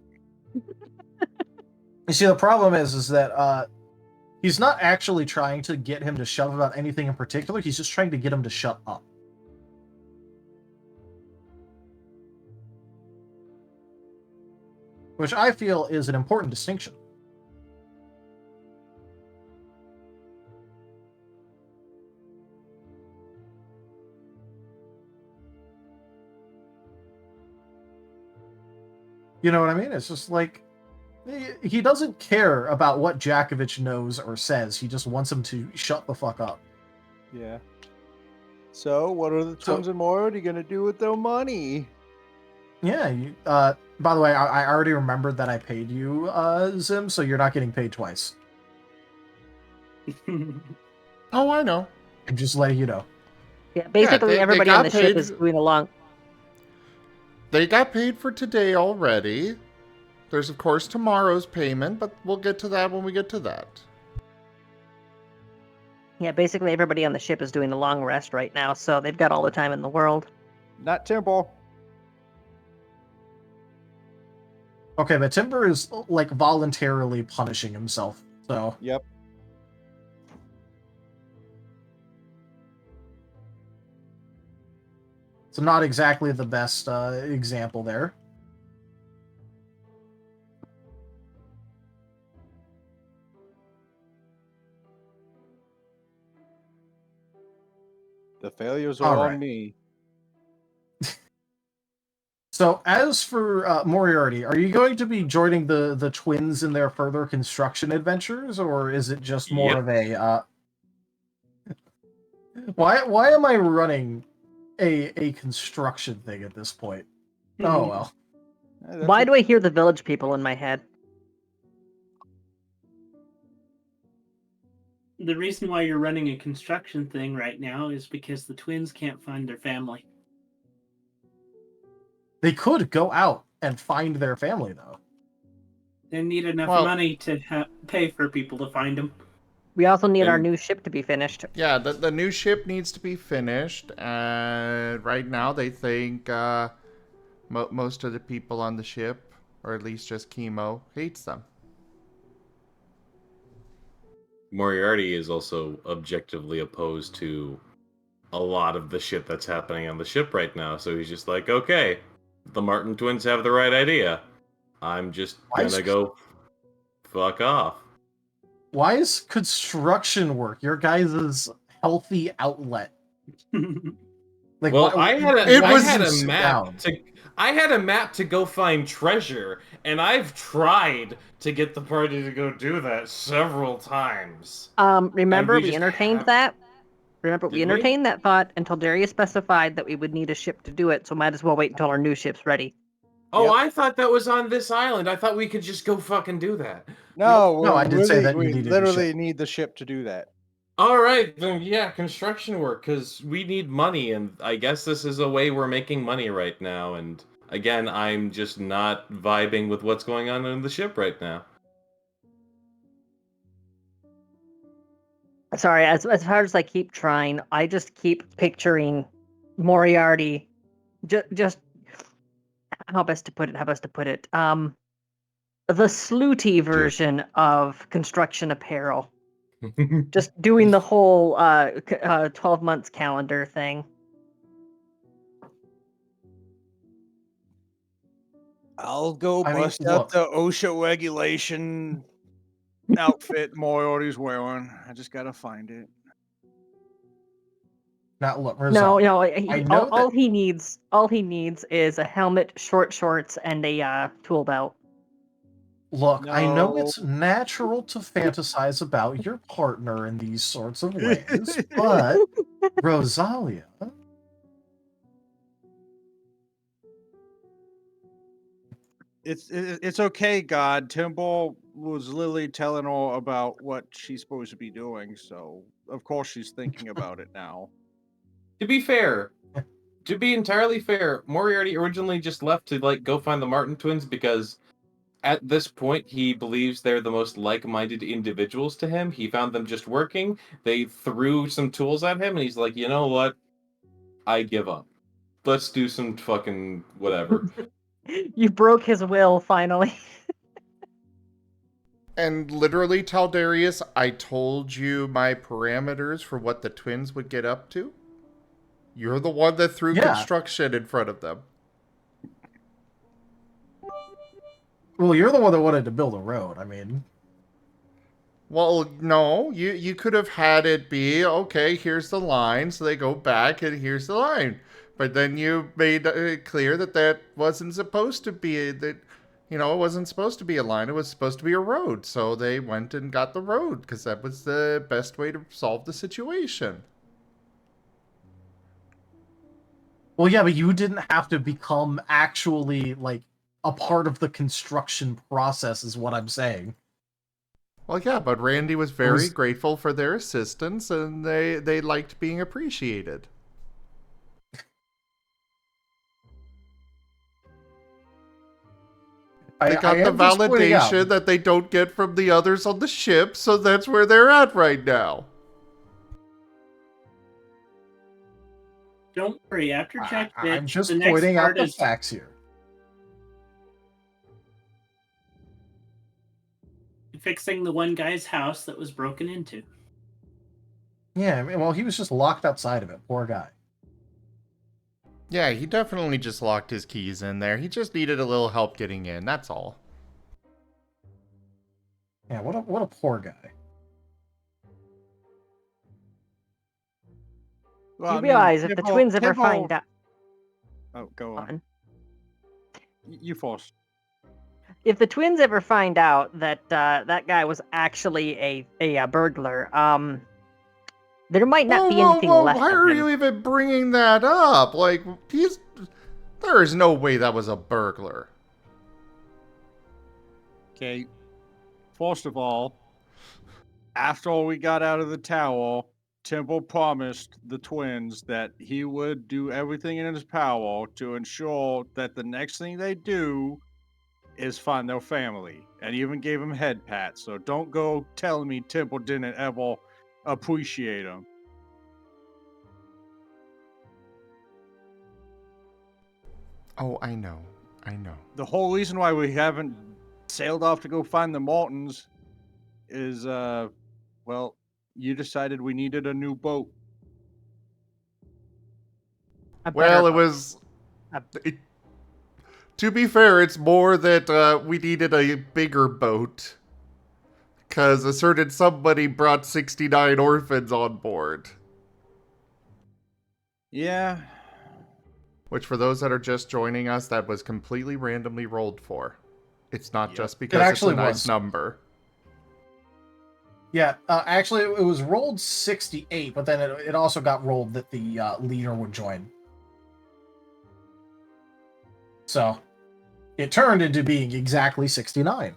You see, the problem is that he's not actually trying to get him to shut about anything in particular. He's just trying to get him to shut up. Which I feel is an important distinction. You know what I mean? It's just like, he doesn't care about what Jakovich knows or says. He just wants him to shut the fuck up. Yeah. So, what are the Twins and Moriarty going to do with their money? Yeah, by the way, I already remembered that I paid you, Zim, so you're not getting paid twice. Oh, I know. I'm just letting you know. Yeah, basically everybody on the ship is paid. going along. They got paid for today already. There's, of course, tomorrow's payment, but we'll get to that when we get to that. Yeah, basically everybody on the ship is doing a long rest right now, so they've got all the time in the world. Not Timber. Okay, but Timber is, like, voluntarily punishing himself, so... Yep. It's not exactly the best example there. The failures are All on right. me. So, as for Moriarty, are you going to be joining the twins in their further construction adventures, or is it just more of a... Why am I running a construction thing at this point? Oh, well. Why do I hear the village people in my head? The reason why you're running a construction thing right now is because the twins can't find their family. They could go out and find their family, though. They need enough money to pay for people to find them. We also need our new ship to be finished. Yeah, the new ship needs to be finished, and right now they think most of the people on the ship, or at least just Kemo, hates them. Moriarty is also objectively opposed to a lot of the shit that's happening on the ship right now, so he's just like, okay, the Marten twins have the right idea. I'm just gonna go fuck off. Why is construction work your guys' healthy outlet? Like, Well, I had a map to go find treasure, and I've tried to get the party to go do that several times. Remember, And we just entertained that? Remember, we entertained that thought until Darius specified that we would need a ship to do it, so might as well wait until our new ship's ready. Oh, I thought that was on this island. I thought we could just go fucking do that. No, I did say that you we needed a literally ship. need the ship to do that. All right, then yeah, construction work, because we need money, and I guess this is a way we're making money right now, and again, I'm just not vibing with what's going on in the ship right now. Sorry, as hard as I keep trying, I just keep picturing Moriarty. Just how best to put it? the slooty version of construction apparel. Just doing the whole 12 months calendar thing. I'll go I mean, bust out look. the OSHA regulation outfit Moriarty's wearing. I just gotta find it. Now look, No, Rosalia, no. I know All he needs is a helmet, short shorts, and a tool belt. Look, I know No. it's natural to fantasize about your partner in these sorts of ways, but Rosalia, It's okay, God. Timble was literally telling her about what she's supposed to be doing, so of course she's thinking about it now. To be fair, to be entirely fair, Moriarty originally just left to go find the Marten twins because at this point he believes they're the most like-minded individuals to him. He found them just working. They threw some tools at him, and he's like, you know what? I give up. Let's do some fucking whatever. You broke his will finally. And literally, Taldarius, I told you my parameters for what the twins would get up to. You're the one that threw construction in front of them. well, you're the one that wanted to build a road. I mean, Well, no, you could have had it be, okay, here's the line, so they go back, and here's the line. But then you made it clear that that wasn't supposed to be, it wasn't supposed to be a line, it was supposed to be a road. So they went and got the road, because that was the best way to solve the situation. well, yeah, but you didn't have to become actually, a part of the construction process, is what I'm saying. Well, yeah, but Randy was very grateful for their assistance, and they liked being appreciated. They got the validation that they don't get from the others on the ship, so that's where they're at right now. Don't worry, after check bit, I'm just the next pointing out part the is facts here. fixing the one guy's house that was broken into. Yeah, I mean, well, he was just locked outside of it. Poor guy. Yeah, he definitely just locked his keys in there. He just needed a little help getting in, that's all. Yeah, what a poor guy. Well, You realize if the twins ever find out... Oh, go on. You first. If the twins ever find out that that guy was actually a burglar, there might not be anything left Why of are him. you even bringing that up? There is no way that was a burglar. Okay. First of all, after we got out of the tower, Temple promised the twins that he would do everything in his power to ensure that the next thing they do is find their family, and even gave them head pats. So don't go telling me Temple didn't ever appreciate them. Oh, I know. The whole reason why we haven't sailed off to go find the Martens is, well, you decided we needed a new boat. Well, it was... to be fair, it's more that we needed a bigger boat. Because a certain somebody brought 69 orphans on board. Yeah. Which, for those that are just joining us, that was completely randomly rolled for. It's not just because it's a nice number. Yeah, actually, it was rolled 68, but then it also got rolled that the leader would join. So, it turned into being exactly 69.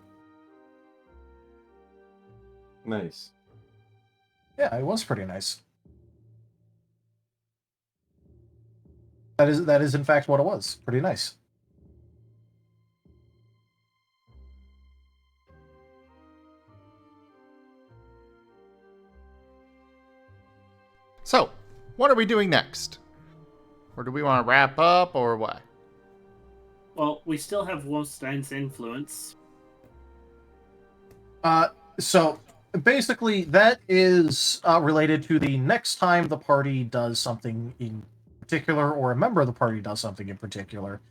Nice. Yeah, it was pretty nice. That is in fact what it was. Pretty nice. So, what are we doing next? Or do we want to wrap up, or what? Well, we still have Wolfstein's influence. So basically, that is related to the next time the party does something in particular, or a member of the party does something in particular.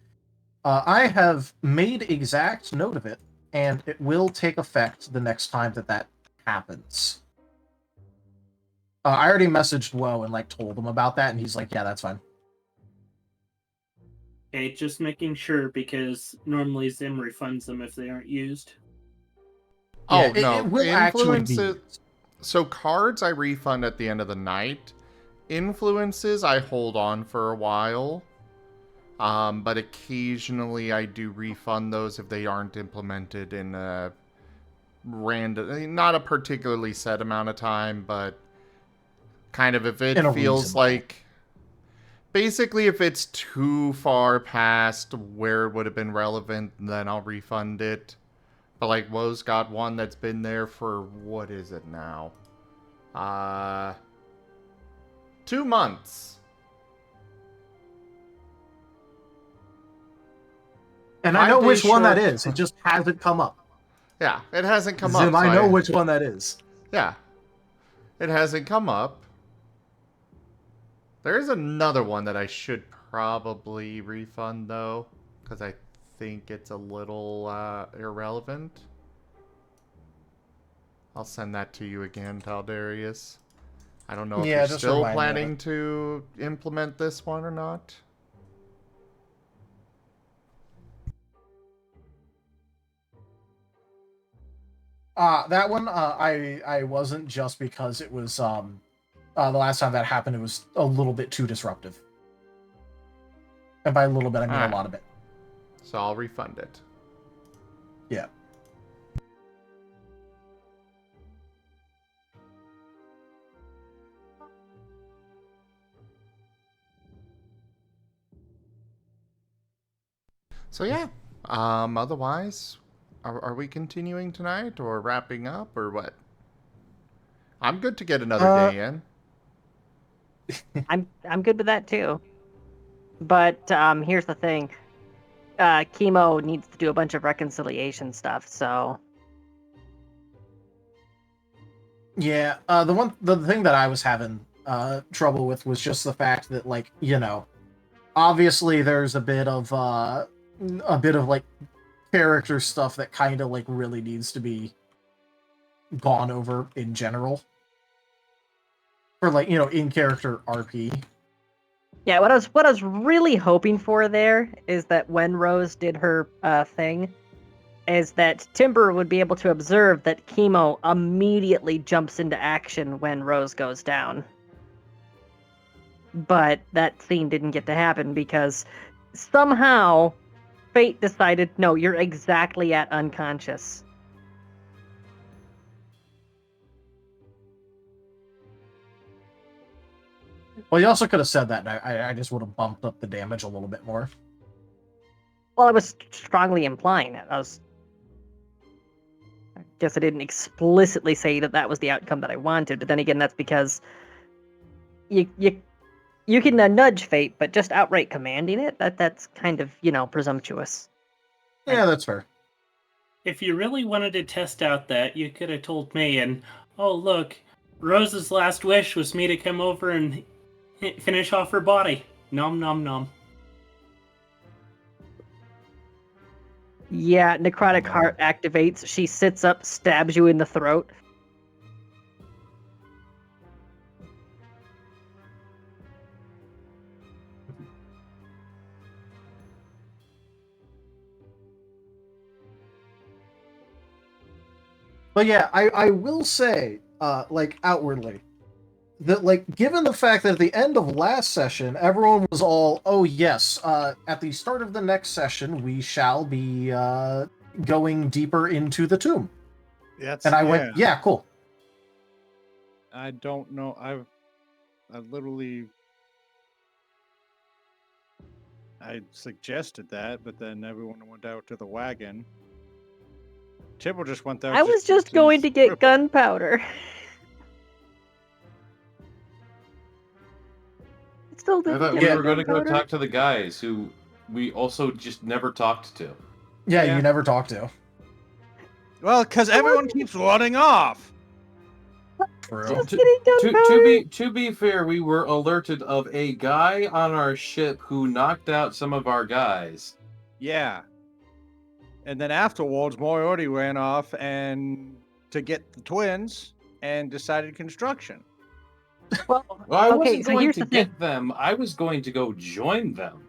I have made exact note of it, and it will take effect the next time that happens. I already messaged Woe and told him about that, and he's like, "Yeah, that's fine." Okay, just making sure because normally Zim refunds them if they aren't used. Oh, Yeah, no. it will actually be Influences. So cards I refund at the end of the night. Influences I hold on for a while. But occasionally I do refund those if they aren't implemented in a random, not a particularly set amount of time, but kind of if it feels like, basically if it's too far past where it would have been relevant, then I'll refund it. But like Woe's got one that's been there for, what is it now? 2 months. And I know which one that is. It just hasn't come up. Yeah, it hasn't come Zim, up. I know which one that is. Yeah. It hasn't come up. There is another one that I should probably refund, though, because I think it's a little irrelevant. I'll send that to you again, Taldarius. I don't know if you're still planning to implement this one or not. That one, I wasn't, just because it was, the last time that happened, it was a little bit too disruptive. And by a little bit, I mean a lot of it. So I'll refund it. Yeah. So yeah, otherwise, are we continuing tonight or wrapping up or what? I'm good to get another day in. I'm good with that too. But here's the thing. Kemo needs to do a bunch of reconciliation stuff, so Yeah, the thing that I was having trouble with was just the fact that, obviously there's a bit of character stuff that kind of really needs to be gone over in general for in character RP. yeah. What I was really hoping for there is that when Rose did her thing, is that Timber would be able to observe that Kemo immediately jumps into action when Rose goes down. But that scene didn't get to happen because somehow Fate decided, no, you're exactly at unconscious. Well, you also could have said that, and I just would have bumped up the damage a little bit more. Well, I was strongly implying it. I guess I didn't explicitly say that that was the outcome that I wanted, but then again, that's because you can nudge Fate, but just outright commanding it, that's kind of, presumptuous. Yeah, that's fair. If you really wanted to test out that, you could have told me, and, oh look, Rose's last wish was me to come over and finish off her body. Nom nom nom. Yeah, Necrotic Heart activates. She sits up, stabs you in the throat. But yeah, I will say, outwardly, that, given the fact that at the end of last session, everyone was all, oh yes, at the start of the next session, we shall be going deeper into the tomb. And I went, yeah, cool. I don't know. I literally... I suggested that, but then everyone went out to the wagon. Tibble just went there. I was just going to get gunpowder. Still I thought we were going to go talk to the guys who we also just never talked to. Yeah, you never talked to. Well, because everyone keeps running off. Just getting gunpowder. To be fair, we were alerted of a guy on our ship who knocked out some of our guys. Yeah. And then afterwards, Moriarty ran off and to get the twins and decided construction. Well, I okay, wasn't so going here's to the thing. get them. I was going to go join them.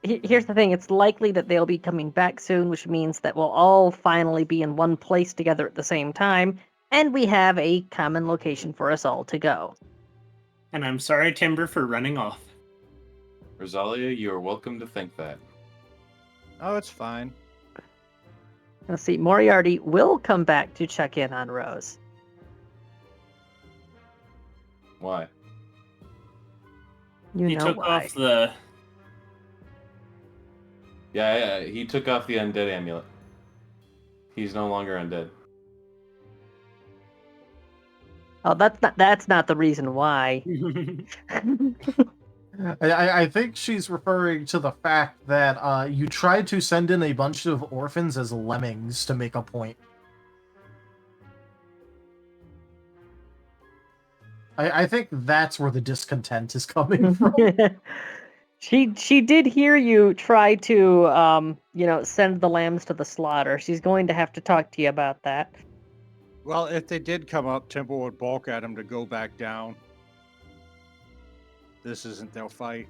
Here's the thing. It's likely that they'll be coming back soon, which means that we'll all finally be in one place together at the same time, and we have a common location for us all to go. And I'm sorry, Timber, for running off. Rosalia, you are welcome to think that. Oh, it's fine. Let's see. Moriarty will come back to check in on Rose. Why? You He know took why. off the... Yeah, he took off the undead amulet. He's no longer undead. Oh, that's not the reason why. I think she's referring to the fact that you tried to send in a bunch of orphans as lemmings to make a point. I think that's where the discontent is coming from. She did hear you try to send the lambs to the slaughter. She's going to have to talk to you about that. Well, if they did come up, Temple would balk at him to go back down. This isn't their fight.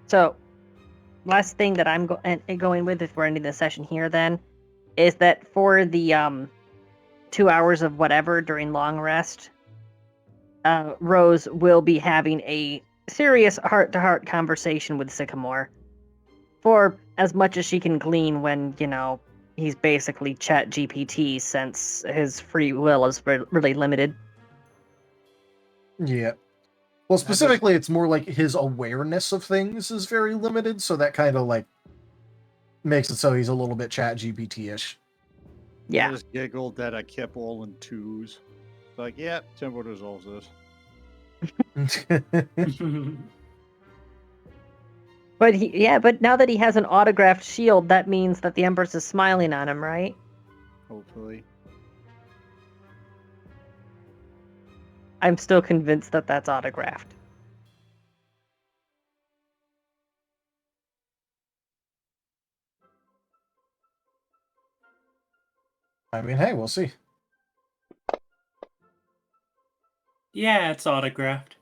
So, last thing that I'm going with, if we're ending the session here, then, is that for the 2 hours of whatever during long rest, Rose will be having a serious heart-to-heart conversation with Sycamore. For as much as she can glean when, he's basically Chat GPT, since his free will is really limited. Yeah. Well, specifically, it's more like his awareness of things is very limited, so that kind of makes it so he's a little bit Chat GPT-ish. Yeah. I just giggled that I kept all in twos. Like, yeah, Temple resolves this. But now that he has an autographed shield, that means that the Empress is smiling on him, right? Hopefully. I'm still convinced that that's autographed. I mean, hey, we'll see. Yeah, it's autographed.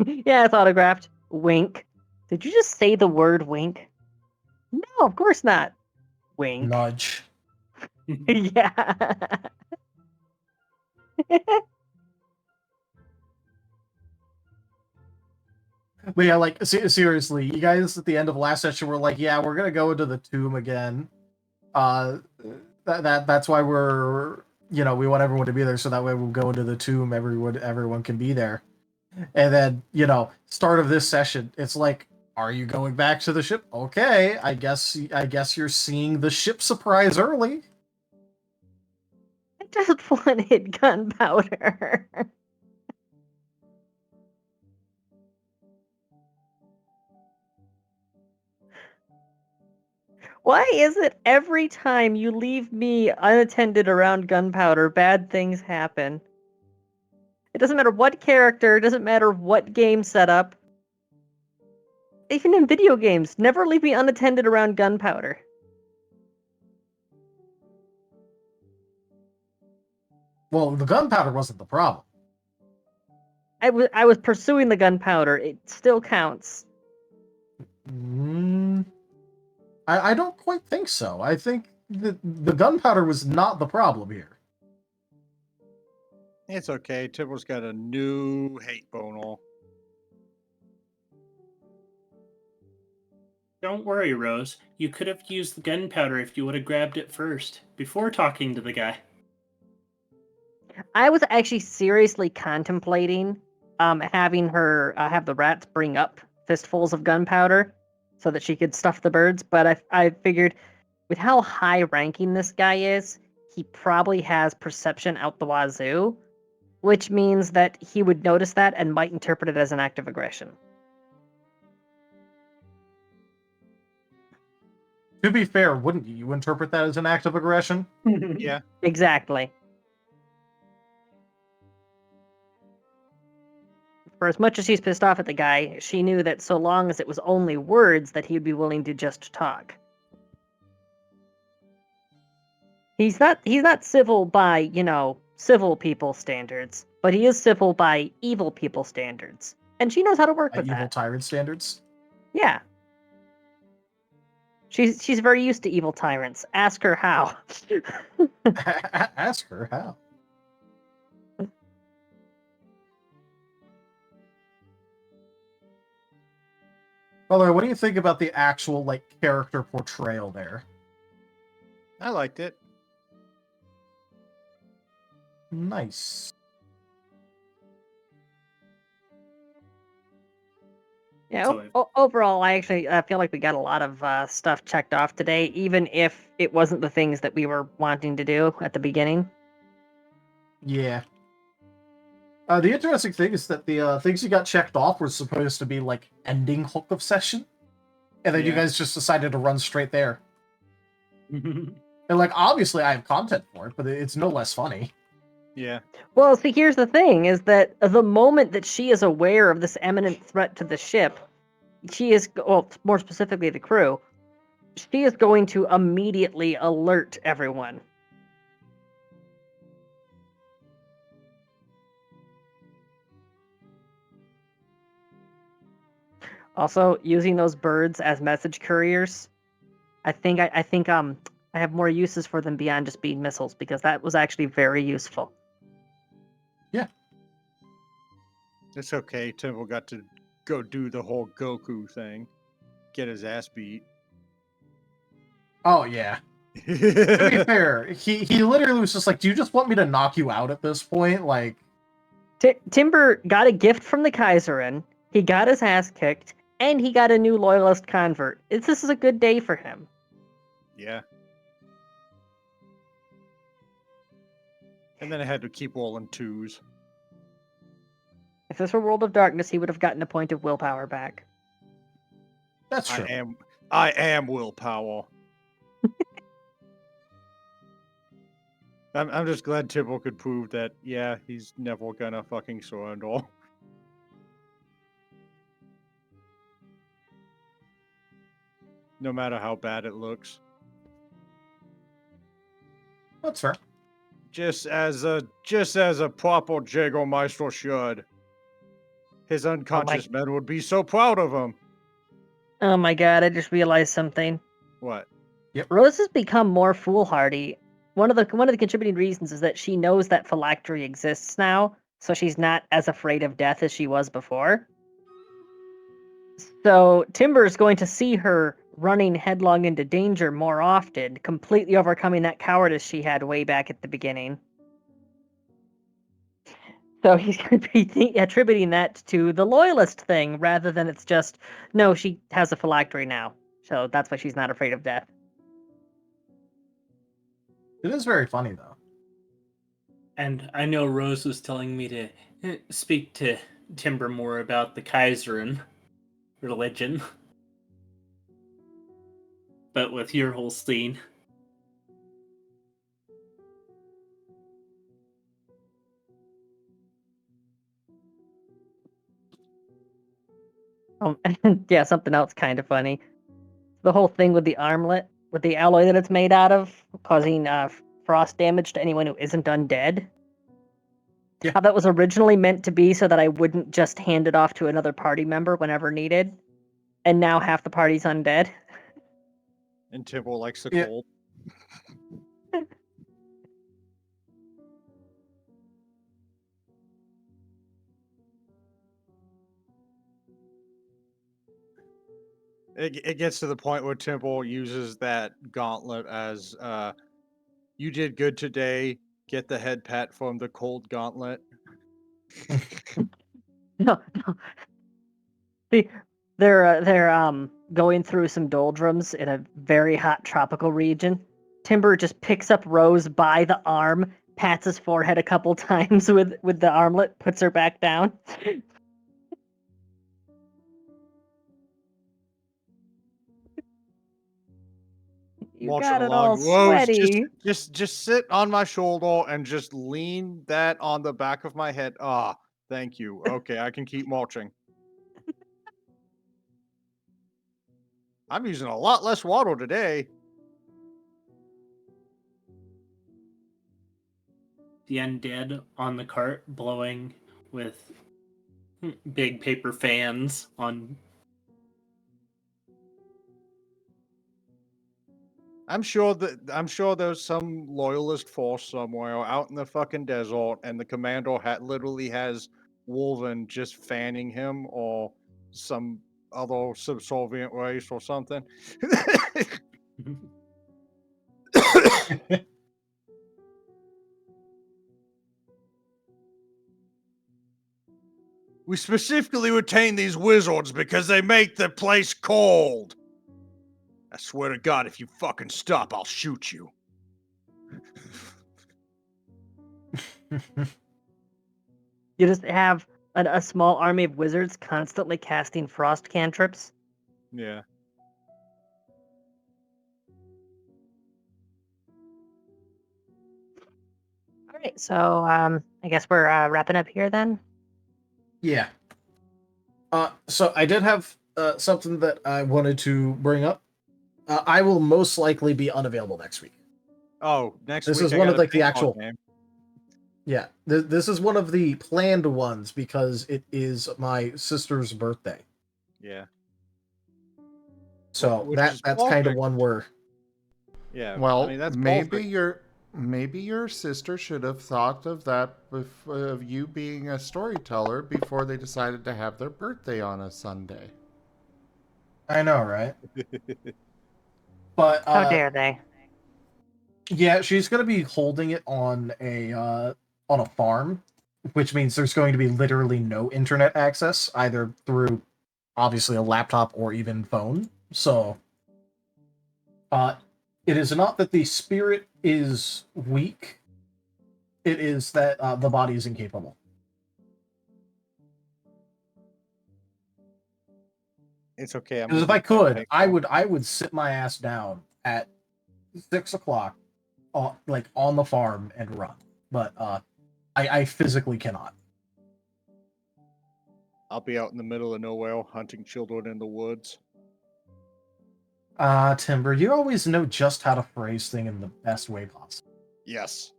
Yeah, it's autographed. Wink. Did you just say the word wink? No, of course not. Wink. Nudge. Yeah. But yeah, seriously, you guys at the end of last session were like, yeah, we're gonna go into the tomb again. That's why we're, we want everyone to be there, so that way we'll go into the tomb, everyone can be there. And then, start of this session, it's like, are you going back to the ship? Okay, I guess you're seeing the ship surprise early. I just wanted gunpowder. Why is it every time you leave me unattended around gunpowder, bad things happen? It doesn't matter what character, it doesn't matter what game setup. Even in video games, never leave me unattended around gunpowder. Well, the gunpowder wasn't the problem. I was pursuing the gunpowder. It still counts. I don't quite think so. I think the gunpowder was not the problem here. It's okay. Tibble's got a new hate bonal. Don't worry, Rose. You could have used the gunpowder if you would have grabbed it first, before talking to the guy. I was actually seriously contemplating having her have the rats bring up fistfuls of gunpowder so that she could stuff the birds, but I figured with how high ranking this guy is, he probably has perception out the wazoo, which means that he would notice that and might interpret it as an act of aggression. To be fair, wouldn't you interpret that as an act of aggression? Yeah. Exactly. For as much as she's pissed off at the guy, she knew that so long as it was only words that he'd be willing to just talk. He's not civil by, civil people standards, but he is civil by evil people standards. And she knows how to work with Evil that. tyrant standards? Yeah. She's very used to evil tyrants. Ask her how. Ask her how. By the way, what do you think about the actual character portrayal there? I liked it. Nice. Yeah, overall, I actually feel like we got a lot of stuff checked off today, even if it wasn't the things that we were wanting to do at the beginning. Yeah. The interesting thing is that the things you got checked off were supposed to be ending hook of session, and then you guys just decided to run straight there. And obviously I have content for it, but it's no less funny. Yeah. Well, see, here's the thing, is that the moment that she is aware of this imminent threat to the ship, she is, well, more specifically the crew, she is going to immediately alert everyone. Also, using those birds as message couriers, I think I have more uses for them beyond just being missiles, because that was actually very useful. Yeah. It's okay. Temple got to go do the whole Goku thing. Get his ass beat. Oh, yeah. To be fair, he literally was just like, do you just want me to knock you out at this point? Timber got a gift from the Kaiserin, he got his ass kicked, and he got a new loyalist convert. This is a good day for him. Yeah. And then I had to keep rolling twos. If this were World of Darkness, he would have gotten a point of willpower back. That's true. I am willpower. I'm just glad Tibble could prove that, yeah, he's never gonna fucking surrender. No matter how bad it looks. That's fair. Just as a proper Jägermeister should. His unconscious men would be so proud of him. Oh my god, I just realized something. What? Yep. Rose has become more foolhardy. One of the contributing reasons is that she knows that phylactery exists now, so she's not as afraid of death as she was before. So Timber's going to see her running headlong into danger more often, completely overcoming that cowardice she had way back at the beginning. So he's going to be attributing that to the loyalist thing, rather than it's just, no, she has a phylactery now. So that's why she's not afraid of death. It is very funny, though. And I know Rose was telling me to speak to Timber more about the Kaiserin religion. But with your whole scene. Yeah, something else kind of funny. The whole thing with the armlet, with the alloy that it's made out of, causing frost damage to anyone who isn't undead. Yeah. How that was originally meant to be so that I wouldn't just hand it off to another party member whenever needed. And now half the party's undead. And Tibble likes the cold. It gets to the point where Temple uses that gauntlet as, you did good today, get the head pat from the cold gauntlet. No. See, They're going through some doldrums in a very hot tropical region. Timber just picks up Rose by the arm, pats his forehead a couple times with the armlet, puts her back down. You Marching got it along. all Whoa, sweaty. just sit on my shoulder and just lean that on the back of my head. Ah, thank you. Okay, I can keep marching. I'm using a lot less water today. The undead on the cart blowing with big paper fans on. I'm sure there's some loyalist force somewhere out in the fucking desert, and the commander literally has Wolven just fanning him, or some other subservient race or something. We specifically retain these wizards because they make the place cold. I swear to God, if you fucking stop, I'll shoot you. You just have a small army of wizards constantly casting frost cantrips. Yeah. All right, so I guess we're wrapping up here then. Yeah. So I did have something that I wanted to bring up. I will most likely be unavailable next week. Oh, next week. This is one of like the actual. Yeah, this is one of the planned ones because it is my sister's birthday. Yeah. So that's kind of one where. Yeah. Well, I mean, that's maybe your sister should have thought of that of you being a storyteller before they decided to have their birthday on a Sunday. I know, right? But how dare they? Yeah, she's going to be holding it on a farm, which means there's going to be literally no internet access, either through obviously a laptop or even phone. So, it is not that the spirit is weak; it is that the body is incapable. It's okay. Because if I could, I would sit my ass down at 6 o'clock, on the farm and run. But I physically cannot. I'll be out in the middle of nowhere hunting children in the woods. Timber, you always know just how to phrase things in the best way possible. Yes.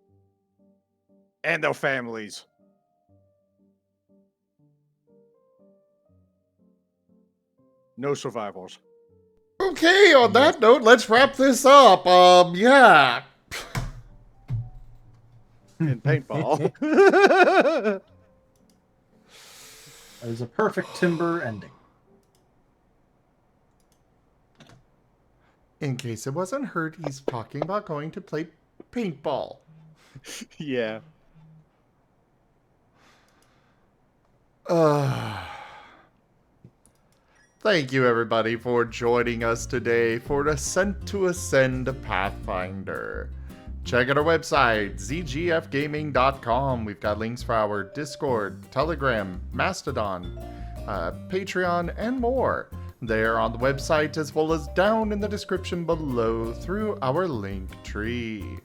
And their families. No survivors. Okay, on that note, let's wrap this up. Yeah. In paintball. That is a perfect Timber ending. In case it wasn't heard, he's talking about going to play paintball. Yeah. Thank you, everybody, for joining us today for Ascent to Ascend Pathfinder. Check out our website, zgfgaming.com. We've got links for our Discord, Telegram, Mastodon, Patreon, and more. They're on the website as well as down in the description below through our link tree.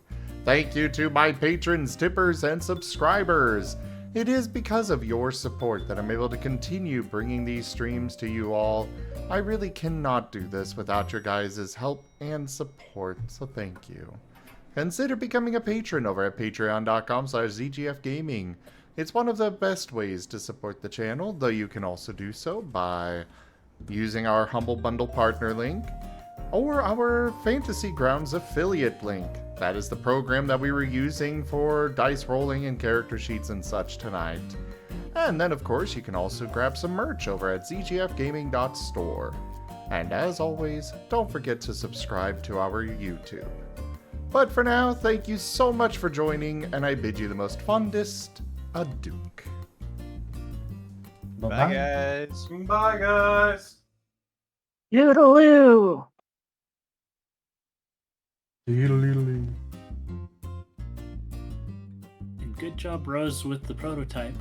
Thank you to my patrons, tippers, and subscribers. It is because of your support that I'm able to continue bringing these streams to you all. I really cannot do this without your guys' help and support, so thank you. Consider becoming a patron over at patreon.com/zgfgaming. It's one of the best ways to support the channel, though you can also do so by using our Humble Bundle partner link or our Fantasy Grounds affiliate link. That is the program that we were using for dice rolling and character sheets and such tonight. And then, of course, you can also grab some merch over at zgfgaming.store. And as always, don't forget to subscribe to our YouTube. But for now, thank you so much for joining, and I bid you the most fondest adieu. Bye, guys. Bye, guys. Toodaloo! And good job, Rose, with the prototype.